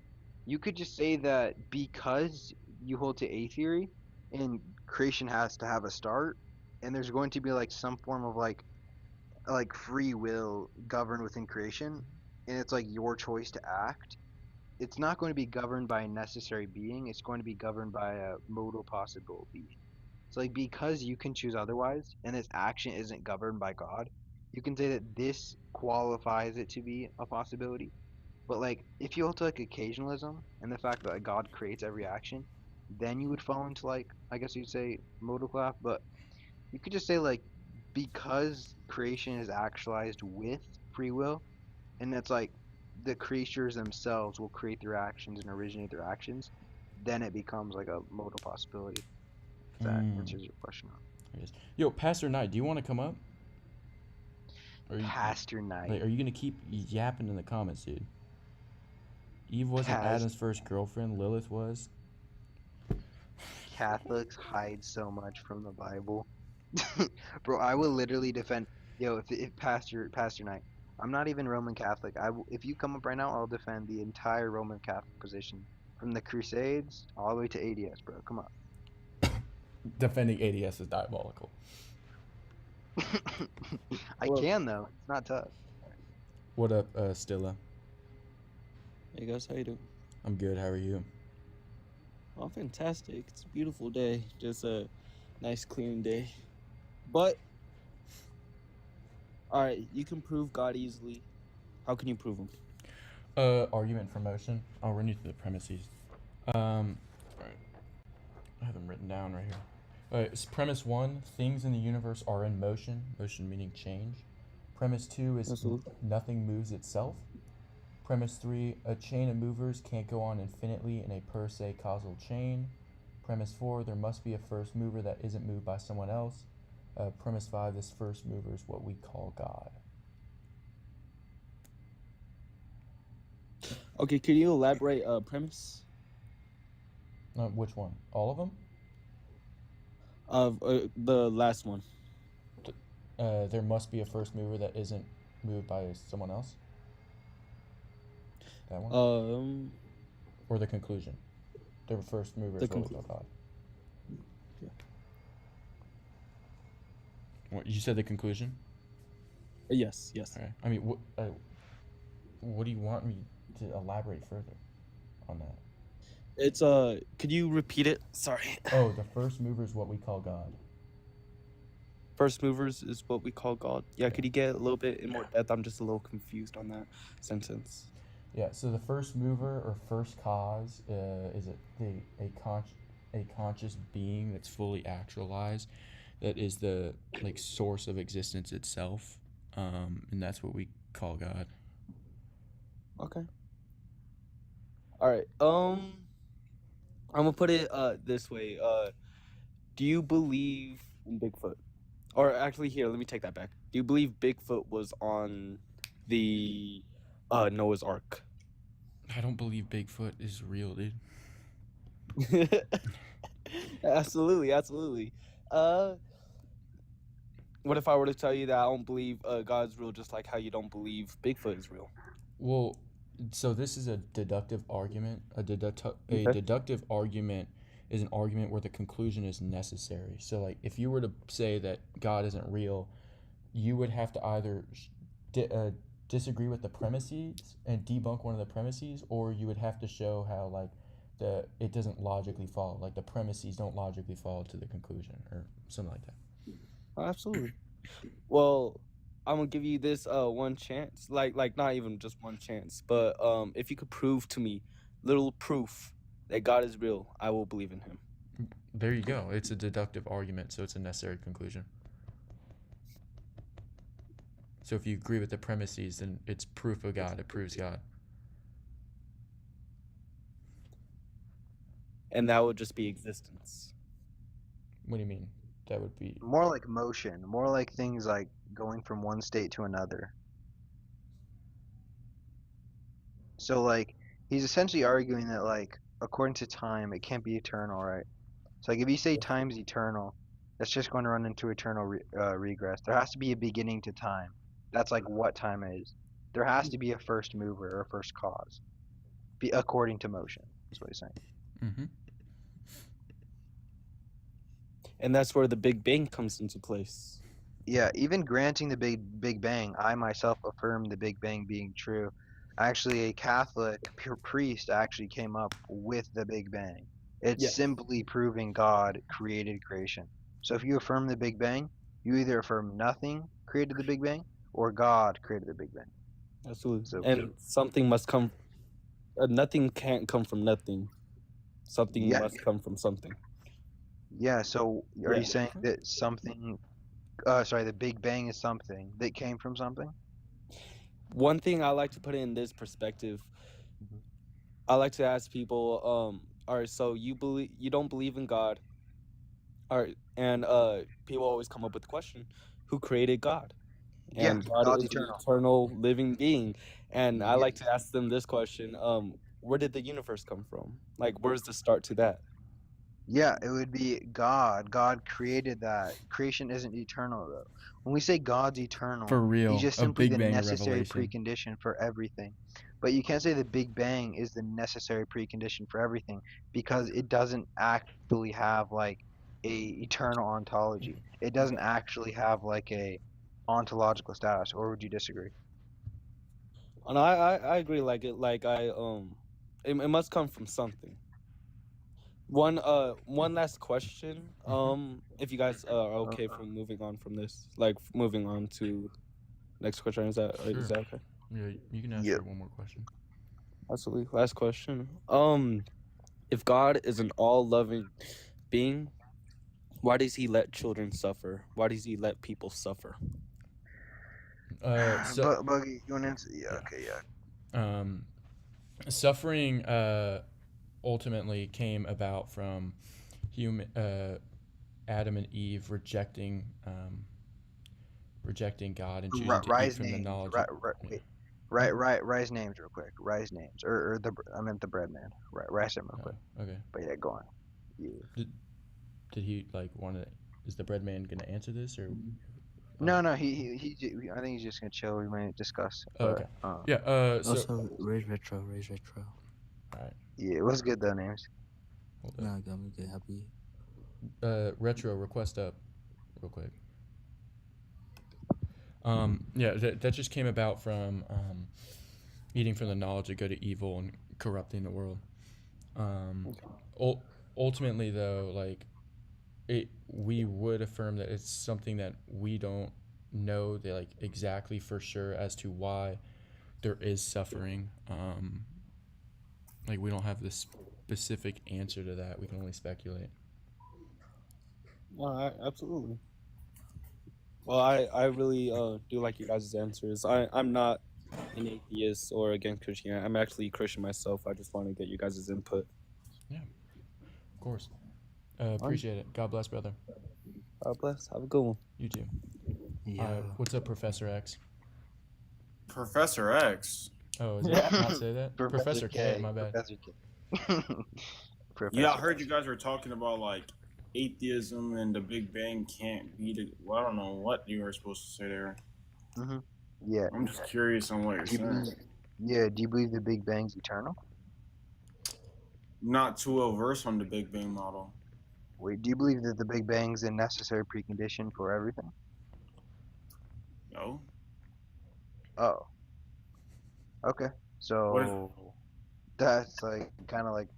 You could just say that because you hold to A theory, and creation has to have a start, and there's going to be like some form of like free will governed within creation, and it's like your choice to act. It's not going to be governed by a necessary being, it's going to be governed by a modal possible being. So like because you can choose otherwise and this action isn't governed by God, you can say that this qualifies it to be a possibility. But like if you hold to like occasionalism and the fact that like, God creates every action, then you would fall into like I guess you'd say modal clap, but you could just say like because creation is actualized with free will, and it's like the creatures themselves will create their actions and originate their actions, then it becomes like a modal possibility. If that Mm, answers your question. I guess. Yo, Pastor Knight, do you want to come up? Or Pastor like, Knight, are you gonna keep yapping in the comments, dude? Eve wasn't Pastor Adam's first girlfriend. Lilith was. Catholics hide so much from the Bible. Bro, I will literally defend. Yo, if Pastor Knight, I'm not even Roman Catholic. If you come up right now, I'll defend the entire Roman Catholic position from the Crusades all the way to ADS, bro. Come Defending ADS is diabolical. on. I Hello. can though. It's not tough. What up, Stilla? Hey guys, how you doing? I'm good. How are you? Oh, fantastic. It's a beautiful day. Just a nice clean day. But alright, you can prove God easily. How can you prove him? Argument for motion. I'll run you through the premises. Alright. I have them written down right here. Alright, it's premise 1, things in the universe are in motion. Motion meaning change. Premise 2 is Absolutely. nothing moves itself. Premise 3, a chain of movers can't go on infinitely in a per se causal chain. Premise 4, there must be a first mover that isn't moved by someone else. Premise 5, this first mover is what we call God. Okay, can you elaborate premise? Which one? All of them? Of the last one. There must be a first mover that isn't moved by someone else. That one? Or the conclusion. The first mover is what we call God. Yeah. What, you said the conclusion? Yes. All right. I mean, what do you want me to elaborate further on that? It's could you repeat it? Sorry. Oh, the first mover is what we call God. First movers is what we call God. Yeah, could you get a little bit in more depth? I'm just a little confused on that sentence. Yeah, so the first mover or first cause is a conscious being that's fully actualized, that is the like source of existence itself, and that's what we call God. Okay. All right. I'm gonna put it this way. Do you believe in Bigfoot? Or actually, here, let me take that back. Do you believe Bigfoot was on the Noah's Ark? I don't believe Bigfoot is real, dude. Absolutely, absolutely. Uh, what if I were to tell you that I don't believe God's real, just like how you don't believe Bigfoot is real? Well, so this is a deductive argument. A Okay. deductive argument is an argument where the conclusion is necessary. So, like, if you were to say that God isn't real, you would have to either disagree with the premises and debunk one of the premises, or you would have to show how, like, it doesn't logically follow. Like, the premises don't logically follow to the conclusion, or something like that. Oh, absolutely. Well, I'm gonna give you this one chance, like not even just one chance, but if you could prove to me, little proof that God is real, I will believe in Him. There you go. It's a deductive argument, so it's a necessary conclusion. So if you agree with the premises, then it's proof of God. It proves God. And that would just be existence. What do you mean? That would be More like motion, more like things like going from one state to another. So like he's essentially arguing that like according to time, it can't be eternal, right? So like if you say time's eternal, that's just going to run into eternal regress. There has to be a beginning to time. That's like what time is. There has to be a first mover or a first cause, according to motion. That's what he's saying. Mm-hmm. And that's where the Big Bang comes into place. Yeah, even granting the Big Bang, I myself affirm the Big Bang being true. Actually, a Catholic priest actually came up with the Big Bang. It's Yes. simply proving God created creation. So if you affirm the Big Bang, you either affirm nothing created the Big Bang or God created the Big Bang. Absolutely. So And something must come. Nothing can't come from nothing. Something Yeah. must come from something. yeah, so are Yeah. you saying that something the Big Bang is something that came from something? One thing I like to put in this perspective, I like to ask people, all right, so you don't believe in God, all right, and people always come up with the question, who created God? Yeah, And God God's is an eternal. eternal living being, and I Yeah. like to ask them this question: where did the universe come from? Like, where's the start to that? Yeah, it would be God. God created that. Creation isn't eternal though. When we say God's eternal, For real, he's just a simply Big the Bang necessary revelation. precondition for everything. But you can't say the Big Bang is the necessary precondition for everything because it doesn't actually have like a eternal ontology. It doesn't actually have like a ontological status, or would you disagree? And I agree. Like it, it must come from something. One last question. If you guys are okay from moving on from this, like moving on to next question, is that Sure. okay? Yeah, you can ask Yep. her one more question. Absolutely. Last question. If God is an all-loving being, why does He let children suffer? Why does He let people suffer? So But Buggy, you want to answer? Yeah, okay, yeah. suffering ultimately came about from Adam and Eve rejecting God and choosing to eat Rise from the names. knowledge. Wait. Rise names real quick. Rise names. Or I meant the bread man. Rise them real quick. Okay. But yeah, go on. Yeah. Did he like want to? Is the bread man gonna answer this or? No, he I think he's just gonna chill. We might discuss. Oh, But, okay. Yeah. So. Also, raise retro. All right. Yeah, it was good though, names. Hold No, up. got me good, happy. Retro request up, real quick. Yeah, that just came about from eating from the knowledge of good and evil and corrupting the world. Ultimately, though, like we would affirm that it's something that we don't know that like exactly for sure as to why there is suffering. Like we don't have the specific answer to that. We can only speculate. Absolutely. Well, I really do like you guys' answers. I'm not an atheist or against Christianity. I'm actually a Christian myself. I just want to get you guys' input. Yeah, of course. Appreciate it. God bless, brother. God bless. Have a good one. You too. Yeah. What's up, Professor X? Professor X. Oh, is it not say that? Professor K, my bad. Professor K. Yeah, I Professor heard K. you guys were talking about like atheism and the Big Bang can't be the. Well, I don't know what you were supposed to say there. Hmm. Yeah. I'm just curious on what you're Do you saying. believe? Yeah. Do you believe the Big Bang's eternal? Not too well versed on the Big Bang model. Wait. Do you believe that the Big Bang's a necessary precondition for everything? No. Oh. Okay. What? So that's like kind of like,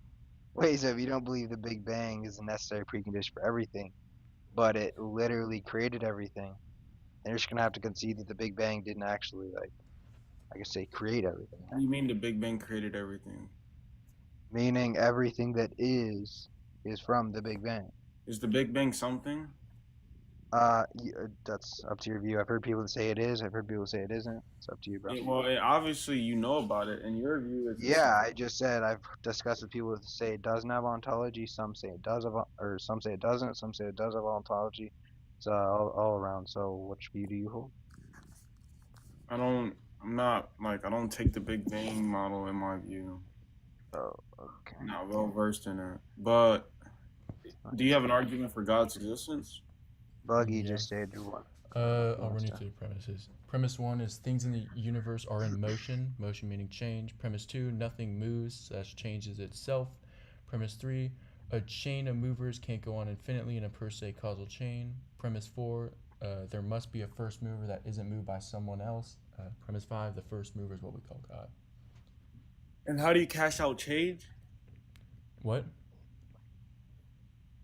wait. So if you don't believe the Big Bang is a necessary precondition for everything, but it literally created everything, then you're just gonna have to concede that the Big Bang didn't actually, like, I guess, say create everything. What do you mean the Big Bang created everything? Meaning everything that is from the Big Bang. Is the Big Bang something? That's up to your view. I've heard people say it is. I've heard people say it isn't. It's up to you, bro. Obviously you know about it, and your view is. Yeah, I just said I've discussed with people that say it doesn't have ontology. Some say it does have, or some say it doesn't. Some say it does have ontology. It's all around. So, which view do you hold? I don't. I'm not like I don't take the Big Bang model in my view. Oh, okay. I'm not well versed in it. But do you have an argument for God's existence? Buggy Yeah. just stated one. I'll run you through the premises. Premise 1 is things in the universe are in motion, motion meaning change. Premise 2, nothing moves / changes itself. Premise 3, a chain of movers can't go on infinitely in a per se causal chain. Premise 4, there must be a first mover that isn't moved by someone else. Premise 5, the first mover is what we call God. And how do you cash out change? What?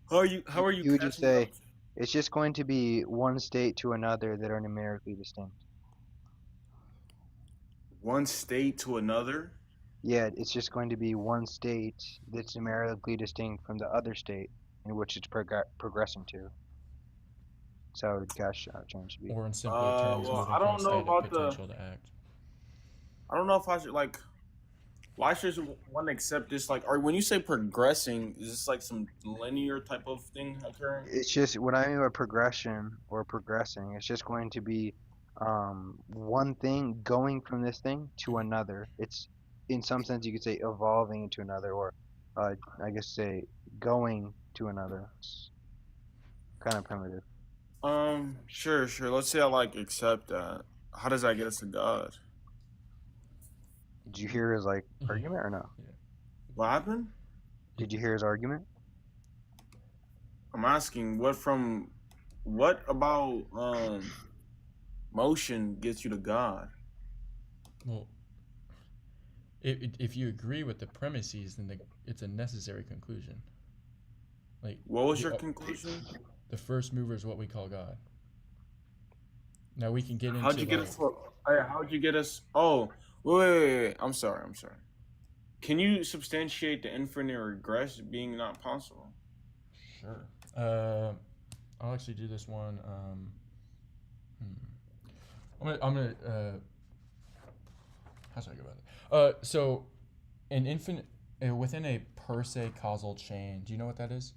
How are you You would just cashing say out? it's just going to be one state to another that are numerically distinct. One state to another? Yeah, it's just going to be one state that's numerically distinct from the other state in which it's progressing to. That's how cash out change should be. Or in simpler terms, Well, moving I from a don't know state of about the. potential to act. I don't know if I should like. Why should one accept this? Like, or when you say progressing, is this like some linear type of thing occurring? It's just what I mean by progression or progressing. It's just going to be one thing going from this thing to another. It's in some sense you could say evolving into another, or I guess say going to another. It's kind of primitive. Sure. Let's say I like accept that. How does that get us to God? Did you hear his argument or no? What happened? Did you hear his argument? I'm asking what about motion gets you to God? Well, if you agree with the premises, then it's a necessary conclusion. Like, What was your conclusion? the first mover is what we call God. Now we can get into How'd you get us? How'd you get us? Oh, wait. I'm sorry. Can you substantiate the infinite regress being not possible? Sure. I'll actually do this one. I'm gonna how should I go about it? So an infinite within a per se causal chain. Do you know what that is?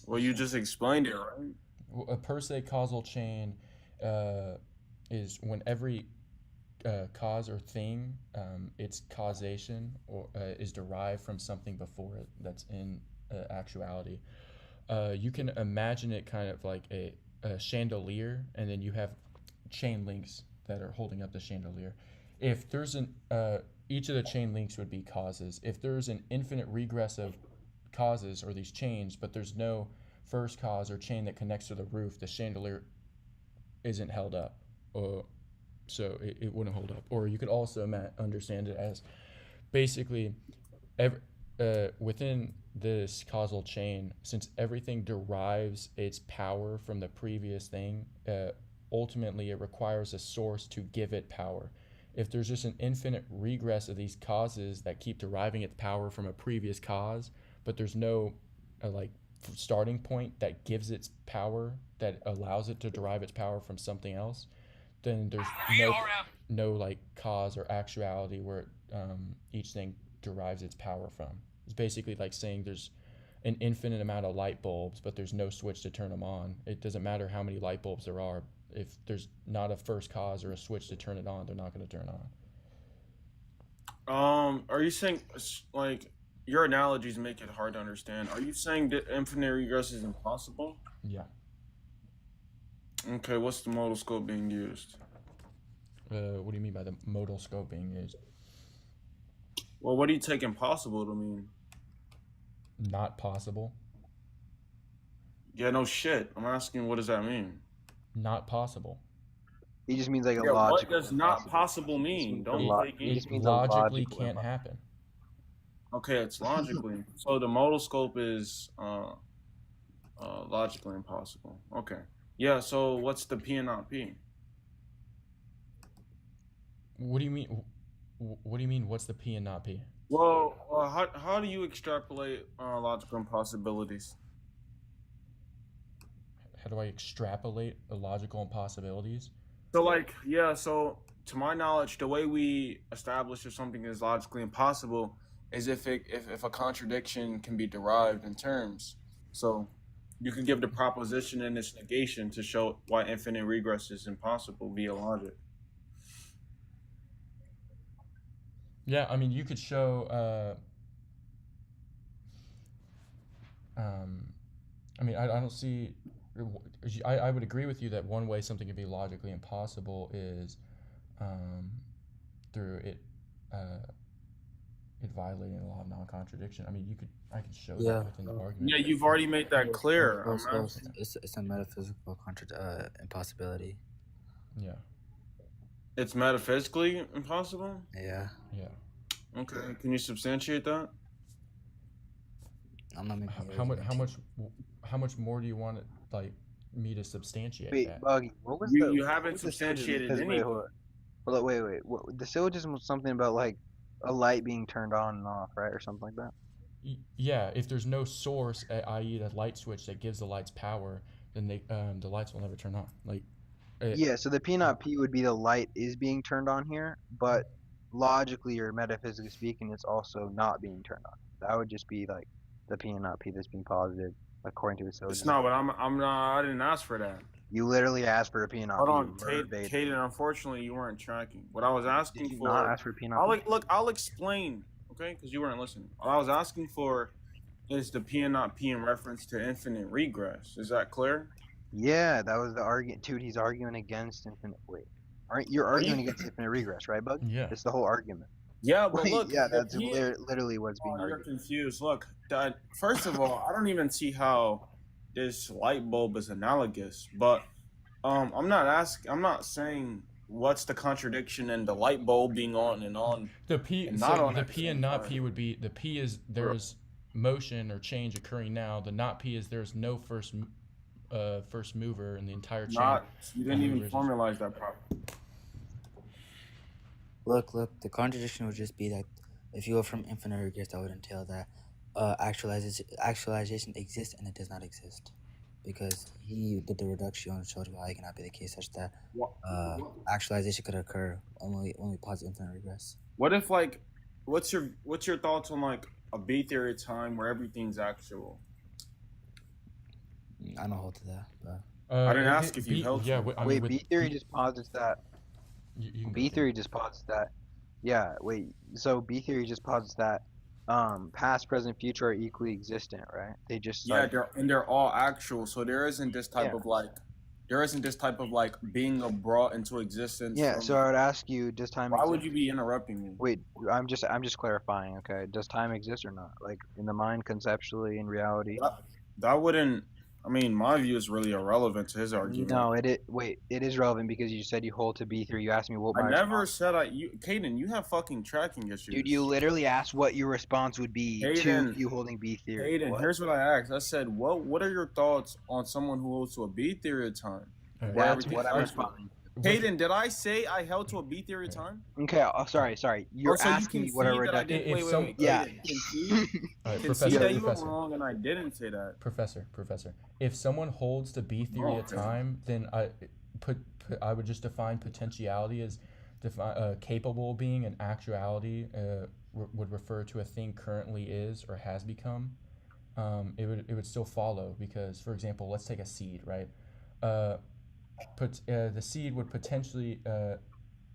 Well, you just explained it, right? A per se causal chain is when every cause or thing, its causation is derived from something before it that's in actuality. You can imagine it kind of like a chandelier, and then you have chain links that are holding up the chandelier. If there's each of the chain links would be causes. If there's an infinite regress of causes or these chains, but there's no first cause or chain that connects to the roof, the chandelier isn't held up. So it wouldn't hold up. Or you could also understand it as basically within this causal chain, since everything derives its power from the previous thing, ultimately it requires a source to give it power. If there's just an infinite regress of these causes that keep deriving its power from a previous cause, but there's no starting point that gives its power, that allows it to derive its power from something else, then there's no like cause or actuality where each thing derives its power from. It's basically like saying there's an infinite amount of light bulbs, but there's no switch to turn them on. It doesn't matter how many light bulbs there are. If there's not a first cause or a switch to turn it on, they're not going to turn on. Are you saying like your analogies make it hard to understand? Are you saying that infinite regress is impossible? Yeah. Okay, what's the modal scope being used? What do you mean by the modal scope being used? Well, what do you take impossible to mean? Not possible. Yeah, no shit. I'm asking, what does that mean? Not possible. He just means like a Yeah, what logical. does not possible He mean? just Don't means a take he it. just It means a logically logical can't impossible. happen. Okay, it's logically. So the modal scope is logically impossible. Okay. Yeah, so what's the P and not P? What do you mean? What do you mean? What's the P and not P? Well, how do you extrapolate logical impossibilities? How do I extrapolate illogical impossibilities? So like, yeah, so to my knowledge, the way we establish if something is logically impossible is if a contradiction can be derived in terms. So you can give the proposition and its negation to show why infinite regress is impossible via logic. Yeah, I mean, you could show. I mean, I don't see. I would agree with you that one way something can be logically impossible is through it violating the law of non-contradiction. I mean, I could show Yeah. that within the argument. Yeah, you've already made that clear. I'm Also, asking. it's a metaphysical impossibility. Yeah. It's metaphysically impossible? Yeah. Yeah. Okay. Can you substantiate that? I'm not making How much more do you want it, like me to substantiate Wait, that? Buggy, what was You the what haven't was the syllogism? substantiated 'Cause anything. wait. What, the syllogism was something about like a light being turned on and off, right, or something like that. Yeah, if there's no source, i.e., the light switch that gives the lights power, then the lights will never turn on. Like, Yeah, so the P not P would be the light is being turned on here, but logically or metaphysically speaking, it's also not being turned on. That would just be like the P and not P that's being posited according to its It's syllogism. not, but I'm not. I didn't ask for that. You literally asked for a P and not Hold P. on, verbatim. Caden. Unfortunately, you weren't tracking. What I was asking Did you for. not ask for a P not P? I'll explain. Okay, because you weren't listening. What I was asking for is the P and not P in reference to infinite regress. Is that clear? Yeah, that was the argument. Dude, he's arguing against infinite. Wait, aren't you're arguing against infinite regress, right, Bug? Yeah. It's the whole argument. Yeah, but Wait, look. yeah, the that's P- literally what's being Oh, you're argued. confused. Look, first of all, I don't even see how this light bulb is analogous. But I'm not saying what's the contradiction in the light bulb being on and on. The P, And not so on the at the P same and not time. P would be the P is there's motion or change occurring now. The not P is there's no first mover in the entire chain. You didn't even formalize that properly. Look, the contradiction would just be that if you go from infinite regress, that would entail that actualization exists and it does not exist. Because he did the reduction and showed why it cannot be the case such that actualization could occur when we posit infinite regress. What if like, what's your thoughts on like a B theory of time where everything's actual? I don't hold to that, but I didn't ask if you held to Yeah, it. I mean, Wait, with B theory just posits that. you can go B through. theory just posits that. Yeah, wait. So B theory just posits that past, present, future are equally existent, right? They just Yeah, like, they're all actual. So there isn't this type of like being brought into existence. yeah. from- So I would ask you, does time why exist? would you be interrupting me? Wait, I'm just clarifying. Okay, does time exist or not? Like in the mind, conceptually, in reality. That wouldn't. I mean, my view is really irrelevant to his argument. No, it is relevant because you said you hold to B theory. You asked me what my I never response. said Caden, you have fucking tracking issues. Dude, you literally asked what your response would be to Caden, you holding B theory. Caden, What? here's what I asked. I said, what are your thoughts on someone who holds to a B theory of time? All right. Where That's everything's what I'm actual? responding. Caden, did I say I held to a B theory of time? Okay, sorry. You're so asking me what I concede that I reduced. did. If Wait. Yeah. Caden, concede All right, concede that you were Professor. wrong and I didn't say that. Professor. If someone holds to B theory of Okay. time, then I would just define potentiality as capable being, and actuality would refer to a thing currently is or has become. It would still follow because, for example, let's take a seed, right? The seed would potentially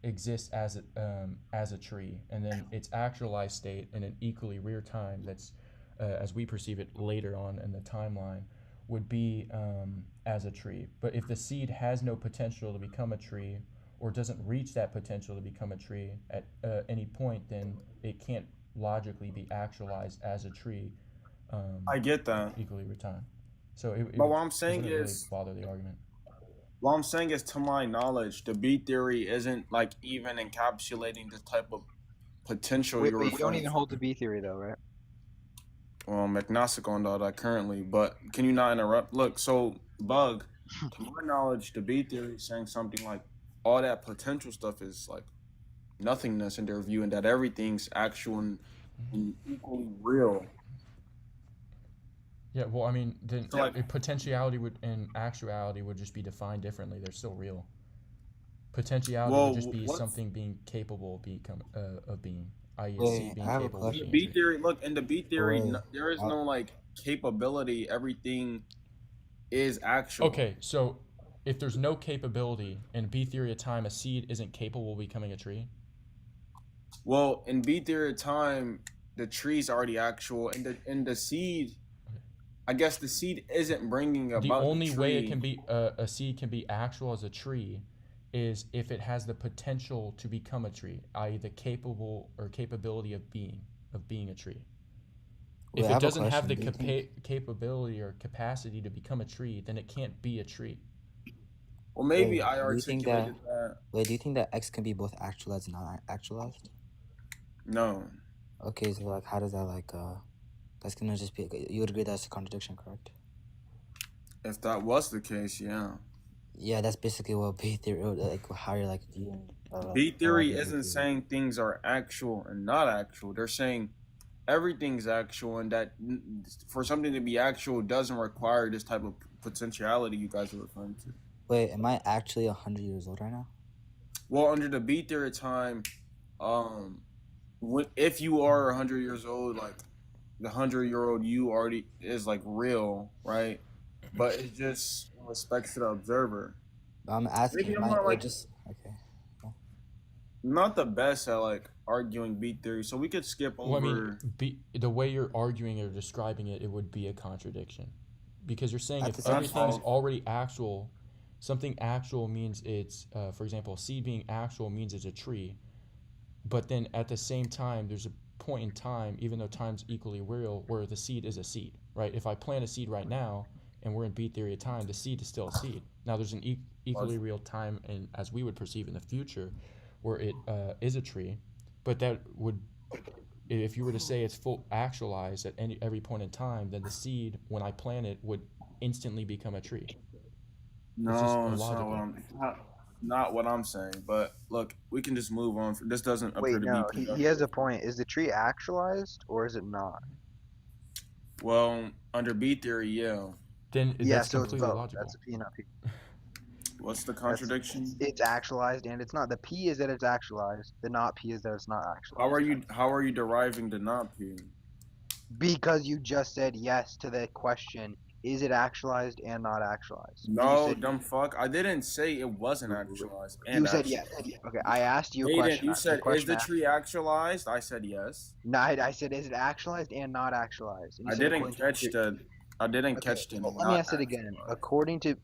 exists as a tree, and then its actualized state in an equally real time that's as we perceive it later on in the timeline would be as a tree. But if the seed has no potential to become a tree or doesn't reach that potential to become a tree at any point, then it can't logically be actualized as a tree I get that. equally real time. So it But what I'm saying doesn't really is, bother the argument. what I'm saying is, to my knowledge, the B theory isn't like even encapsulating the type of potential Wait, you're but you don't referring even to. hold to B theory though, right? Well, I'm agnostic on all that currently, but can you not interrupt? Look, so Bug, to my knowledge, the B theory is saying something like all that potential stuff is like nothingness in their view, and that everything's actual and equally real. Yeah, well, I mean, then So like, potentiality would and actuality would just be defined differently. They're still real. Potentiality would well, just be what's something being capable of being, i.e., a Wait, seed being I have a capable of in the question. being a B tree. theory? Look, in the B theory, Wait, there is I- no like capability. Everything is actual. Okay, so if there's no capability in B theory of time, a seed isn't capable of becoming a tree. Well, in B theory of time, the tree's already actual, and the seed. I guess the seed isn't bringing about The only way it tree. can be a seed can be actual as a tree is if it has the potential to become a tree, i.e., the capability of being a tree. Wait, If I it have a doesn't have the question. Do you think capability or capacity to become a tree, then it can't be a tree. Well, maybe wait, I do you think that articulated that. wait, do you think that X can be both actualized and not actualized? No. Okay, so like how does that like that's gonna just be you would agree that's a contradiction, correct? If that was the case, yeah. Yeah, that's basically what B theory like how you're like viewing B theory B isn't theory. saying things are actual and not actual. They're saying everything's actual, and that for something to be actual doesn't require this type of potentiality you guys are referring to. Wait, am I actually 100 years old right now? Well, under the B theory of time, if you are 100 years old, like the 100-year-old you already is like real, right? But it's just in respect to the observer. But I'm Maybe asking, I'm am I not like just okay? not the best at like arguing B theory, so we could skip over. Well, I mean, the way you're arguing or describing it, it would be a contradiction, because you're saying At if the same everything's time, already actual, something actual means it's, for example, a seed being actual means it's a tree, but then at the same time, there's a point in time, even though time's equally real, where the seed is a seed, right? If I plant a seed right now, and we're in B theory of time, the seed is still a seed. Now there's an equally real time, and as we would perceive in the future, where it is a tree, but that would, if you were to say it's full actualized at every point in time, then the seed, when I plant it, would instantly become a tree. No, It's just it's not illogical. not what I'm saying. But look, we can just move on. This doesn't appear Wait, to no, be he has a point. Is the tree actualized or is it not? well under B theory. Yeah. Then Yeah, that's so it's completely both. logical. That's a P, not P. What's the contradiction? It's actualized and it's not. The P is that it's actualized. The not P is that it's not actualized. How are you deriving the not P? Because you just said yes to the question, is it actualized and not actualized? No, You said, dumb fuck. I didn't say it wasn't actualized. you said yes. Okay, I asked you a Aiden, question. you The said, is question the I asked- tree actualized? I said yes. No, I said, is it actualized and not actualized? And you I said, didn't according to catch tree- the. I didn't Okay, catch the. well, let me ask it again. According to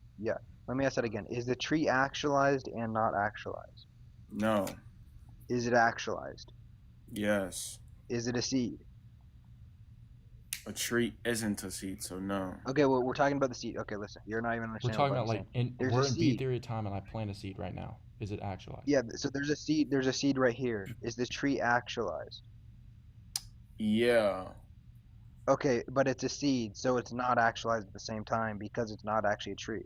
let me ask that again. Is the tree actualized and not actualized? No. Is it actualized? Yes. Is it a seed? A tree isn't a seed, so no. Okay, well, we're talking about the seed. Okay, listen, you're not even We're understanding talking what about I'm like, saying. There's we're a in B seed. theory of time, and I plant a seed right now. Is it actualized? Yeah, so there's a seed. There's a seed right here. Is the tree actualized? Yeah. Okay, but it's a seed, so it's not actualized at the same time because it's not actually a tree.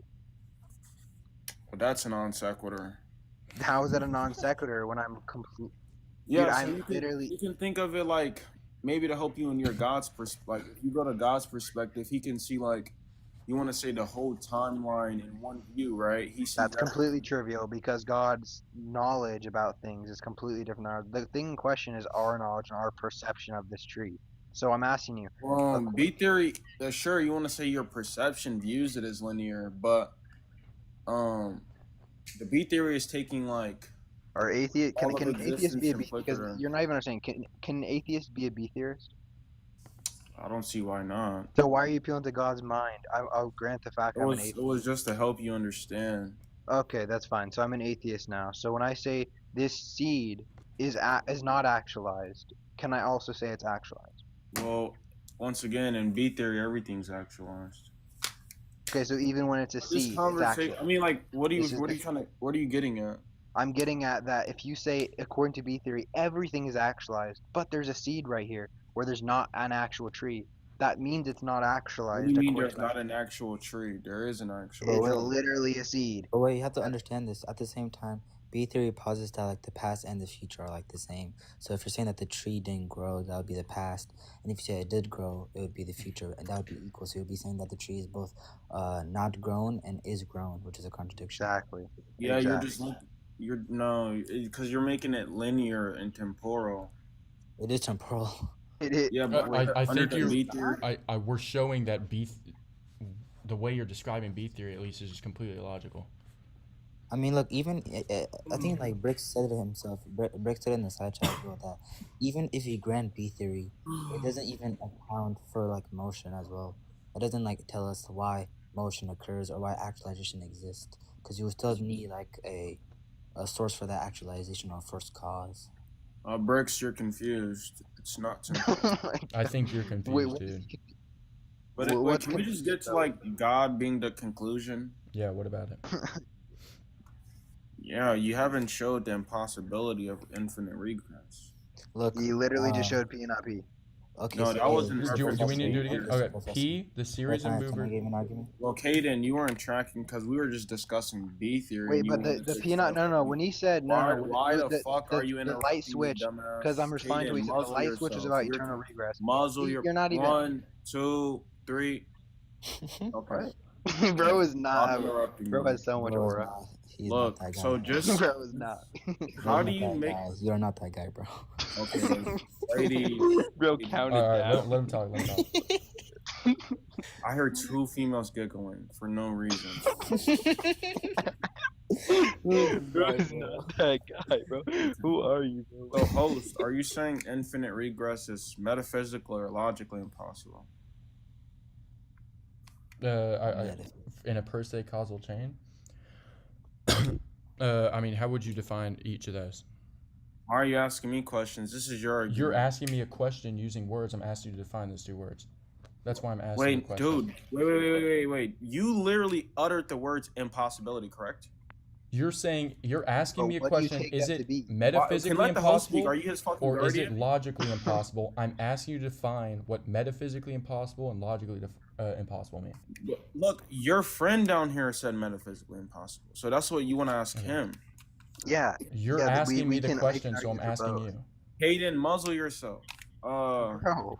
Well, that's a non sequitur. How is that a non sequitur when I'm complete? Yeah, Dude, so I'm literally. you can think of it like maybe to help you in your God's perspective. Like if you go to God's perspective, he can see like you want to say the whole timeline in one view, right? He sees That's completely trivial because God's knowledge about things is completely different. The thing in question is our knowledge and our perception of this tree. So I'm asking you. B theory. Sure, you want to say your perception views it as linear, but the B theory is taking like Or atheist? All of Can atheist existence be a and B? Because flicker. you're not even understanding. Can an atheist be a B theorist? I don't see why not. So why are you appealing to God's mind? I'll grant the fact I'm an It atheist. was just to help you understand. Okay, that's fine. So I'm an atheist now. So when I say this seed is not actualized, can I also say it's actualized? Well, once again, in B theory, everything's actualized. Okay, so even when it's a This seed, it's conversation. actualized. I mean, like, what are you This is trying to? What are you getting at? I'm getting at that if you say, according to B theory, everything is actualized, but there's a seed right here where there's not an actual tree. That means it's not What do actualized you mean according there's to not an actual tree? There is an actual But It's wait, tree. literally a seed. but wait, you have to understand this. At the same time, B theory posits that like the past and the future are like the same. So if you're saying that the tree didn't grow, that would be the past, and if you say it did grow, it would be the future, and that would be equal. So you'd be saying that the tree is both not grown and is grown, which is a contradiction. Exactly. Yeah, Exactly. because you're making it linear and temporal. It is temporal. Yeah, but I under think the you're. B theory, We're showing that the way you're describing B theory at least is just completely illogical. I mean, look, even I think like Bricks said it himself. Bricks said it in the side chat as well that even if you grant B theory, it doesn't even account for like motion as well. It doesn't like tell us why motion occurs or why actualization exists, because you would still need like a source for that actualization or first cause. Bricks, you're confused. It's not temporal. I think you're confused, what dude. But can we just get to like God being the conclusion? Yeah, what about it? Yeah, you haven't showed the impossibility of infinite regress. Look, You literally just showed P and not P. okay, No, so that wasn't Do we reference need to do it to again? B theory. Okay, P, the series of Can I movers. give an argument? Well, Caden, you weren't tracking because we were just discussing B theory. Wait, and you but wanted the to P and not discuss when he said why the fuck are you the interrupting light me, switch, dumbass? because I'm responding to Caden, he said the muzzle light switch is yourself. about eternal regress. Muzzle your. You're not even 1, 2, 3. Okay. Bro is not. Stop interrupting Bro me. has so much Bro is aura. not. He's Look, not that guy. so just Bro is not. how do you make? You're not that guy, bro. Okay, lady. Bro counted All right, down. let him talk. Let him talk. I heard 2 females giggling for no reason. Bro is not that guy, bro. Who are you, bro? So, host, are you saying infinite regress is metaphysical or logically impossible? In a per se causal chain. I mean, how would you define each of those? Why are you asking me questions? This is your argument. You're asking me a question using words. I'm asking you to define those 2 words. That's why I'm asking. Wait, the question. dude. Wait. You literally uttered the words impossibility, correct? You're asking me a But what do you question. take Is that to it be? metaphysically Can let the host speak? impossible, Are you his fucking or is it guardian? logically impossible? I'm asking you to define what metaphysically impossible and logically impossible mean. Look, your friend down here said metaphysically impossible, so that's what you want to ask him. Yeah. You're Yeah, asking we me the can make question, an so I'm argument for asking both. you. Hayden, muzzle yourself. Bro.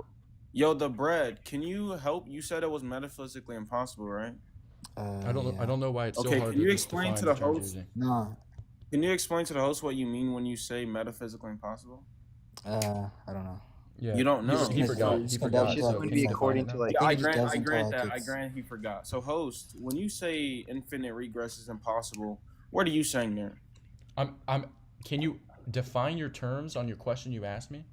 Yo, the bread. Can you help? You said it was metaphysically impossible, right? I don't know. Yeah. I don't know why it's so Okay, hard can to you just explain define to the the terms host? you're using. No, Can you explain to the host what you mean when you say metaphysically impossible? I don't know. Yeah, You don't know. He forgot. He It's forgot. just So going can to be you according define to, it like- Yeah, I think it grant doesn't that. like I it's- grant he forgot. So, host, when you say infinite regress is impossible, what are you saying there? Can you define your terms on your question you asked me?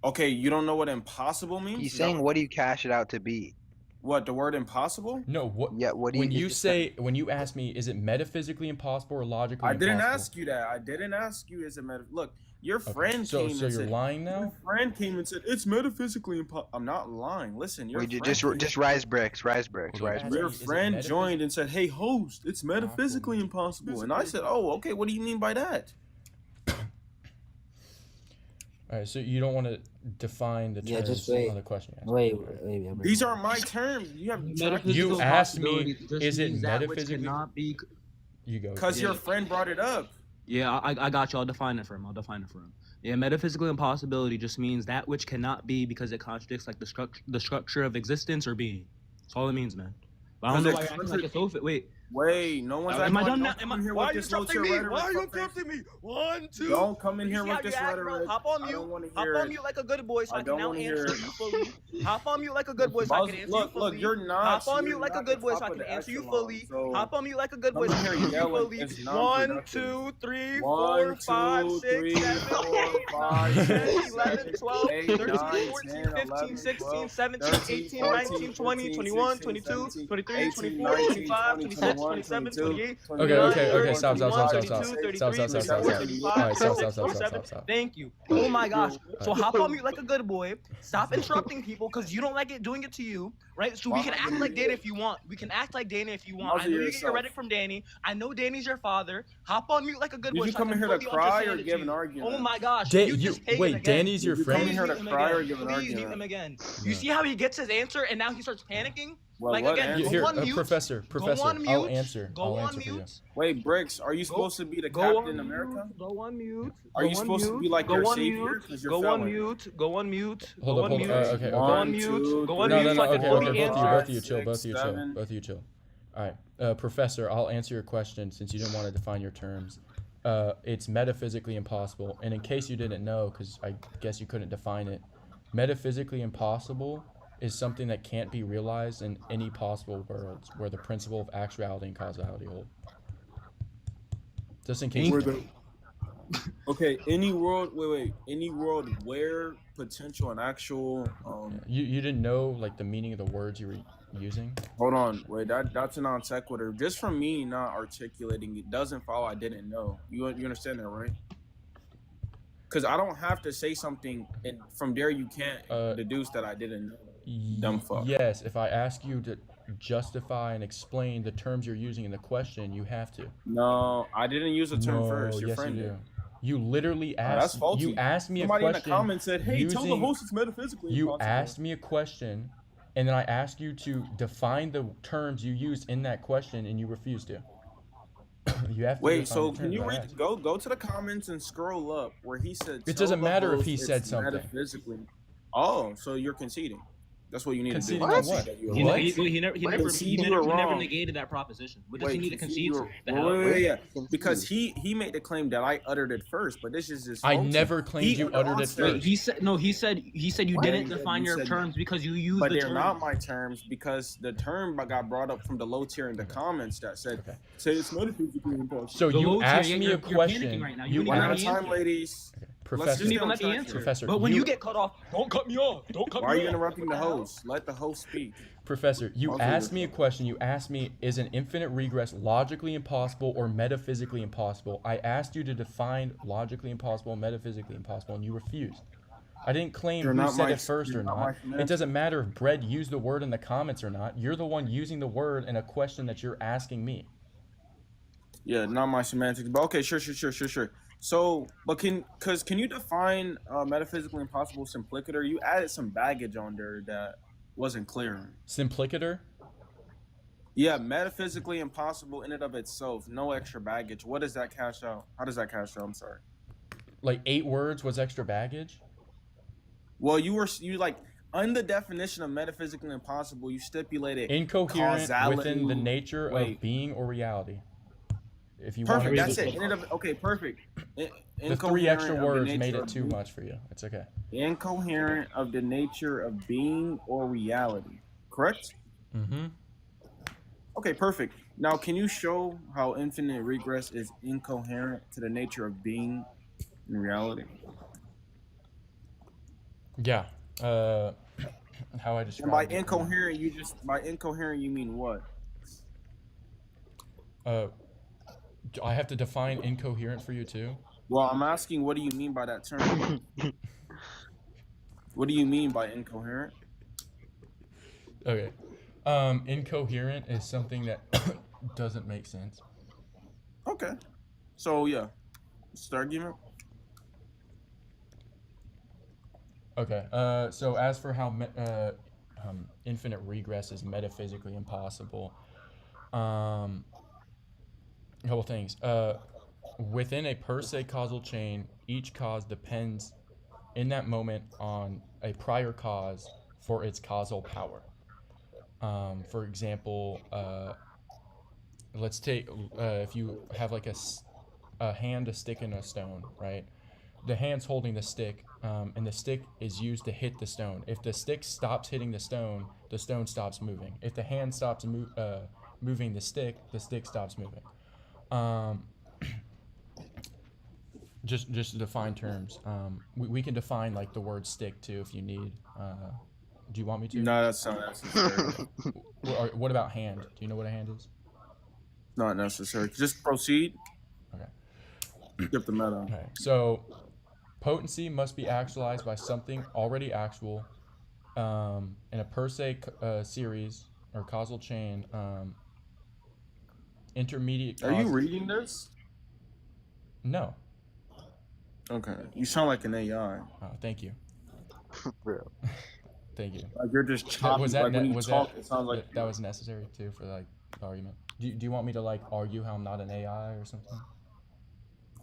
Okay, you don't know what impossible means? He's Is that saying, what do you cash it out to be? what the word impossible? No. What? Yeah, what do you... When you is when you ask me, is it metaphysically impossible or logically I didn't impossible? ask you that. I didn't ask you is it look, your friend So came so and you're said lying your now? friend came and said it's metaphysically impossible. I'm not lying. Listen, your Wait, friend just rise bricks, rise bricks, Hold on. rise Is your bricks. it friend metaphys- joined and said, "Hey, host, it's metaphysically impossible." And I said, "Oh, okay. What do you mean by that?" All right. So you don't want to define the Yeah, terms just wait. on the question you asked. Wait. These aren't my terms. You have You asked me, is it that which metaphysically? cannot be? You go. because Yeah. your friend brought it up. Yeah, I got you. I'll define it for him. Yeah, metaphysical impossibility just means that which cannot be because it contradicts like the structure of existence or being. That's all it means, man. But I don't know why you're acting like it's so. Wait, Wait, no one's Am I acting. done now? Don't come in here with this low tier rhetoric. Why are you fuckface. interrupting me? 1, 2. Don't come in You here see with how this you act, bro? rhetoric. Hop on I mute. don't want to Hop hear on it. mute like a good boy, so I I can don't now wanna answer hear you it. fully. Hop on mute like a good boy, so I can answer you fully. Look, you're not. Hop on you're mute like a not good the boy, so top I of can the answer you echelon, fully. so Hop on mute like a good boy, so I coming can here answer you yelling fully. is 1, non-productive. 2, 3, 1, 4, 5, 2, 6, 3, 7, 4, 5, 10, 6, 11, 7, 12, 8, 13, 9, 14, 10, 15, 11, 16, 12, 17, 13, 18, 14, 19, 20, 15, 21, 16, 22, 17, 23, 18, 24, 19, 25, 20, 26, 21, 27, 22, 28, Okay, 29, okay, 30, stop, 31, stop, 32, stop, 33, stop, 34, stop. 35, All right, stop, 36, stop, 37. stop. Thank you. Oh my gosh. So Alright. hop on mute like a good boy. Stop interrupting people because you don't like it doing it to you, right? So we can act like Dana if you want. We can act like Dana if you want. I know you get your Reddit from Danny. I know Danny's your father. Hop on mute like a good boy. Did you so I come can in here to fully cry understand or it give to an you. argument? Oh my gosh. Da- you you- just pagan wait, again. Danny's your Did you come in friend? here Please to mute him cry or again. give an Please mute argument? him again. No. You see how he gets his answer and now he starts panicking? Well, Like what again, answer? go Here, on mute. Professor, Go on mute. I'll answer. Go I'll on answer for you. mute. Wait, Bricks, are you supposed to be the Go Captain on America? mute. Go on mute. Are Go you on supposed to mute. be like Go their on savior? mute. 'Cause you're Go on failing. mute. Go on mute. Hold Go up, on hold mute. up. Okay, Go on One, mute. two, Go on No, mute no, so I no. can Okay, fully okay. answer. Both of you chill. Six, Both of you chill. seven. Both of you chill. All right, Professor, I'll answer your question since you didn't want to define your terms. It's metaphysically impossible, and in case you didn't know, because I guess you couldn't define it, metaphysically impossible is something that can't be realized in any possible worlds where the principle of actuality and causality hold. Just in case. Where the okay, any world any world where potential and actual You didn't know like the meaning of the words you were using? hold on, wait, that's a non sequitur. Just from me not articulating it doesn't follow I didn't know. You understand that, right? Because I don't have to say something and from there you can't deduce that I didn't know. Dumb fuck. Yes, if I ask you to justify and explain the terms you're using in the question, you have to. No, I didn't use the term No, first. Your yes friend you did. do. You literally That's asked. faulty. You asked me Somebody a question. in the comments said, "Hey, tell the using- host it's metaphysically You impossible." asked me a question, and then I asked you to define the terms you used in that question, and you refused to. You have to. Wait, define so the can you terms I read? asked. Go to the comments and scroll up where he said. It "Tell doesn't the matter if host he it's said something. Metaphysically. Oh, so you're conceding. That's what you need Conceding to do. on what? He never wrong. negated that proposition. What does Wait, he need to concede you to? were- The wait, hell? wait, wait, yeah. Concede. Because he made the claim that I uttered it first, but this is just. I faulty. never claimed He you on the uttered it onset- first. He said you What? didn't You define your said- terms because you used But the they're term. not my terms because the term got brought up from the low tier in the comments that said, Okay. "Say it's metaphysically impossible." So The you low tier, asked yeah, me you're a question. panicking right now. You You didn't One even at a let asked, the time, answer. ladies. Professor. Let's You didn't just even let stay the on track answer. here. Professor, But when you- you get cut off, don't cut me off. Don't cut Why are me you off. interrupting the What hell? host? Let the host speak. Professor, you I'll do asked this. me a question. You asked me, is an infinite regress logically impossible or metaphysically impossible? I asked you to define logically impossible and metaphysically impossible, and you refused. I didn't claim You're who not said my- it first you're or not not. my It semantic. doesn't matter if Brett used the word in the comments or not. You're the one using the word in a question that you're asking me. Yeah, not my semantics, but okay, sure. So, but can you define metaphysically impossible simplicator? You added some baggage on there that wasn't clear. Simplicator? Yeah, metaphysically impossible in and of itself, no extra baggage. What does that cash out? How does that cash out? I'm sorry. Like 8 words was extra baggage? Well, you like on the definition of metaphysically impossible, you stipulated Incoherent causality. within the nature Wait. of being or reality. If you Perfect. want That's it. In and of, okay, perfect. the 3 extra Incoherent of the words nature made it of too being- much for you. It's okay. Incoherent of the nature of being or reality. Correct? Mm-hmm. Okay, perfect. Now, can you show how infinite regress is incoherent to the nature of being in reality? Yeah. How I And describe by it. incoherent, you mean what? I have to define incoherent for you too. Well, I'm asking, what do you mean by that term? What do you mean by incoherent? Okay. Incoherent is something that doesn't make sense. Okay. So, yeah. What's the argument? Okay. So as for how infinite regress is metaphysically impossible, a couple things. Within a per se causal chain, each cause depends in that moment on a prior cause for its causal power. For example, let's take if you have like a hand, a stick, and a stone, right? The hand's holding the stick, and the stick is used to hit the stone. If the stick stops hitting the stone stops moving. If the hand stops moving the stick stops moving. Um, just to define terms. We can define like the word stick too if you need. Do you want me to? No, that's not necessary. What about hand? Do you know what a hand is? Not necessary. Just proceed. Okay. Skip the meta. Okay. So, potency must be actualized by something already actual, in a per se series or causal chain. Intermediate. Are you reading this? No. Okay. You sound like an AI. Oh, thank you. Bro. Thank you. Like you're just choppy. Was that like when you was talk, that it sounds like that was necessary too for like the argument? Do you want me to like argue how I'm not an AI or something?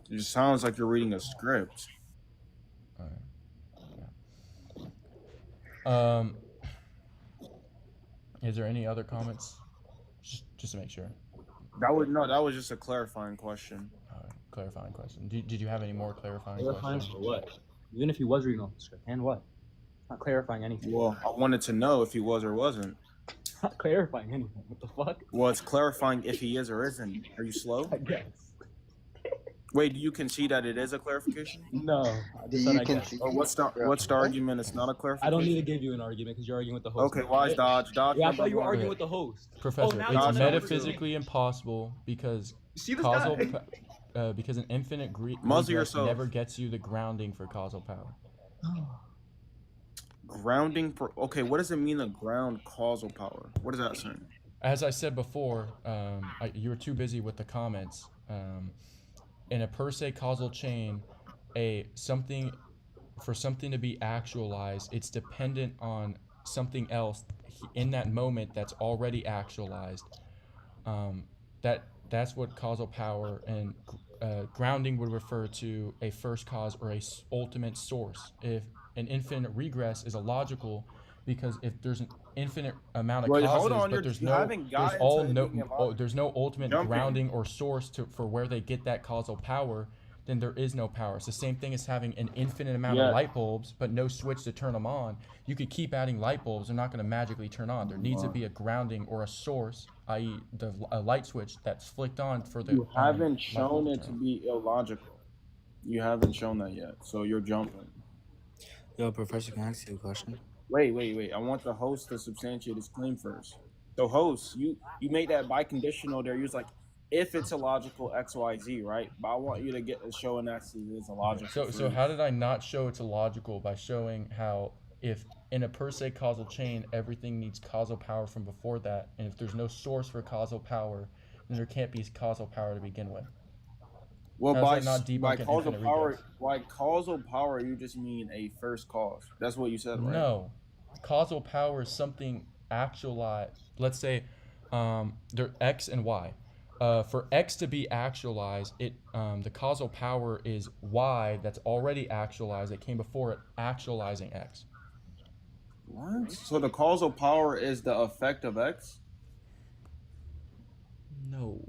it just sounds like you're reading a script. Yeah. Is there any other comments? Just to make sure. That was just a clarifying question. Clarifying question. Did you have any more clarifying Clarifying questions? for what? Even if he was reading off the script, and what? Not clarifying anything. Well, I wanted to know if he was or wasn't. Not clarifying anything. What the fuck? Well, it's clarifying if he is or isn't. Are you slow? I guess. Wait, do you concede that it is a clarification? No. I just said I guess. Or what's the argument? It's not a clarification. I don't need to give you an argument because you're arguing with the host. Okay, why is Dodge? Yeah, I thought you were arguing with the host. Professor, now it's it's metaphysically impossible because See this causal guy? because an infinite Muzzle regress yourself. never gets you the grounding for causal power. Grounding for okay. What does it mean to ground causal power? What does that say? As I said before, you were too busy with the comments. In a per se causal chain, something to be actualized, it's dependent on something else in that moment that's already actualized. That's what causal power and grounding would refer to a first cause or a ultimate source. If an infinite regress is illogical, because if there's an infinite amount of Wait, causes, hold on, but there's no ultimate Jumping. grounding or source for where they get that causal power, then there is no power. It's the same thing as having an infinite amount of light bulbs, but no switch to turn them on. You could keep adding light bulbs; they're not going to magically turn on. There needs to be a grounding or a source, i.e., a light switch that's flicked on for the. You haven't light shown bulb it to be illogical. You haven't shown that yet, so you're jumping. Yo, Professor, can I ask you a question? Wait. I want the host to substantiate his claim first. So, host, you made that biconditional there. You was like, if it's illogical, X, Y, Z, right? But I want you to get a show and that it's illogical. So how did I not show it's illogical by showing how if in a per se causal chain everything needs causal power from before that, and if there's no source for causal power, then there can't be causal power to begin with. Well, How by does that not debunk an causal infinite power, regress? by causal power, you just mean a first cause. That's what you said, right? No, causal power is something actualized. Let's say there X and Y. For X to be actualized, the causal power is Y that's already actualized, that came before it actualizing X. What? So the causal power is the effect of X? No.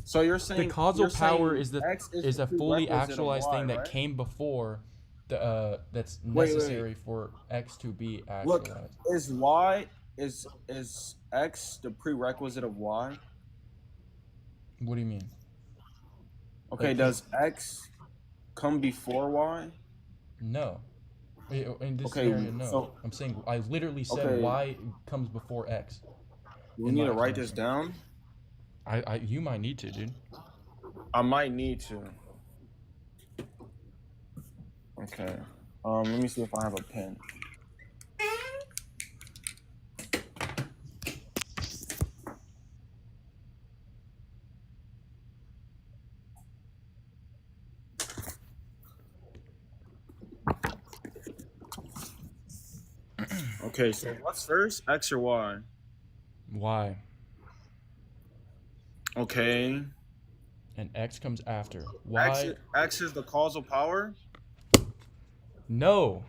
So you're saying The causal power saying is X is a fully prerequisite of actualized Y, thing that right? came before that's Wait. necessary for X to be Look, actualized. is Y is X the prerequisite of Y? What do you mean? Okay, Like, does X come before Y? No. In this Okay, scenario, no. so- I'm saying I literally said Okay. Y comes before X. We in need my to write this explanation. down. You might need to, dude. I might need to. Okay. Let me see if I have a pen. Okay, so what's first, X or Y? Y. Okay. And X comes after. Y. X is the causal power. No.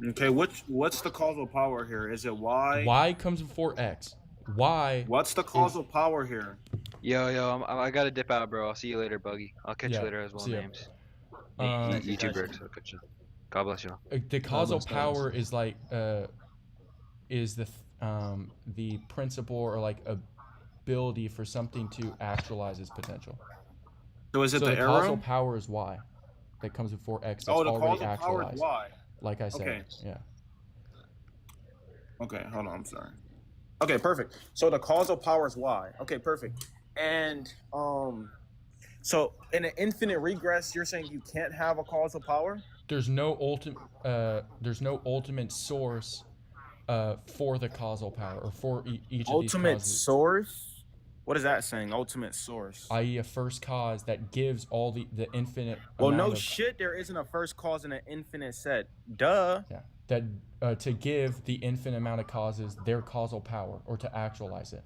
Okay, what's the causal power here? Is it Y? Y comes before X. why? What's the causal power here? Yo, I gotta dip out, bro. I'll see you later, Buggy. I'll catch Yeah, you later as well, see ya. names. Nice You too, discussion. Bricks. I'll catch you. God bless you. The causal bless, God power bless. is like is the principle or like ability for something to actualize its potential. So is it So the the causal arrow? power is y that comes before x that's Oh, the already causal power is actualized. y. Like I said, Okay. yeah. Okay, hold on. I'm sorry. Okay, perfect. So the causal power is y. Okay, perfect. And so in an infinite regress, you're saying you can't have a causal power? There's no ultimate source for the causal power or for each of these Ultimate causes, source? What is that saying? Ultimate source. i.e. a first cause that gives all the infinite Well, amount no of shit, there isn't a first cause in an infinite set. Duh. yeah that to give the infinite amount of causes their causal power or to actualize it.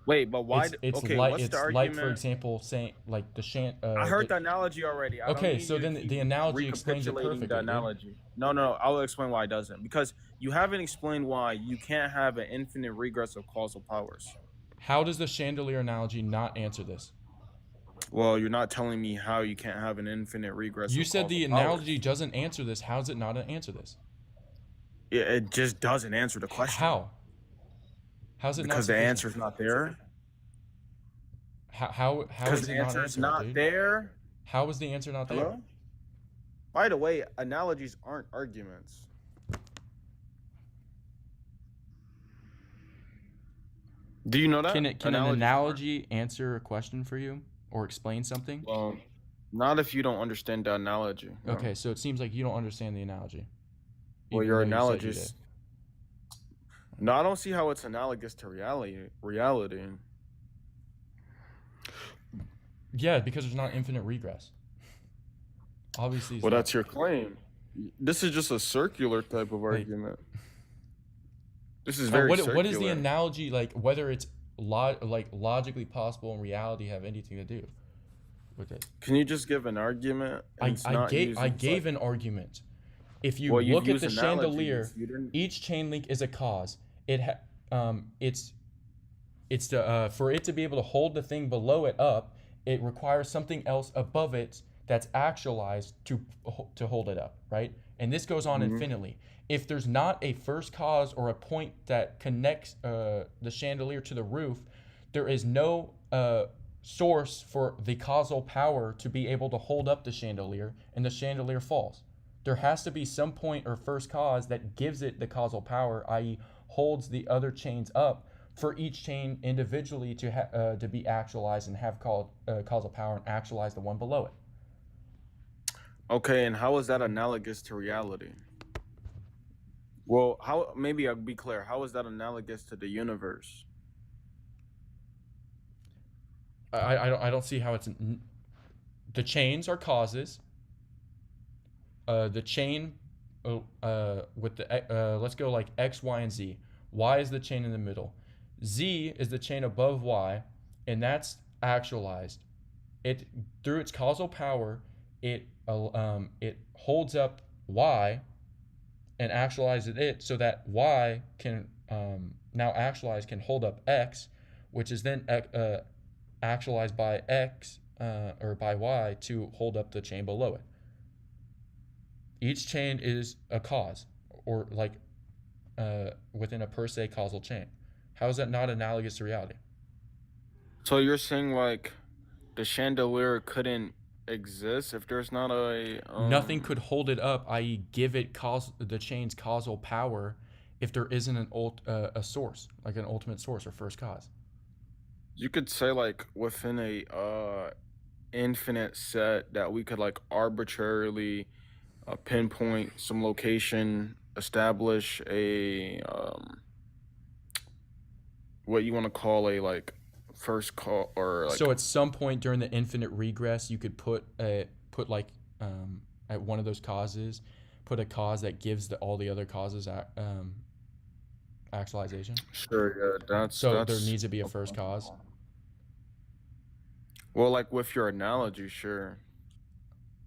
Wait, but why? It's Okay, like what's the for argument? example saying like I heard the analogy already. I don't okay, need so you to then keep the analogy explains it recapitulating perfectly, the dude. analogy. No, I'll explain why it doesn't. Because you haven't explained why you can't have an infinite regress of causal powers. How does the chandelier analogy not answer this? Well, you're not telling me how you can't have an infinite regress You of said causal the powers. analogy doesn't answer this. How does it not answer this? It just doesn't answer the question. How? How's it because not the sufficient? answer's not there. How Because is the it not answer's answered, not dude? there. How is the answer not there? Hello? By the way, analogies aren't arguments. Do you know that? Can an Analogies analogy answer a question for you or explain something? Well, not if you don't understand the analogy. No. Okay, so it seems like you don't understand the analogy. Well, even your though you said you analogies. did. No, I don't see how it's analogous to reality. Yeah, because there's not infinite regress. Obviously, it's Well, not. that's your claim. This is just a circular type of argument. This is very circular. What is the analogy like? Whether it's logically possible in reality have anything to do with it? Can you just give an argument? I gave an argument. If you look at the chandelier, each chain link is a cause. It's for it to be able to hold the thing below it up, it requires something else above it that's actualized to hold it up, right? And this goes on infinitely. If there's not a first cause or a point that connects the chandelier to the roof, there is no source for the causal power to be able to hold up the chandelier, and the chandelier falls. There has to be some point or first cause that gives it the causal power, i.e. holds the other chains up for each chain individually to be actualized and have causal power and actualize the one below it. Okay, and how is that analogous to reality? Well, maybe I'll be clear. How is that analogous to the universe? I don't see how it's. The chains are causes. The chain with the let's go like X, Y, and Z. Y is the chain in the middle. Z is the chain above Y, and that's actualized. It through its causal power, it holds up Y and actualizes it so that Y can now actualized can hold up X, which is then actualized by X or by Y to hold up the chain below it. Each chain is a cause or like within a per se causal chain. How is that not analogous to reality? So you're saying like the chandelier couldn't exist if there's not a nothing could hold it up, i.e. give it the chain's causal power if there isn't a source, like an ultimate source or first cause. You could say like within a infinite set that we could like arbitrarily pinpoint some location, establish a what you want to call a like first call or like. So at some point during the infinite regress, you could put like at one of those causes, put a cause that gives all the other causes actualization. Sure, yeah, there needs to be a first cause. Well, like with your analogy, sure.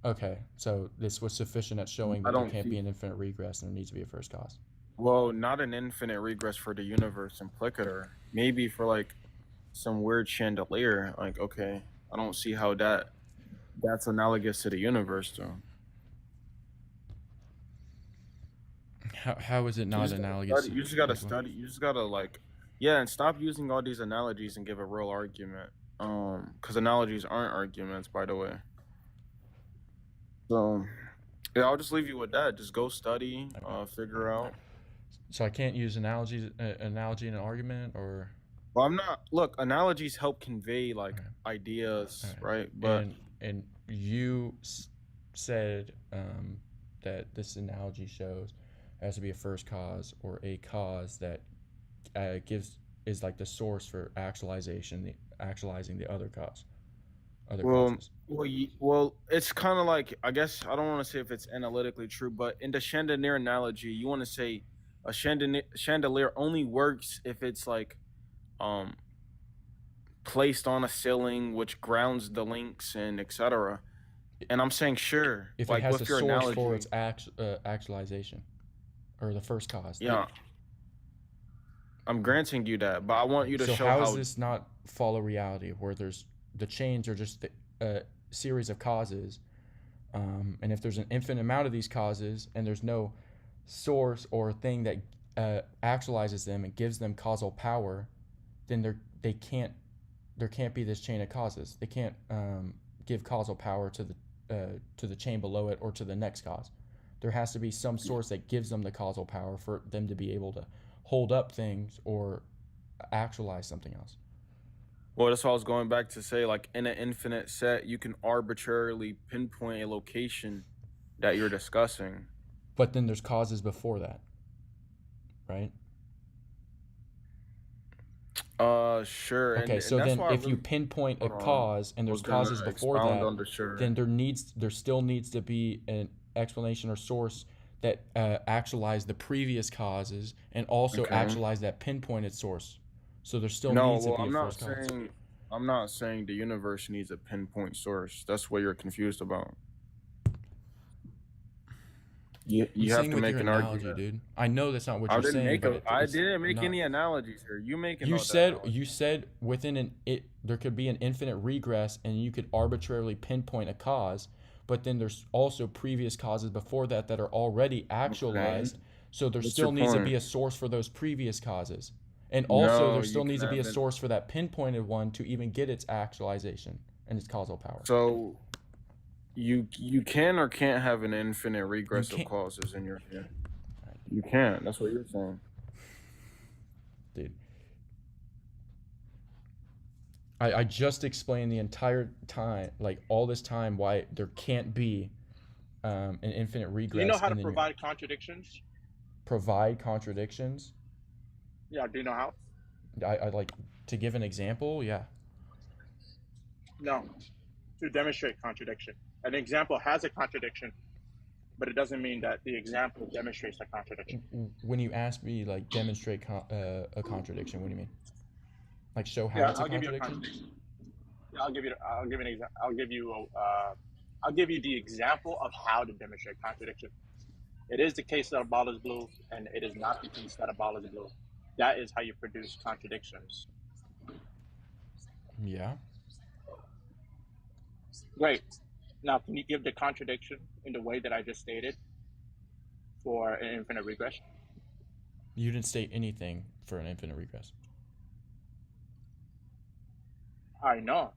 Okay, so this was sufficient at showing that there can't be an infinite regress and there needs to be a first cause. Well, not an infinite regress for the universe implicator. Maybe for like some weird chandelier. Like, okay, I don't see how that's analogous to the universe, though. How is it You not just gotta analogous? study. You just gotta Like what? study. You just gotta like, yeah, and stop using all these analogies and give a real argument. Because analogies aren't arguments, by the way. So, yeah, I'll just leave you with that. Just go study, figure out. So I can't use analogy in an argument, or Well, I'm not. Look, analogies help convey like ideas, right? But and you said that this analogy shows there has to be a first cause or a cause that is like the source for actualizing the other cause, other causes. well, it's kind of like, I guess I don't want to say if it's analytically true, but in the chandelier analogy, you want to say a chandelier only works if it's like placed on a ceiling, which grounds the links and etc. And I'm saying sure, If like it has with a your source analogy, for its actualization, or the first cause. yeah, I'm granting you that, but I want you to So show how how. does this not follow reality, where there's the chains are just a series of causes, and if there's an infinite amount of these causes and there's no source or thing that actualizes them and gives them causal power, then there can't be this chain of causes. They can't give causal power to the chain below it or to the next cause. There has to be some source that gives them the causal power for them to be able to hold up things or actualize something else. Well, that's what I was going back to say. Like in an infinite set, you can arbitrarily pinpoint a location that you're discussing. But then there's causes before that, right? Sure. Okay, And so that's then why if you pinpoint a cause and there's causes before that, then there still needs to be an explanation or source that actualize the previous causes and also actualize that pinpointed source. So there still needs to be a first cause. I'm not saying the universe needs a pinpoint source. That's what you're confused about. You have to make an argument, dude. I know that's not what you're saying. I didn't make any analogies here. You making you said within there could be an infinite regress and you could arbitrarily pinpoint a cause, but then there's also previous causes before that are already actualized. Okay. So there still needs to be a source for those previous causes. And also there still needs to be a source for that pinpointed one to even get its actualization and its causal power. So you can or can't have an infinite regress of causes in your head. You can't. That's what you're saying. Dude. I just explained the entire time, like all this time, why there can't be an infinite regress. Do you know how to provide contradictions? Provide contradictions? Yeah, do you know how? I like to give an example, yeah. No, to demonstrate contradiction. An example has a contradiction, but it doesn't mean that the example demonstrates the contradiction. When you ask me, like, demonstrate a contradiction, what do you mean? Like, show how it's a contradiction? I'll give you an example. I'll give you the example of how to demonstrate contradiction. It is the case that a ball is blue, and it is not the case that a ball is blue. That is how you produce contradictions. Yeah. Great. Now, can you give the contradiction in the way that I just stated for an infinite regression? You didn't state anything for an infinite regress. I know.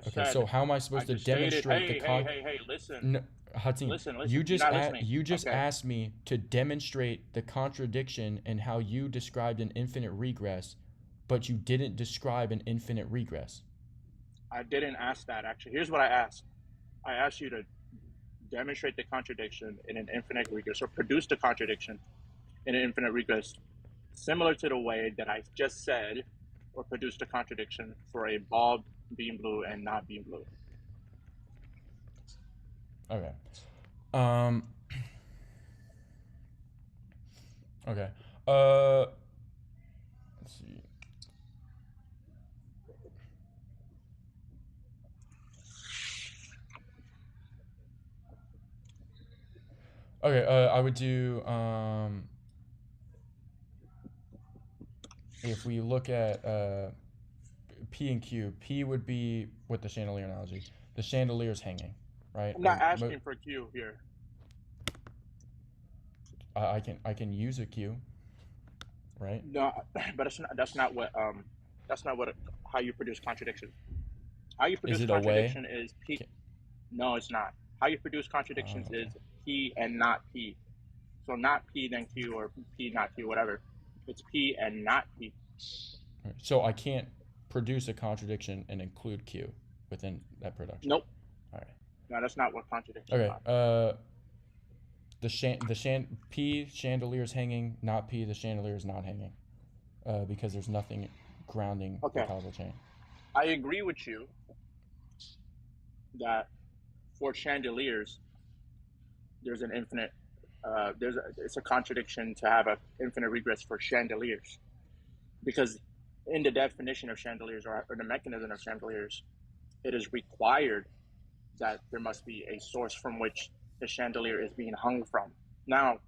Okay, so how am I supposed to demonstrate the Hey, listen. No, Hatim, listen. You just asked me to demonstrate the contradiction in how you described an infinite regress, but you didn't describe an infinite regress. I didn't ask that, actually. Here's what I asked. I asked you to demonstrate the contradiction in an infinite regress, or produce the contradiction in an infinite regress, similar to the way that I just said, or produce the contradiction for a ball being blue and not being blue. Okay. Okay. Let's see. Okay, I would do if we look at P and Q, P would be with the chandelier analogy. The chandelier's hanging, right? I'm not asking for Q here. I can use a Q, right? No, but that's not what how you produce contradiction. How you produce Is it a way? contradiction is P. No, it's not. How you produce contradictions okay. is P and not P. So not P then Q, or P not Q, whatever. It's P and not P. So I can't produce a contradiction and include Q within that production. Nope. All right. No, that's not what contradiction Okay. is. The P chandelier's hanging, not P. The chandelier is not hanging, because there's nothing grounding the causal chain. I agree with you that for chandeliers, there's an infinite. It's a contradiction to have an infinite regress for chandeliers, because in the definition of chandeliers, or the mechanism of chandeliers, it is required that there must be a source from which the chandelier is being hung from. Now,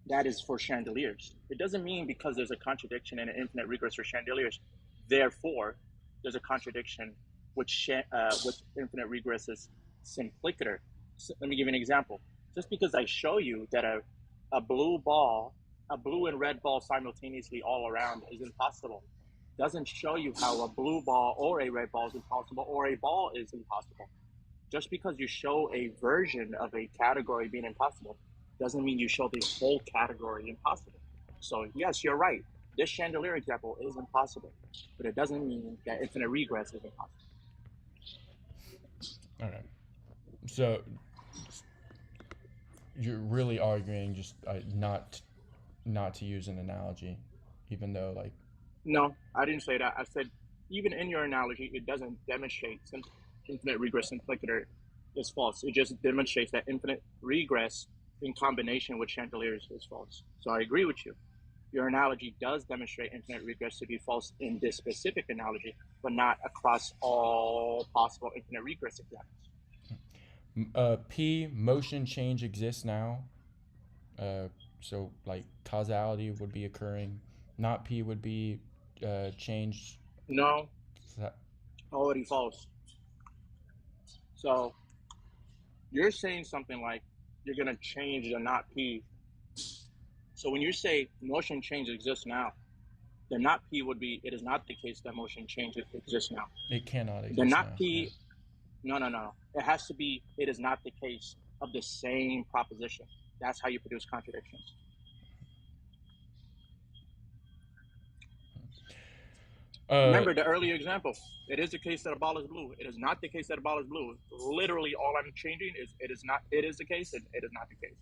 that is for chandeliers. It doesn't mean because there's a contradiction and an infinite regress for chandeliers, therefore, there's a contradiction with infinite regress is simplicator. So let me give you an example. Just because I show you that a blue and red ball simultaneously all around is impossible, doesn't show you how a blue ball or a red ball is impossible, or a ball is impossible. Just because you show a version of a category being impossible doesn't mean you show the whole category impossible. So yes, you're right. This chandelier example is impossible, but it doesn't mean that infinite regress is impossible. Okay. So you're really arguing just not to use an analogy, even though like. No, I didn't say that. I said even in your analogy, it doesn't demonstrate infinite regress simplicator is false. It just demonstrates that infinite regress in combination with chandeliers is false. So I agree with you. Your analogy does demonstrate infinite regress to be false in this specific analogy, but not across all possible infinite regress examples. P, motion change exists now. So like causality would be occurring. Not P would be change. No, already false. So you're saying something like you're going to change the not P. So when you say motion change exists now, the not P would be, it is not the case that motion change exists now. It cannot exist the not now. P, yeah. No. It has to be, it is not the case of the same proposition. That's how you produce contradictions. Remember the earlier example. It is the case that a ball is blue. It is not the case that a ball is blue. Literally all I'm changing is it is the case and it is not the case.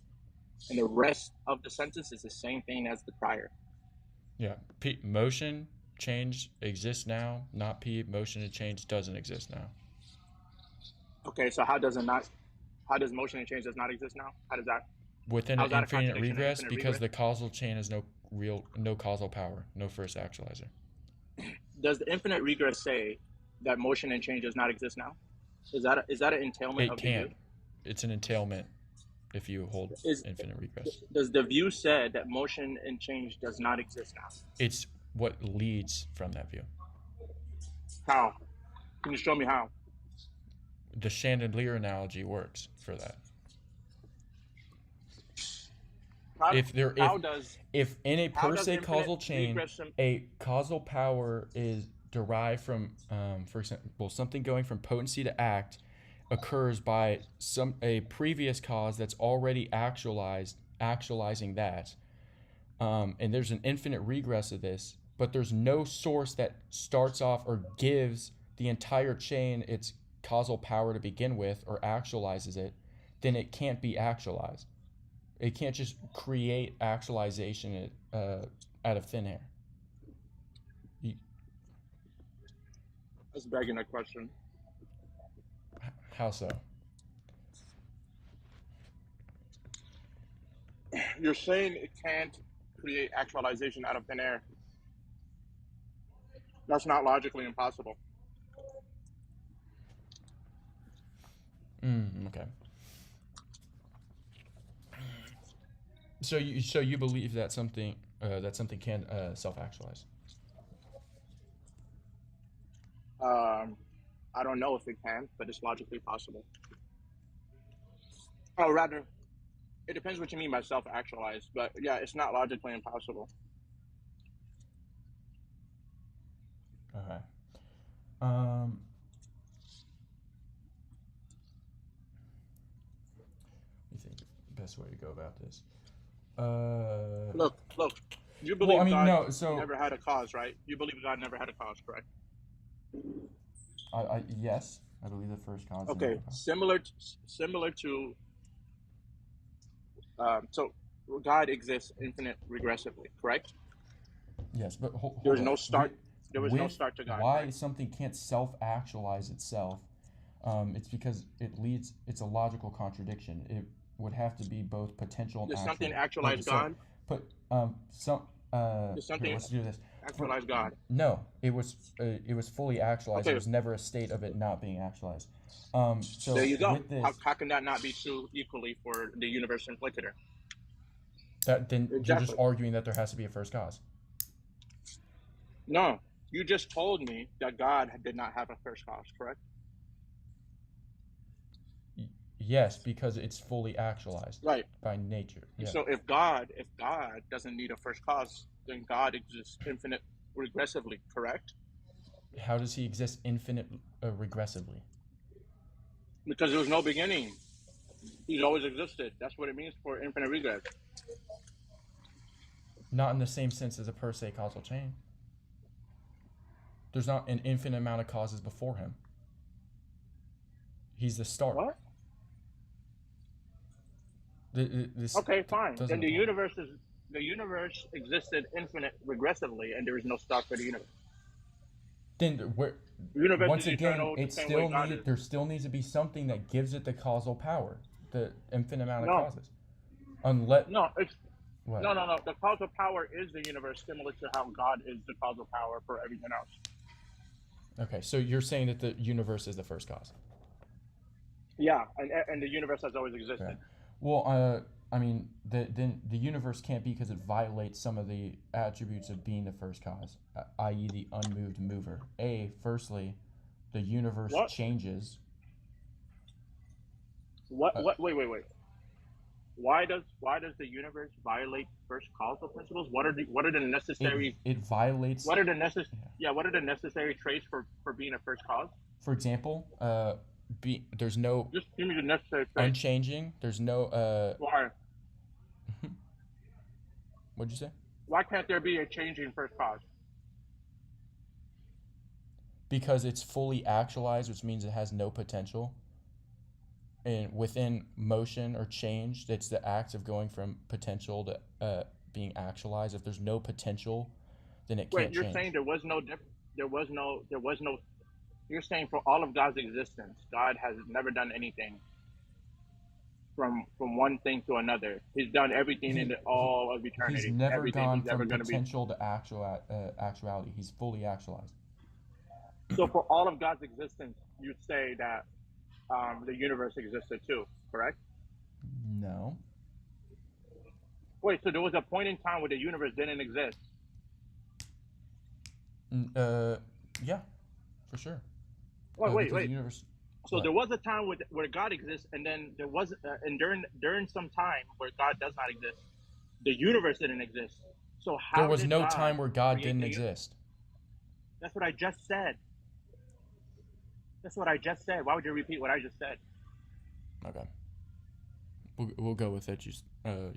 And the rest of the sentence is the same thing as the prior. Yeah. P, motion change exists now. Not P, motion and change doesn't exist now. Okay, so how does motion and change does not exist now? How does that? Within an infinite regress, because the causal chain has no causal power, no first actualizer. Does the infinite regress say that motion and change does not exist now? Is that an entailment of the view? It's an entailment if you hold infinite regress. Does the view say that motion and change does not exist now? It's what leads from that view. How? Can you show me how? The chandelier analogy works for that. If in a per se causal chain, a causal power is derived from, for example, something going from potency to act occurs by a previous cause that's already actualizing that, and there's an infinite regress of this, but there's no source that starts off or gives the entire chain its causal power to begin with or actualizes it, then it can't be actualized. It can't just create actualization out of thin air. That's begging a question. How so? You're saying it can't create actualization out of thin air. That's not logically impossible. Okay. So you believe that something can self-actualize? I don't know if it can, but it's logically possible. Or rather, it depends what you mean by self-actualized. But yeah, it's not logically impossible. Okay. You think the best way to go about this? Look. You believe Well, I mean, God no. So never had a cause, right? You believe God never had a cause, correct? yes, I believe the first cause. Okay, similar to so God exists infinite regressively, correct? Yes, but hold There was up. no start. There was no With start to God, why correct? something can't self-actualize itself, it's because it's a logical contradiction. It would have to be both potential and Does something actual. actualize God? Some Does here, something let's do this. actualize God? No, it was fully actualized. It Okay, was never a state of it not being actualized. So there you go. with this, How can that not be true equally for the universe implicator? then you're just Exactly. arguing that there has to be a first cause. No, you just told me that God did not have a first cause, correct? Yes, because it's fully actualized Right. by nature. Yeah. So if God doesn't need a first cause, then God exists infinite regressively, correct? How does he exist infinite regressively? Because there was no beginning. He's always existed. That's what it means for infinite regress. Not in the same sense as a per se causal chain. There's not an infinite amount of causes before him. He's the start. What? This Okay, fine. doesn't Then the apply. universe existed infinite regressively, and there is no start for the universe. Then where The universe once is again eternal the it same way still God is. there still needs to be something that gives it the causal power, the infinite amount of No, causes. Unless no, it's what? no. The causal power is the universe, similar to how God is the causal power for everything else. Okay, so you're saying that the universe is the first cause. Yeah, and the universe has always existed. Okay. Well, I mean, then the universe can't be because it violates some of the attributes of being the first cause, i.e., the unmoved mover. Firstly, the universe What? changes. Wait. Why does the universe violate first causal principles? What are the necessary? It violates. What are the necessary traits for being a first cause? For example, there's no Just give me the necessary traits. unchanging. There's no. Why? What'd you say? Why can't there be a changing first cause? Because it's fully actualized, which means it has no potential. And within motion or change, it's the act of going from potential to being actualized. If there's no potential, then it can't Wait, you're change. saying there was no. You're saying for all of God's existence, God has never done anything from one thing to another. He's done everything in all of eternity. He's never everything gone he's ever from going to be. potential to actuality. He's fully actualized. So for all of God's existence, you'd say that the universe existed too, correct? No. Wait, so there was a point in time where the universe didn't exist? Yeah, for sure. Wait. The universe. So there was a time where God exists, and then there was, and during some time where God does not exist, the universe didn't exist. So how there was did no God time where God create didn't the exist. That's what I just said. That's what I just said. Why would you repeat what I just said? Okay. We'll go with it. You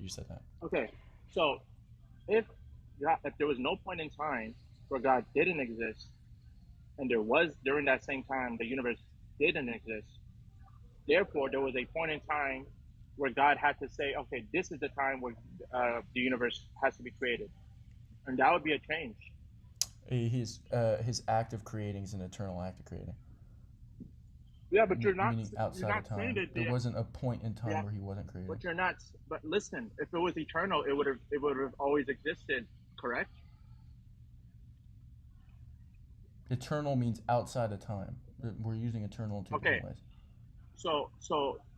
said that. Okay. So if there was no point in time where God didn't exist, and there was during that same time the universe didn't exist, therefore there was a point in time where God had to say, okay, this is the time where the universe has to be created, and that would be a change. His act of creating is an eternal act of creating. Yeah, but you're not outside of time. There wasn't a point in time where he wasn't creating. But you're not. But listen, if it was eternal, it would have always existed, correct? Eternal means outside of time. We're using eternal in two different ways. So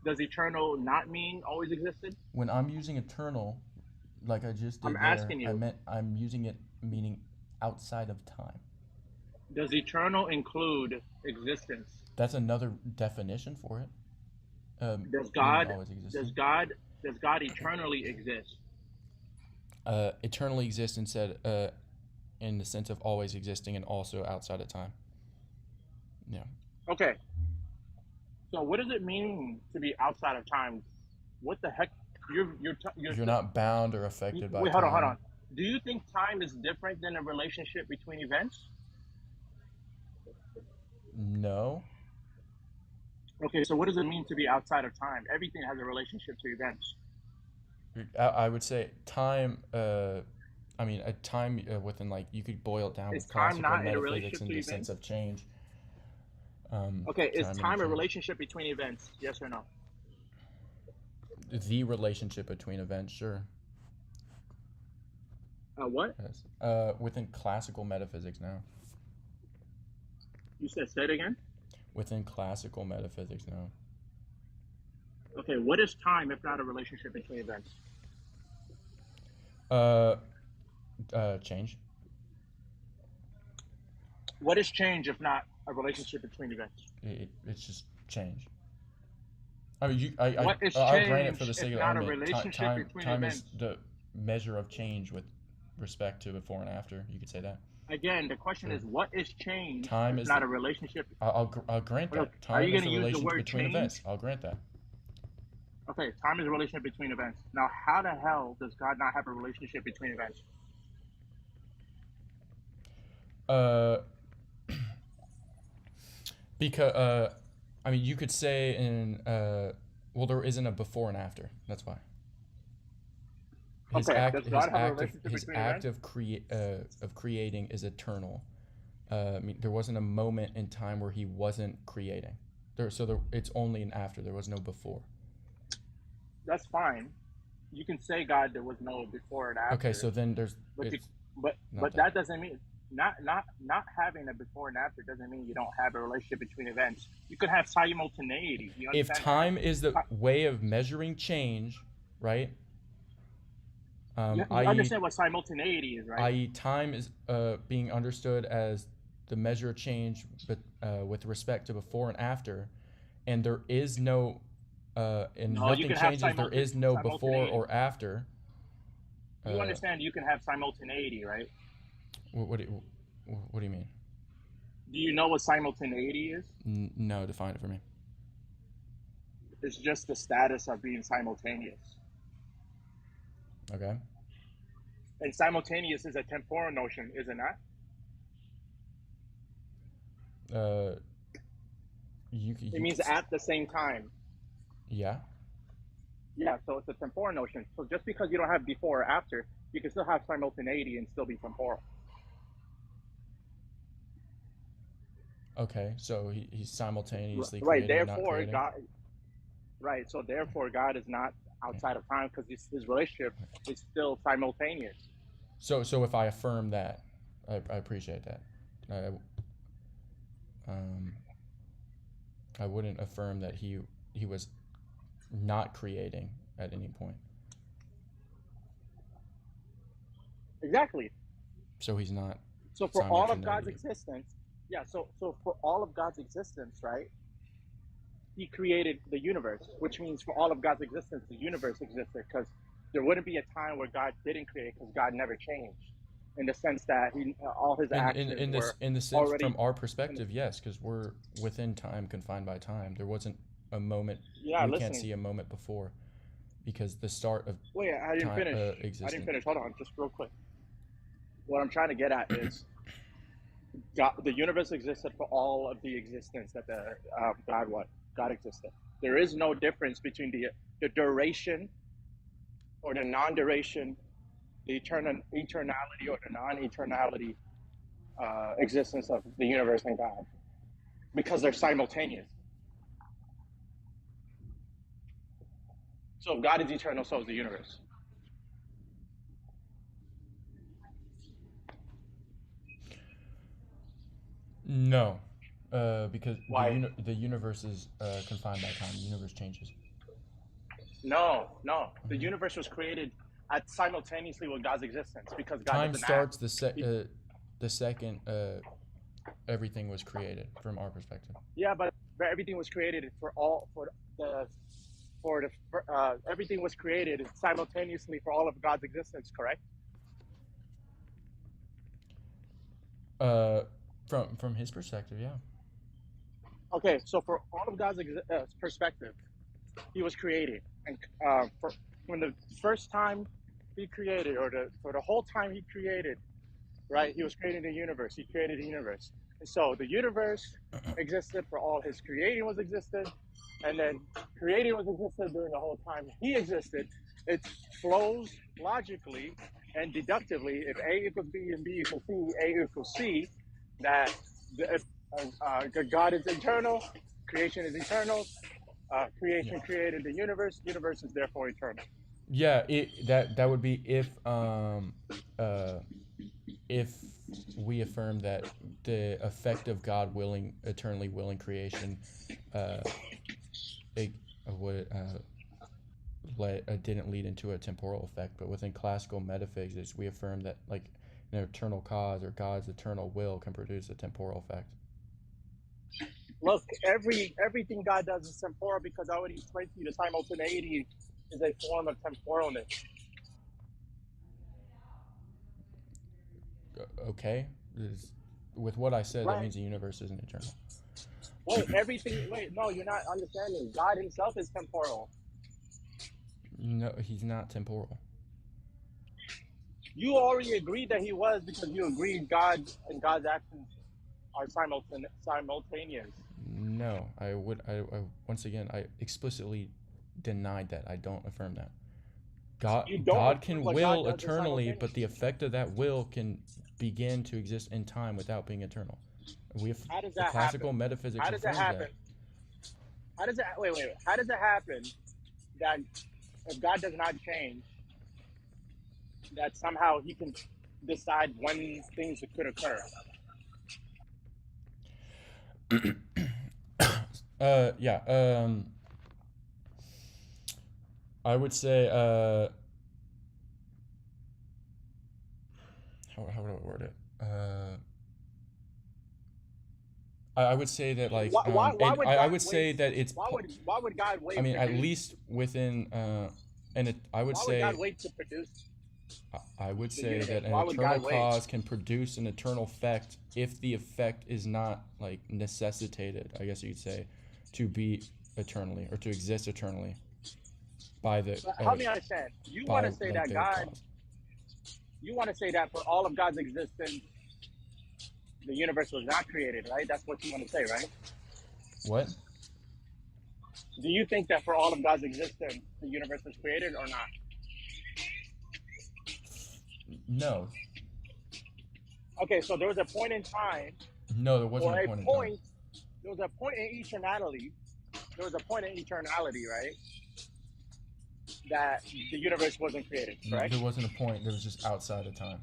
does eternal not mean always existed? When I'm using eternal, like I just did I'm asking you. I'm using it meaning outside of time. Does eternal include existence? That's another definition for it. Does Meaning God always existing. does God eternally exist? Eternally exist instead in the sense of always existing and also outside of time. Yeah. Okay. So what does it mean to be outside of time? What the heck? You're not bound or affected by Wait, time. hold on. Do you think time is different than a relationship between events? No. Okay, so what does it mean to be outside of time? Everything has a relationship to events. I would say time. Time within, like, you could boil it down Is with time classical not in a metaphysics relationship in to the events? sense of change. Okay, is and time a change. relationship between events? Yes or no? The relationship between events, sure. What? Yes. Within classical metaphysics now. You said say it again? Within classical metaphysics now. Okay, what is time if not a relationship between events? Change. What is change if not a relationship between events? It's just change. I mean, What is I'll grant it change for the if sake of not a argument. relationship between Time is events? the measure of change with respect to before and after. You could say that. Again, the question is, what is change Time if is not a relationship? I'll grant that. Look, are Time you is going the to use the relationship word between change? events. I'll grant that. Okay, time is a relationship between events. Now, how the hell does God not have a relationship between events? Because I mean, you could say in well, there isn't a before and after. That's why. His Okay, act, does his God have a act of relationship his between act events? of creating is eternal. I mean, there wasn't a moment in time where he wasn't creating. It's only an after. There was no before. That's fine. You can say God there was no before and after. Okay, so then there's. But that doesn't mean not having a before and after doesn't mean you don't have a relationship between events. You could have simultaneity. You If understand time is the way of measuring change, right? You understand what simultaneity is, right? I.e., time is being understood as the measure of change, but with respect to before and after, and there is no, and No, nothing changes. There is no before or after. You understand you can have simultaneity, right? What do you mean? Do you know what simultaneity is? No, define it for me. It's just the status of being simultaneous. Okay. And simultaneous is a temporal notion, is it not? It means at the same time. Yeah. Yeah, so it's a temporal notion. So just because you don't have before or after, you can still have simultaneity and still be temporal. Okay, so he's simultaneously right. creating, Therefore, not creating. God. Right. So therefore, God is not outside of time because his relationship is still simultaneous. So if I affirm that, I appreciate that. I wouldn't affirm that he was not creating at any point. Exactly. So he's not. So for all of God's existence, yeah. So for all of God's existence, right? He created the universe, which means for all of God's existence, the universe existed because there wouldn't be a time where God didn't create because God never changed. In the sense that all his actions were in the sense already, from our perspective, yes, because we're within time, confined by time. There wasn't a moment. Yeah, we can't see a moment before, because the start of wait, I didn't time, finish. existed. I didn't finish. Hold on, just real quick. What I'm trying to get at is, God, the universe existed for all of the existence that God existed. There is no difference between the duration or the non-duration, the eternality or the non-eternality existence of the universe and God, because they're simultaneous. So if God is eternal, so is the universe. No, because Why? the universe is confined by time. The universe changes. No. The universe was created simultaneously with God's existence because God time doesn't starts act. the second everything was created from our perspective. Yeah, but everything was created everything was created simultaneously for all of God's existence, correct? From his perspective, yeah. Okay, so for all of God's perspective, he was created, and when the first time he created, or for the whole time he created, right? He was creating the universe. He created the universe, and so the universe existed for all his creating was existed, and then creating was existed during the whole time he existed. It flows logically and deductively. If A equals B and B equals C, A equals C, that if God is eternal, creation is eternal. Creation created the universe. Universe is therefore eternal. Yeah, that would be if we affirm that the effect of God eternally willing creation, it would didn't lead into a temporal effect. But within classical metaphysics, we affirm that like an eternal cause or God's eternal will can produce a temporal effect. Look, everything God does is temporal because I already explained to you the simultaneity is a form of temporalness. Okay, with what I said, Right. that means the universe isn't eternal. No, you're not understanding. God himself is temporal. No, he's not temporal. You already agreed that he was because you agreed God and God's actions are simultaneous. No, I once again, I explicitly denied that. I don't affirm that. God can will eternally, but the effect of that will can begin to exist in time without being eternal. How does that classical happen? metaphysics How does that happen? How does it wait? How does it happen that if God does not change, that somehow he can decide when things could occur? Yeah. I would say how would I word it? I would say that like I would say that it's why would God wait? I mean, at least within I would say God wait to produce? I would say that an eternal cause can produce an eternal effect if the effect is not like necessitated, I guess you could say, to be eternally or to exist eternally by the. Help me understand. You want to say that God. Cause. You want to say that for all of God's existence, the universe was not created, right? That's what you want to say, right? What? Do you think that for all of God's existence, the universe was created or not? No. Okay, so there was a point in time. No, there wasn't a point in time. There was a point in eternality. There was a point in eternality, right? That the universe wasn't created, correct? There wasn't a point. There was just outside of time.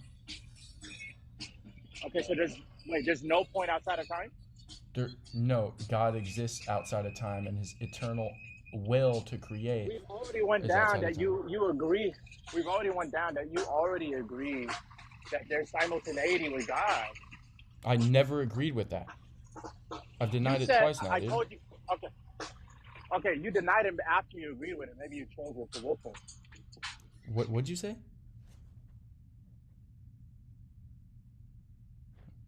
Okay, so there's no point outside of time? No, God exists outside of time, and his eternal will to create. We've already went down that you agree. We've already went down that you already agree that there's simultaneity with God. I never agreed with that. I've denied it twice now. I told you. Okay. Okay, you denied him after you agreed with it. Maybe you changed your position. What'd you say?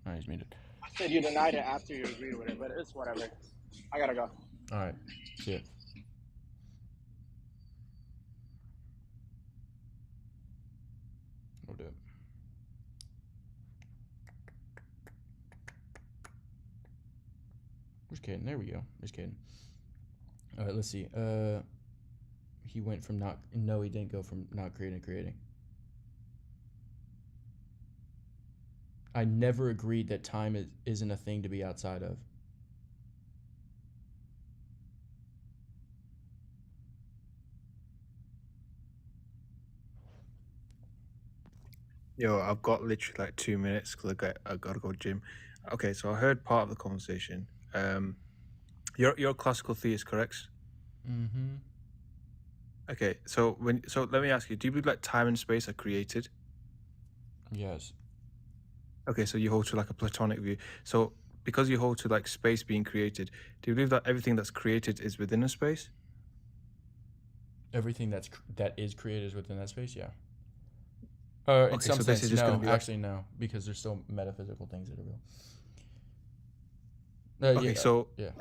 All right, he's muted. I said you denied it after you agreed with it, but it's whatever. I gotta go. All right, see it. We'll do it. Where's Caden? There we go. There's Caden. All right, let's see. He went from not. No, he didn't go from not creating to creating. I never agreed that time isn't a thing to be outside of. Yo, I've got literally like 2 minutes because I gotta go gym. Okay, so I heard part of the conversation. You're a classical theist, correct? Mm-hmm. Okay, so let me ask you: do you believe that time and space are created? Yes. Okay, so you hold to like a Platonic view. So because you hold to like space being created, do you believe that everything that's created is within a space? Everything that is created is within that space. Yeah. In Okay, some so this sense, is just gonna no. be like, Actually, no, because there's still metaphysical things that are real. okay, Yeah. so Yeah.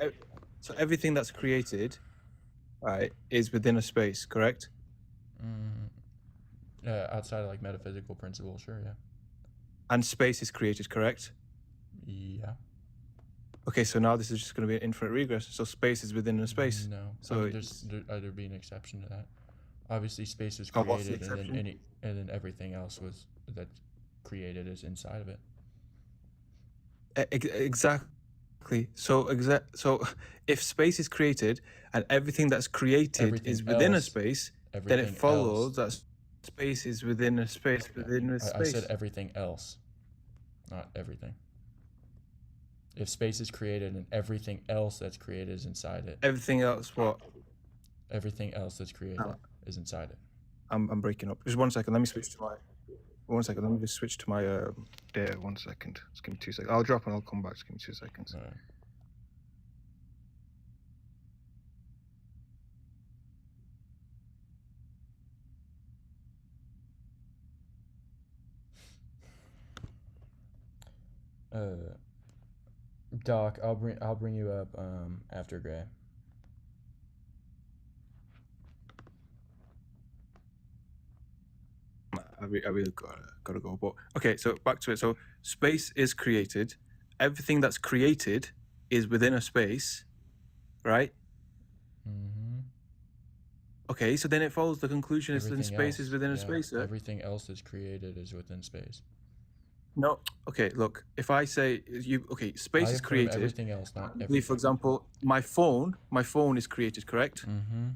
so everything that's created, right, is within a space, correct? Outside of like metaphysical principles, sure, yeah. And space is created, correct? Yeah. Okay, so now this is just going to be an infinite regress. So space is within a space. No. So there'd be an exception to that. Obviously, space was Oh, what's the created, and exception? then everything else was that's created is inside of it. Exactly. So if space is created and everything that's created Everything is within a else- space, then everything it follows else- that space is within a space within a I space. said everything else, not everything. If space is created and everything else that's created is inside it. Everything else, what? Everything else that's created is inside it. I'm breaking up. Just 1 second. Let me switch to my. 1 second. Let me just switch to my data. 1 second. Just give me 2 seconds. I'll drop and I'll come back. Just give me 2 seconds. Doc, I'll bring you up after Gray. I really gotta go. But okay, so back to it. So space is created. Everything that's created is within a space, right? Mm-hmm. Okay, so then it follows the conclusion is then space is within a space. Yeah? Everything else that's created is within space. No. Okay, look. If I say space is created. Everything else, not everything. For example, my phone is created, correct? Mm-hmm.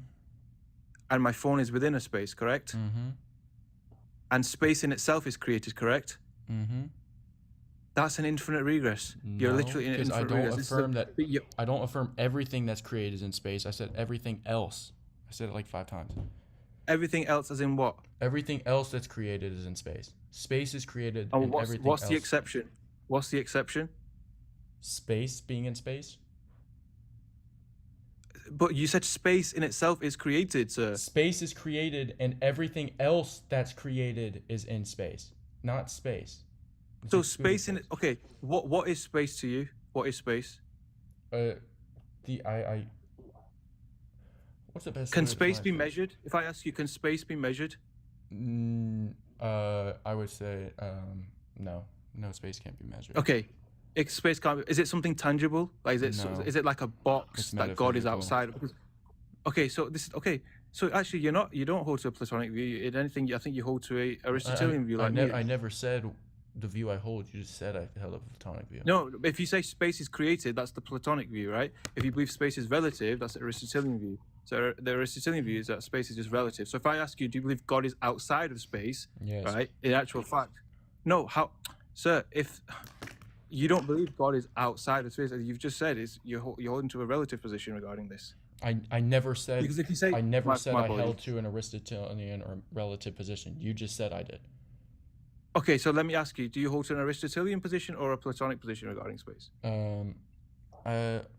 And my phone is within a space, correct? Mm-hmm. And space in itself is created, correct? Mm-hmm. That's an infinite regress. You're literally in an infinite regress. I don't affirm everything that's created is in space. I said everything else. I said it like 5 times. Everything else as in what? Everything else that's created is in space. Space is created and everything else. What's the exception? What's the exception? Space being in space? But you said space in itself is created, sir. Space is created and everything else that's created is in space, not space. So space in it. Okay, what is space to you? What is space? What's the best? Can space be measured? If I ask you, can space be measured? I would say no. No, space can't be measured. Okay, space can't. Is it something tangible? Like is it like a box that God is outside of? Okay, so this is okay. So actually, you don't hold to a Platonic view. In anything, I think you hold to a Aristotelian view. I never said the view I hold. You just said I held a Platonic view. No, if you say space is created, that's the Platonic view, right? If you believe space is relative, that's the Aristotelian view. So the Aristotelian view is that space is just relative. So if I ask you, do you believe God is outside of space? Yes. Right? In actual fact, no. How, sir? If you don't believe God is outside of space, as you've just said, you're holding to a relative position regarding this. I never said. Because if you say I never said I held to an Aristotelian or relative position. You just said I did. Okay, so let me ask you: do you hold to an Aristotelian position or a Platonic position regarding space? I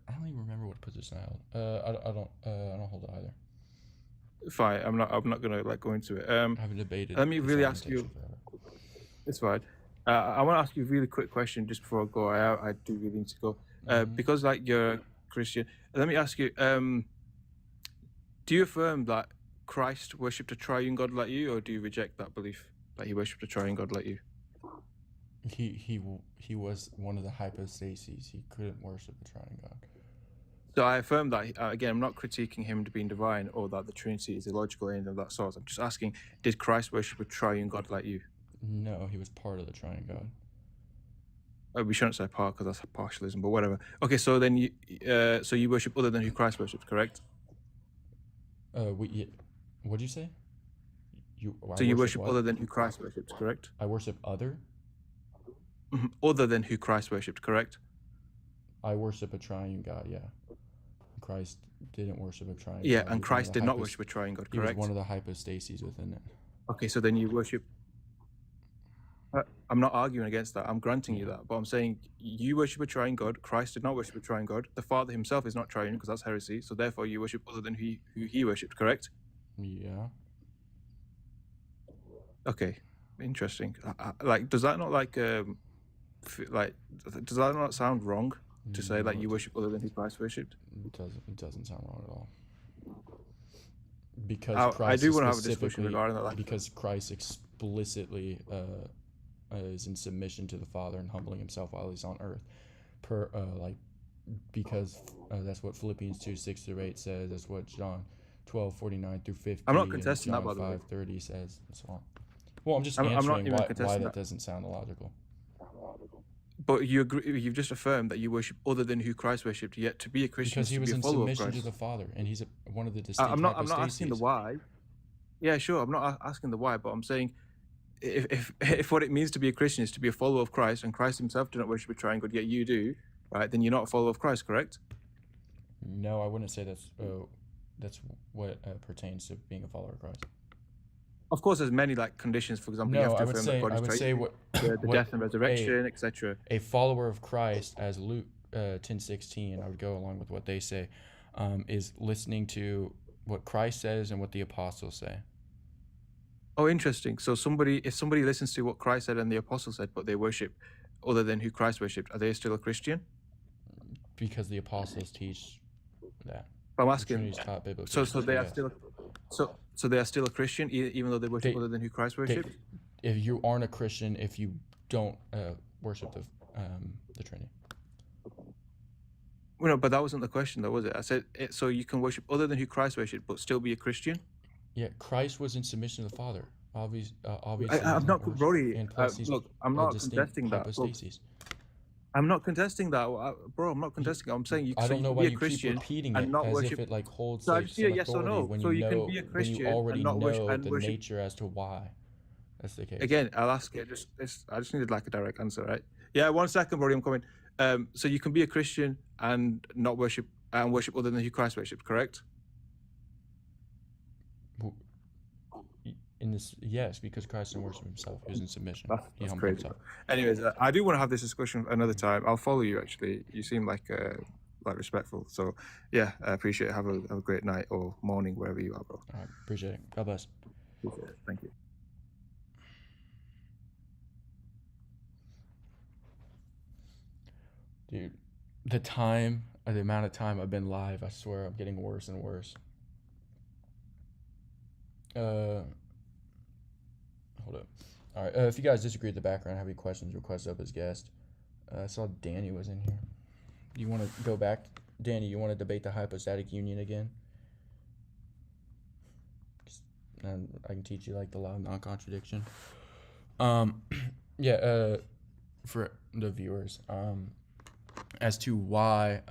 don't even remember what position I held. I don't hold it either. Fine, I'm not gonna go into it. I haven't debated. Let me really ask you. It's fine. I want to ask you a really quick question just before I go. I do really need to go. Because you're Christian. Let me ask you. Do you affirm that Christ worshipped a triune God like you, or do you reject that belief that he worshipped a triune God like you? He was one of the hypostases. He couldn't worship a triune God. So I affirm that, again, I'm not critiquing him to being divine or that the Trinity is illogical or anything of that sort. I'm just asking, did Christ worship a triune God like you? No, he was part of the triune God. We shouldn't say part because that's partialism, but whatever. Okay, so then you worship other than who Christ worships, correct? What did you say? So you worship other than who Christ worships, correct? I worship other? Other than who Christ worshipped, correct? I worship a triune God, yeah. Christ didn't worship a triune God. Yeah, and Christ did not worship a triune God, correct? He was one of the hypostases within it. Okay, so then you worship... I'm not arguing against that. I'm granting you that. But I'm saying you worship a triune God. Christ did not worship a triune God. The Father himself is not triune because that's heresy. So therefore you worship other than who he worshipped, correct? Yeah. Okay. Interesting. Like, does that not does that not sound wrong to say that you worship other than who Christ worshipped? It doesn't sound wrong at all. Because Christ I do want to have a discussion regarding that. Because Christ explicitly is in submission to the Father and humbling himself while he's on earth. Because that's what Philippians 2:6-8 says. That's what John 12:49-50. I'm not contesting and that, by the way. John 5:30 says, and so on. Well, I'm just answering why that doesn't sound illogical. But you agree? You've just affirmed that you worship other than who Christ worshipped. Yet to be a Christian, Because he was to be in a follower of submission Christ. to the Father, and he's one of the distinct I'm not asking the why. Yeah, sure. I'm not asking the why, but I'm saying if what it means to be a Christian is to be a follower of Christ, and Christ himself did not worship a triune God, yet you do, right? Then you're not a follower of Christ, correct? No, I wouldn't say that's what pertains to being a follower of Christ. Of course, there's many conditions. For example, you have to affirm that God is the death and resurrection, etc. A follower of Christ, as Luke 10:16, I would go along with what they say, is listening to what Christ says and what the apostles say. Oh, interesting. So if somebody listens to what Christ said and the apostles said, but they worship other than who Christ worshipped, are they still a Christian? Because the apostles teach that. I'm asking. So they are still. So they are still a Christian, even though they worship other than who Christ worshipped? If you aren't a Christian, if you don't worship the Trinity. Well, no, but that wasn't the question, though, was it? I said, so you can worship other than who Christ worshipped, but still be a Christian? Yeah, Christ was in submission to the Father. Obviously, I'm not, Brody. Look, I'm not contesting that. Look, I'm not contesting that, bro. I'm not contesting it. I'm saying you can be a Christian and not worship. If it holds so like some yes or no. when so you can be a Christian when you already and not know worship, the nature as to why that's the case. Again, I'll ask it. I just needed a direct answer, right? Yeah, 1 second, Brody. I'm coming. So you can be a Christian and not worship other than who Christ worshipped, correct? Yes, because Christ didn't worship himself. He was in submission. That's crazy. Himself. Anyways, I do want to have this discussion another time. I'll follow you, actually. You seem like respectful. So, yeah, I appreciate it. Have a great night or morning, wherever you are, bro. All right, appreciate it. God bless. Appreciate it. Thank you. Dude, the amount of time I've been live, I swear I'm getting worse and worse. Hold up. All right. If you guys disagree with the background, have any questions, request up as guest. I saw Danny was in here. You want to go back, Danny? You want to debate the hypostatic union again? And I can teach you the law of non-contradiction. Yeah. For the viewers, as to why.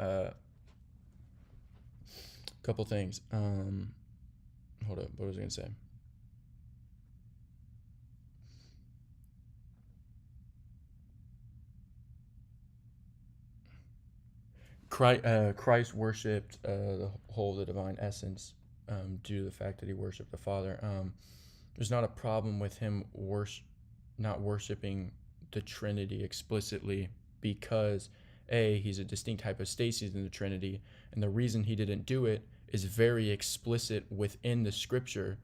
Couple things. Hold up. What was I gonna say? Christ worshipped the whole of the divine essence due to the fact that he worshipped the Father. There's not a problem with him not worshiping the Trinity explicitly because he's a distinct hypostasis in the Trinity, and the reason he didn't do it is very explicit within the Scripture,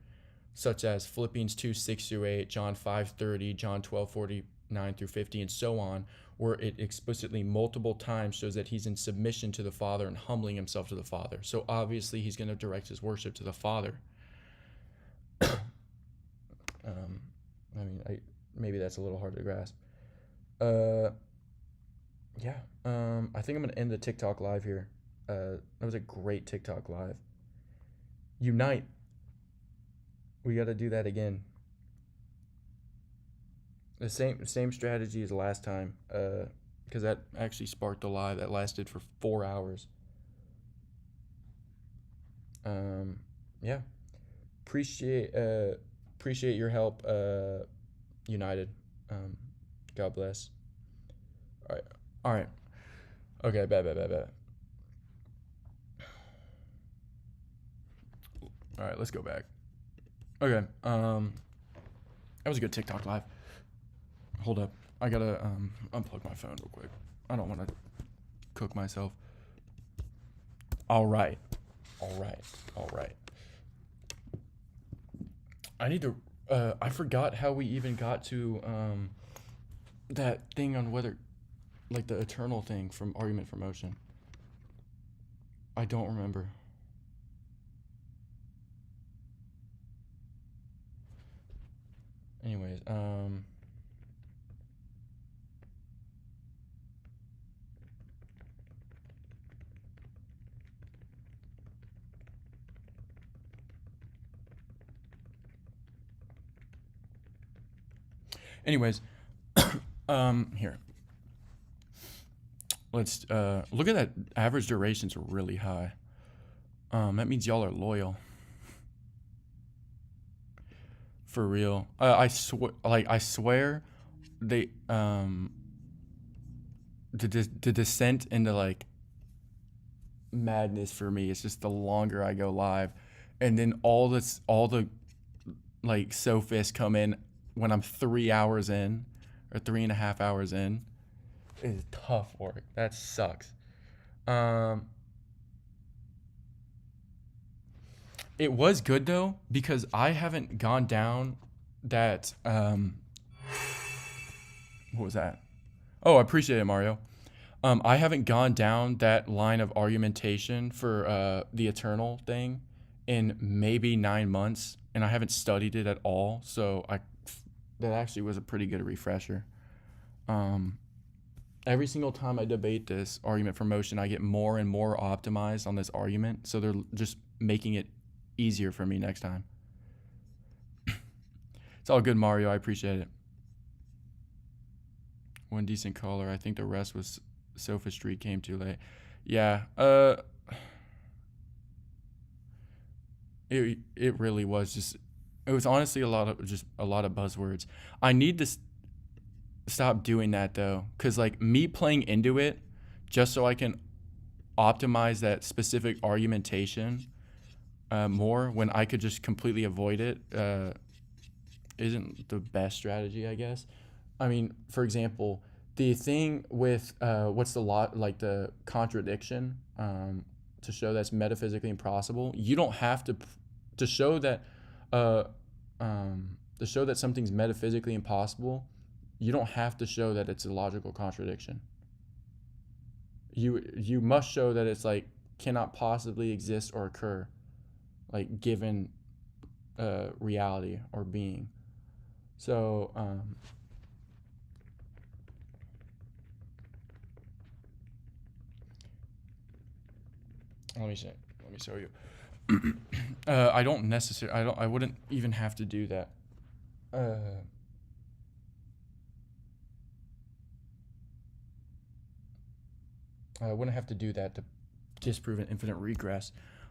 such as Philippians 2:6-8, John 5:30, John 12:49-50, and so on, where it explicitly multiple times shows that he's in submission to the Father and humbling himself to the Father. So obviously he's going to direct his worship to the Father. Maybe that's a little hard to grasp. Yeah. I think I'm going to end the TikTok live here. That was a great TikTok live. Unite. We got to do that again. The same strategy as last time, because that actually sparked a live that lasted for 4 hours. Yeah. Appreciate your help, United. God bless. All right. Okay, bad. All right, let's go back. Okay. That was a good TikTok live. Hold up. I gotta unplug my phone real quick. I don't want to cook myself. All right. I need to. I forgot how we even got to that thing on whether, like the eternal thing from Argument for Motion. I don't remember. Anyways, here. Let's look at that. Average duration's really high. That means y'all are loyal. For real. I swear they the descent into like madness for me is just the longer I go live, and then all the like sophists come in when I'm 3 hours in or 3.5 hours in. It's tough work. That sucks. It was good though, because I haven't gone down that what was that? Oh, I appreciate it, Mario. I haven't gone down that line of argumentation for the eternal thing in maybe 9 months, and I haven't studied it at all, so that actually was a pretty good refresher. Every single time I debate this argument for motion, I get more and more optimized on this argument, so they're just making it easier for me next time. It's all good, Mario. I appreciate it. One decent caller. I think the rest was sophistry. Came too late. Yeah. It really was just. It was honestly a lot of buzzwords. I need to stop doing that though, because like me playing into it just so I can optimize that specific argumentation more when I could just completely avoid it isn't the best strategy, I guess. I mean, for example, the thing with what's the lot like the contradiction to show that's metaphysically impossible. You don't have to show that something's metaphysically impossible. You don't have to show that it's a logical contradiction. You must show that it's like cannot possibly exist or occur, like given reality or being. So let me show you. I wouldn't even have to do that. I wouldn't have to do that to disprove an infinite regress,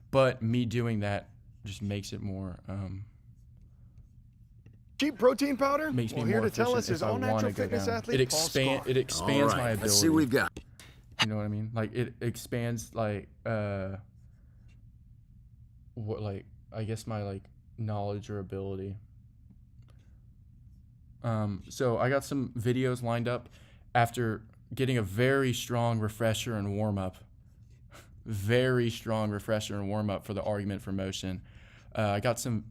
but me doing that just makes it more cheap protein powder? Makes me well, here more to tell us efficient is if I all want natural to go fitness down. athlete Paul Scar. It expands All right, my ability. let's see what we've got. You know what I mean? Like it expands like what, like I guess my like knowledge or ability. So I got some videos lined up after getting a very strong refresher and warm up. Very strong refresher and warm up for the argument for motion. I got some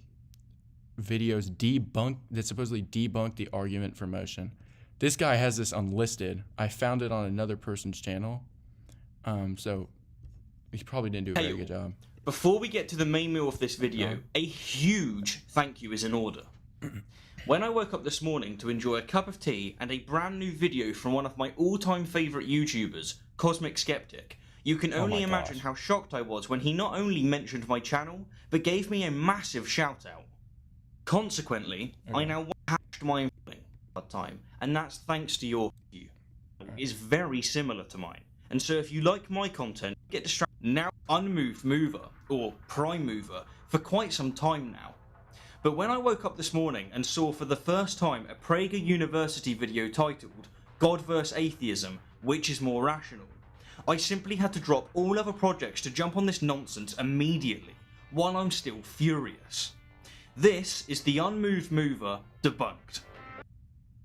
videos that supposedly debunk the argument for motion. This guy has this unlisted. I found it on another person's channel. So he probably didn't do a very good job. Before we get to the main meal of this video, a huge thank you is in order. When I woke up this morning to enjoy a cup of tea and a brand new video from one of my all-time favourite YouTubers, Cosmic Skeptic, you can only imagine how shocked I was when he not only mentioned my channel, but gave me a massive shout out. Consequently, I now hashed my time, and that's thanks to your view. Is very similar to mine, and so if you like my content, get distracted. Now unmoved mover, or prime mover, for quite some time now. But when I woke up this morning and saw for the first time a Prager University video titled God vs Atheism, which is more rational, I simply had to drop all other projects to jump on this nonsense immediately, while I'm still furious. This is the Unmoved Mover Debunked.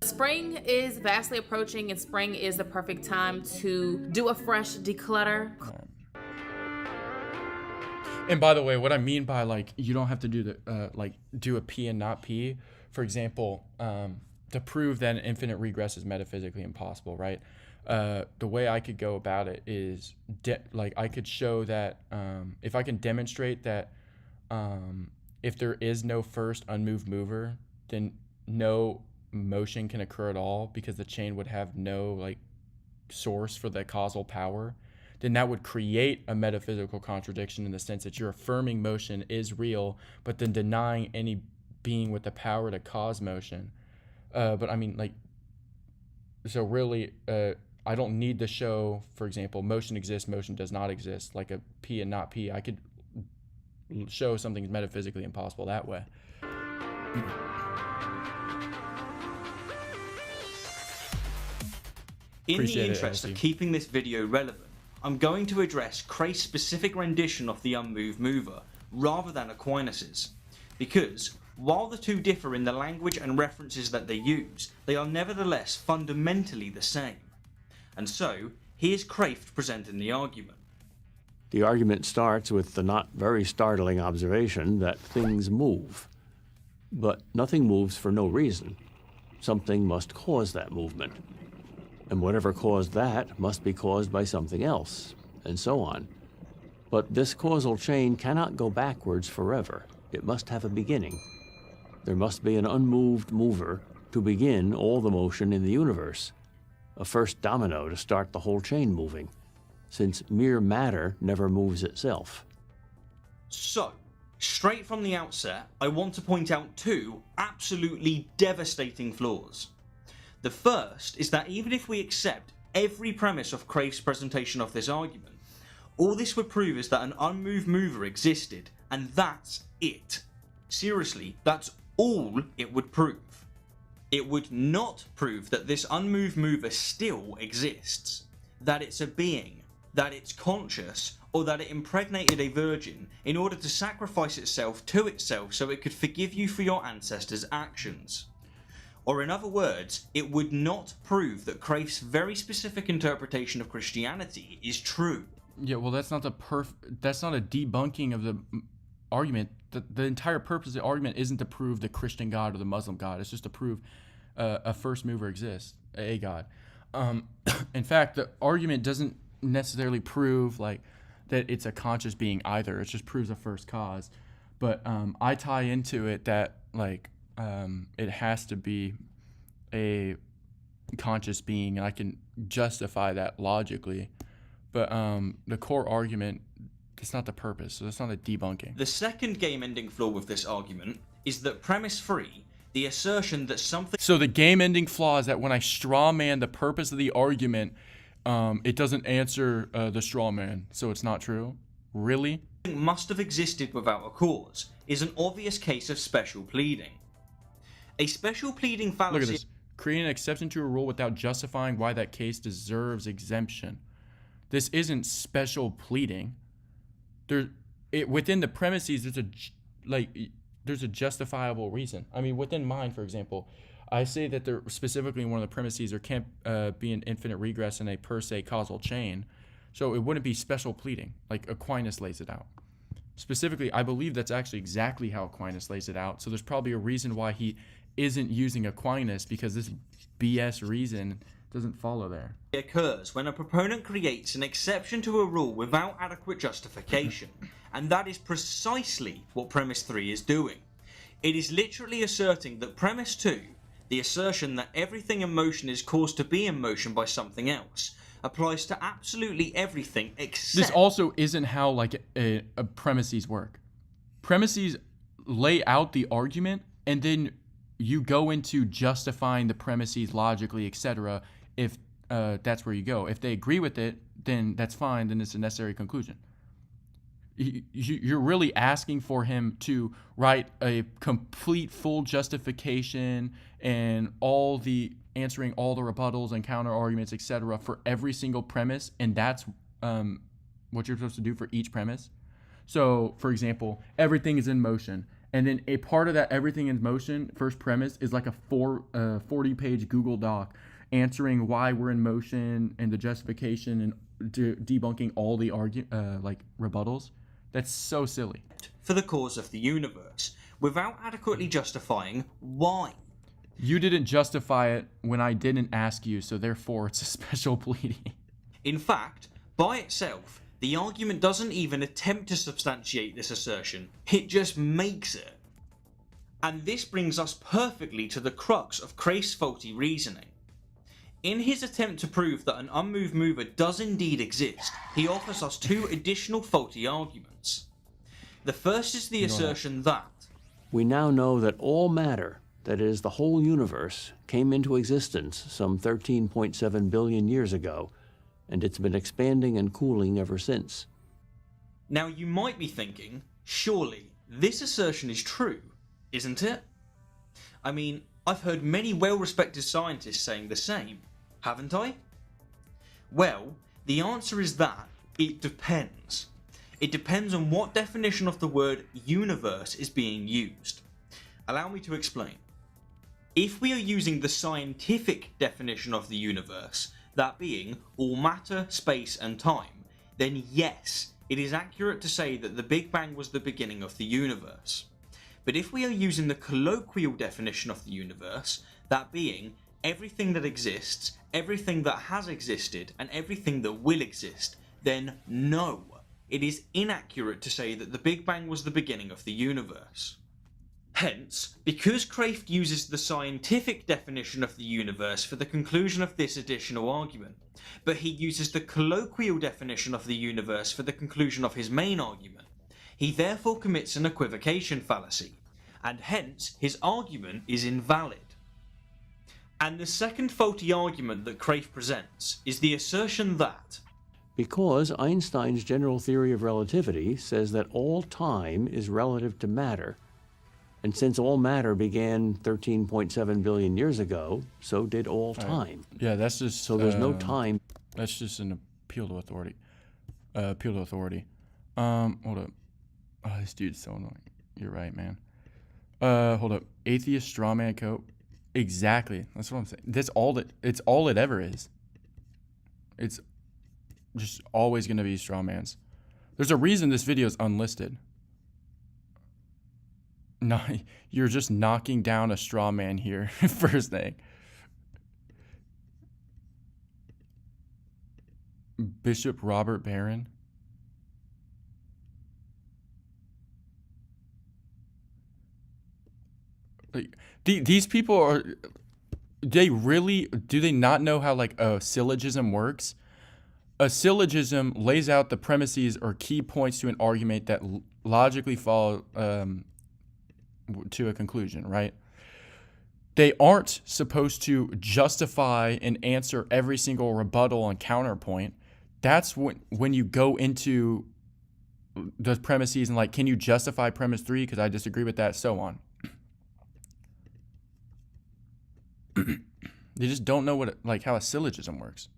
Spring is vastly approaching, and spring is the perfect time to do a fresh declutter. And by the way, what I mean by like you don't have to do the do a P and not P. For example, to prove that an infinite regress is metaphysically impossible, right? The way I could go about it is I could show that if I can demonstrate that if there is no first unmoved mover, then no motion can occur at all because the chain would have no like source for the causal power, then that would create a metaphysical contradiction in the sense that you're affirming motion is real, but then denying any being with the power to cause motion. But I mean, like, so really, I don't need to show, for example, motion exists, motion does not exist, like a P and not P. I could show something's metaphysically impossible that way. In the interest of keeping this video relevant, I'm going to address Cray's specific rendition of the unmoved mover, rather than Aquinas's, because while the two differ in the language and references that they use, they are nevertheless fundamentally the same. And so, here's Crayft presenting the argument. The argument starts with the not very startling observation that things move. But nothing moves for no reason. Something must cause that movement. And whatever caused that must be caused by something else, and so on. But this causal chain cannot go backwards forever. It must have a beginning. There must be an unmoved mover to begin all the motion in the universe, a first domino to start the whole chain moving, since mere matter never moves itself. So, straight from the outset, I want to point out two absolutely devastating flaws. The first is that even if we accept every premise of Cray's presentation of this argument, all this would prove is that an unmoved mover existed, and that's it. Seriously, that's all it would prove. It would not prove that this unmoved mover still exists, that it's a being, that it's conscious, or that it impregnated a virgin in order to sacrifice itself to itself so it could forgive you for your ancestors' actions. Or in other words, it would not prove that Cray's very specific interpretation of Christianity is true. Yeah, well, that's not a debunking of the argument. The entire purpose of the argument isn't to prove the Christian God or the Muslim God. It's just to prove a first mover exists, a God. In fact, the argument doesn't necessarily prove like that it's a conscious being either. It just proves a first cause. But I tie into it that like it has to be a conscious being, and I can justify that logically. But the core argument, that's not the purpose, so that's not a debunking. The second game-ending flaw with this argument is that premise 3, the assertion that something... So the game-ending flaw is that when I straw man the purpose of the argument, it doesn't answer the straw man, so it's not true? Really? ...must have existed without a cause is an obvious case of special pleading. A special pleading fallacy... Look at this. Create an exception to a rule without justifying why that case deserves exemption. This isn't special pleading. Within the premises, there's a justifiable reason. I mean, within mine, for example, I say that there specifically in one of the premises there can't be an infinite regress in a per se causal chain, so it wouldn't be special pleading like Aquinas lays it out. Specifically, I believe that's actually exactly how Aquinas lays it out. So there's probably a reason why he isn't using Aquinas, because this BS reason doesn't follow there. It occurs when a proponent creates an exception to a rule without adequate justification, and that is precisely what premise 3 is doing. It is literally asserting that premise 2, the assertion that everything in motion is caused to be in motion by something else, applies to absolutely everything except... This also isn't how like a premises work. Premises lay out the argument, and then you go into justifying the premises logically, etc. if that's where you go. If they agree with it, then that's fine, then it's a necessary conclusion. You're really asking for him to write a complete full justification and answering all the rebuttals and counter arguments, etc. for every single premise, and that's what you're supposed to do for each premise. So, for example, everything is in motion, And then a part of that everything in motion first premise is like a 40-page Google Doc answering why we're in motion and the justification and debunking all the rebuttals. That's so silly. For the cause of the universe, without adequately justifying why. You didn't justify it when I didn't ask you, so therefore it's a special pleading. In fact, by itself, the argument doesn't even attempt to substantiate this assertion, it just makes it. And this brings us perfectly to the crux of Craif's faulty reasoning. In his attempt to prove that an unmoved mover does indeed exist, he offers us two additional faulty arguments. The first is the assertion that we now know that all matter, that is, the whole universe, came into existence some 13.7 billion years ago, and it's been expanding and cooling ever since. Now you might be thinking, surely this assertion is true, isn't it? I mean, I've heard many well-respected scientists saying the same, haven't I? Well, the answer is that it depends. It depends on what definition of the word universe is being used. Allow me to explain. If we are using the scientific definition of the universe, that being all matter, space and time, then yes, it is accurate to say that the Big Bang was the beginning of the universe. But if we are using the colloquial definition of the universe, that being everything that exists, everything that has existed, and everything that will exist, then no, it is inaccurate to say that the Big Bang was the beginning of the universe. Hence, because Craif uses the scientific definition of the universe for the conclusion of this additional argument, but he uses the colloquial definition of the universe for the conclusion of his main argument, he therefore commits an equivocation fallacy, and hence his argument is invalid. And the second faulty argument that Craif presents is the assertion that because Einstein's general theory of relativity says that all time is relative to matter, and since all matter began 13.7 billion years ago, so did all time. Yeah, that's just... So there's no time. That's just an appeal to authority. Hold up. Oh, this dude's so annoying. You're right, man. Hold up. Atheist straw man coat. Exactly. That's what I'm saying. It's all it ever is. It's just always going to be straw mans. There's a reason this video is unlisted. No, you're just knocking down a straw man here. First thing. Bishop Robert Barron. Like, these people are... Do they not know how like a syllogism works? A syllogism lays out the premises or key points to an argument that logically follow to a conclusion, right? They aren't supposed to justify and answer every single rebuttal and counterpoint. That's when you go into the premises and like, can you justify premise 3 because I disagree with that, so on. They just don't know how a syllogism works.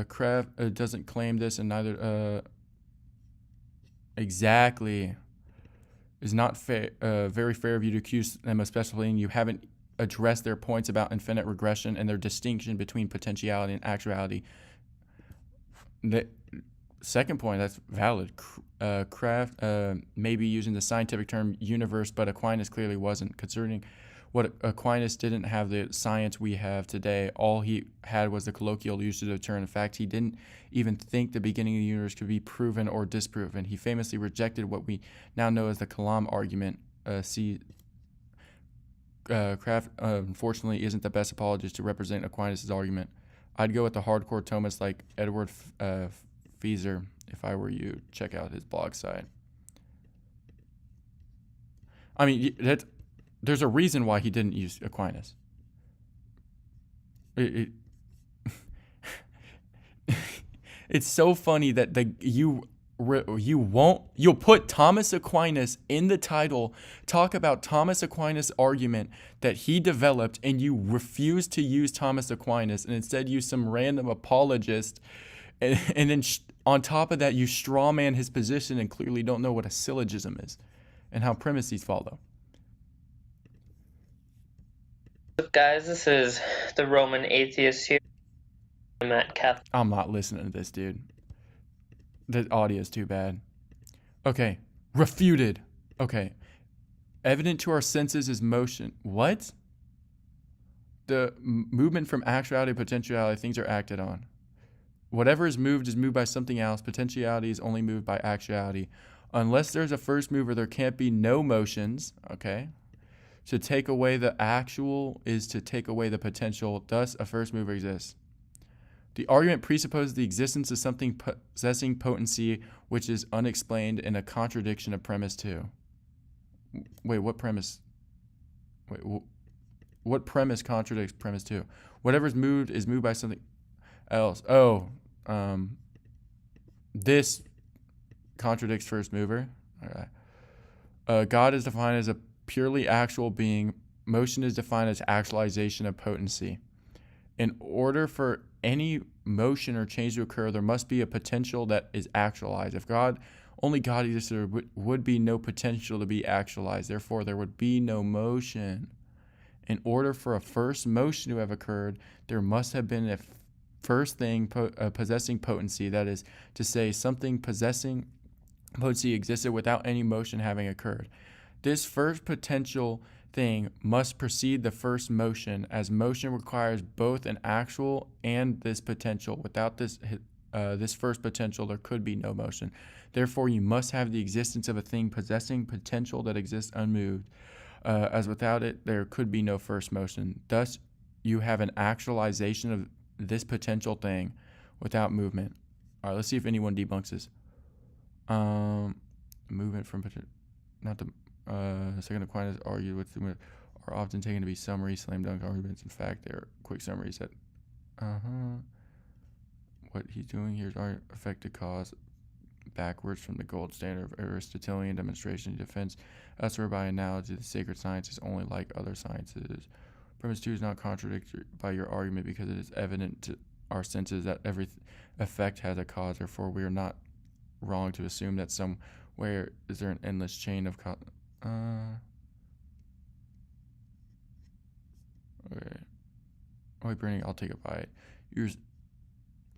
Kraft doesn't claim this, and neither exactly is not fair. Very fair of you to accuse them of specifying you haven't addressed their points about infinite regression and their distinction between potentiality and actuality. The second point, that's valid. Kraft may be using the scientific term universe, but Aquinas clearly wasn't. Concerning what Aquinas didn't have the science we have today. All he had was the colloquial usage of the term. In fact, he didn't even think the beginning of the universe could be proven or disproven. He famously rejected what we now know as the Kalam argument. Kraft, unfortunately, isn't the best apologist to represent Aquinas' argument. I'd go with the hardcore Thomists like Edward Feser if I were you. Check out his blog site. I mean, there's a reason why he didn't use Aquinas. It's so funny that you'll put Thomas Aquinas in the title, talk about Thomas Aquinas' argument that he developed, and you refuse to use Thomas Aquinas and instead use some random apologist, and then On top of that, you straw man his position and clearly don't know what a syllogism is and how premises follow. Guys, this is the Roman atheist here. I'm at Catholic. I'm not listening to this, dude. The audio is too bad. Okay. Refuted. Okay. Evident to our senses is motion. What? The movement from actuality to potentiality, things are acted on. Whatever is moved by something else. Potentiality is only moved by actuality. Unless there's a first mover, there can't be no motions. Okay. To take away the actual is to take away the potential. Thus, a first mover exists. The argument presupposes the existence of something possessing potency which is unexplained in a contradiction of premise 2. Wait, what premise? Wait, what premise contradicts premise 2? Whatever is moved by something else. Oh, this contradicts first mover. Okay. God is defined as a purely actual being. Motion is defined as actualization of potency. In order for any motion or change to occur, there must be a potential that is actualized. If only God exists, there would be no potential to be actualized. Therefore, there would be no motion. In order for a first motion to have occurred, there must have been a first thing possessing potency. That is to say, something possessing potency existed without any motion having occurred. This first potential thing must precede the first motion, as motion requires both an actual and this potential. Without this first potential, there could be no motion. Therefore, you must have the existence of a thing possessing potential that exists unmoved, as without it, there could be no first motion. Thus, you have an actualization of this potential thing without movement. All right, let's see if anyone debunks this. Movement from not the second Aquinas argued with are often taken to be summary slam dunk arguments. In fact, they're quick summaries that what he's doing here is affected cause backwards from the gold standard of Aristotelian demonstration and defense. Elsewhere, by analogy, the sacred science is only like other sciences. Premise 2 is not contradicted by your argument because it is evident to our senses that every effect has a cause. Therefore, we are not wrong to assume that somewhere is there an endless chain of okay. Wait, Brittany, I'll take a bite.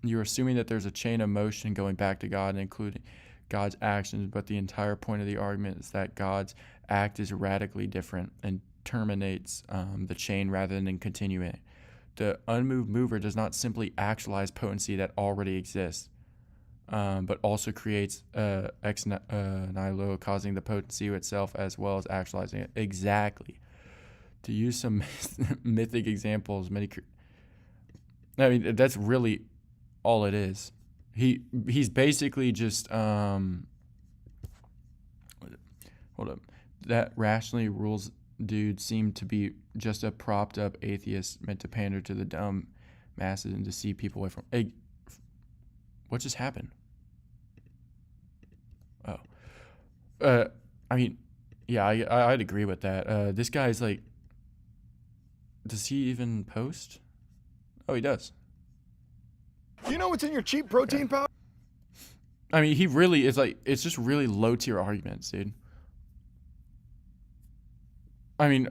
You're assuming that there's a chain of motion going back to God, including God's actions, but the entire point of the argument is that God's act is radically different and terminates the chain rather than continuing it. The unmoved mover does not simply actualize potency that already exists, but also creates ex nihilo, causing the potency itself as well as actualizing it. Exactly. To use some mythic examples, I mean, that's really all it is. He's basically just hold up. That rationally rules dude seemed to be just a propped up atheist meant to pander to the dumb masses and deceive people away from. Hey, what just happened? Oh, I mean, yeah, I'd agree with that. This guy's like, does he even post? Oh, he does. Do you know what's in your cheap protein powder? I mean, he really is like, it's just really low tier arguments, dude. I mean,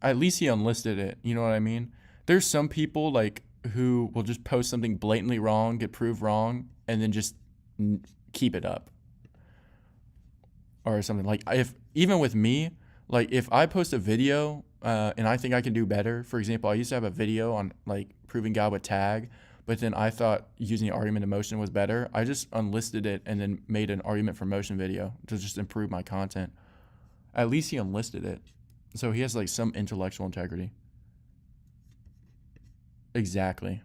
at least he unlisted it. You know what I mean? There's some people like who will just post something blatantly wrong, get proved wrong, and then just keep it up. Or something like even with me, like if I post a video and I think I can do better. For example, I used to have a video on like proving God with tag, but then I thought using argument of motion was better. I just unlisted it and then made an argument for motion video to just improve my content. At least he unlisted it. So he has like some intellectual integrity. Exactly.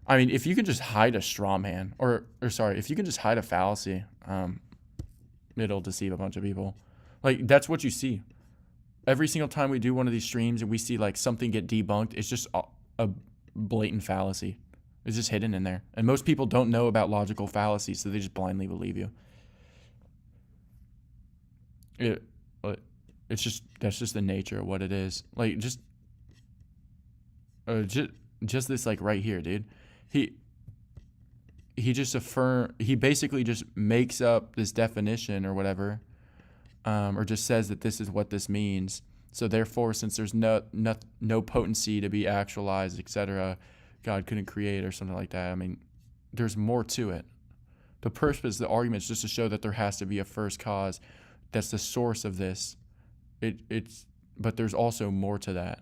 I mean, if you can just hide a straw man or sorry, if you can just hide a fallacy, it'll deceive a bunch of people. Like that's what you see. Every single time we do one of these streams and we see like something get debunked, it's just a blatant fallacy. It's just hidden in there. And most people don't know about logical fallacies, so they just blindly believe you. It's just, that's just the nature of what it is. Like just this like right here, dude. he basically just makes up this definition or whatever, or just says that this is what this means. So therefore, since there's no potency to be actualized, etc., God couldn't create or something like that. I mean, there's more to it. The purpose of the argument is just to show that there has to be a first cause that's the source of this. But there's also more to that.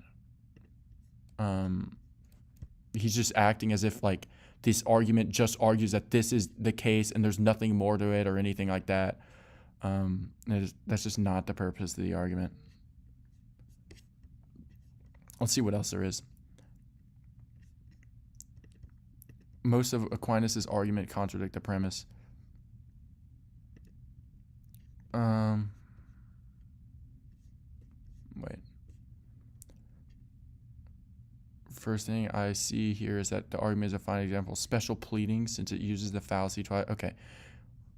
He's just acting as if like this argument just argues that this is the case and there's nothing more to it or anything like that. That's just not the purpose of the argument. Let's see what else there is. Most of Aquinas' argument contradict the premise. Wait. First thing I see here is that the argument is a fine example of special pleading since it uses the fallacy twice. Okay.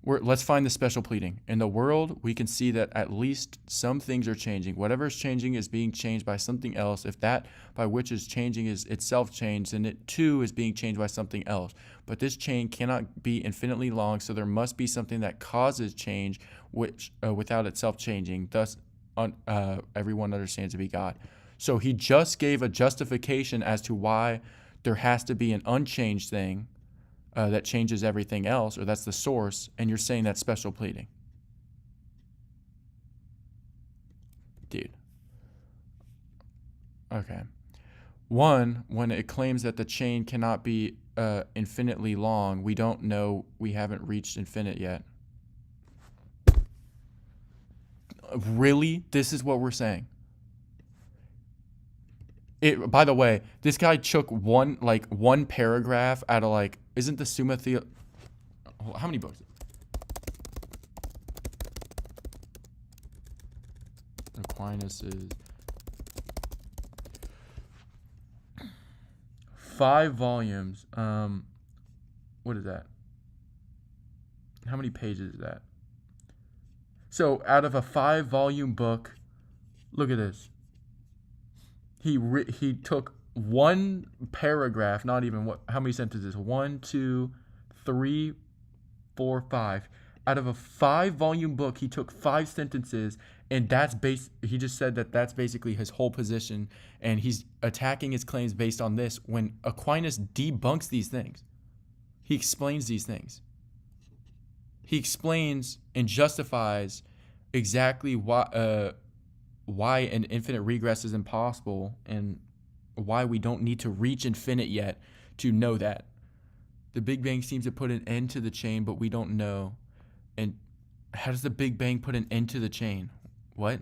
Let's find the special pleading. In the world, we can see that at least some things are changing. Whatever is changing is being changed by something else. If that by which is changing is itself changed, then it too is being changed by something else. But this chain cannot be infinitely long, so there must be something that causes change which without itself changing. Thus, everyone understands to be God. So he just gave a justification as to why there has to be an unchanged thing that changes everything else, or that's the source, and you're saying that's special pleading. Dude. Okay. One, when it claims that the chain cannot be infinitely long, we don't know, we haven't reached infinite yet. Really? This is what we're saying? By the way, this guy took one paragraph out of like, isn't the Summa Theo... How many books? Aquinas is 5 volumes. What is that? How many pages is that? So out of a 5-volume book, look at this. He took one paragraph, not even how many sentences? 1, 2, 3, 4, 5. Out of a 5-volume book, he took 5 sentences, and he just said that that's basically his whole position, and he's attacking his claims based on this when Aquinas debunks these things. He explains these things. He explains and justifies exactly why an infinite regress is impossible and why we don't need to reach infinite yet to know that. The Big Bang seems to put an end to the chain, but we don't know. And how does the Big Bang put an end to the chain? What?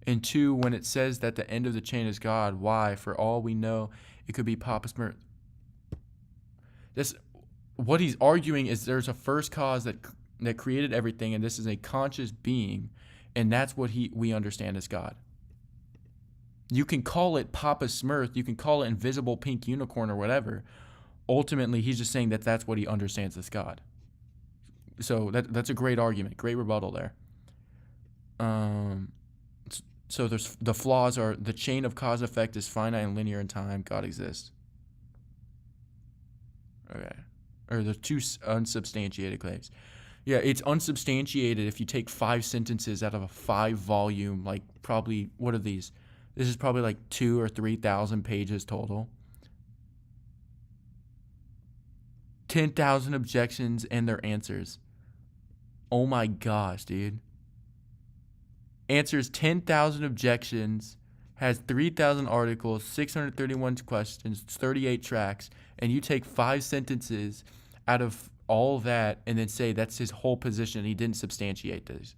And 2, when it says that the end of the chain is God, why? For all we know, it could be Papa Smurf. What he's arguing is there's a first cause that created everything, and this is a conscious being, and that's what we understand as God. You can call it Papa Smurf, you can call it invisible pink unicorn or whatever. Ultimately, he's just saying that that's what he understands as God. So that's a great argument, great rebuttal there. So the flaws are the chain of cause effect is finite and linear in time. God exists. Okay. Or the 2 unsubstantiated claims. Yeah, it's unsubstantiated if you take 5 sentences out of a 5-volume, like probably, what are these? This is probably like 2,000 or 3,000 pages total. 10,000 objections and their answers. Oh my gosh, dude. Answers 10,000 objections, has 3,000 articles, 631 questions, 38 tracks, and you take 5 sentences out of all that and then say that's his whole position. He didn't substantiate this.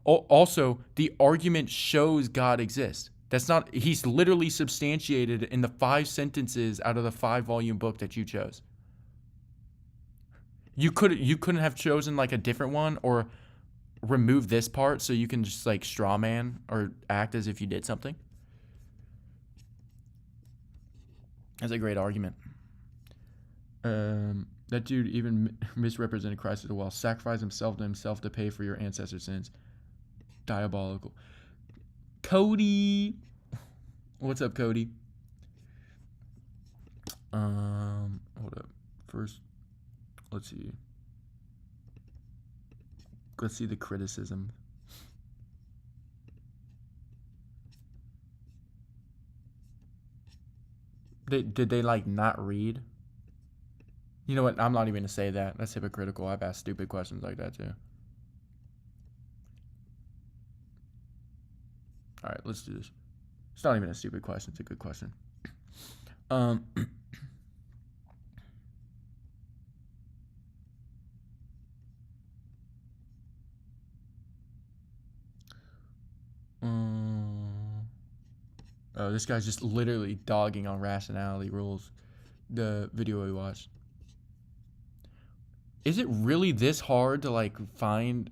Also, the argument shows God exists. He's literally substantiated in the 5 sentences out of the 5-volume book that you chose. You couldn't have chosen like a different one or remove this part so you can just like straw man or act as if you did something. That's a great argument. That dude even misrepresented Christ as well. Sacrifice himself to pay for your ancestors' sins. Diabolical. Cody. What's up, Cody? Hold up. First, Let's see. Let's see the criticism. Did they like not read? You know what? I'm not even gonna say that. That's hypocritical. I've asked stupid questions like that too. All right, let's do this. It's not even a stupid question. It's a good question. Oh, this guy's just literally dogging on rationality rules. The video we watched. Is it really this hard to like find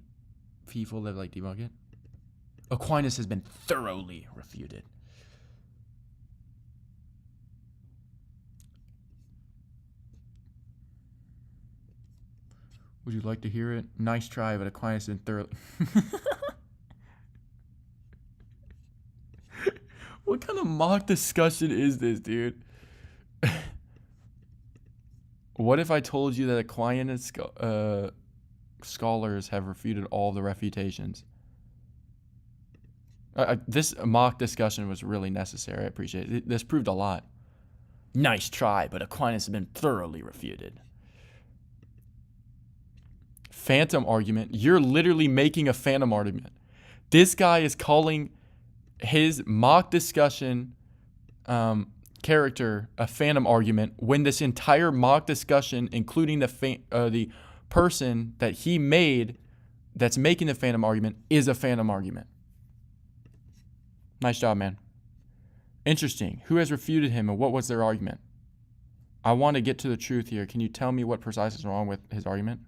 people that like debunk it? Aquinas has been thoroughly refuted. Would you like to hear it? Nice try, but Aquinas has been thoroughly. What kind of mock discussion is this, dude? What if I told you that Aquinas scholars have refuted all the refutations? This mock discussion was really necessary. I appreciate it. This proved a lot. Nice try, but Aquinas has been thoroughly refuted. Phantom argument. You're literally making a phantom argument. This guy is calling his mock discussion character a phantom argument when this entire mock discussion, including the person that he made that's making the phantom argument, is a phantom argument. Nice job, man. Interesting. Who has refuted him and what was their argument? I want to get to the truth here. Can you tell me what precise is wrong with his argument?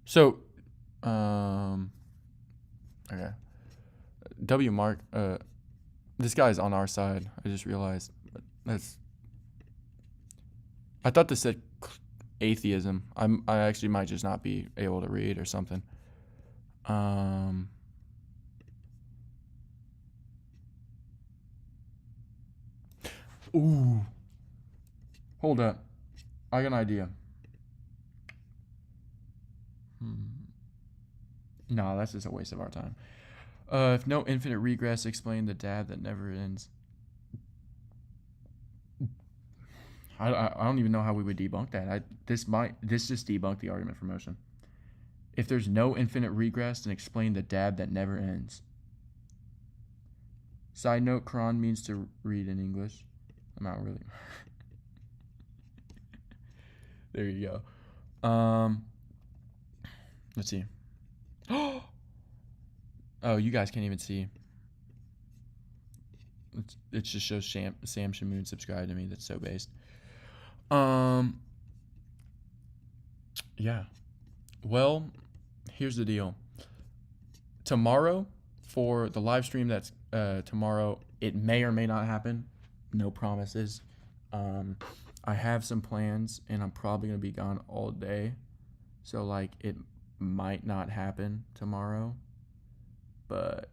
So, okay. W Mark, this guy's on our side. I just realized. I thought this said atheism. I actually might just not be able to read or something. Ooh. Hold up. I got an idea. No, that's just a waste of our time. If no infinite regress, explain the dab that never ends. I don't even know how we would debunk that. This just debunked the argument for motion. If there's no infinite regress, then explain the dab that never ends. Side note, Quran means to read in English. I'm not really. There you go. Let's see. Oh, you guys can't even see. It just shows Sam Shamoon subscribed to me. That's so based. Yeah. Well, here's the deal. Tomorrow, for the live stream that's tomorrow, it may or may not happen. No promises. I have some plans, and I'm probably going to be gone all day. So, like, it might not happen tomorrow. But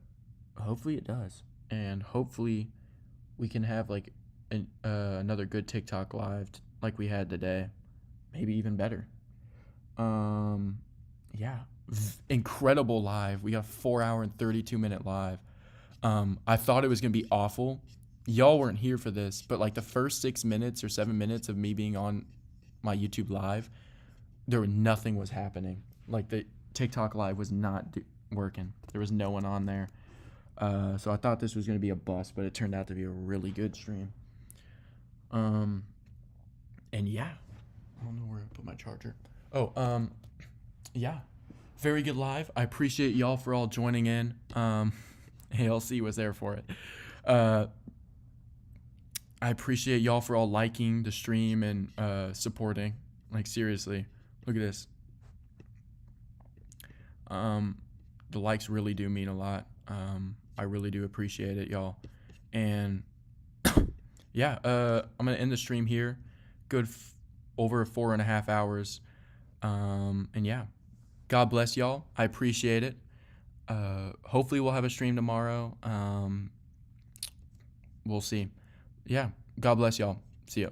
hopefully it does. And hopefully we can have, like, another good TikTok live like we had today. Maybe even better. Yeah. Incredible live. We got a 4-hour and 32-minute live. I thought it was going to be awful. Y'all weren't here for this, but like the first 6 minutes or 7 minutes of me being on my YouTube live, nothing was happening. Like the TikTok live was not working. There was no one on there. So I thought this was going to be a bust, but it turned out to be a really good stream. And yeah, I don't know where I put my charger. Oh, yeah, very good live. I appreciate y'all for all joining in. ALC was there for it. I appreciate y'all for all liking the stream and supporting. Like, seriously, look at this. The likes really do mean a lot. I really do appreciate it, y'all. And yeah, I'm gonna end the stream here. Good, over 4.5 hours. And yeah, God bless y'all. I appreciate it. Hopefully we'll have a stream tomorrow. We'll see. Yeah. God bless y'all. See ya.